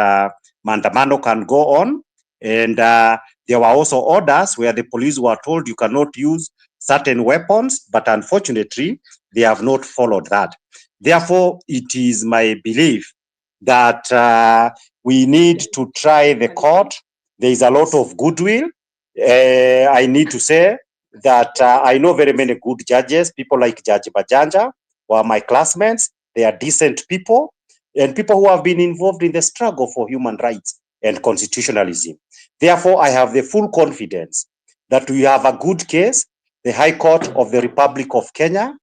maandamano can go on, and there were also orders where the police were told you cannot use certain weapons, but unfortunately, they have not followed that. Therefore, it is my belief that we need to try the court. There is a lot of goodwill. I need to say that I know very many good judges, people like Judge Bajanja, who are my classmates. They are decent people and people who have been involved in the struggle for human rights and constitutionalism. Therefore, I have the full confidence that we have a good case. The High Court of the Republic of Kenya,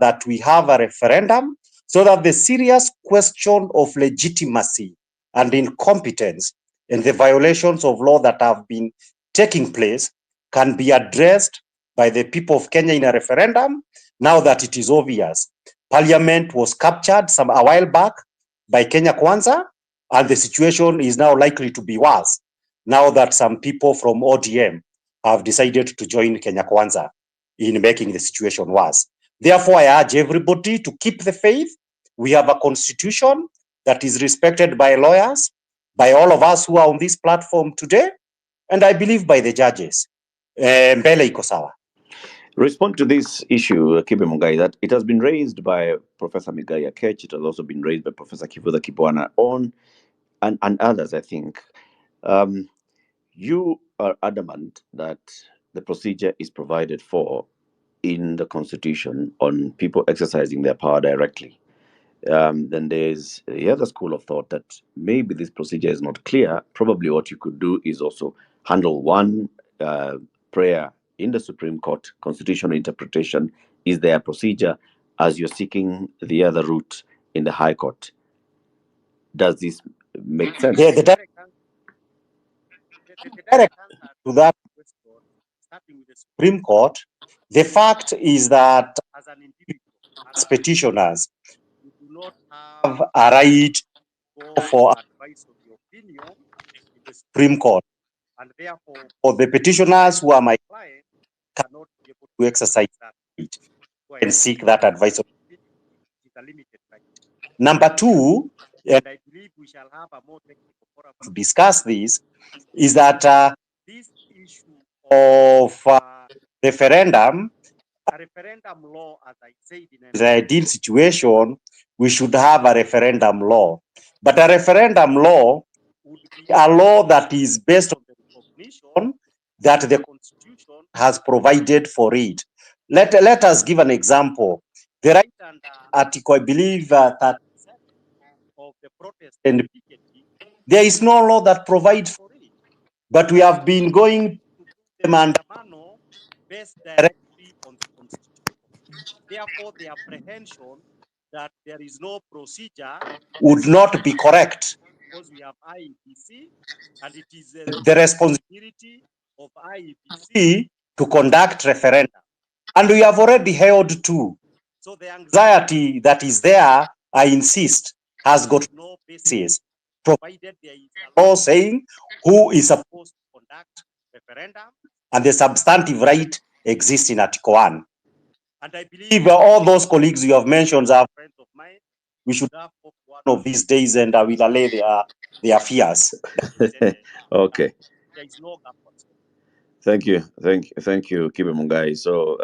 that we have a referendum so that the serious question of legitimacy and incompetence and the violations of law that have been taking place can be addressed by the people of Kenya in a referendum. Now that it is obvious, Parliament was captured a while back by Kenya Kwanza, and the situation is now likely to be worse now that some people from ODM have decided to join Kenya Kwanza in making the situation worse. Therefore, I urge everybody to keep the faith. We have a constitution that is respected by lawyers, by all of us who are on this platform today, and I believe by the judges. Mbele iko sawa. Respond to this issue, Kibe Mungai, that it has been raised by Professor Migai Akech, it has also been raised by Professor Kivuda Kibwana and others, I think. You are adamant that the procedure is provided for in the Constitution on people exercising their power directly. Then there's the other school of thought that maybe this procedure is not clear. Probably what you could do is also handle one prayer in the Supreme Court, constitutional interpretation. Is there a procedure as you're seeking the other route in the High Court? Does this make sense? The direct answer to that question, starting with the Supreme Court, the fact is that as an individual, as petitioners, you do not have a right to go for advice of your opinion in the Supreme Court. And therefore, for the petitioners who are my clients, cannot be able to exercise that right, go and seek that advice of opinion. It is a limited right. Number two, and I believe we shall have a more technical forum to discuss this, is that this issue of referendum, a referendum law, as I said, in an ideal situation, we should have a referendum law. But a referendum law would be a law that is based on the recognition that the Constitution has provided for it. Let us give an example. The right under Article, I believe, 37 of the protest and picketing, there is no law that provides for it. But we have been going to the maandamano based directly on the Constitution. Therefore, the apprehension that there is no procedure would not be correct, because we have IEBC, and it is the responsibility of IEBC to conduct referenda. And we have already held two. So the anxiety that is there, I insist, has got no basis, provided there is a law saying who is supposed to conduct referendum, and the substantive right exists in Article 1. And I believe all those colleagues you have mentioned are friends of mine. We should have one of these days, and I will allay their fears. Okay. There is no gap whatsoever. Thank you, Kibe Mungai. So,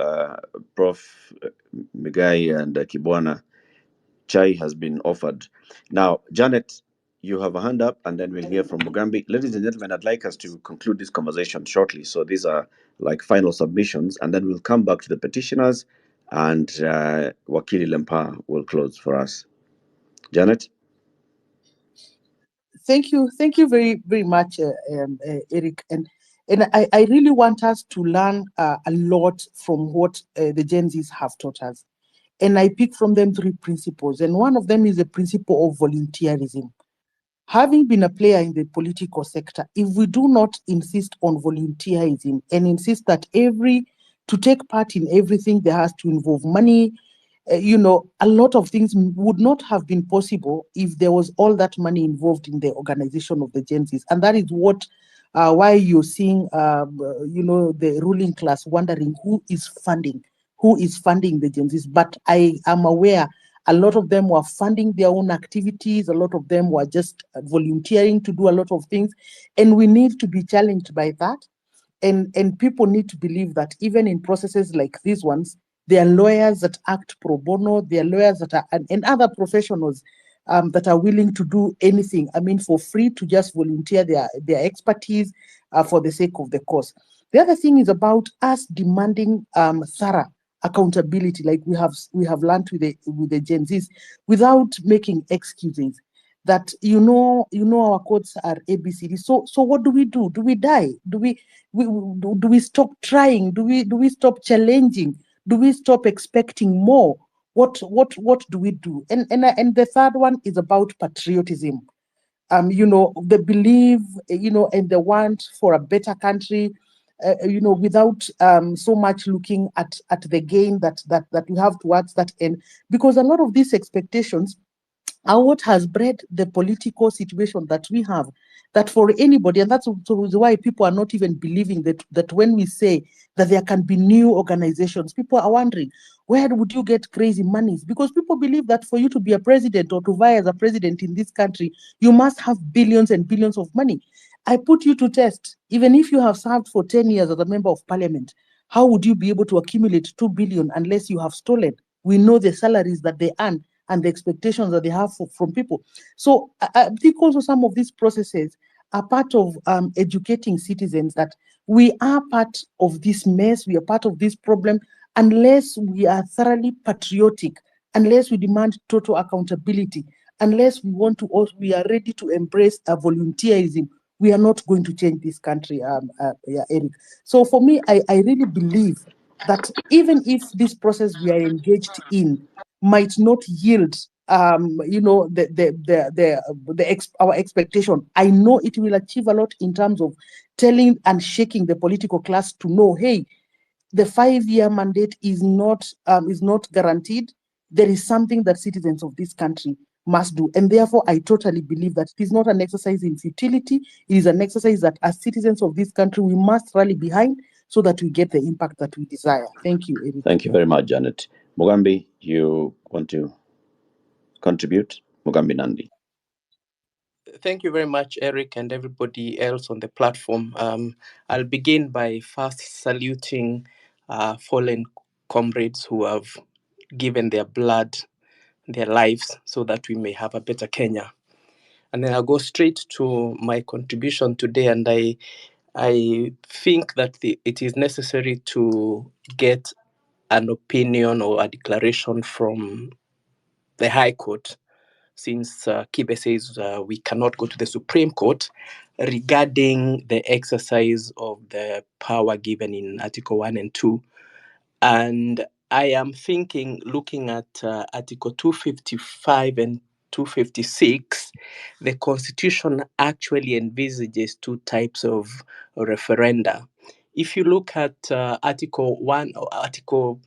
Prof. Migai and Kibwana, chai has been offered. Now, Janet, you have a hand up, and then we'll hear from Mugambi. Ladies and gentlemen, I'd like us to conclude this conversation shortly. So these are like final submissions, and then we'll come back to the petitioners, and Wakili Lempa will close for us. Janet? Thank you very, very much, Eric. And I really want us to learn a lot from what the Gen Zs have taught us. And I pick from them 3 principles. And one of them is the principle of volunteerism. having been a player in the political sector, if we do not insist on volunteerism and insist that to take part in everything, there has to involve money, a lot of things would not have been possible if there was all that money involved in the organization of the Gen Zs. And that is why you're seeing, the ruling class wondering who is funding the Gen Zs. But I am aware a lot of them were funding their own activities. A lot of them were just volunteering to do a lot of things. And we need to be challenged by that. And people need to believe that even in processes like these ones, there are lawyers that act pro bono, there are lawyers that are, and other professionals that are willing to do anything, for free, to just volunteer their expertise for the sake of the cause. The other thing is about us demanding thorough accountability, like we have learned with the Gen Zs, without making excuses. That our codes are ABCD. So what do we do? Do we die? Do we stop trying? Do we stop challenging? Do we stop expecting more? What do we do? And the third one is about patriotism. The belief, and the want for a better country, without so much looking at the gain that we have towards that end, because a lot of these expectations are what has bred the political situation that we have, that for anybody, and that's why people are not even believing that when we say that there can be new organizations, people are wondering, where would you get crazy monies? Because people believe that for you to be a president or to vie as a president in this country, you must have billions and billions of money. I put you to test. Even if you have served for 10 years as a member of parliament, how would you be able to accumulate 2 billion unless you have stolen? We know the salaries that they earn and the expectations that they have from people. So I think also some of these processes are part of educating citizens that we are part of this mess, we are part of this problem, unless we are thoroughly patriotic, unless we demand total accountability, unless we are ready to embrace a volunteerism, we are not going to change this country, Eric. So for me, I really believe that even if this process we are engaged in might not yield our expectation, I know it will achieve a lot in terms of telling and shaking the political class to know, hey, the 5-year mandate is not guaranteed. There is something that citizens of this country must do. And therefore, I totally believe that it is not an exercise in futility. It is an exercise that as citizens of this country, we must rally behind so that we get the impact that we desire. Thank you, Eric. Thank you very much, Janet. Mugambi, you want to contribute? Mugambi Nandi. Thank you very much, Eric, and everybody else on the platform. I'll begin by first saluting fallen comrades who have given their blood, their lives, so that we may have a better Kenya. And then I'll go straight to my contribution today, and I think that it is necessary to get an opinion or a declaration from the High Court, since Kibe says we cannot go to the Supreme Court, regarding the exercise of the power given in Article 1 and 2. And I am thinking, looking at Article 255 and 256, the Constitution actually envisages two types of referenda. If you look at Article 1 or Article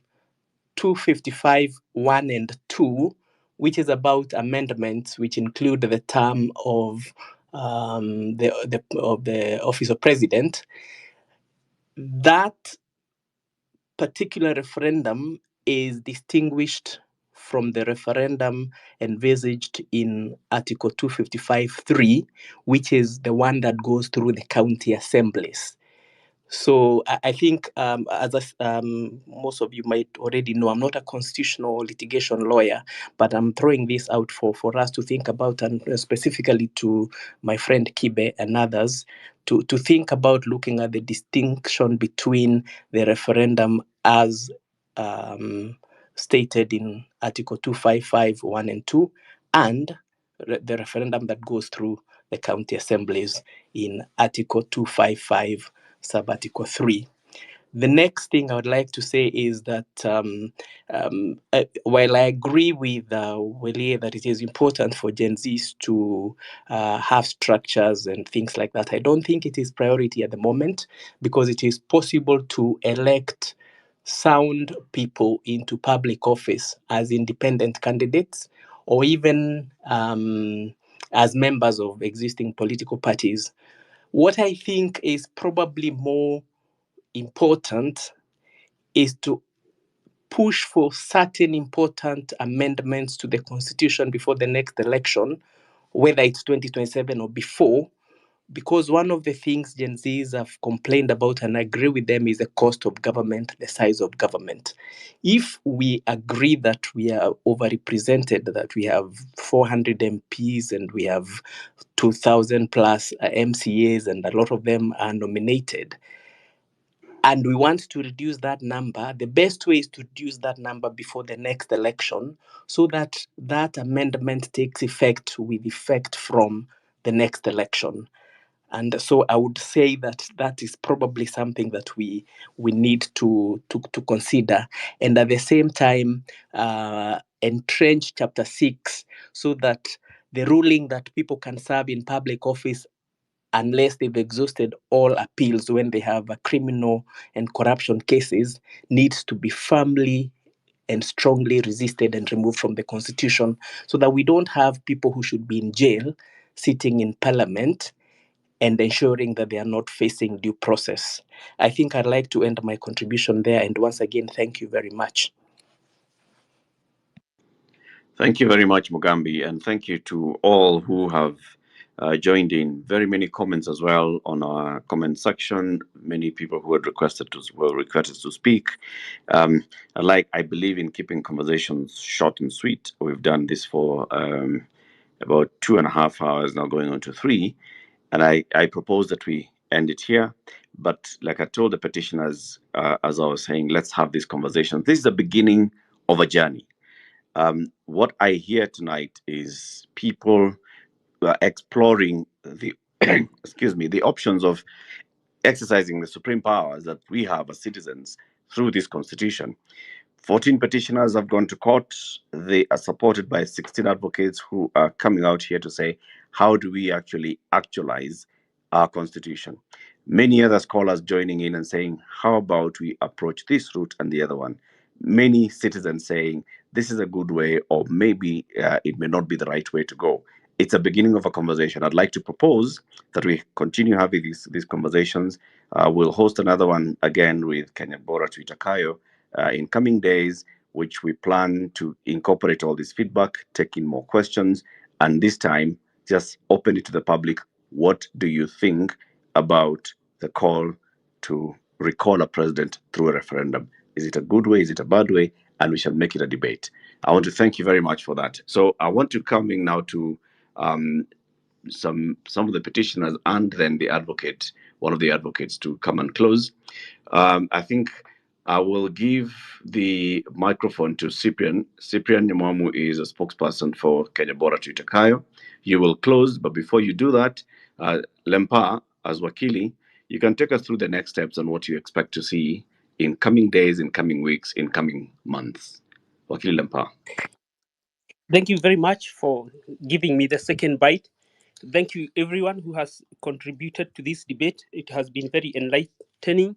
255, 1 and 2, which is about amendments which include the term of the office of president, that particular referendum is distinguished from the referendum envisaged in Article 255.3, which is the one that goes through the county assemblies. So I think, as most of you might already know, I'm not a constitutional litigation lawyer, but I'm throwing this out for us to think about, and specifically to my friend Kibe and others, to think about looking at the distinction between the referendum as stated in Article 255, 1 and 2, and the referendum that goes through the county assemblies in Article 255, Sub-Article 3. The next thing I would like to say is that while I agree with Welie that it is important for Gen Zs to have structures and things like that, I don't think it is priority at the moment, because it is possible to elect sound people into public office as independent candidates, or even as members of existing political parties. What I think is probably more important is to push for certain important amendments to the constitution before the next election, whether it's 2027 or before, because one of the things Gen Zs have complained about, and I agree with them, is the cost of government, the size of government. If we agree that we are overrepresented, that we have 400 MPs and we have 2,000 plus MCAs, and a lot of them are nominated, and we want to reduce that number, the best way is to reduce that number before the next election, so that that amendment takes effect with effect from the next election. And so I would say that that is probably something that we need to consider. And at the same time, entrench Chapter 6, so that the ruling that people can serve in public office unless they've exhausted all appeals when they have criminal and corruption cases, needs to be firmly and strongly resisted and removed from the constitution, so that we don't have people who should be in jail sitting in parliament and ensuring that they are not facing due process. I think I'd like to end my contribution there. And once again, thank you very much. Thank you very much, Mugambi, and thank you to all who have joined in. Very many comments as well on our comment section. Many people who had requested to speak. I believe in keeping conversations short and sweet. We've done this for about 2.5 hours now, going on to 3, and I propose that we end it here. But like I told the petitioners, as I was saying, let's have this conversation. This is the beginning of a journey. What I hear tonight is people exploring the the options of exercising the supreme powers that we have as citizens through this constitution. 14 petitioners have gone to court. They are supported by 16 advocates who are coming out here to say, how do we actually actualize our constitution? Many other scholars joining in and saying, how about we approach this route and the other one? Many citizens saying, this is a good way, or maybe it may not be the right way to go. It's a beginning of a conversation. I'd like to propose that we continue having these conversations. We'll host another one again with Kenya Bora Tuitakayo in coming days, which we plan to incorporate all this feedback, take in more questions, and this time just open it to the public. What do you think about the call to recall a president through a referendum? Is it a good way? Is it a bad way? And we shall make it a debate. I want to thank you very much for that. So I want to come in now to some of the petitioners and then the advocate, one of the advocates, to come and close. I think I will give the microphone to Cyprian. Cyprian Nyamamu is a spokesperson for Kenya Bora Tuitakayo. You will close, but before you do that, Lempa, as Wakili, you can take us through the next steps and what you expect to see in coming days, in coming weeks, in coming months. Wakili Lempa. Thank you very much for giving me the second bite. Thank you, everyone who has contributed to this debate. It has been very enlightening.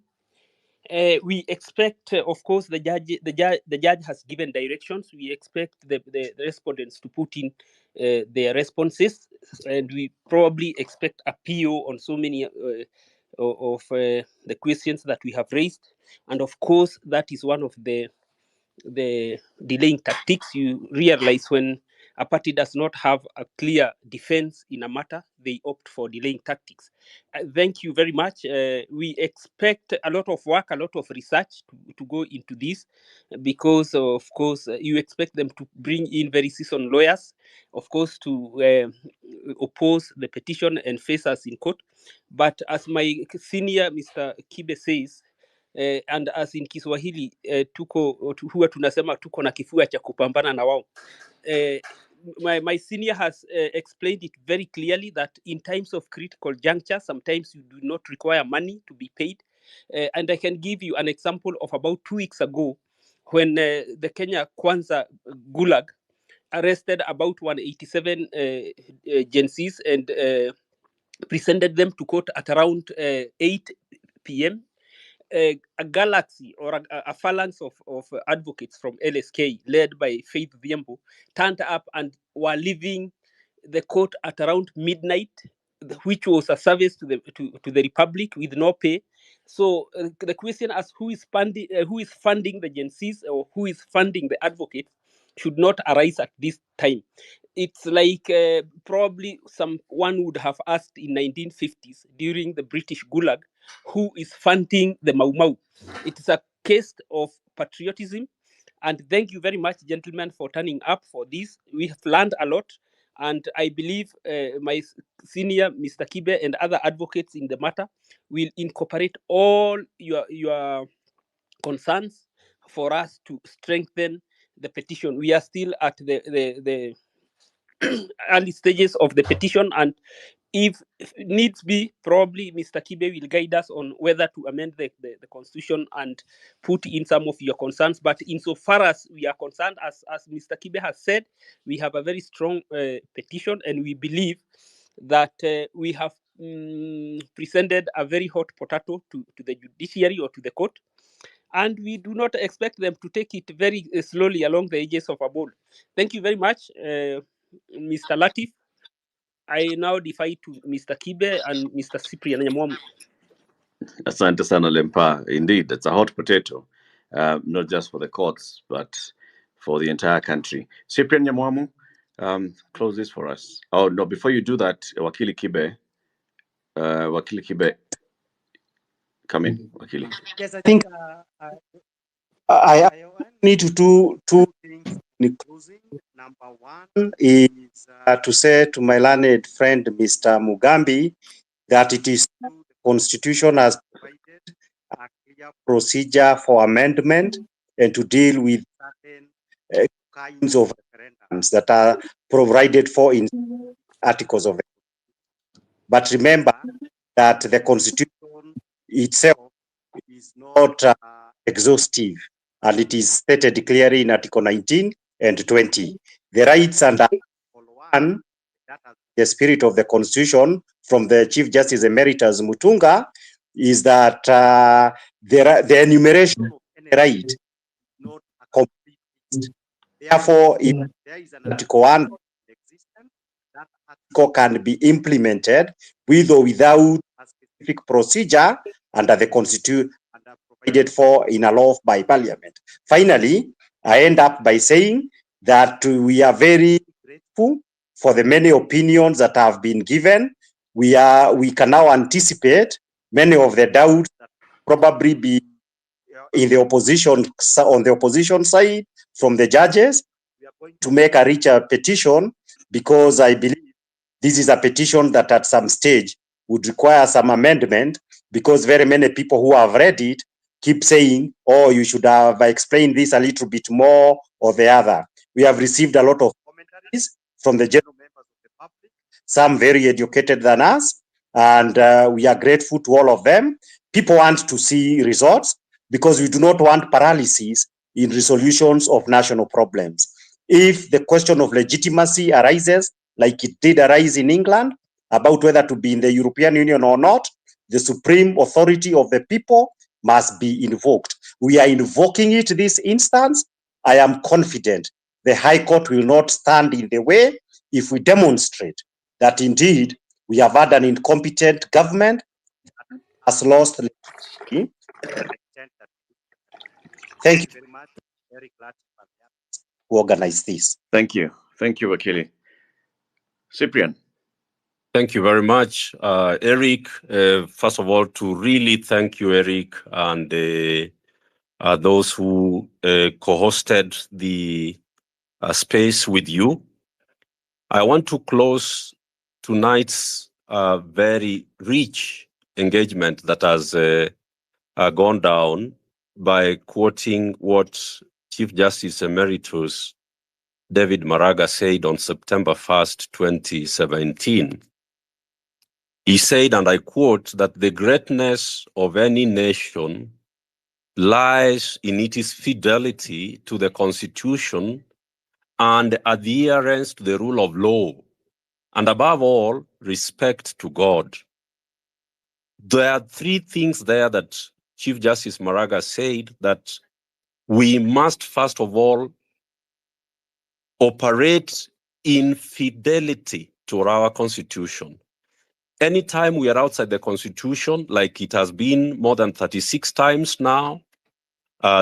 We expect, of course, the judge has given directions. We expect the respondents to put in their responses, and we probably expect a PO on so many of the questions that we have raised. And of course, that is one of the delaying tactics. You realize when a party does not have a clear defense in a matter, they opt for delaying tactics. Thank you very much. We expect a lot of work, a lot of research to go into this, because of course you expect them to bring in very seasoned lawyers, of course, to oppose the petition and face us in court. But as my senior Mr. Kibe says, and as in Kiswahili huwa tunasema tuko na kifua cha kupambana na wao. My senior has explained it very clearly that in times of critical juncture, sometimes you do not require money to be paid. And I can give you an example of about 2 weeks ago when the Kenya Kwanza Gulag arrested about 187 Gen Zs and presented them to court at around 8 p.m. A galaxy or a phalanx of advocates from LSK led by Faith Biembo turned up and were leaving the court at around midnight, which was a service to the republic with no pay. So the question as who is funding the Gen Zs or who is funding the advocates should not arise at this time. It's like probably someone would have asked in 1950s during the British Gulag, who is funding the Mau Mau. It is a case of patriotism. And thank you very much, gentlemen, for turning up for this. We have learned a lot. And I believe my senior, Mr. Kibe, and other advocates in the matter will incorporate all your concerns for us to strengthen the petition. We are still at the early stages of the petition, and if needs be, probably Mr. Kibe will guide us on whether to amend the constitution and put in some of your concerns. But insofar as we are concerned, as Mr. Kibe has said, we have a very strong petition, and we believe that we have presented a very hot potato to the judiciary or to the court, and we do not expect them to take it very slowly along the edges of a bowl. Thank you very much, Mr. Latif. I now defer to Mr. Kibe and Mr. Cyprian Nyamwamu. Asante sana Lempa. Indeed, it's a hot potato, not just for the courts, but for the entire country. Cyprian Nyamwamu, close this for us. Oh, no, before you do that, Wakili Kibe, come in, Wakili. Yes, I think I need to do two things in closing. Number one is to say to my learned friend, Mr. Mugambi, that it is true the Constitution has provided a clear procedure for amendment and to deal with certain kinds of referendums that are provided for in articles of. But remember that the Constitution itself is not exhaustive, and it is stated clearly in Article 19 and 20. The rights under Article 1, that is the spirit of the Constitution from the Chief Justice Emeritus Mutunga, is that the enumeration of any right is not a complete list. Therefore, if there is an Article 1 in existence, that article can be implemented with or without a specific procedure under the Constitution provided for in a law by Parliament. Finally, I end up by saying that we are very grateful for the many opinions that have been given. We can now anticipate many of the doubts that probably be in the opposition, on the opposition side from the judges. We are going to make a richer petition because I believe this is a petition that at some stage would require some amendment, because very many people who have read it keep saying, oh, you should have explained this a little bit more or the other. We have received a lot of commentaries from the general members of the public, some very educated than us, and we are grateful to all of them. People want to see results because we do not want paralysis in resolutions of national problems. If the question of legitimacy arises, like it did arise in England, about whether to be in the European Union or not, the supreme authority of the people must be invoked. We are invoking it this instance. I am confident the High Court will not stand in the way if we demonstrate that indeed we have had an incompetent government that has lost legitimacy. Thank you very much. Very glad to organize this. Thank you. Thank you, Wakili. Cyprian. Thank you very much, Eric. First of all, to really thank you, Eric, and those who co-hosted the space with you. I want to close tonight's very rich engagement that has gone down by quoting what Chief Justice Emeritus David Maraga said on September 1st, 2017. He said, and I quote, that the greatness of any nation lies in its fidelity to the Constitution and adherence to the rule of law, and above all, respect to God. There are three things there that Chief Justice Maraga said that we must, first of all, operate in fidelity to our Constitution. Anytime we are outside the Constitution, like it has been more than 36 times now,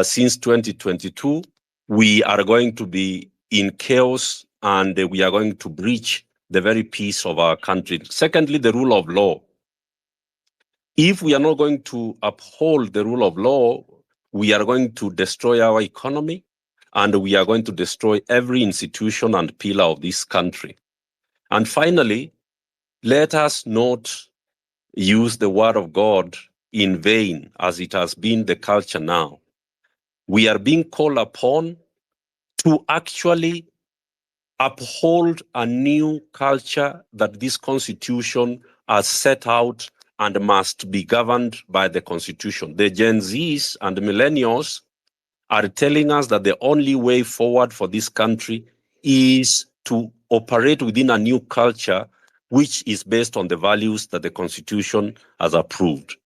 since 2022, we are going to be in chaos and we are going to breach the very peace of our country. Secondly, the rule of law. If we are not going to uphold the rule of law, we are going to destroy our economy and we are going to destroy every institution and pillar of this country. And finally, let us not use the word of God in vain, as it has been the culture now. We are being called upon to actually uphold a new culture that this constitution has set out and must be governed by the constitution. The Gen Zs and millennials are telling us that the only way forward for this country is to operate within a new culture which is based on the values that the constitution has approved.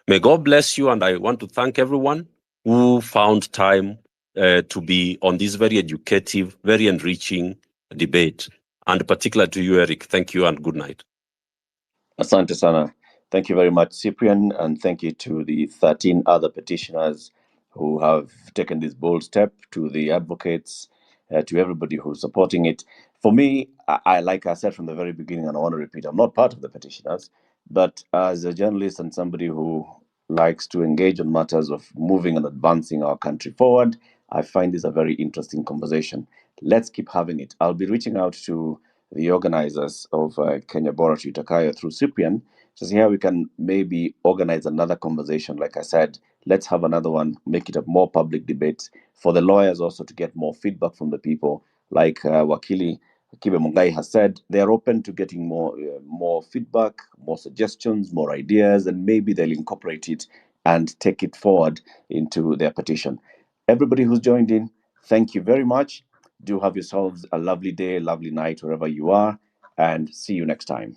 May God bless you, and I want to thank everyone who found time to be on this very educative, very enriching debate, and particularly to you, Eric. Thank you and good night. Asante sana. Thank you very much, Cyprian, and thank you to the 13 other petitioners who have taken this bold step, to the advocates, to everybody who's supporting it. For me, like I said from the very beginning, and I want to repeat, I'm not part of the petitioners, but as a journalist and somebody who likes to engage on matters of moving and advancing our country forward, I find this a very interesting conversation. Let's keep having it. I'll be reaching out to the organizers of Kenya Bora to Itakaya through Cyprian to see how we can maybe organize another conversation. Like I said, let's have another one, make it a more public debate for the lawyers also to get more feedback from the people. Like Wakili Kibe Mungai has said, they are open to getting more feedback, more suggestions, more ideas, and maybe they'll incorporate it and take it forward into their petition. Everybody who's joined in, thank you very much. Do have yourselves a lovely day, lovely night, wherever you are, and see you next time.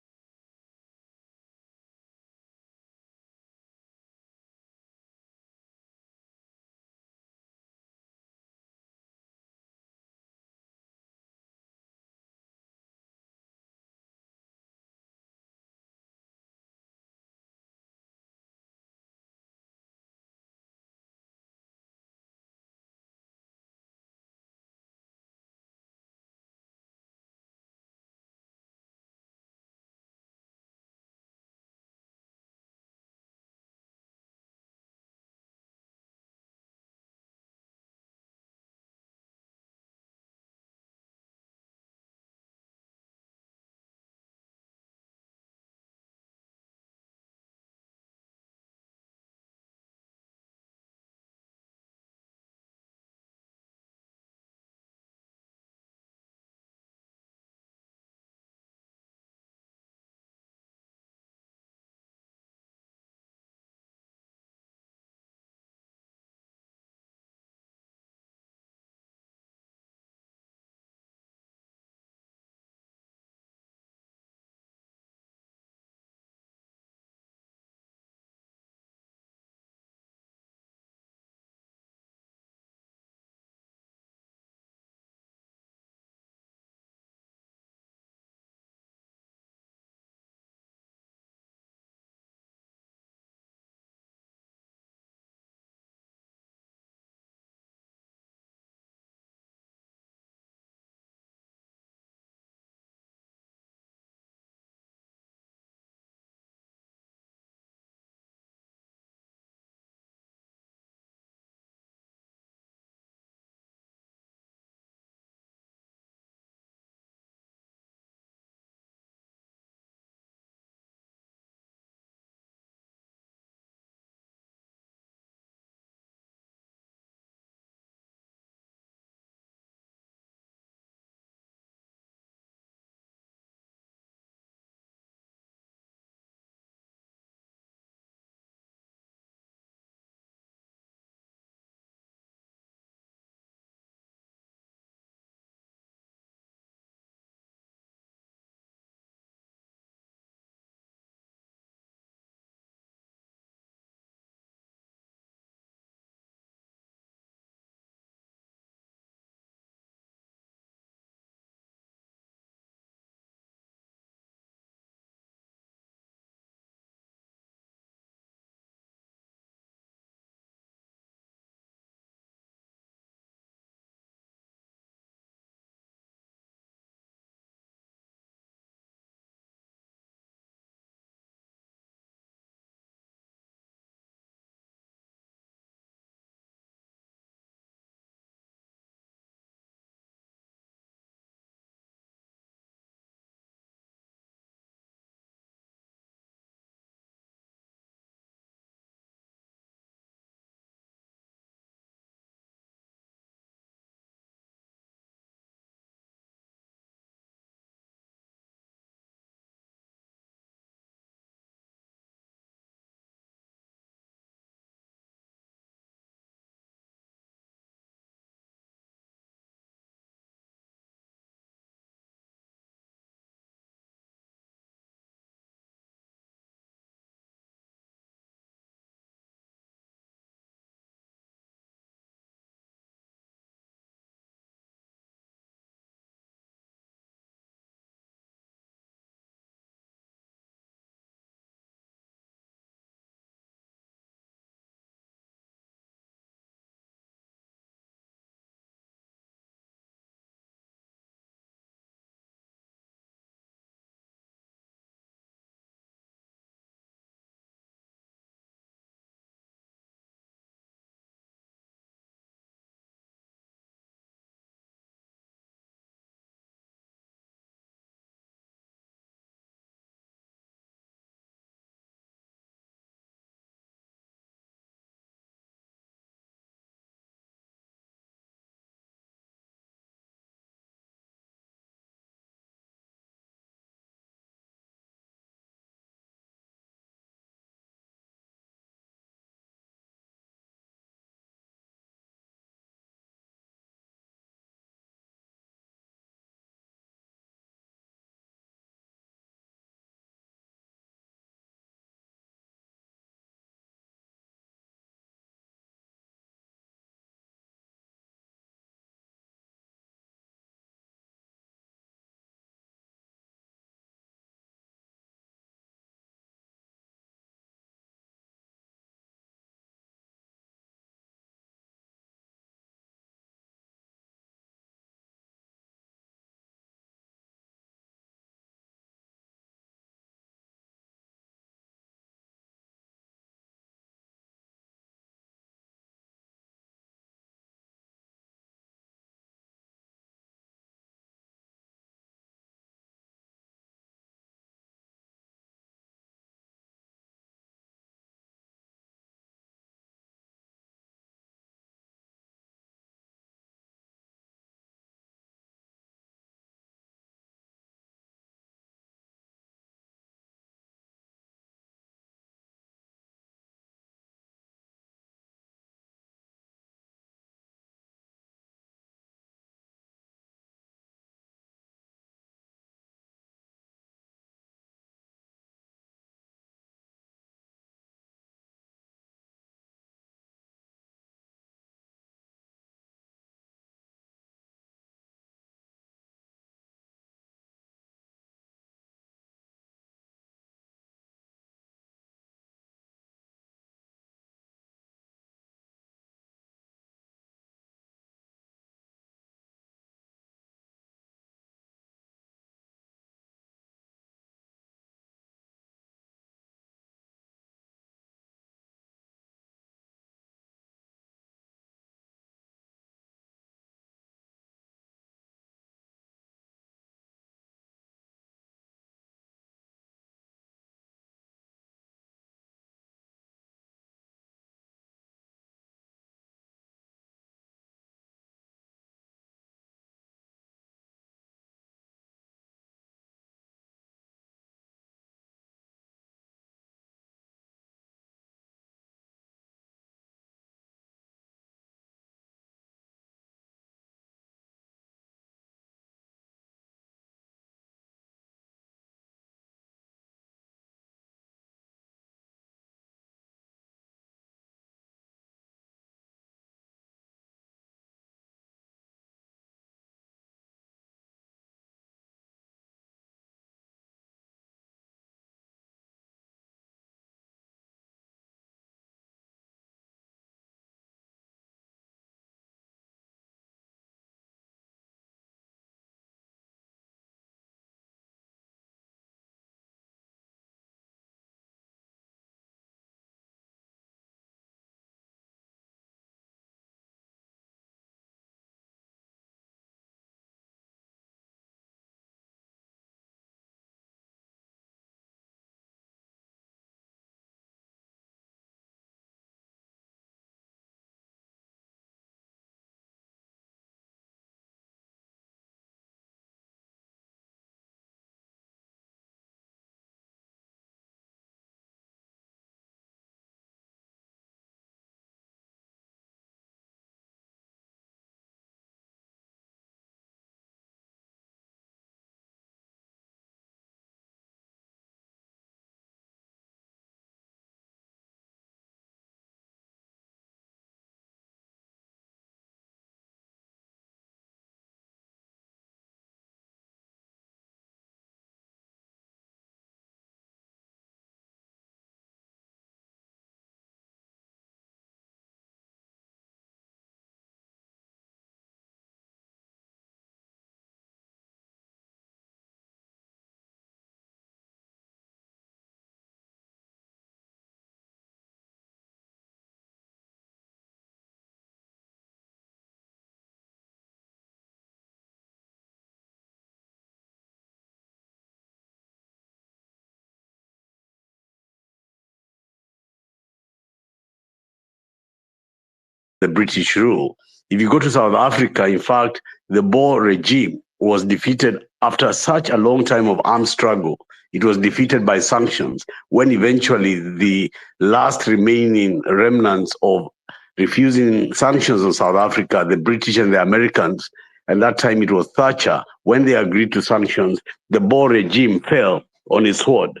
the British rule. If you go to South Africa, in fact, the Boer regime was defeated after such a long time of armed struggle. It was defeated by sanctions when eventually the last remaining remnants of refusing sanctions on South Africa, the British and the Americans, and that time it was Thatcher, when they agreed to sanctions, the Boer regime fell on its sword.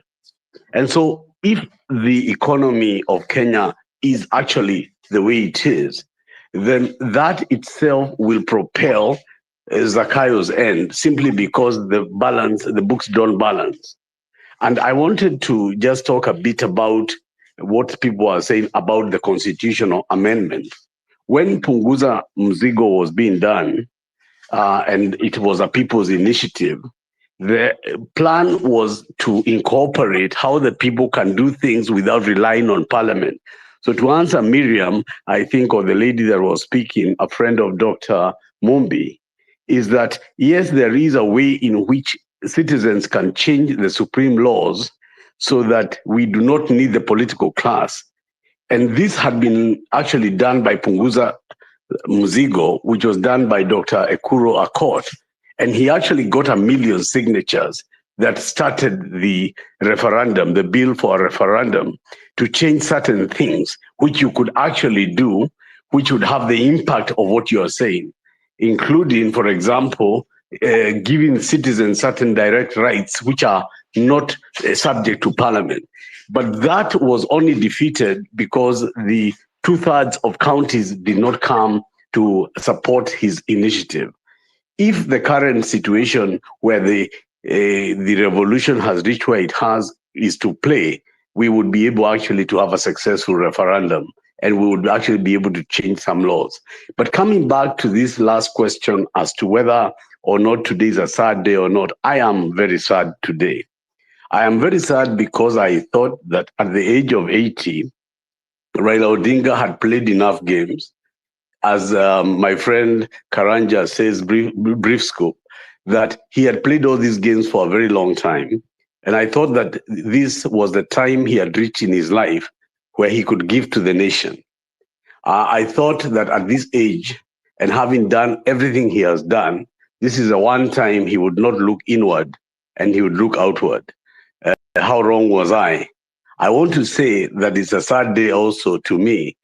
And so if the economy of Kenya is actually the way it is, then that itself will propel Zakayo's end simply because the books don't balance. And I wanted to just talk a bit about what people are saying about the constitutional amendment. When Punguza Mzigo was being done, and it was a people's initiative, the plan was to incorporate how the people can do things without relying on parliament. So to answer Miriam, I think, or the lady that was speaking, a friend of Dr. Mumbi, is that yes, there is a way in which citizens can change the supreme laws so that we do not need the political class. And this had been actually done by Punguza Mzigo, which was done by Dr. Ekuro Akot. And he actually got 1 million signatures that started the referendum, the bill for a referendum, to change certain things, which you could actually do, which would have the impact of what you are saying, including, for example, giving citizens certain direct rights, which are not subject to parliament. But that was only defeated because the 2/3 of counties did not come to support his initiative. If the current situation where the revolution has reached where it has is to play, we would be able actually to have a successful referendum and we would actually be able to change some laws. But coming back to this last question as to whether or not today is a sad day or not, I am very sad today. I am very sad because I thought that at the age of 80, Raila Odinga had played enough games. As my friend Karanja says, brief scope, that he had played all these games for a very long time. And I thought that this was the time he had reached in his life where he could give to the nation. I thought that at this age, and having done everything he has done, this is the one time he would not look inward and he would look outward. How wrong was I? I want to say that it's a sad day also to me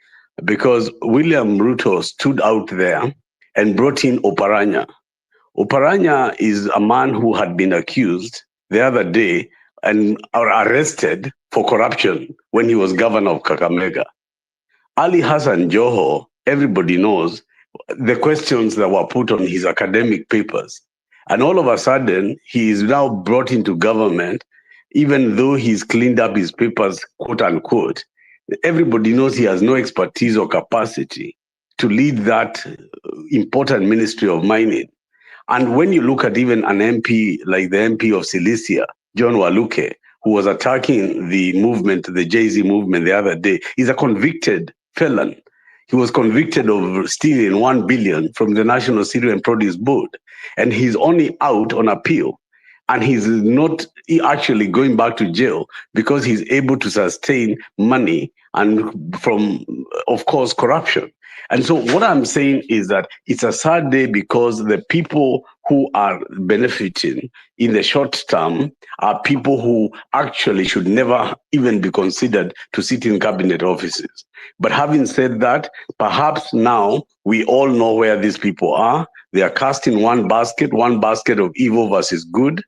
because William Ruto stood out there and brought in Oparanya. Oparanya is a man who had been accused the other day and arrested for corruption when he was governor of Kakamega. Ali Hassan Joho, everybody knows the questions that were put on his academic papers. And all of a sudden, he is now brought into government, even though he's cleaned up his papers, quote unquote. Everybody knows he has no expertise or capacity to lead that important ministry of mining. And when you look at even an MP like the MP of Cilicia, John Waluke, who was attacking the movement, the Jay-Z movement the other day, he's a convicted felon. He was convicted of stealing 1 billion from the National Cereal Produce Board, and he's only out on appeal. And he's not actually going back to jail because he's able to sustain money and from, of course, corruption. And so what I'm saying is that it's a sad day because the people who are benefiting in the short term are people who actually should never even be considered to sit in cabinet offices. But having said that, perhaps now we all know where these people are. They are cast in one basket of evil versus good,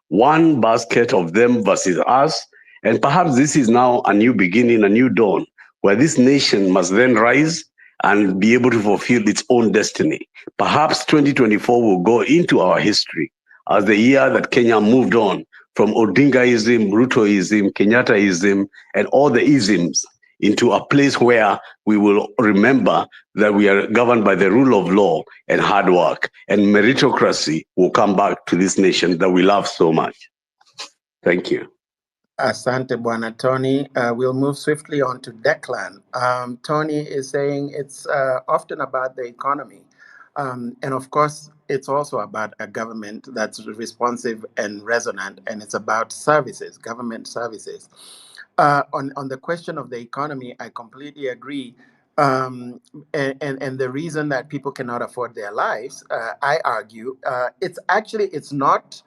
one basket of them versus us. And perhaps this is now a new beginning, a new dawn, where this nation must then rise and be able to fulfill its own destiny. Perhaps 2024 will go into our history as the year that Kenya moved on from Odingaism, Rutoism, Kenyattaism, and all the isms into a place where we will remember that we are governed by the rule of law and hard work, and meritocracy will come back to this nation that we love so much. Thank you. Asante Bwana Tony. We'll move swiftly on to Declan. Tony is saying it's often about the economy. And of course, it's also about a government that's responsive and resonant, and it's about services, government services. On the question of the economy, I completely agree Um, and the reason that people cannot afford their lives, I argue, it's not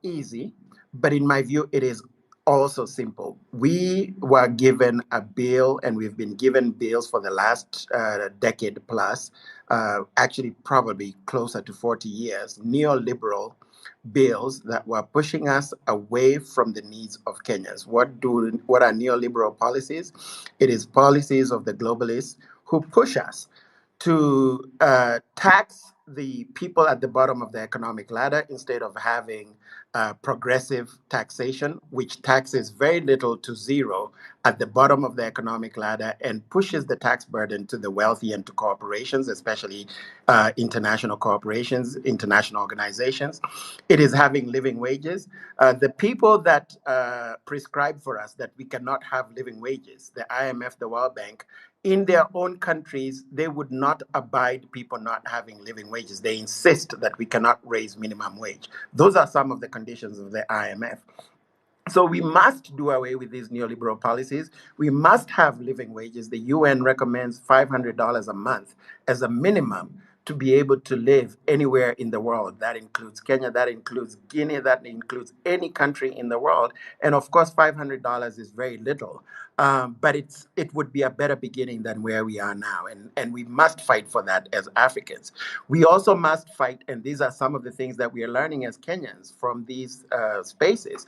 easy, but in my view, it is also simple. We were given a bill, and we've been given bills for the last decade plus, actually probably closer to 40 years, neoliberal bills that were pushing us away from the needs of Kenyans. What are neoliberal policies? It is policies of the globalists who push us to tax the people at the bottom of the economic ladder instead of having progressive taxation, which taxes very little to zero at the bottom of the economic ladder and pushes the tax burden to the wealthy and to corporations, especially international corporations, international organizations. It is having living wages. The people that prescribe for us that we cannot have living wages, the IMF, the World Bank, in their own countries, they would not abide people not having living wages. They insist that we cannot raise minimum wage. Those are some of the conditions of the IMF. So we must do away with these neoliberal policies. We must have living wages. The UN recommends $500 a month as a minimum to be able to live anywhere in the world. That includes Kenya, that includes Guinea, that includes any country in the world. And of course, $500 is very little, but it would be a better beginning than where we are now. And we must fight for that as Africans. We also must fight, and these are some of the things that we are learning as Kenyans from these spaces.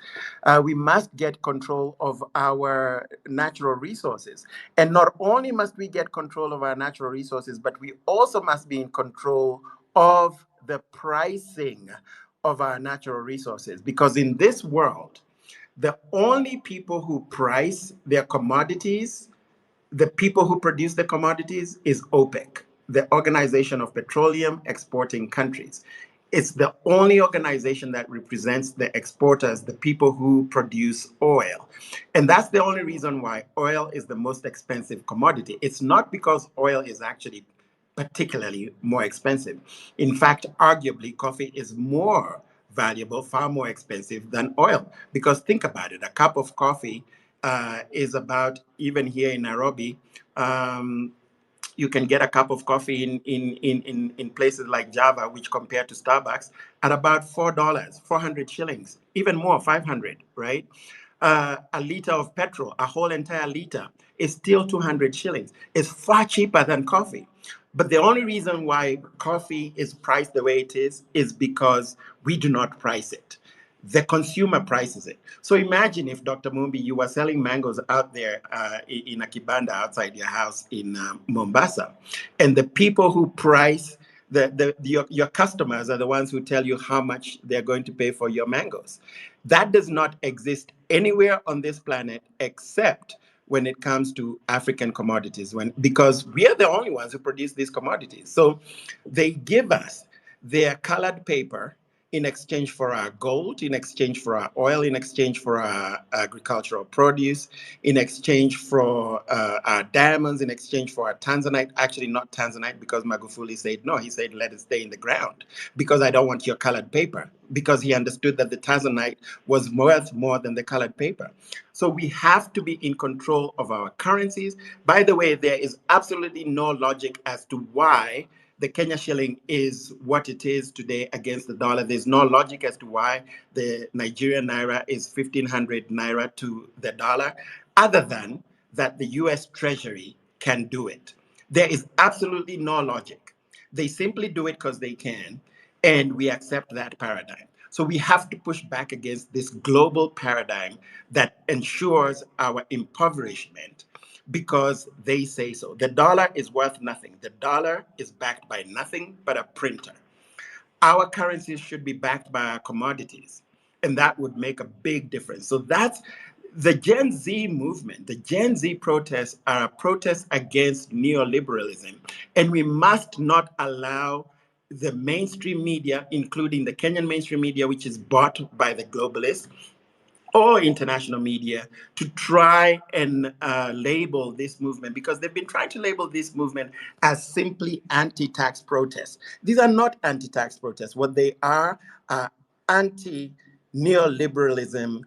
We must get control of our natural resources. And not only must we get control of our natural resources, but we also must be in control of the pricing of our natural resources. Because in this world, the only people who price their commodities, the people who produce the commodities, is OPEC, the Organization of Petroleum Exporting Countries. It's the only organization that represents the exporters, the people who produce oil. And that's the only reason why oil is the most expensive commodity. It's not because oil is actually particularly more expensive. In fact, arguably, coffee is more valuable, far more expensive than oil. Because think about it, a cup of coffee is about, even here in Nairobi, you can get a cup of coffee in places like Java, which compared to Starbucks, at about $4, 400 shillings, even more, 500, right? A liter of petrol, a whole entire liter, is still 200 shillings. It's far cheaper than coffee. But the only reason why coffee is priced the way it is because we do not price it. The consumer prices it. So imagine if, Dr. Mumbi, you were selling mangoes out there in a kibanda outside your house in Mombasa, and the people who price your customers are the ones who tell you how much they're going to pay for your mangoes. That does not exist anywhere on this planet except when it comes to African commodities, because we are the only ones who produce these commodities. So they give us their colored paper in exchange for our gold, in exchange for our oil, in exchange for our agricultural produce, in exchange for our diamonds, in exchange for our tanzanite. Actually, not tanzanite, because Magufuli said no. He said, let it stay in the ground because I don't want your colored paper, because he understood that the tanzanite was worth more than the colored paper. So we have to be in control of our currencies. By the way, there is absolutely no logic as to why the Kenya shilling is what it is today against the dollar. There's no logic as to why the Nigerian naira is 1,500 naira to the dollar, other than that the US Treasury can do it. There is absolutely no logic. They simply do it because they can, and we accept that paradigm. So we have to push back against this global paradigm that ensures our impoverishment because they say so. The dollar is worth nothing. The dollar is backed by nothing but a printer. Our currencies should be backed by our commodities, and that would make a big difference. So that's the Gen Z movement. The Gen Z protests are a protest against neoliberalism, and we must not allow the mainstream media, including the Kenyan mainstream media, which is bought by the globalists, or international media, to try and label this movement, because they've been trying to label this movement as simply anti-tax protests. These are not anti-tax protests. What they are anti-neoliberalism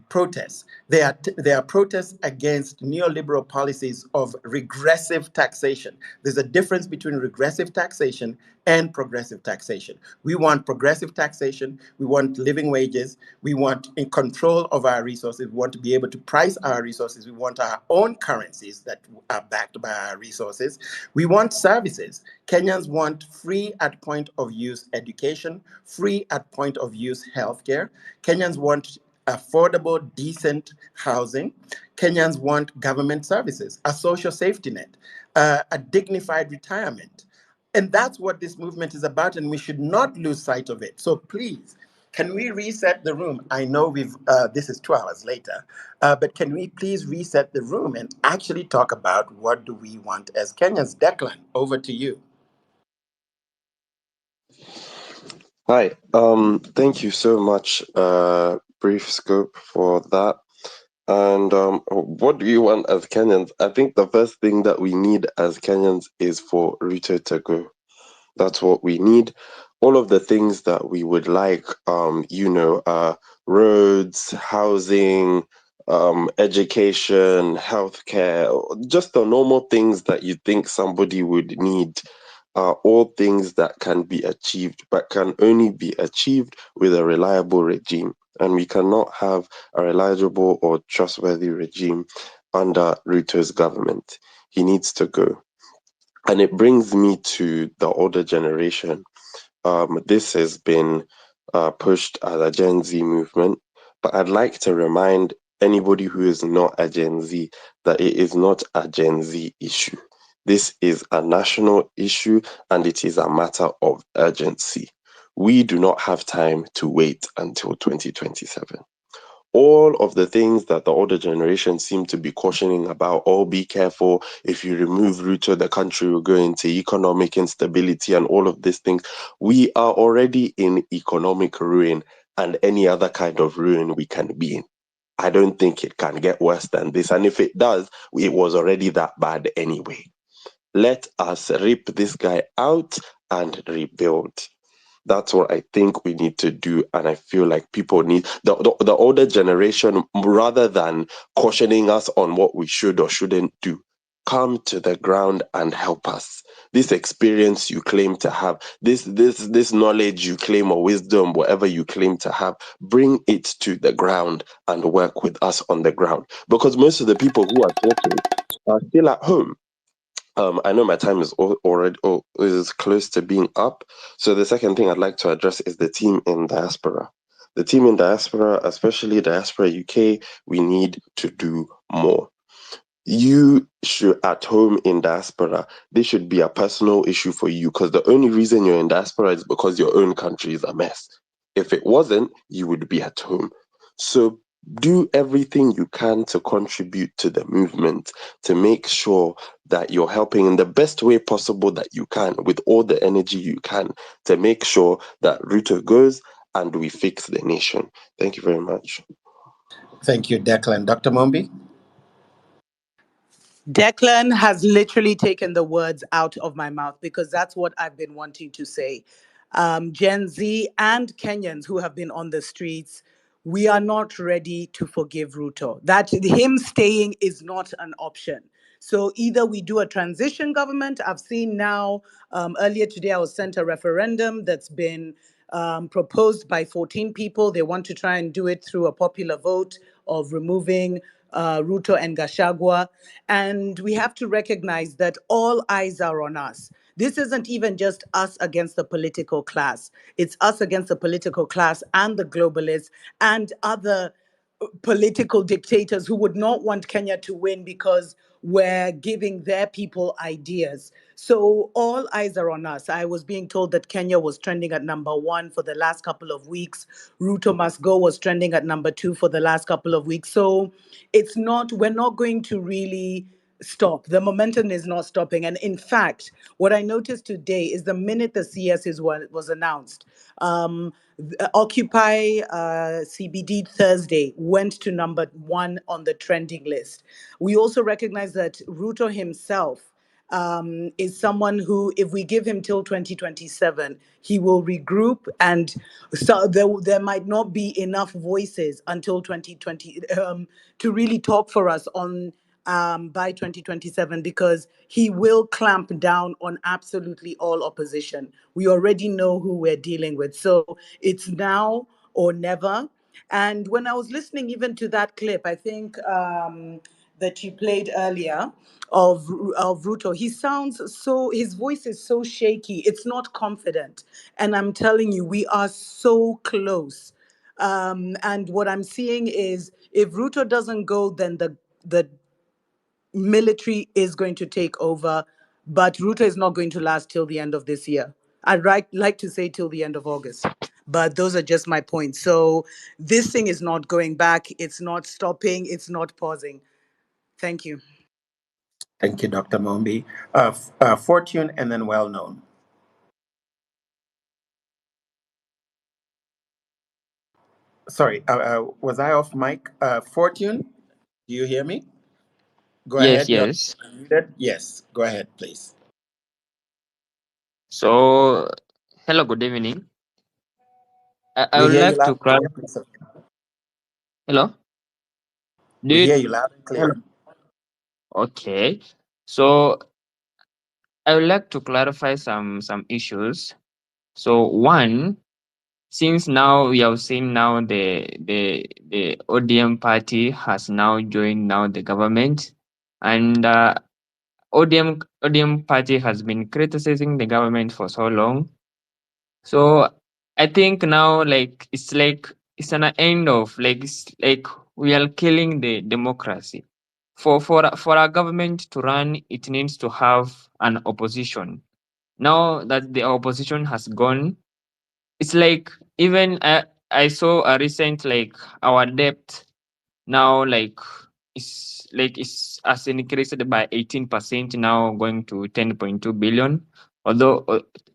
protests. They are protests against neoliberal policies of regressive taxation. There's a difference between regressive taxation and progressive taxation. We want progressive taxation. We want living wages. We want in control of our resources. We want to be able to price our resources. We want our own currencies that are backed by our resources. We want services. Kenyans want free at point of use education, free at point of use healthcare. Kenyans want affordable, decent housing. Kenyans want government services, a social safety net, a dignified retirement. And that's what this movement is about, and we should not lose sight of it. So please, can we reset the room? I know this is 2 hours later, but can we please reset the room and actually talk about what do we want as Kenyans? Declan, over to you. Hi, thank you so much, Brief Scope, for that. And what do you want as Kenyans? I think the first thing that we need as Kenyans is for Ruto to go. That's what we need. All of the things that we would like, roads, housing, education, healthcare, just the normal things that you think somebody would need are all things that can be achieved, but can only be achieved with a reliable regime. And we cannot have a reliable or trustworthy regime under Ruto's government. He needs to go. And it brings me to the older generation. This has been pushed as a Gen Z movement, but I'd like to remind anybody who is not a Gen Z that it is not a Gen Z issue. This is a national issue and it is a matter of urgency. We do not have time to wait until 2027. All of the things that the older generation seem to be cautioning about, be careful, if you remove Ruto, the country will go into economic instability and all of these things. We are already in economic ruin and any other kind of ruin we can be in. I don't think it can get worse than this. And if it does, it was already that bad anyway. Let us rip this guy out and rebuild. That's what I think we need to do. And I feel like people need the older generation, rather than cautioning us on what we should or shouldn't do, come to the ground and help us. This experience you claim to have, this knowledge you claim, or wisdom, whatever you claim to have, bring it to the ground and work with us on the ground. Because most of the people who are talking are still at home. I know my time is already is close to being up. So the second thing I'd like to address is the team in diaspora. The team in diaspora, especially diaspora UK, we need to do more. You should, at home in diaspora, this should be a personal issue for you, because the only reason you're in diaspora is because your own country is a mess. If it wasn't, you would be at home. So do everything you can to contribute to the movement, to make sure that you're helping in the best way possible that you can, with all the energy you can, to make sure that Ruto goes and we fix the nation. Thank you very much. Thank you, Declan. Dr. Mombi? Declan has literally taken the words out of my mouth, because that's what I've been wanting to say. Gen Z and Kenyans who have been on the streets, we are not ready to forgive Ruto. That him staying is not an option. So either we do a transition government. I've seen now, earlier today, I was sent a referendum that's been proposed by 14 people. They want to try and do it through a popular vote of removing Ruto and Gashagwa. And we have to recognize that all eyes are on us. This isn't even just us against the political class. It's us against the political class and the globalists and other political dictators who would not want Kenya to win because we're giving their people ideas. So all eyes are on us. I was being told that Kenya was trending at #1 for the last couple of weeks. Ruto Must Go was trending at #2 for the last couple of weeks. So we're not going to really stop. The momentum is not stopping. And in fact, what I noticed today is the minute the CS was announced, Occupy CBD Thursday went to #1 on the trending list. We also recognize that Ruto himself is someone who, if we give him till 2027, he will regroup, and so there might not be enough voices until 2020 to really talk for us on by 2027, because he will clamp down on absolutely all opposition. We already know who we're dealing with. So it's now or never. And when I was listening even to that clip, I think that you played earlier of Ruto, he sounds so, his voice is so shaky. It's not confident. And I'm telling you, we are so close. And what I'm seeing is, if Ruto doesn't go, then the military is going to take over, but Ruto is not going to last till the end of this year. Like to say till the end of August, but those are just my points. So this thing is not going back. It's not stopping. It's not pausing. Thank you. Thank you, Dr. Mombi. Fortune and then well known. Sorry, was I off mic? Fortune, do you hear me? Go Yes, ahead. You're yes. unmuted. Yes, go ahead, please. So, hello, good evening. I We would hear you like loud to and clear, clarify. please. Hello? Do We you? hear you loud and Hello. clear. Okay. So, I would like to clarify some issues. So, one, since now we have seen now the ODM party has now joined now the government, and ODM party has been criticizing the government for so long. So I think now like it's an end of like it's like we are killing the democracy. For our government to run, it needs to have an opposition. Now that the opposition has gone, it's like even I saw a recent like our debt now it's as increased by 18% now, going to 10.2 billion, although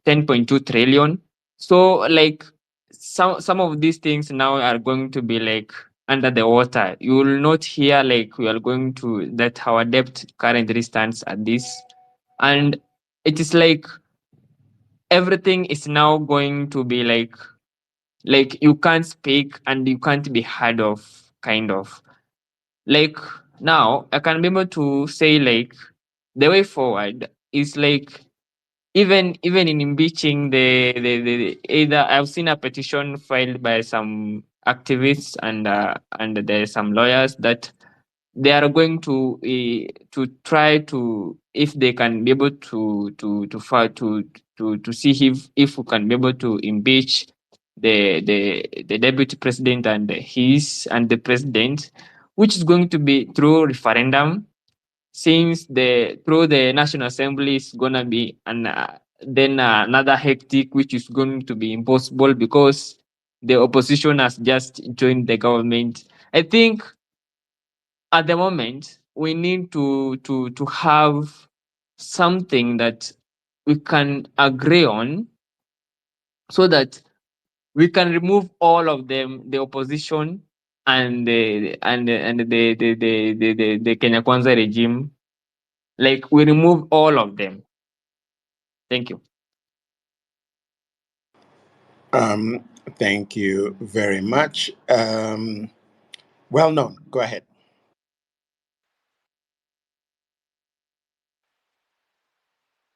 10.2 trillion. So like some of these things now are going to be like under the water. You will not hear like we are going to that our debt currently stands at this, and it is like everything is now going to be like you can't speak and you can't be heard of, kind of. Like now I can be able to say like the way forward is like even in impeaching the either I've seen a petition filed by some activists and there's some lawyers that they are going to try to, if they can be able to fight to see if we can be able to impeach the deputy president and the president, which is going to be through referendum, since the through the National Assembly is gonna be then another hectic, which is going to be impossible because the opposition has just joined the government. I think at the moment we need to have something that we can agree on, so that we can remove all of them, the opposition and the Kenya Kwanza regime. Like we remove all of them. Thank you. Um, Thank you very much. Well known. Go ahead.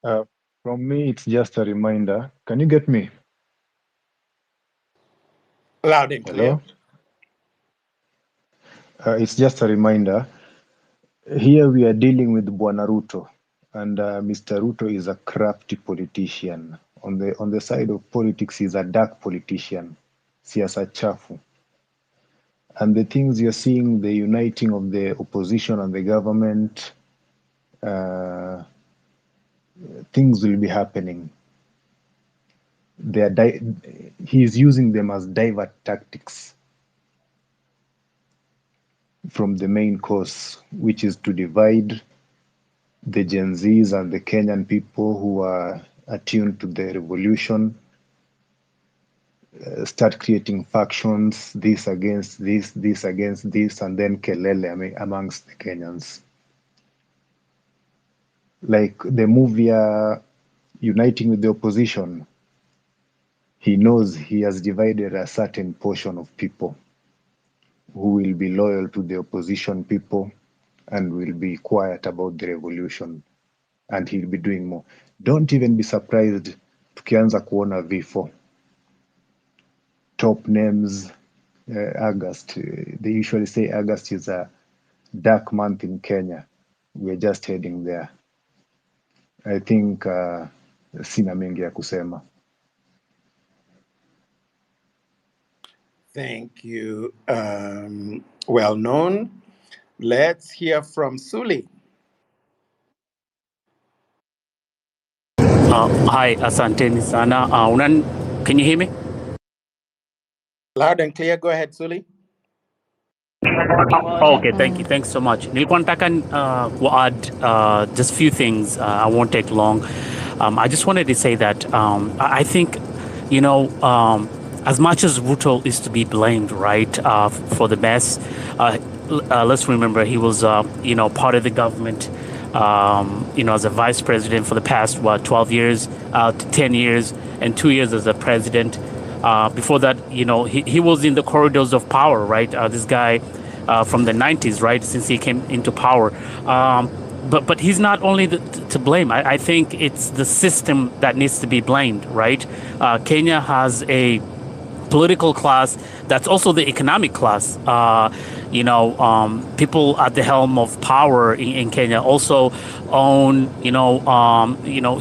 From me, it's just a reminder. Can you get me? Loud and clear. Hello? It's just a reminder. Here we are dealing with Bwana Ruto, and Mr. Ruto is a crafty politician. On the side of politics, he's a dark politician, siasa chafu. And the things you're seeing, the uniting of the opposition and the government, things will be happening. He's using them as divert tactics from the main course, which is to divide the Gen Zs and the Kenyan people who are attuned to the revolution, start creating factions, this against this against this, and then kelele amongst the Kenyans. Like the movie Uniting with the Opposition, he knows he has divided a certain portion of people who will be loyal to the opposition people and will be quiet about the revolution, and he'll be doing more. Don't even be surprised tukianza kuona vifo. Top names, August. They usually say August is a dark month in Kenya. We're just heading there. I think sina mengi ya kusema. Thank you. Well known. Let's hear from Suli. Hi, asanteni sana. Can you hear me? Loud and clear. Go ahead, Suli. Okay, thank you. Thanks so much. Nilikuwa nataka add just few things. I won't take long. I just wanted to say that I think, as much as Ruto is to be blamed, right, for the mess, let's remember he was, part of the government, as a vice president for the past, 12 years, 10 years, and 2 years as a president. Before that, he was in the corridors of power, right? This guy from the 90s, right, since he came into power. But he's not only to blame. I think it's the system that needs to be blamed, right? Kenya has a political class that's also the economic class. People at the helm of power in Kenya also own,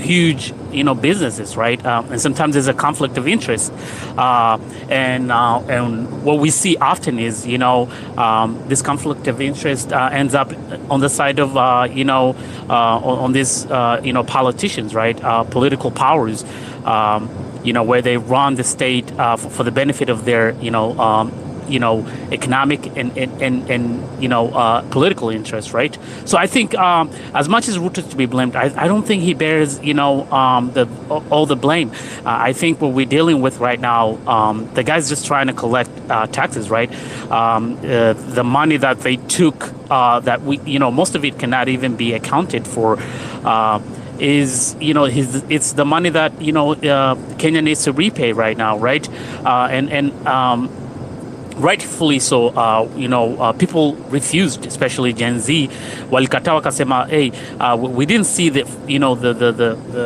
huge, businesses, right? And sometimes there's a conflict of interest. And what we see often is, this conflict of interest ends up on the side of, on this, politicians, right? Political powers. Where they run the state for the benefit of their, economic and political interests, right? So I think as much as Ruto is to be blamed, I don't think he bears, all the blame. I think what we're dealing with right now, the guy's just trying to collect taxes, right? The money that they took, that most of it cannot even be accounted for. Is it's the money that Kenya needs to repay right now, right? And rightfully so. People refused, especially Gen Z. Walikataa wakasema, hey, we didn't see the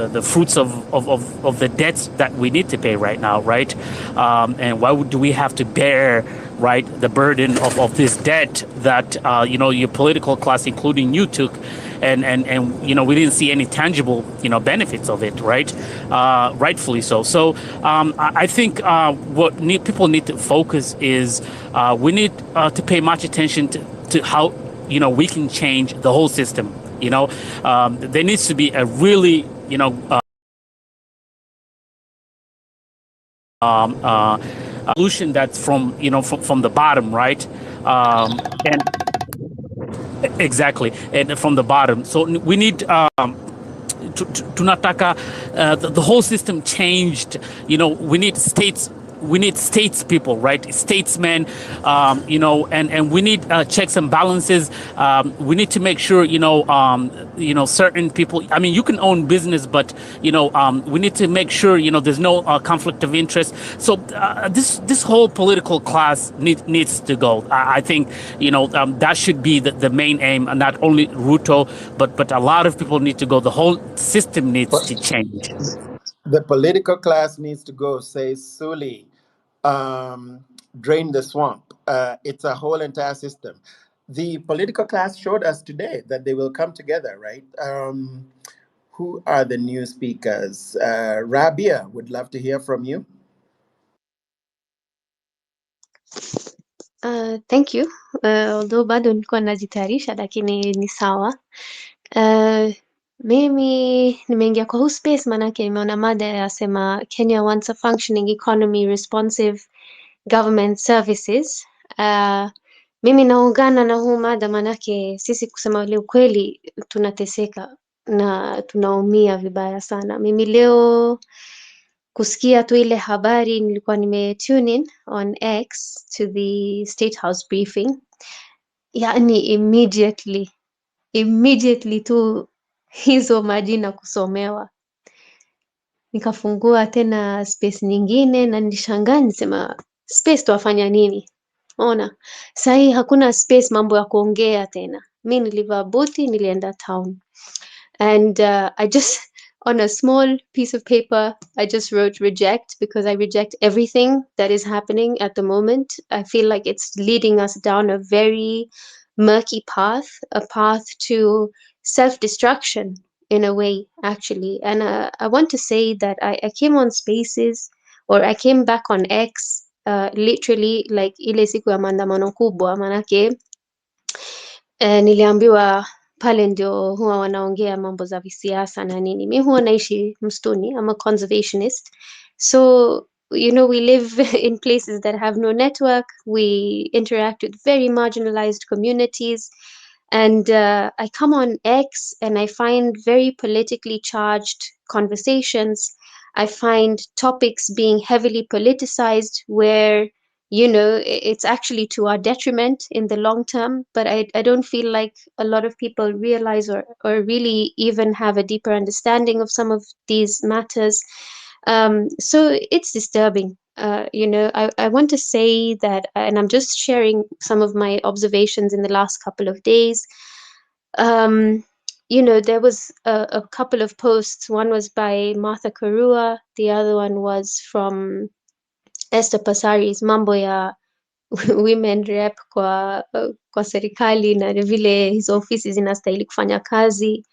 the fruits of the debts that we need to pay right now, right? And why do we have to bear, right, the burden of this debt that your political class, including you, took? And we didn't see any tangible benefits of it, right? Rightfully so. So I think what people need to focus is we need to pay much attention to how we can change the whole system. There needs to be a really solution that's from from the bottom, right? And exactly, and from the bottom. So we need tunataka the whole system changed. We need states. We need statespeople, right? Statesmen, and we need checks and balances. We need to make sure, certain people. I mean, you can own business, but we need to make sure, there's no conflict of interest. So this whole political class needs to go. I think, that should be the main aim, and not only Ruto, but a lot of people need to go. The whole system needs to change. The political class needs to go, says Suli. Drain the swamp. It's a whole entire system. The political class showed us today that they will come together, right? Who are the new speakers? Rabia, would love to hear from you. Thank you. Although bado nilikuwa najitayarisha lakini ni sawa. Mimi nimeingia kwa huu space manake nimeona mada yasema Kenya wants a functioning economy, responsive government services. Mimi naungana na huu mada manake sisi kusema ule ukweli tunateseka na tunaumia vibaya sana. Mimi leo kusikia tu ile habari nilikuwa tune in on X to the State House briefing. Yani immediately tu hizo majina kusomewa. Nikafungua tena space nyingine na nilishangaa nisema space twafanya nini? Ona, sahii hakuna space mambo ya kuongea tena. Mi nilivaa buti, nilienda town. And I just, on a small piece of paper, I just wrote reject because I reject everything that is happening at the moment. I feel like it's leading us down a very murky path, a path to self-destruction in a way, actually. And I want to say that I came on Spaces, or I came back on X, literally like ile siku ya maandamano kubwa, manake niliambiwa pale ndio huwa wanaongea mambo za visiasa na nini. Mi huwa naishi msituni, I'm a conservationist. So, you know, we live in places that have no network. We interact with very marginalized communities. And I come on X and I find very politically charged conversations. I find topics being heavily politicized where, you know, it's actually to our detriment in the long term. But I don't feel like a lot of people realize or really even have a deeper understanding of some of these matters. So it's disturbing. You know, I want to say that, and I'm just sharing some of my observations in the last couple of days. You know, there was a couple of posts. One was by Martha Karua. The other one was from Esther Pasari's Mambo ya women rep kwa serikali na vile hizo ofisi zinastahili kufanya kazi.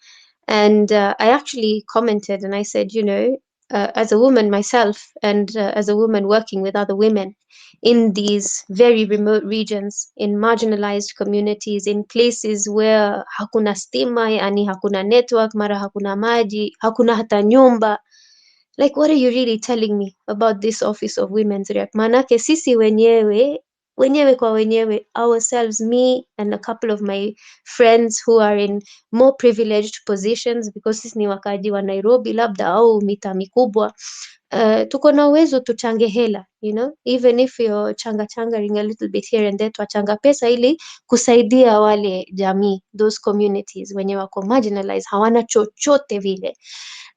And I actually commented and I said, you know, as a woman myself and as a woman working with other women in these very remote regions, in marginalized communities, in places where hakuna stima, yani hakuna network, mara hakuna maji, hakuna hata nyumba. Like, what are you really telling me about this office of women's rep? Manake sisi wenyewe kwa wenyewe, ourselves, me and a couple of my friends who are in more privileged positions, because sisi ni wakaji wa Nairobi labda au mita mikubwa, tuko na uwezo tuchange hela, you know, even if you're changaring a little bit here and there, tuachanga pesa ili kusaidia wale jamii, those communities wenye wako marginalized, hawana chochote vile.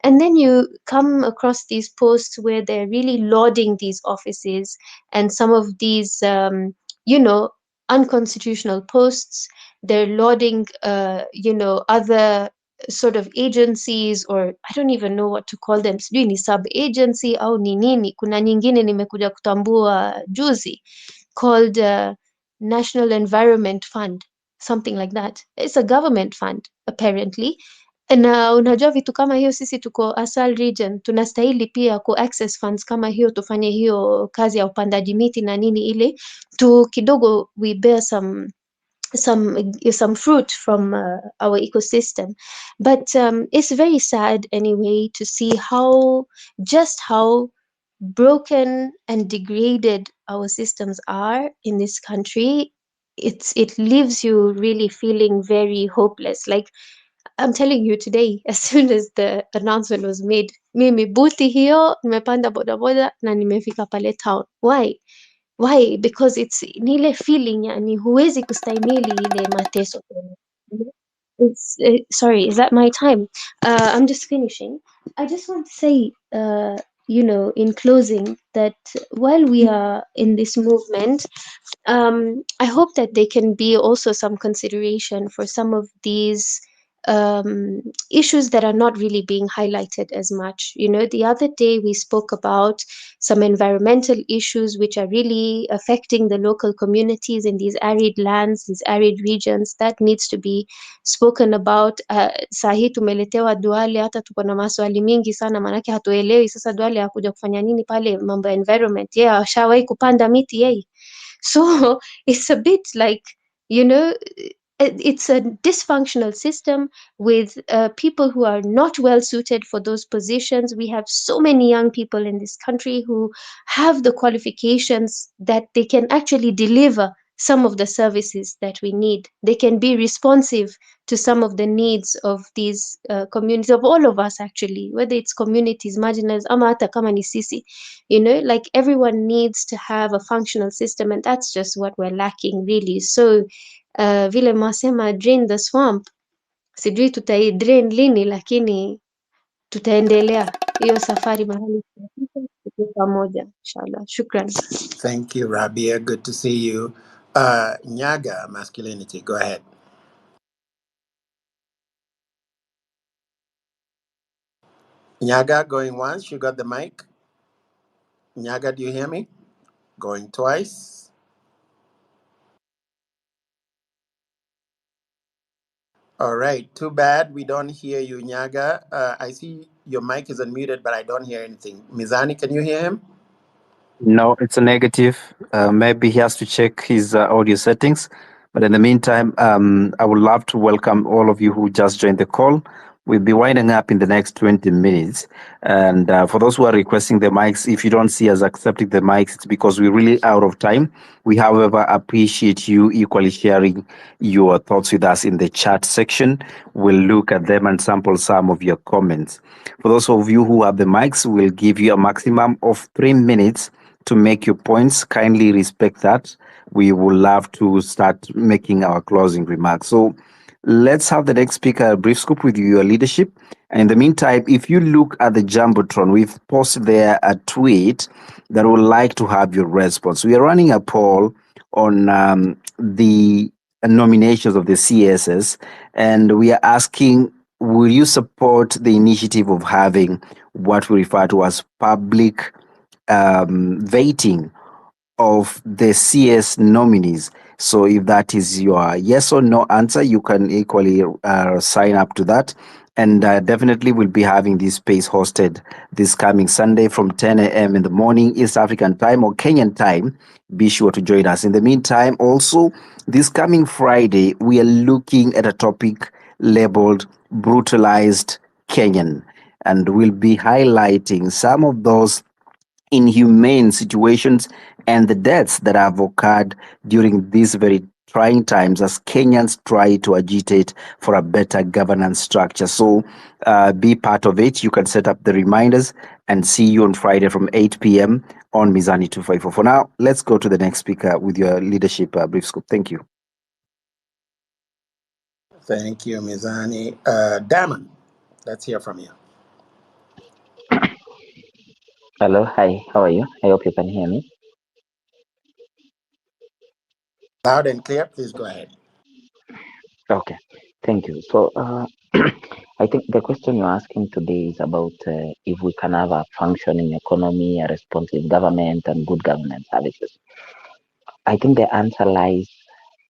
And then you come across these posts where they're really lauding these offices and some of these, you know, unconstitutional posts. They're lauding, you know, other sort of agencies, or I don't even know what to call them. Sijui ni sub agency au ni nini. Kuna nyingine nimekuja kutambua juzi called National Environment Fund, something like that. It's a government fund apparently. Na unajua vitu kama hiyo, sisi tuko Asal region, tunastahili pia ku access funds kama hiyo, tufanye hiyo kazi ya upandaji miti na nini, ile tu kidogo we bear some fruit from our ecosystem. But it's very sad anyway to see how broken and degraded our systems are in this country. It leaves you really feeling very hopeless. Like, I'm telling you today, as soon as the announcement was made, mimi buti hiyo, nimepanda bodaboda na nimefika pale town. Why? Because it's nile feeling, yani huwezi kustahimili ile mateso. It's sorry, is that my time? I'm just finishing. I just want to say, you know, in closing, that while we are in this movement, I hope that there can be also some consideration for some of these issues that are not really being highlighted as much. You know, the other day we spoke about some environmental issues which are really affecting the local communities in these arid lands, these arid regions. That needs to be spoken about. Sahi tumeletewa Duale, hata tuko na maswali mingi sana, manake hatuelewi sasa Duale hakuja kufanya nini pale mambo ya environment. Yeah, ashawahi kupanda miti yeye. So it's a bit like, you know, it's a dysfunctional system with people who are not well suited for those positions. We have so many young people in this country who have the qualifications that they can actually deliver some of the services that we need. They can be responsive to some of the needs of these communities, of all of us actually, whether it's communities, marginalized, ama hata kama ni sisi, you know, like everyone needs to have a functional system, and that's just what we're lacking really. So vile mwasema drain the swamp, Sijui tutaidrain lini, lakini tutaendelea hiyo safari mahali tutafika, tuko pamoja inshallah. Shukran. Thank you, Rabia. Good to see you. Nyaga, masculinity. Go ahead. Nyaga, going once. You got the mic. Nyaga, do you hear me? Going twice. All right. Too bad we don't hear you, Nyaga. I see your mic is unmuted, but I don't hear anything. Mizani, can you hear him? No, it's a negative. Maybe he has to check his audio settings. But in the meantime, I would love to welcome all of you who just joined the call. We'll be winding up in the next 20 minutes. And for those who are requesting the mics, if you don't see us accepting the mics, it's because we're really out of time. We, however, appreciate you equally sharing your thoughts with us in the chat section. We'll look at them and sample some of your comments. For those of you who have the mics, we'll give you a maximum of 3 minutes to make your points. Kindly respect that. We would love to start making our closing remarks. So let's have the next speaker, a brief scoop with your leadership. And in the meantime, if you look at the Jumbotron, we've posted there a tweet that would like to have your response. We are running a poll on the nominations of the CSS, and we are asking, will you support the initiative of having what we refer to as public vetting of the CS nominees? So if that is your yes or no answer, you can equally sign up to that. And definitely we'll be having this space hosted this coming Sunday from 10 a.m. in the morning, East African time or Kenyan time. Be sure to join us. In the meantime, also, this coming Friday, we are looking at a topic labeled Brutalized Kenyan. And we'll be highlighting some of those inhumane situations and the deaths that have occurred during these very trying times as Kenyans try to agitate for a better governance structure. So be part of it. You can set up the reminders and see you on Friday from 8 p.m. on Mizani 254. For now, let's go to the next speaker with your leadership brief scoop. Thank you. Thank you, Mizani. Damon, let's hear from you. Hello, hi, how are you? I hope you can hear me. Loud and clear, please go ahead. Okay, thank you. So, I think the question you're asking today is about if we can have a functioning economy, a responsive government, and good government services. I think the answer lies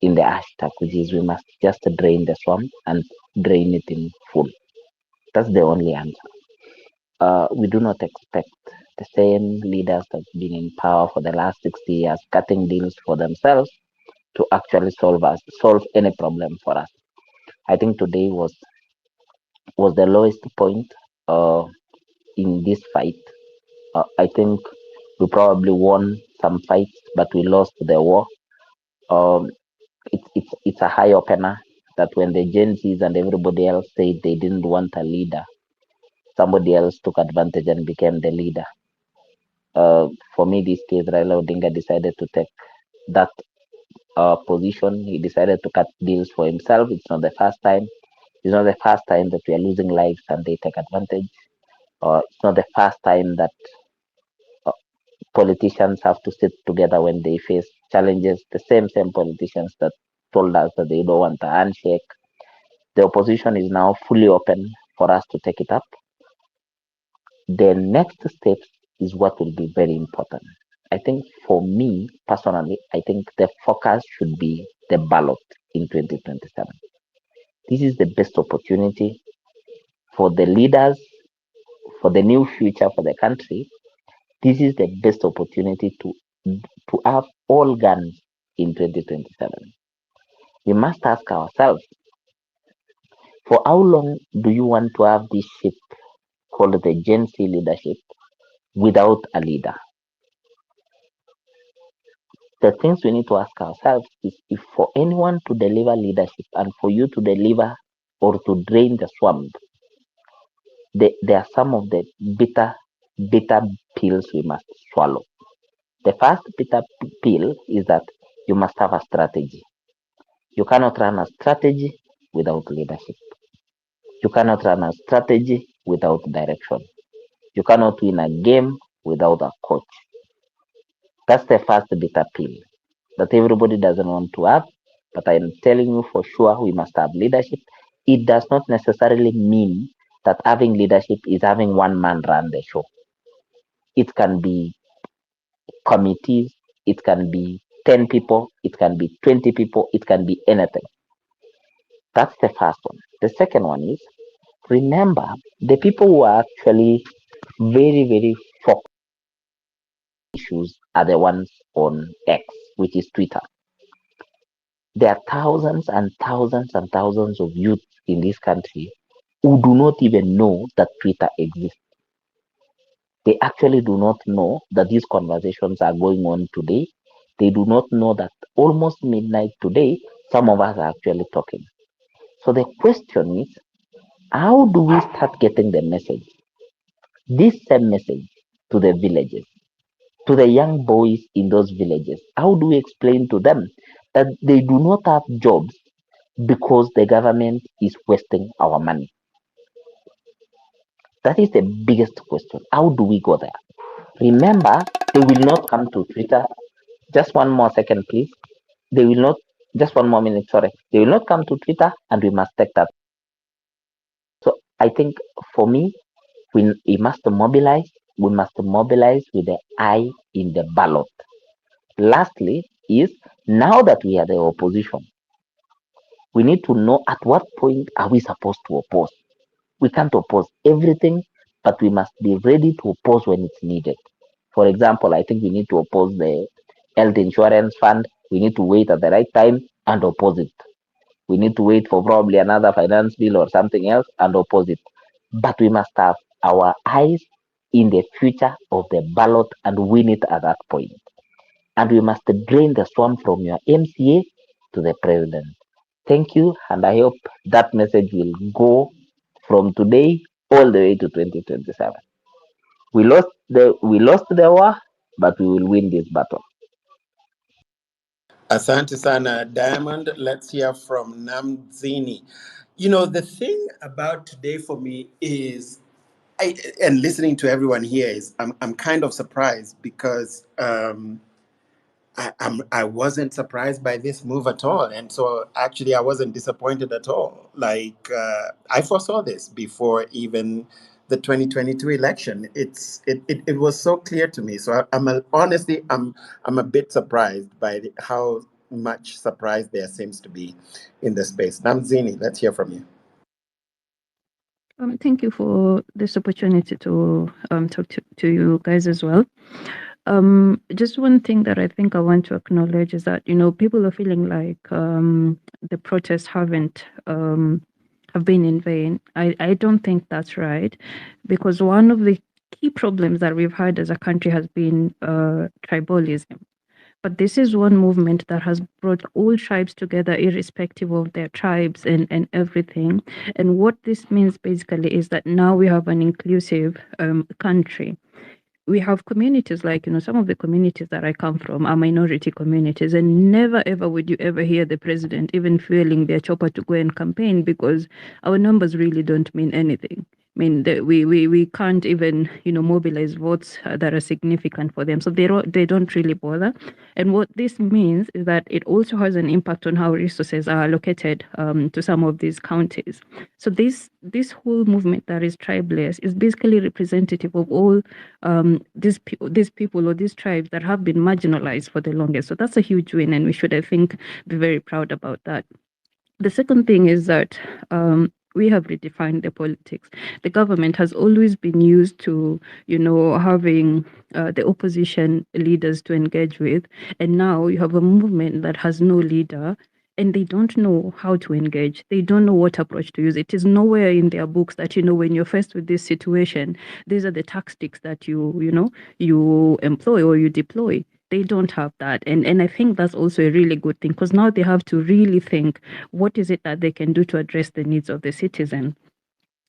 in the hashtag, which is we must just drain the swamp and drain it in full. That's the only answer. We do not expect the same leaders that have been in power for the last 60 years cutting deals for themselves to actually solve any problem for us. I think today was the lowest point in this fight. I think we probably won some fights, but we lost the war. It's a high opener that when the Gen Zs and everybody else said they didn't want a leader, somebody else took advantage and became the leader. For me, this case, Raila Odinga decided to take that position. He decided to cut deals for himself. It's not the first time. It's not the first time that we are losing lives and they take advantage. It's not the first time that politicians have to sit together when they face challenges. The same politicians that told us that they don't want a handshake. The opposition is now fully open for us to take it up. The next step is what will be very important. I think for me personally, I think the focus should be the ballot in 2027. This is the best opportunity for the leaders, for the new future for the country. This is the best opportunity to have all guns in 2027. We must ask ourselves, for how long do you want to have this ship called the Gen Z leadership without a leader? The things we need to ask ourselves is if for anyone to deliver leadership and for you to deliver or to drain the swamp, there are some of the bitter pills we must swallow. The first bitter pill is that you must have a strategy. You cannot run a strategy without leadership. You cannot run a strategy without direction. You cannot win a game without a coach. That's the first bitter pill that everybody doesn't want to have. But I'm telling you for sure, we must have leadership. It does not necessarily mean that having leadership is having one man run the show. It can be committees, it can be 10 people, it can be 20 people, it can be anything. That's the first one. The second one is, remember, the people who are actually very, very focused issues are the ones on X, which is Twitter. There are thousands and thousands and thousands of youth in this country who do not even know that Twitter exists. They actually do not know that these conversations are going on today. They do not know that almost midnight today, some of us are actually talking. So the question is, how do we start getting the message? This same message to the villages, to the young boys in those villages. How do we explain to them that they do not have jobs because the government is wasting our money? That is the biggest question. How do we go there? Remember, they will not come to Twitter. Just one more second, please. They will not, just one more minute, sorry. They will not come to Twitter, and we must take that. So I think for me, we must mobilize. We must mobilize with the eye in the ballot. Lastly, is now that we are the opposition, we need to know at what point are we supposed to oppose. We can't oppose everything, but we must be ready to oppose when it's needed. For example, I think we need to oppose the health insurance fund. We need to wait at the right time and oppose it. We need to wait for probably another finance bill or something else and oppose it. But we must have our eyes in the future of the ballot and win it at that point. And we must drain the swamp from your MCA to the president. Thank you, and I hope that message will go from today all the way to 2027. We lost the war, but we will win this battle. Asante Sana, Diamond. Let's hear from Namzini. You know, the thing about today for me is, and listening to everyone here is, I'm kind of surprised because I wasn't surprised by this move at all, and so actually I wasn't disappointed at all. Like I foresaw this before even the 2022 election. It was so clear to me. So honestly I'm a bit surprised by how much surprise there seems to be in the space. Namzini, let's hear from you. Thank you for this opportunity to talk to you guys as well. Just one thing that I think I want to acknowledge is that, you know, people are feeling like the protests have been in vain. I don't think that's right, because one of the key problems that we've had as a country has been tribalism. But this is one movement that has brought all tribes together, irrespective of their tribes and everything. And what this means basically is that now we have an inclusive country. We have communities like, you know, some of the communities that I come from are minority communities, and never ever would you ever hear the president even fueling their chopper to go and campaign, because our numbers really don't mean anything. I mean, we can't even, you know, mobilize votes that are significant for them. So they don't really bother. And what this means is that it also has an impact on how resources are allocated to some of these counties. So this whole movement that is tribeless is basically representative of all these people or these tribes that have been marginalized for the longest. So that's a huge win, and we should, I think, be very proud about that. The second thing is that we have redefined the politics. The government has always been used to, you know, having the opposition leaders to engage with, and now you have a movement that has no leader, and they don't know how to engage. They don't know what approach to use. It is nowhere in their books that, you know, when you're faced with this situation, these are the tactics that you employ or you deploy. They don't have that. And I think that's also a really good thing, because now they have to really think, what is it that they can do to address the needs of the citizen?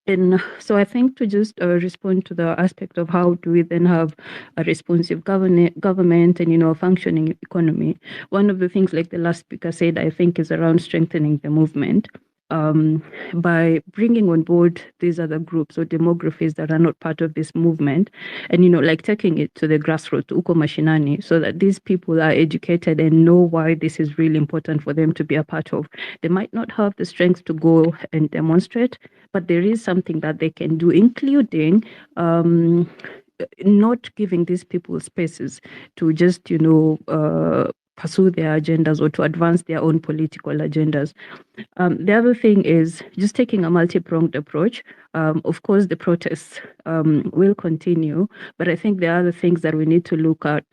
And so I think to just respond to the aspect of how do we then have a responsive government and, you know, a functioning economy, one of the things, like the last speaker said, I think is around strengthening the movement. by bringing on board these other groups or demographies that are not part of this movement, and like taking it to the grassroots, uko mashinani, so that these people are educated and know why this is really important for them to be a part of. They might not have the strength to go and demonstrate, but there is something that they can do, including not giving these people spaces to just pursue their agendas or to advance their own political agendas. The other thing is just taking a multi-pronged approach. Of course, the protests will continue, but I think there are other things that we need to look at,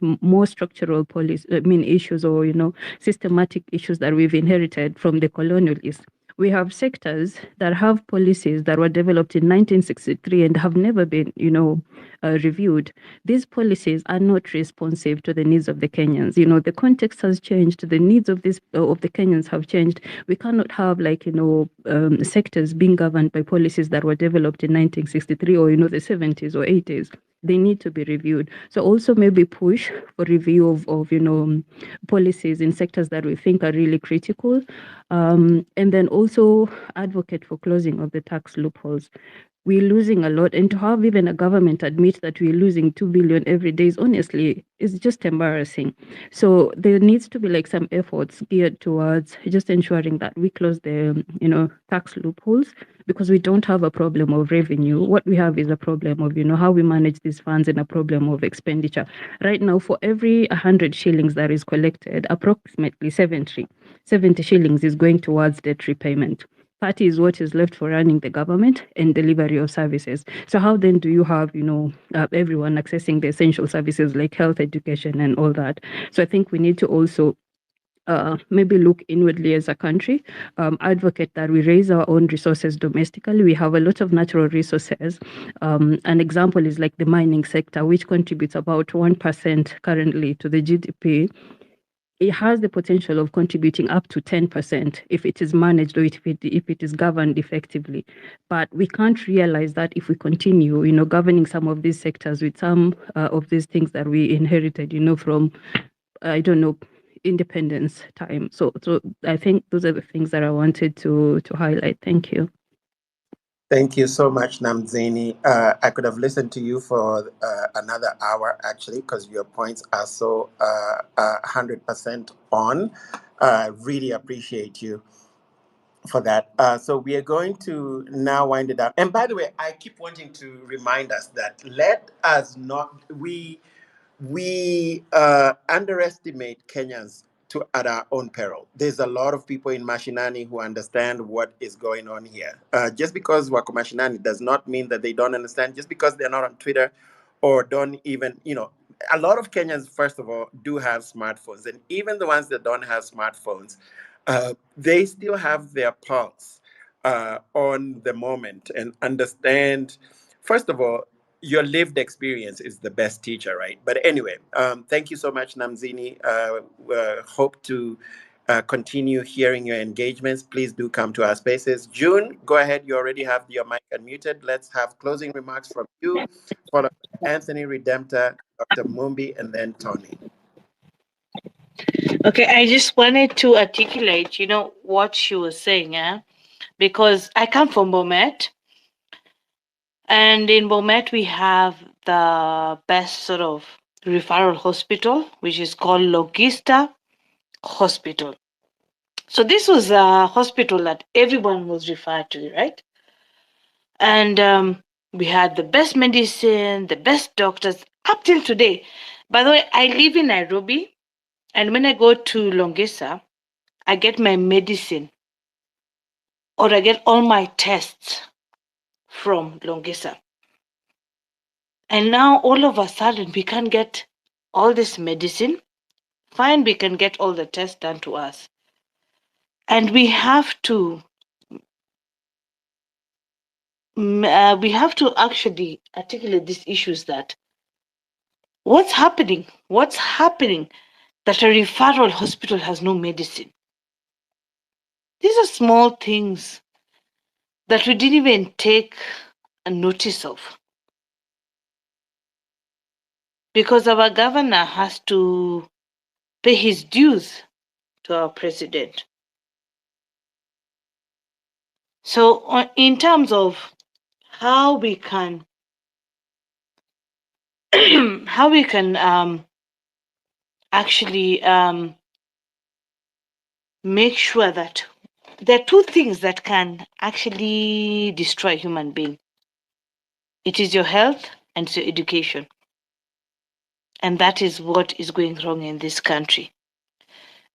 more structural issues or, systematic issues that we've inherited from the colonialists. We have sectors that have policies that were developed in 1963 and have never been, reviewed. These policies are not responsive to the needs of the Kenyans. The context has changed. The needs of the Kenyans have changed. We cannot have sectors being governed by policies that were developed in 1963 or the 70s or 80s. They need to be reviewed. So also maybe push for review of policies in sectors that we think are really critical, and then also advocate for closing of the tax loopholes. We're losing a lot, and to have even a government admit that we're losing 2 billion every day is honestly, it's just embarrassing. So there needs to be some efforts geared towards just ensuring that we close the tax loopholes, because we don't have a problem of revenue. What we have is a problem of how we manage these funds and a problem of expenditure. Right now, for every 100 shillings that is collected, approximately 70 shillings is going towards debt repayment. 30 is what is left for running the government and delivery of services. So how then do you have, everyone accessing the essential services like health, education, and all that? So I think we need to also maybe look inwardly as a country, advocate that we raise our own resources domestically. We have a lot of natural resources. An example is like the mining sector, which contributes about 1% currently to the GDP. It has the potential of contributing up to 10% if it is managed or if it is governed effectively. But we can't realize that if we continue, governing some of these sectors with some of these things that we inherited, from, independence time. So I think those are the things that I wanted to highlight. Thank you. Thank you so much, Namzini. I could have listened to you for another hour, actually, because your points are so 100% on. Really appreciate you for that. So we are going to now wind it up. And by the way, I keep wanting to remind us that let us not, we underestimate Kenyans at our own peril. There's a lot of people in Mashinani who understand what is going on here. Just because wako Mashinani does not mean that they don't understand. Just because they're not on Twitter or don't even, a lot of Kenyans, first of all, do have smartphones. And even the ones that don't have smartphones, they still have their pulse on the moment and understand, first of all, your lived experience is the best teacher, right? But anyway, thank you so much, Namzini. Hope to continue hearing your engagements. Please do come to our spaces. June, go ahead. You already have your mic unmuted. Let's have closing remarks from you, followed by Anthony Redemptor, Dr. Mumbi, and then Tony. Okay, I just wanted to articulate, what she was saying, because I come from Bomet, and in Bomet we have the best sort of referral hospital, which is called Logista Hospital. So this was a hospital that everyone was referred to, right? And we had the best medicine, the best doctors up till today. By the way, I live in Nairobi, and when I go to Longisa, I get my medicine or I get all my tests from Longisa. And now all of a sudden we can't get all this medicine. Fine, we can get all the tests done to us. And we have to actually articulate these issues that what's happening that a referral hospital has no medicine. These are small things that we didn't even take a notice of, because our governor has to pay his dues to our president. So in terms of how we can how we can actually make sure that there are two things that can actually destroy human being. It is your health and it's your education. And that is what is going wrong in this country.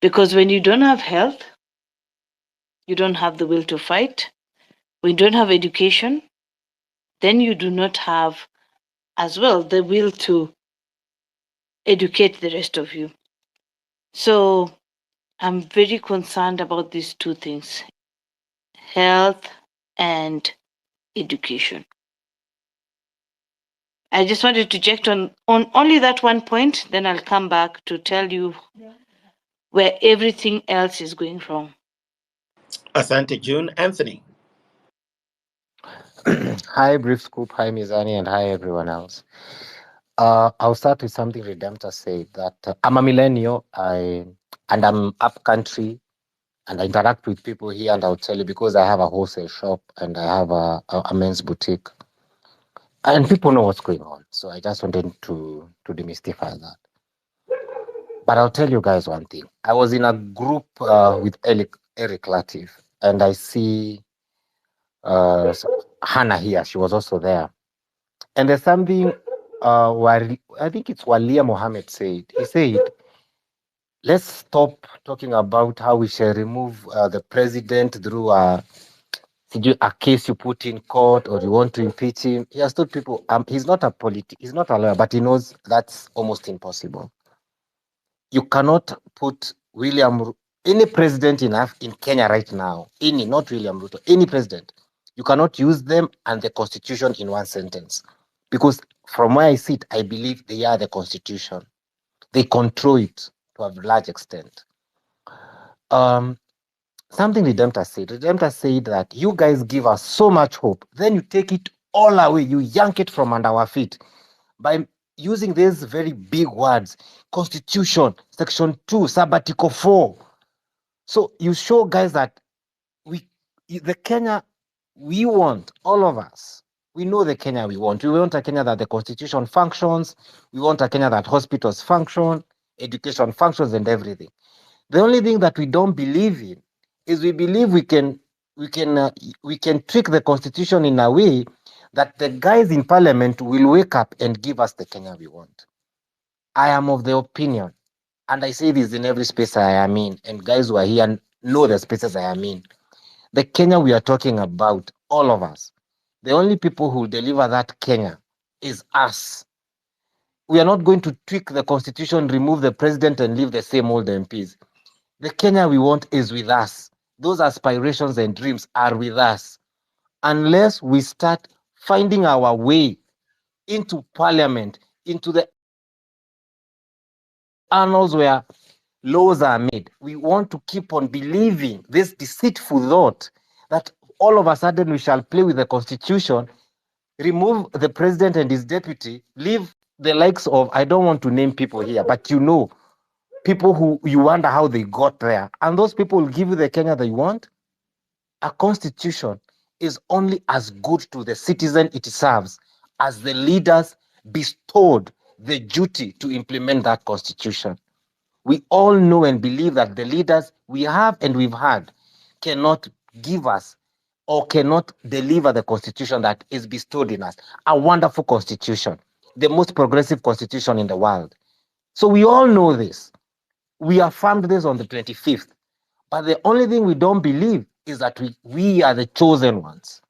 Because when you don't have health, you don't have the will to fight. When you don't have education, then you do not have as well the will to educate the rest of you. So I'm very concerned about these two things, health and education. I just wanted to check on only that one point, then I'll come back to tell you where everything else is going wrong. Asante June. Anthony. Hi, Brief Scoop. Hi, Mizani, and hi, everyone else. I'll start with something Redemptor said that I'm a millennial, and I'm up country, and I interact with people here, and I'll tell you because I have a wholesale shop and I have a men's boutique, and people know what's going on. So I just wanted to demystify that. But I'll tell you guys one thing. I was in a group with Eric Latif, and I see Hannah here. She was also there. And there's something I think it's Walia Mohammed said. He said, let's stop talking about how we shall remove the president through a case you put in court or you want to impeach him. He has told people he's not he's not a lawyer, but he knows that's almost impossible. You cannot put any president in Kenya right now, not William Ruto, any president. You cannot use them and the constitution in one sentence. Because from where I sit, I believe they are the constitution. They control it to a large extent. Something Redemptor said. Redemptor said that you guys give us so much hope, then you take it all away. You yank it from under our feet by using these very big words: Constitution, Section 2, Sabbatical 4. So you show guys that the Kenya we want, all of us, we know the Kenya we want. We want a Kenya that the Constitution functions. We want a Kenya that hospitals function, education functions, and everything. The only thing that we don't believe in is we believe we can tweak the Constitution in a way that the guys in Parliament will wake up and give us the Kenya we want. I am of the opinion, and I say this in every space I am in, and guys who are here know the spaces I am in. The Kenya we are talking about, all of us, the only people who deliver that Kenya is us. We are not going to tweak the Constitution, remove the president, and leave the same old MPs. The Kenya we want is with us. Those aspirations and dreams are with us. Unless we start finding our way into Parliament, into the annals where laws are made, we want to keep on believing this deceitful thought that all of a sudden we shall play with the Constitution, remove the president and his deputy, leave the likes of, I don't want to name people here, but people who you wonder how they got there. And those people will give you the Kenya that you want. A constitution is only as good to the citizen it serves as the leaders bestowed the duty to implement that constitution. We all know and believe that the leaders we have and we've had cannot give us or cannot deliver the constitution that is bestowed in us. A wonderful constitution, the most progressive constitution in the world. So we all know this. We affirmed this on the 25th. But the only thing we don't believe is that we are the chosen ones.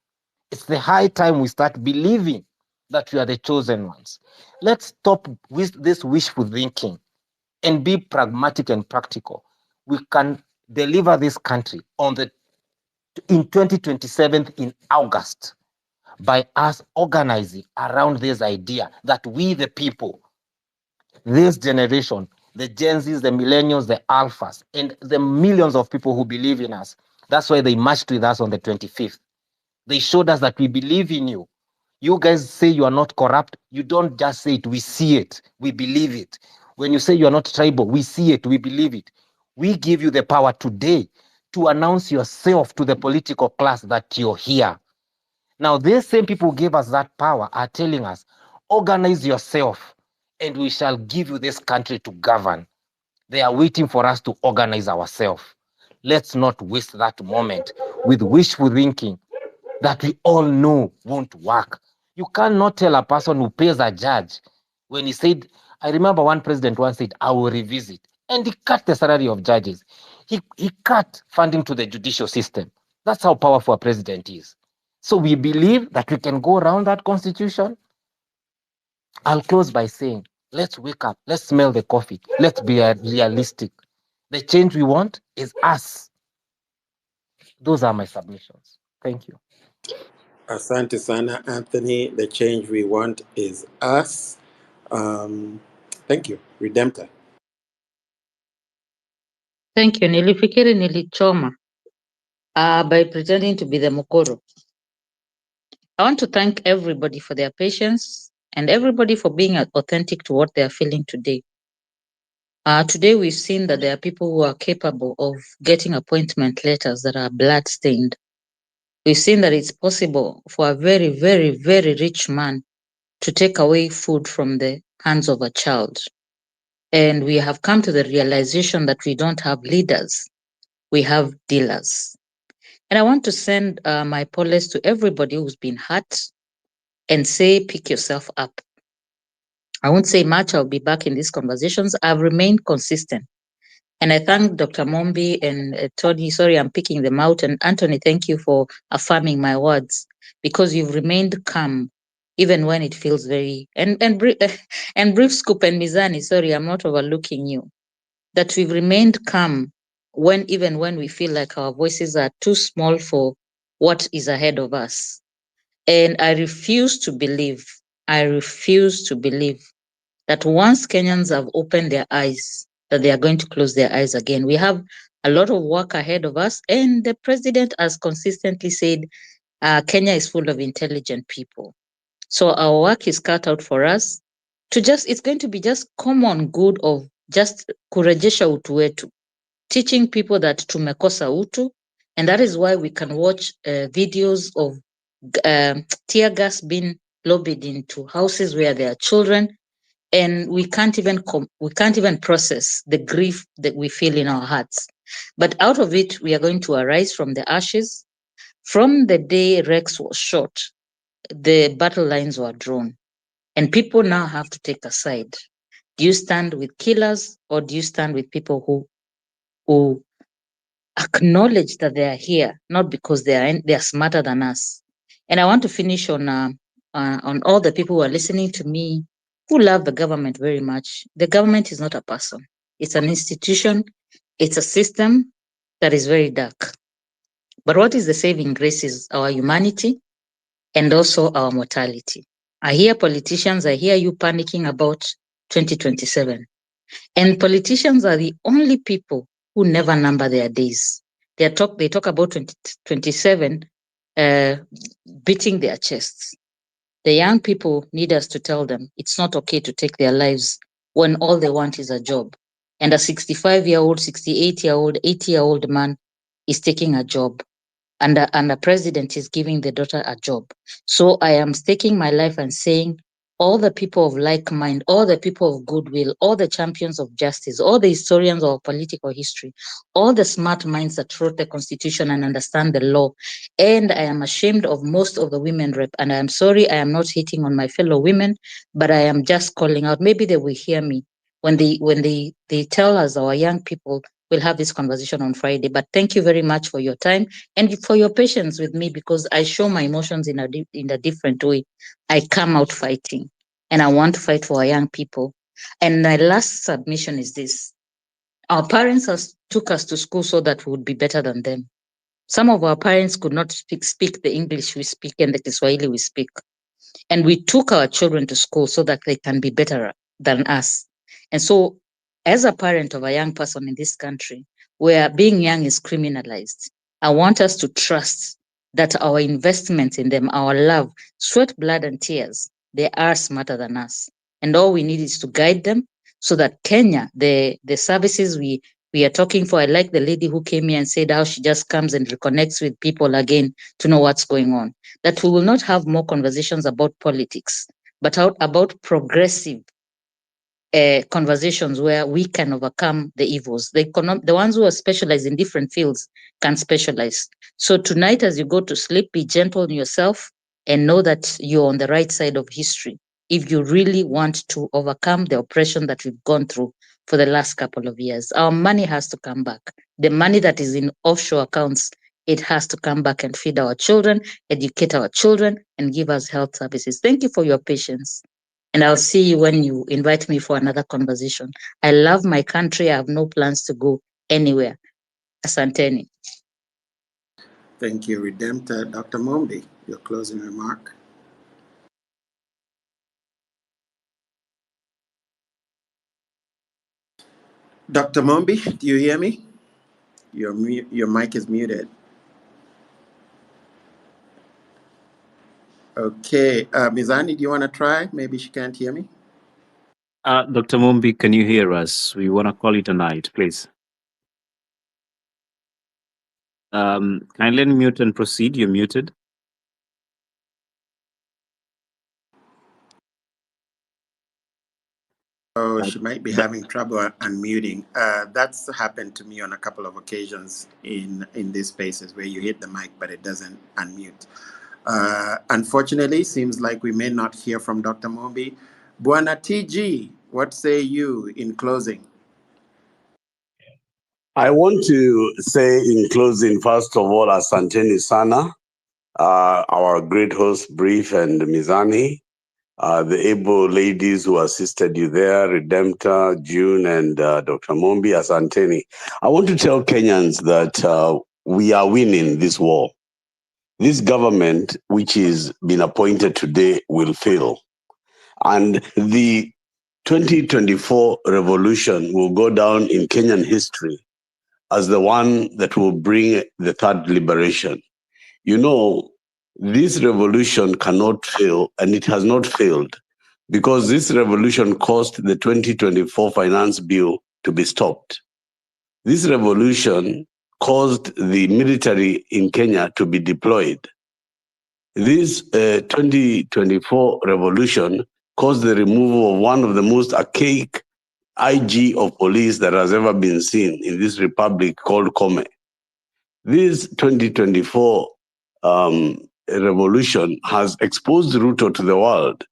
It's the high time we start believing that we are the chosen ones. Let's stop with this wishful thinking and be pragmatic and practical. We can deliver this country in 2027 in August by us organizing around this idea that we the people, this generation, the Gen Zs, the millennials, the alphas, and the millions of people who believe in us. That's why they marched with us on the 25th. They showed us that we believe in you. You guys say you are not corrupt. You don't just say it. We see it. We believe it. When you say you are not tribal, we see it. We believe it. We give you the power today to announce yourself to the political class that you're here. Now, these same people who gave us that power are telling us, organize yourself and we shall give you this country to govern. They are waiting for us to organize ourselves. Let's not waste that moment with wishful thinking that we all know won't work. You cannot tell a person who pays a judge when he said, I remember one president once said, I will revisit. And he cut the salary of judges. He cut funding to the judicial system. That's how powerful a president is. So we believe that we can go around that constitution. I'll close by saying, let's wake up, let's smell the coffee, let's be realistic. The change we want is us. Those are my submissions. Thank you. Asante sana, Anthony. The change we want is us. Thank you. Redemptor. Thank you. Nilifikiri nilichoma by pretending to be the Mokoro. I want to thank everybody for their patience and everybody for being authentic to what they are feeling today. Today we've seen that there are people who are capable of getting appointment letters that are blood-stained. We've seen that it's possible for a very, very, very rich man to take away food from the hands of a child. And we have come to the realization that we don't have leaders, we have dealers. And I want to send my apologies to everybody who's been hurt and say, pick yourself up. I won't say much, I'll be back in these conversations. I've remained consistent. And I thank Dr. Mombi and Tony, sorry, I'm picking them out. And Anthony, thank you for affirming my words because you've remained calm, even when it feels very, and brief scoop and Mizani, sorry, I'm not overlooking you, that we've remained calm even when we feel like our voices are too small for what is ahead of us. And I refuse to believe that once Kenyans have opened their eyes, that they are going to close their eyes again. We have a lot of work ahead of us, and the president has consistently said Kenya is full of intelligent people. So our work is cut out for us it's going to be just common good of just kurejesha utu wetu, teaching people that tumekosa utu, and that is why we can watch videos of tear gas being lobbied into houses where there are children, and we can't even process the grief that we feel in our hearts. But out of it, we are going to arise from the ashes. From the day Rex was shot, the battle lines were drawn, and people now have to take a side. Do you stand with killers, or do you stand with people who acknowledge that they are here, not because they are smarter than us? And I want to finish on all the people who are listening to me, who love the government very much. The government is not a person. It's an institution. It's a system that is very dark. But what is the saving grace is our humanity and also our mortality. I hear politicians, I hear you panicking about 2027. And politicians are the only people who never number their days. They talk about 2027 beating their chests. The young people need us to tell them it's not okay to take their lives when all they want is a job. And a 65-year-old, 68-year-old, 80-year-old man is taking a job. And the president is giving the daughter a job. So I am staking my life and saying, all the people of like mind, all the people of goodwill, all the champions of justice, all the historians of political history, all the smart minds that wrote the constitution and understand the law. And I am ashamed of most of the women rep. And I am sorry, I am not hitting on my fellow women, but I am just calling out. Maybe they will hear me when they tell us, our young people, we'll have this conversation on Friday. But thank you very much for your time and for your patience with me, because I show my emotions in a different way. I come out fighting, and I want to fight for our young people. And my last submission is this. Our parents took us to school so that we would be better than them. Some of our parents could not speak the English we speak and the Kiswahili we speak. And we took our children to school so that they can be better than us. And so, as a parent of a young person in this country, where being young is criminalized, I want us to trust that our investment in them, our love, sweat, blood, and tears, they are smarter than us. And all we need is to guide them so that Kenya, the services we we are talking for. I like the lady who came here and said how she just comes and reconnects with people again to know what's going on. That we will not have more conversations about politics, but about progressive conversations where we can overcome the evils. The ones who are specialized in different fields can specialize. So tonight, as you go to sleep, be gentle on yourself and know that you're on the right side of history if you really want to overcome the oppression that we've gone through for the last couple of years. Our money has to come back. The money that is in offshore accounts, it has to come back and feed our children, educate our children, and give us health services. Thank you for your patience. And I'll see you when you invite me for another conversation. I love my country. I have no plans to go anywhere. Asanteni. Thank you, Redemptor. Dr. Mombi, your closing remark. Dr. Mombi, do you hear me? Your mic is muted. Okay, Mizani, do you want to try? Maybe she can't hear me. Dr. Mumbi, can you hear us? We want to call it a night, please. Kindly unmute and proceed. You're muted. Oh, she might be having trouble unmuting. That's happened to me on a couple of occasions in these spaces where you hit the mic, but it doesn't unmute. Unfortunately, seems like we may not hear from Dr. Mombi. Buana TG, what say you in closing? I want to say in closing, first of all, Asanteni Sana, our great host, Brief and Mizani, the able ladies who assisted you there, Redemptor, June, and Dr. Mombi, Asanteni. I want to tell Kenyans that we are winning this war. This government, which is been appointed today, will fail. And the 2024 revolution will go down in Kenyan history as the one that will bring the third liberation. You know, this revolution cannot fail, and it has not failed, because this revolution caused the 2024 finance bill to be stopped. This revolution caused the military in Kenya to be deployed. This 2024 revolution caused the removal of one of the most archaic IG of police that has ever been seen in this republic called Kome. This 2024 revolution has exposed Ruto to the world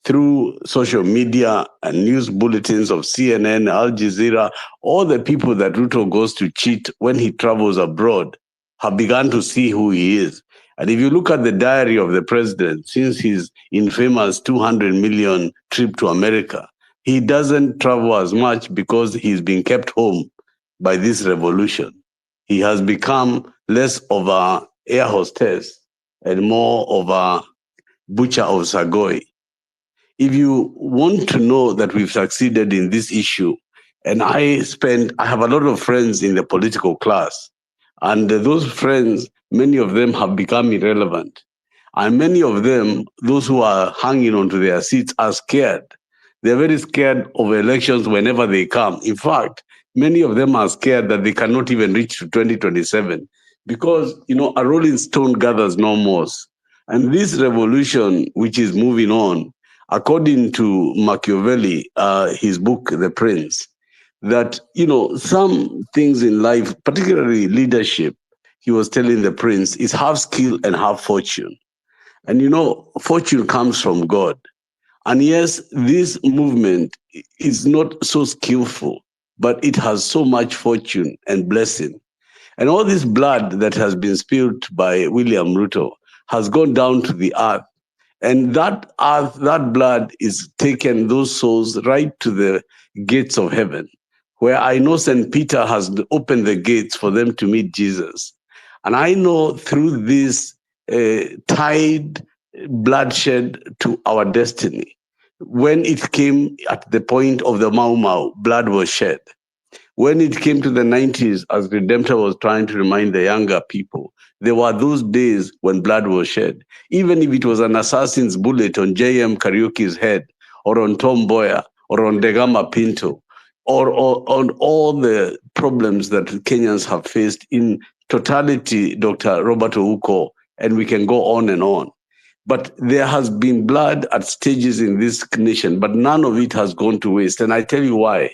through social media and news bulletins of CNN, Al Jazeera. All the people that Ruto goes to cheat when he travels abroad have begun to see who he is. And if you look at the diary of the president, since his infamous 200 million trip to America, he doesn't travel as much because he's been kept home by this revolution. He has become less of an air hostess and more of a butcher of Sagoi. If you want to know that we've succeeded in this issue, and I have a lot of friends in the political class, and those friends, many of them have become irrelevant. And many of them, those who are hanging onto their seats, are scared. They're very scared of elections whenever they come. In fact, many of them are scared that they cannot even reach to 2027 because, you know, a rolling stone gathers no moss. And this revolution, which is moving on, according to Machiavelli, his book, The Prince, that, you know, some things in life, particularly leadership, he was telling the prince, is half skill and half fortune. And, you know, fortune comes from God. And yes, this movement is not so skillful, but it has so much fortune and blessing. And all this blood that has been spilled by William Ruto has gone down to the earth. And that earth, that blood is taken, those souls, right to the gates of heaven, where I know St. Peter has opened the gates for them to meet Jesus. And I know through this tide bloodshed to our destiny, when it came at the point of the Mau Mau, blood was shed. When it came to the 90s, as Redemptor was trying to remind the younger people, there were those days when blood was shed. Even if it was an assassin's bullet on J.M. Kariuki's head, or on Tom Boyer, or on Degama Pinto, or on all the problems that Kenyans have faced in totality, Dr. Robert Ouko, and we can go on and on. But there has been blood at stages in this nation, but none of it has gone to waste. And I tell you why.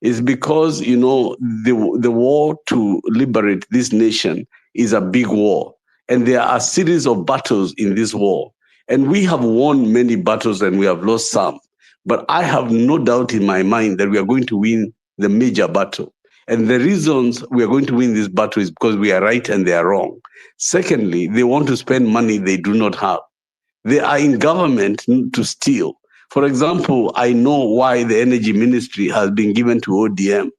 It's because, you know, the war to liberate this nation is a big war. And there are a series of battles in this war. And we have won many battles and we have lost some. But I have no doubt in my mind that we are going to win the major battle. And the reasons we are going to win this battle is because we are right and they are wrong. Secondly, they want to spend money they do not have. They are in government to steal. For example, I know why the energy ministry has been given to ODM,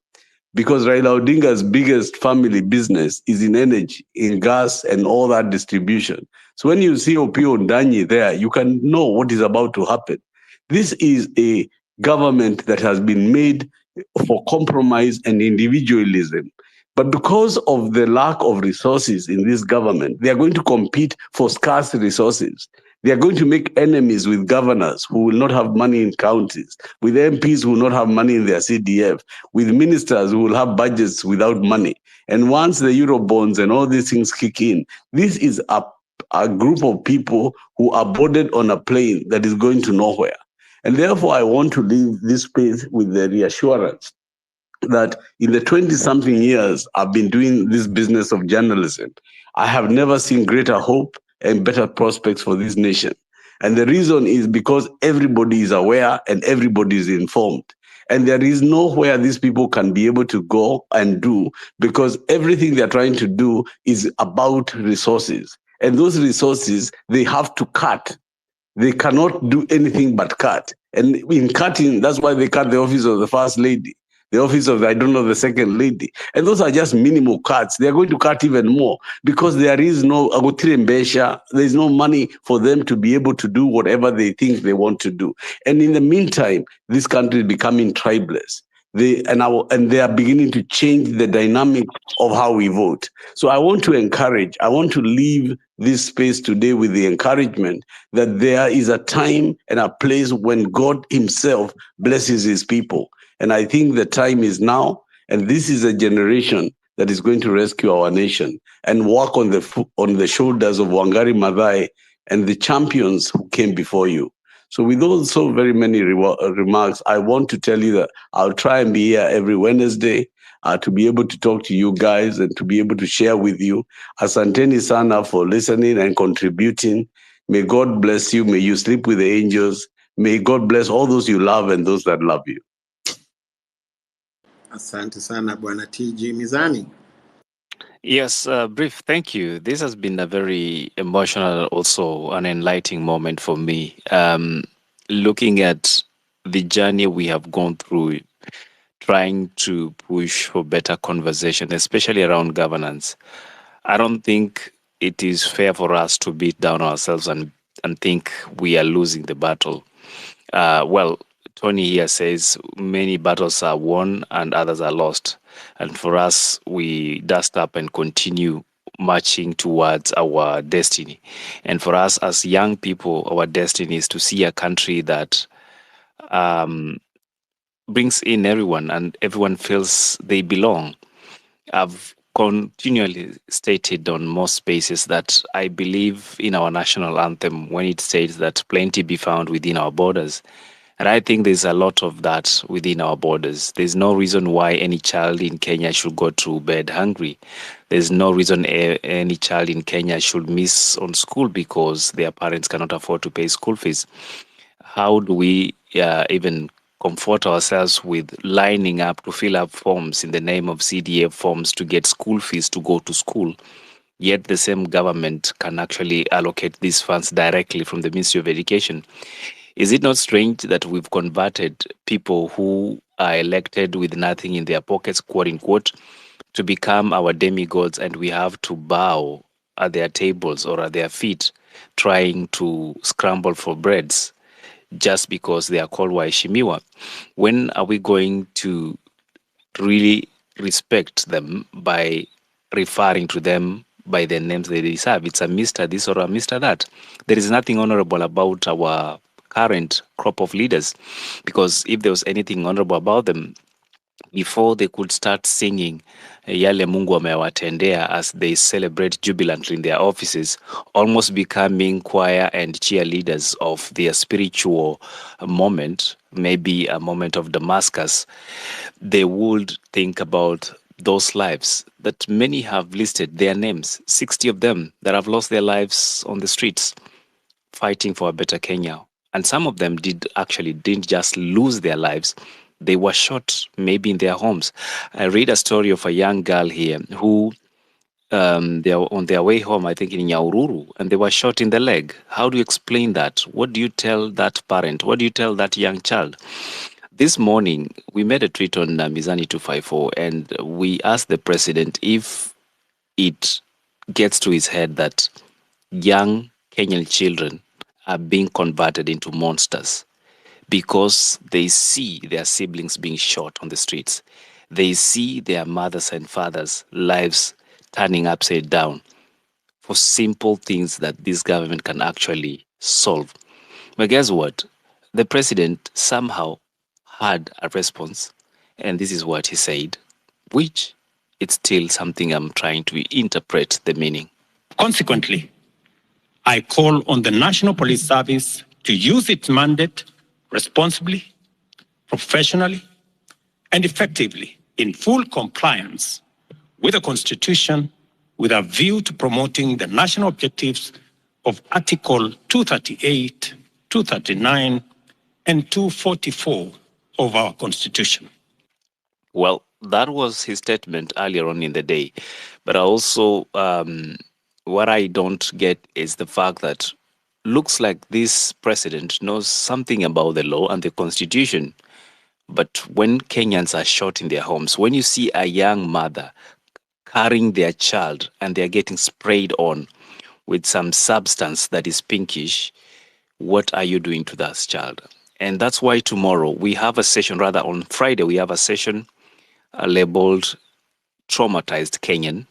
because Raila Odinga's biggest family business is in energy, in gas, and all that distribution. So when you see Opio Ndanyi there, you can know what is about to happen. This is a government that has been made for compromise and individualism. But because of the lack of resources in this government, they are going to compete for scarce resources. They are going to make enemies with governors who will not have money in counties, with MPs who will not have money in their CDF, with ministers who will have budgets without money. And once the Euro bonds and all these things kick in, this is a group of people who are boarded on a plane that is going to nowhere. And therefore, I want to leave this space with the reassurance that in the 20-something years I've been doing this business of journalism, I have never seen greater hope and better prospects for this nation. And the reason is because everybody is aware and everybody is informed. And there is nowhere these people can be able to go and do, because everything they're trying to do is about resources. And those resources, they have to cut. They cannot do anything but cut. And in cutting, that's why they cut the office of the first lady, the office of, the second lady. And those are just minimal cuts. They're going to cut even more because there is no there's no money for them to be able to do whatever they think they want to do. And in the meantime, this country is becoming tribeless. They are beginning to change the dynamic of how we vote. So I want to leave this space today with the encouragement that there is a time and a place when God himself blesses his people. And I think the time is now, and this is a generation that is going to rescue our nation and walk on the shoulders of Wangari Maathai and the champions who came before you. So with those so very many remarks, I want to tell you that I'll try and be here every Wednesday to be able to talk to you guys and to be able to share with you. Asanteni sana for listening and contributing. May God bless you. May you sleep with the angels. May God bless all those you love and those that love you. Asante sana Bwana TG Mizani. Yes, brief. Thank you. This has been a very emotional, also an enlightening moment for me. Looking at the journey we have gone through, trying to push for better conversation, especially around governance. I don't think it is fair for us to beat down ourselves and think we are losing the battle. Well, Tony here says many battles are won and others are lost. And for us, we dust up and continue marching towards our destiny. And for us as young people, our destiny is to see a country that brings in everyone and everyone feels they belong. I've continually stated on most spaces that I believe in our national anthem when it states that plenty be found within our borders. And I think there's a lot of that within our borders. There's no reason why any child in Kenya should go to bed hungry. There's no reason any child in Kenya should miss on school because their parents cannot afford to pay school fees. How do we even comfort ourselves with lining up to fill up forms in the name of CDF forms to get school fees to go to school? Yet the same government can actually allocate these funds directly from the Ministry of Education. Is it not strange that we've converted people who are elected with nothing in their pockets, quote unquote, to become our demigods, and we have to bow at their tables or at their feet trying to scramble for breads just because they are called Waheshimiwa? When are we going to really respect them by referring to them by the names they deserve? It's a Mr. this or a Mr. that. There is nothing honorable about our current crop of leaders, because if there was anything honorable about them, before they could start singing Yale Mungu amewatendea as they celebrate jubilantly in their offices, almost becoming choir and cheerleaders of their spiritual moment, maybe a moment of Damascus, they would think about those lives that many have listed their names, 60 of them that have lost their lives on the streets fighting for a better Kenya. And some of them didn't just lose their lives, they were shot maybe in their homes. I read a story of a young girl here who they were on their way home, I think in Nyaururu, and they were shot in the leg. How do you explain that? What do you tell that parent? What do you tell that young child? This morning, we made a tweet on Mizani 254, and we asked the president if it gets to his head that young Kenyan children are being converted into monsters because they see their siblings being shot on the streets. They see their mothers and fathers' lives turning upside down for simple things that this government can actually solve. But guess what? The president somehow had a response, and this is what he said, which it's still something I'm trying to interpret the meaning. Consequently, I call on the National Police Service to use its mandate responsibly, professionally, and effectively in full compliance with the Constitution with a view to promoting the national objectives of Article 238, 239, and 244 of our Constitution. Well, that was his statement earlier on in the day. But also, what I don't get is the fact that looks like this president knows something about the law and the Constitution. But when Kenyans are shot in their homes, when you see a young mother carrying their child and they're getting sprayed on with some substance that is pinkish, what are you doing to that child? And that's why tomorrow we have a session, rather on Friday, we have a session labeled Traumatized Kenyan,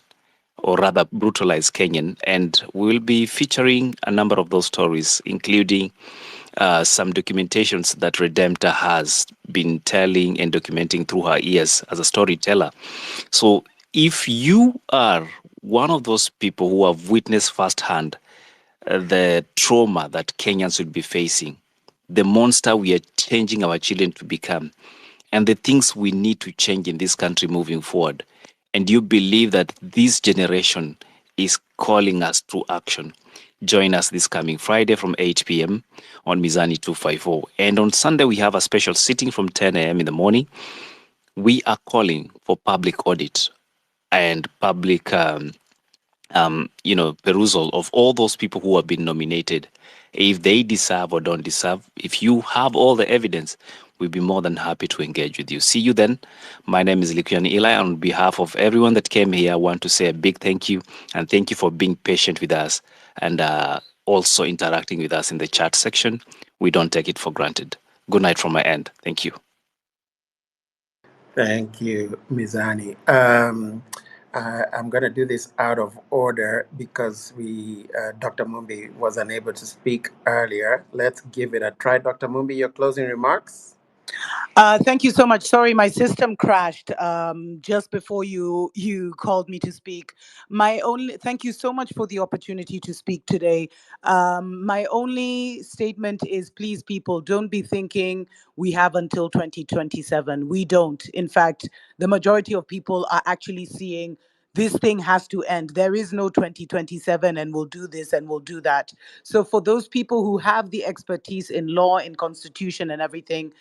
or rather brutalized Kenyan, and we'll be featuring a number of those stories, including some documentations that Redemptor has been telling and documenting through her ears as a storyteller. So if you are one of those people who have witnessed firsthand the trauma that Kenyans will be facing, the monster we are changing our children to become, and the things we need to change in this country moving forward, and you believe that this generation is calling us to action, join us this coming Friday from 8 p.m. on Mizani 254. And on Sunday, we have a special sitting from 10 a.m. in the morning. We are calling for public audit and public perusal of all those people who have been nominated. If they deserve or don't deserve, if you have all the evidence, we'll be more than happy to engage with you. See you then. My name is Likiani Eli. On behalf of everyone that came here, I want to say a big thank you, and thank you for being patient with us and also interacting with us in the chat section. We don't take it for granted. Good night from my end. Thank you. Thank you, Mizani. I'm going to do this out of order because Dr. Mumbi was unable to speak earlier. Let's give it a try. Dr. Mumbi, your closing remarks? Thank you so much. Sorry, my system crashed just before you called me to speak. Thank you so much for the opportunity to speak today. My only statement is, please, people, don't be thinking we have until 2027. We don't. In fact, the majority of people are actually seeing this thing has to end. There is no 2027 and we'll do this and we'll do that. So for those people who have the expertise in law, in constitution and everything,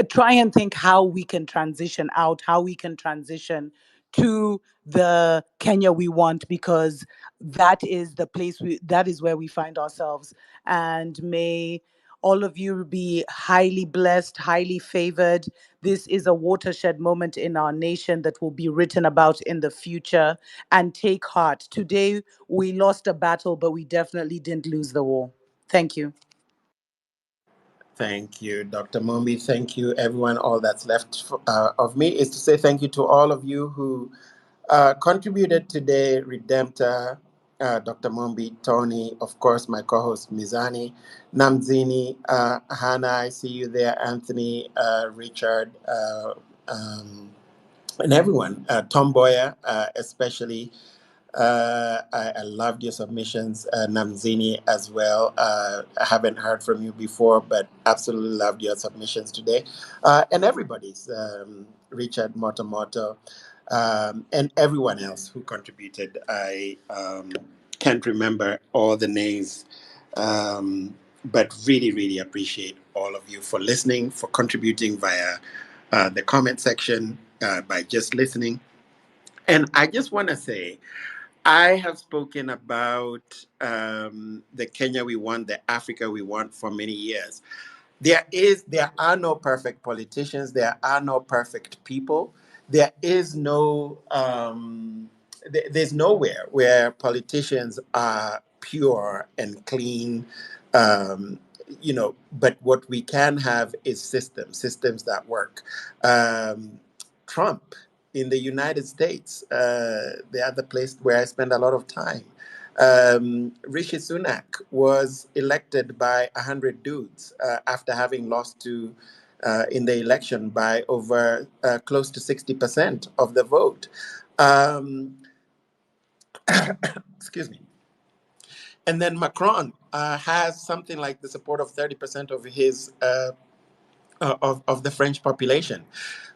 try and think how we can transition out, how we can transition to the Kenya we want, because that is the place that is where we find ourselves. And may all of you be highly blessed, highly favored. This is a watershed moment in our nation that will be written about in the future. And take heart. Today, we lost a battle, but we definitely didn't lose the war. Thank you. Thank you, Dr. Mumbi. Thank you, everyone. All that's left of me is to say thank you to all of you who contributed today. Redemptor, Dr. Mumbi, Tony, of course, my co-host Mizani, Namzini, Hannah, I see you there, Anthony, Richard, and everyone, Tom Boyer, especially. I loved your submissions, Namzini as well. I haven't heard from you before, but absolutely loved your submissions today. And everybody's, Richard Motomoto, and everyone else who contributed. I can't remember all the names, but really, really appreciate all of you for listening, for contributing via the comment section, by just listening. And I just want to say, I have spoken about the Kenya we want, the Africa we want for many years. There are no perfect politicians. There are no perfect people. There is no there's nowhere where politicians are pure and clean. Um, but what we can have is systems that work. Trump in the United States, the other place where I spend a lot of time. Rishi Sunak was elected by 100 dudes after having lost to in the election by over close to 60% of the vote. Excuse me. And then Macron has something like the support of 30% of his of the French population.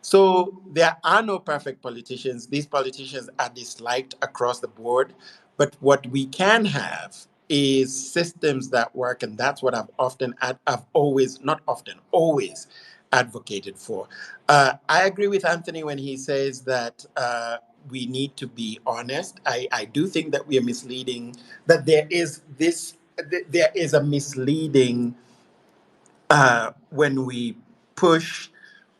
So there are no perfect politicians. These politicians are disliked across the board. But what we can have is systems that work, and that's what I've always, not often, always advocated for. I agree with Anthony when he says that we need to be honest. I do think that we are misleading, that there is a misleading when we push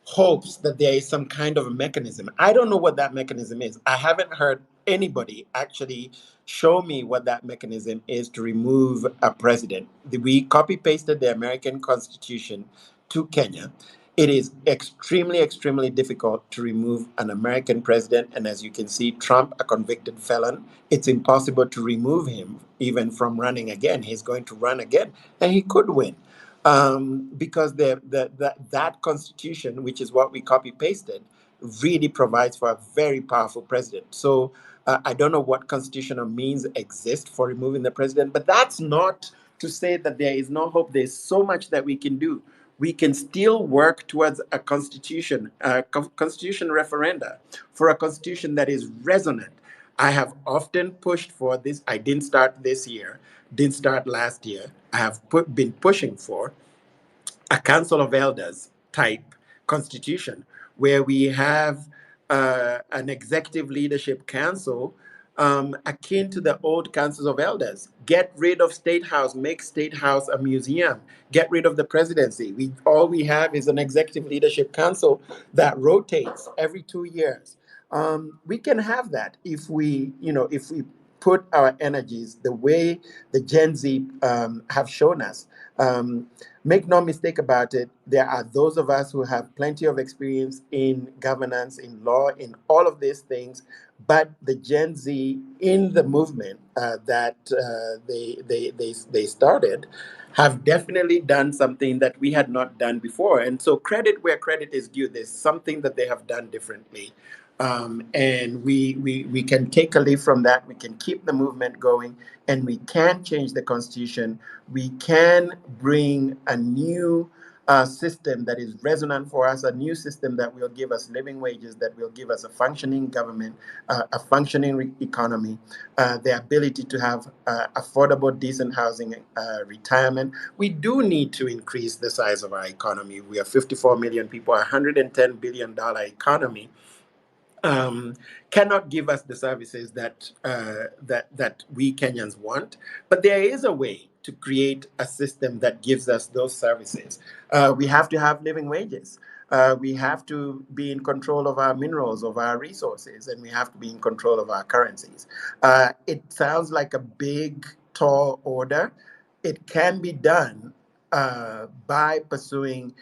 hopes that there is some kind of a mechanism. I don't know what that mechanism is. I haven't heard anybody actually show me what that mechanism is to remove a president. We copy pasted the American Constitution to Kenya. It is extremely, extremely difficult to remove an American president. And as you can see, Trump, a convicted felon, it's impossible to remove him even from running again. He's going to run again, and he could win. Because that constitution, which is what we copy pasted, really provides for a very powerful president. So I don't know what constitutional means exist for removing the president, but that's not to say that there is no hope. There's so much that we can do. We can still work towards a constitution referenda for a constitution that is resonant. I have often pushed for this. I didn't start this year, didn't start last year. I have been pushing for a Council of Elders type constitution where we have an executive leadership council akin to the old councils of elders. Get rid of State House, make State House a museum. Get rid of the presidency. All we have is an executive leadership council that rotates every 2 years. We can have that if we put our energies the way the Gen Z have shown us. Make no mistake about it, there are those of us who have plenty of experience in governance, in law, in all of these things, but the Gen Z in the movement that they started have definitely done something that we had not done before. And so credit where credit is due. There's something that they have done differently. And we can take a leaf from that. We can keep the movement going, and we can change the constitution. We can bring a new system that is resonant for us, a new system that will give us living wages, that will give us a functioning government, a functioning economy, the ability to have affordable, decent housing, retirement. We do need to increase the size of our economy. We are 54 million people, $110 billion economy. Cannot give us the services that we Kenyans want, but there is a way to create a system that gives us those services. We have to have living wages. We have to be in control of our minerals, of our resources, and we have to be in control of our currencies. It sounds like a big, tall order. It can be done by pursuing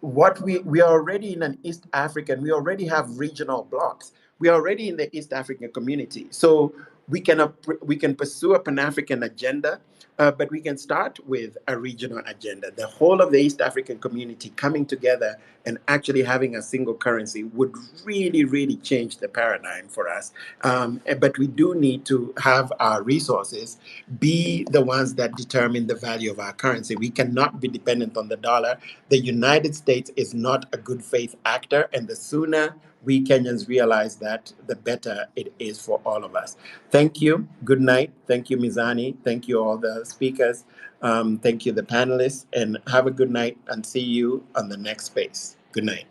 what we are already in an East African, we already have regional blocks. We are already in the East African community. So we can pursue a Pan-African agenda But we can start with a regional agenda. The whole of the East African community coming together and actually having a single currency would really, really change the paradigm for us. But we do need to have our resources be the ones that determine the value of our currency. We cannot be dependent on the dollar. The United States is not a good faith actor, and the sooner we Kenyans realize that, the better it is for all of us. Thank you. Good night. Thank you, Mizani. Thank you, all the speakers. Thank you, the panelists, and have a good night and see you on the next space. Good night.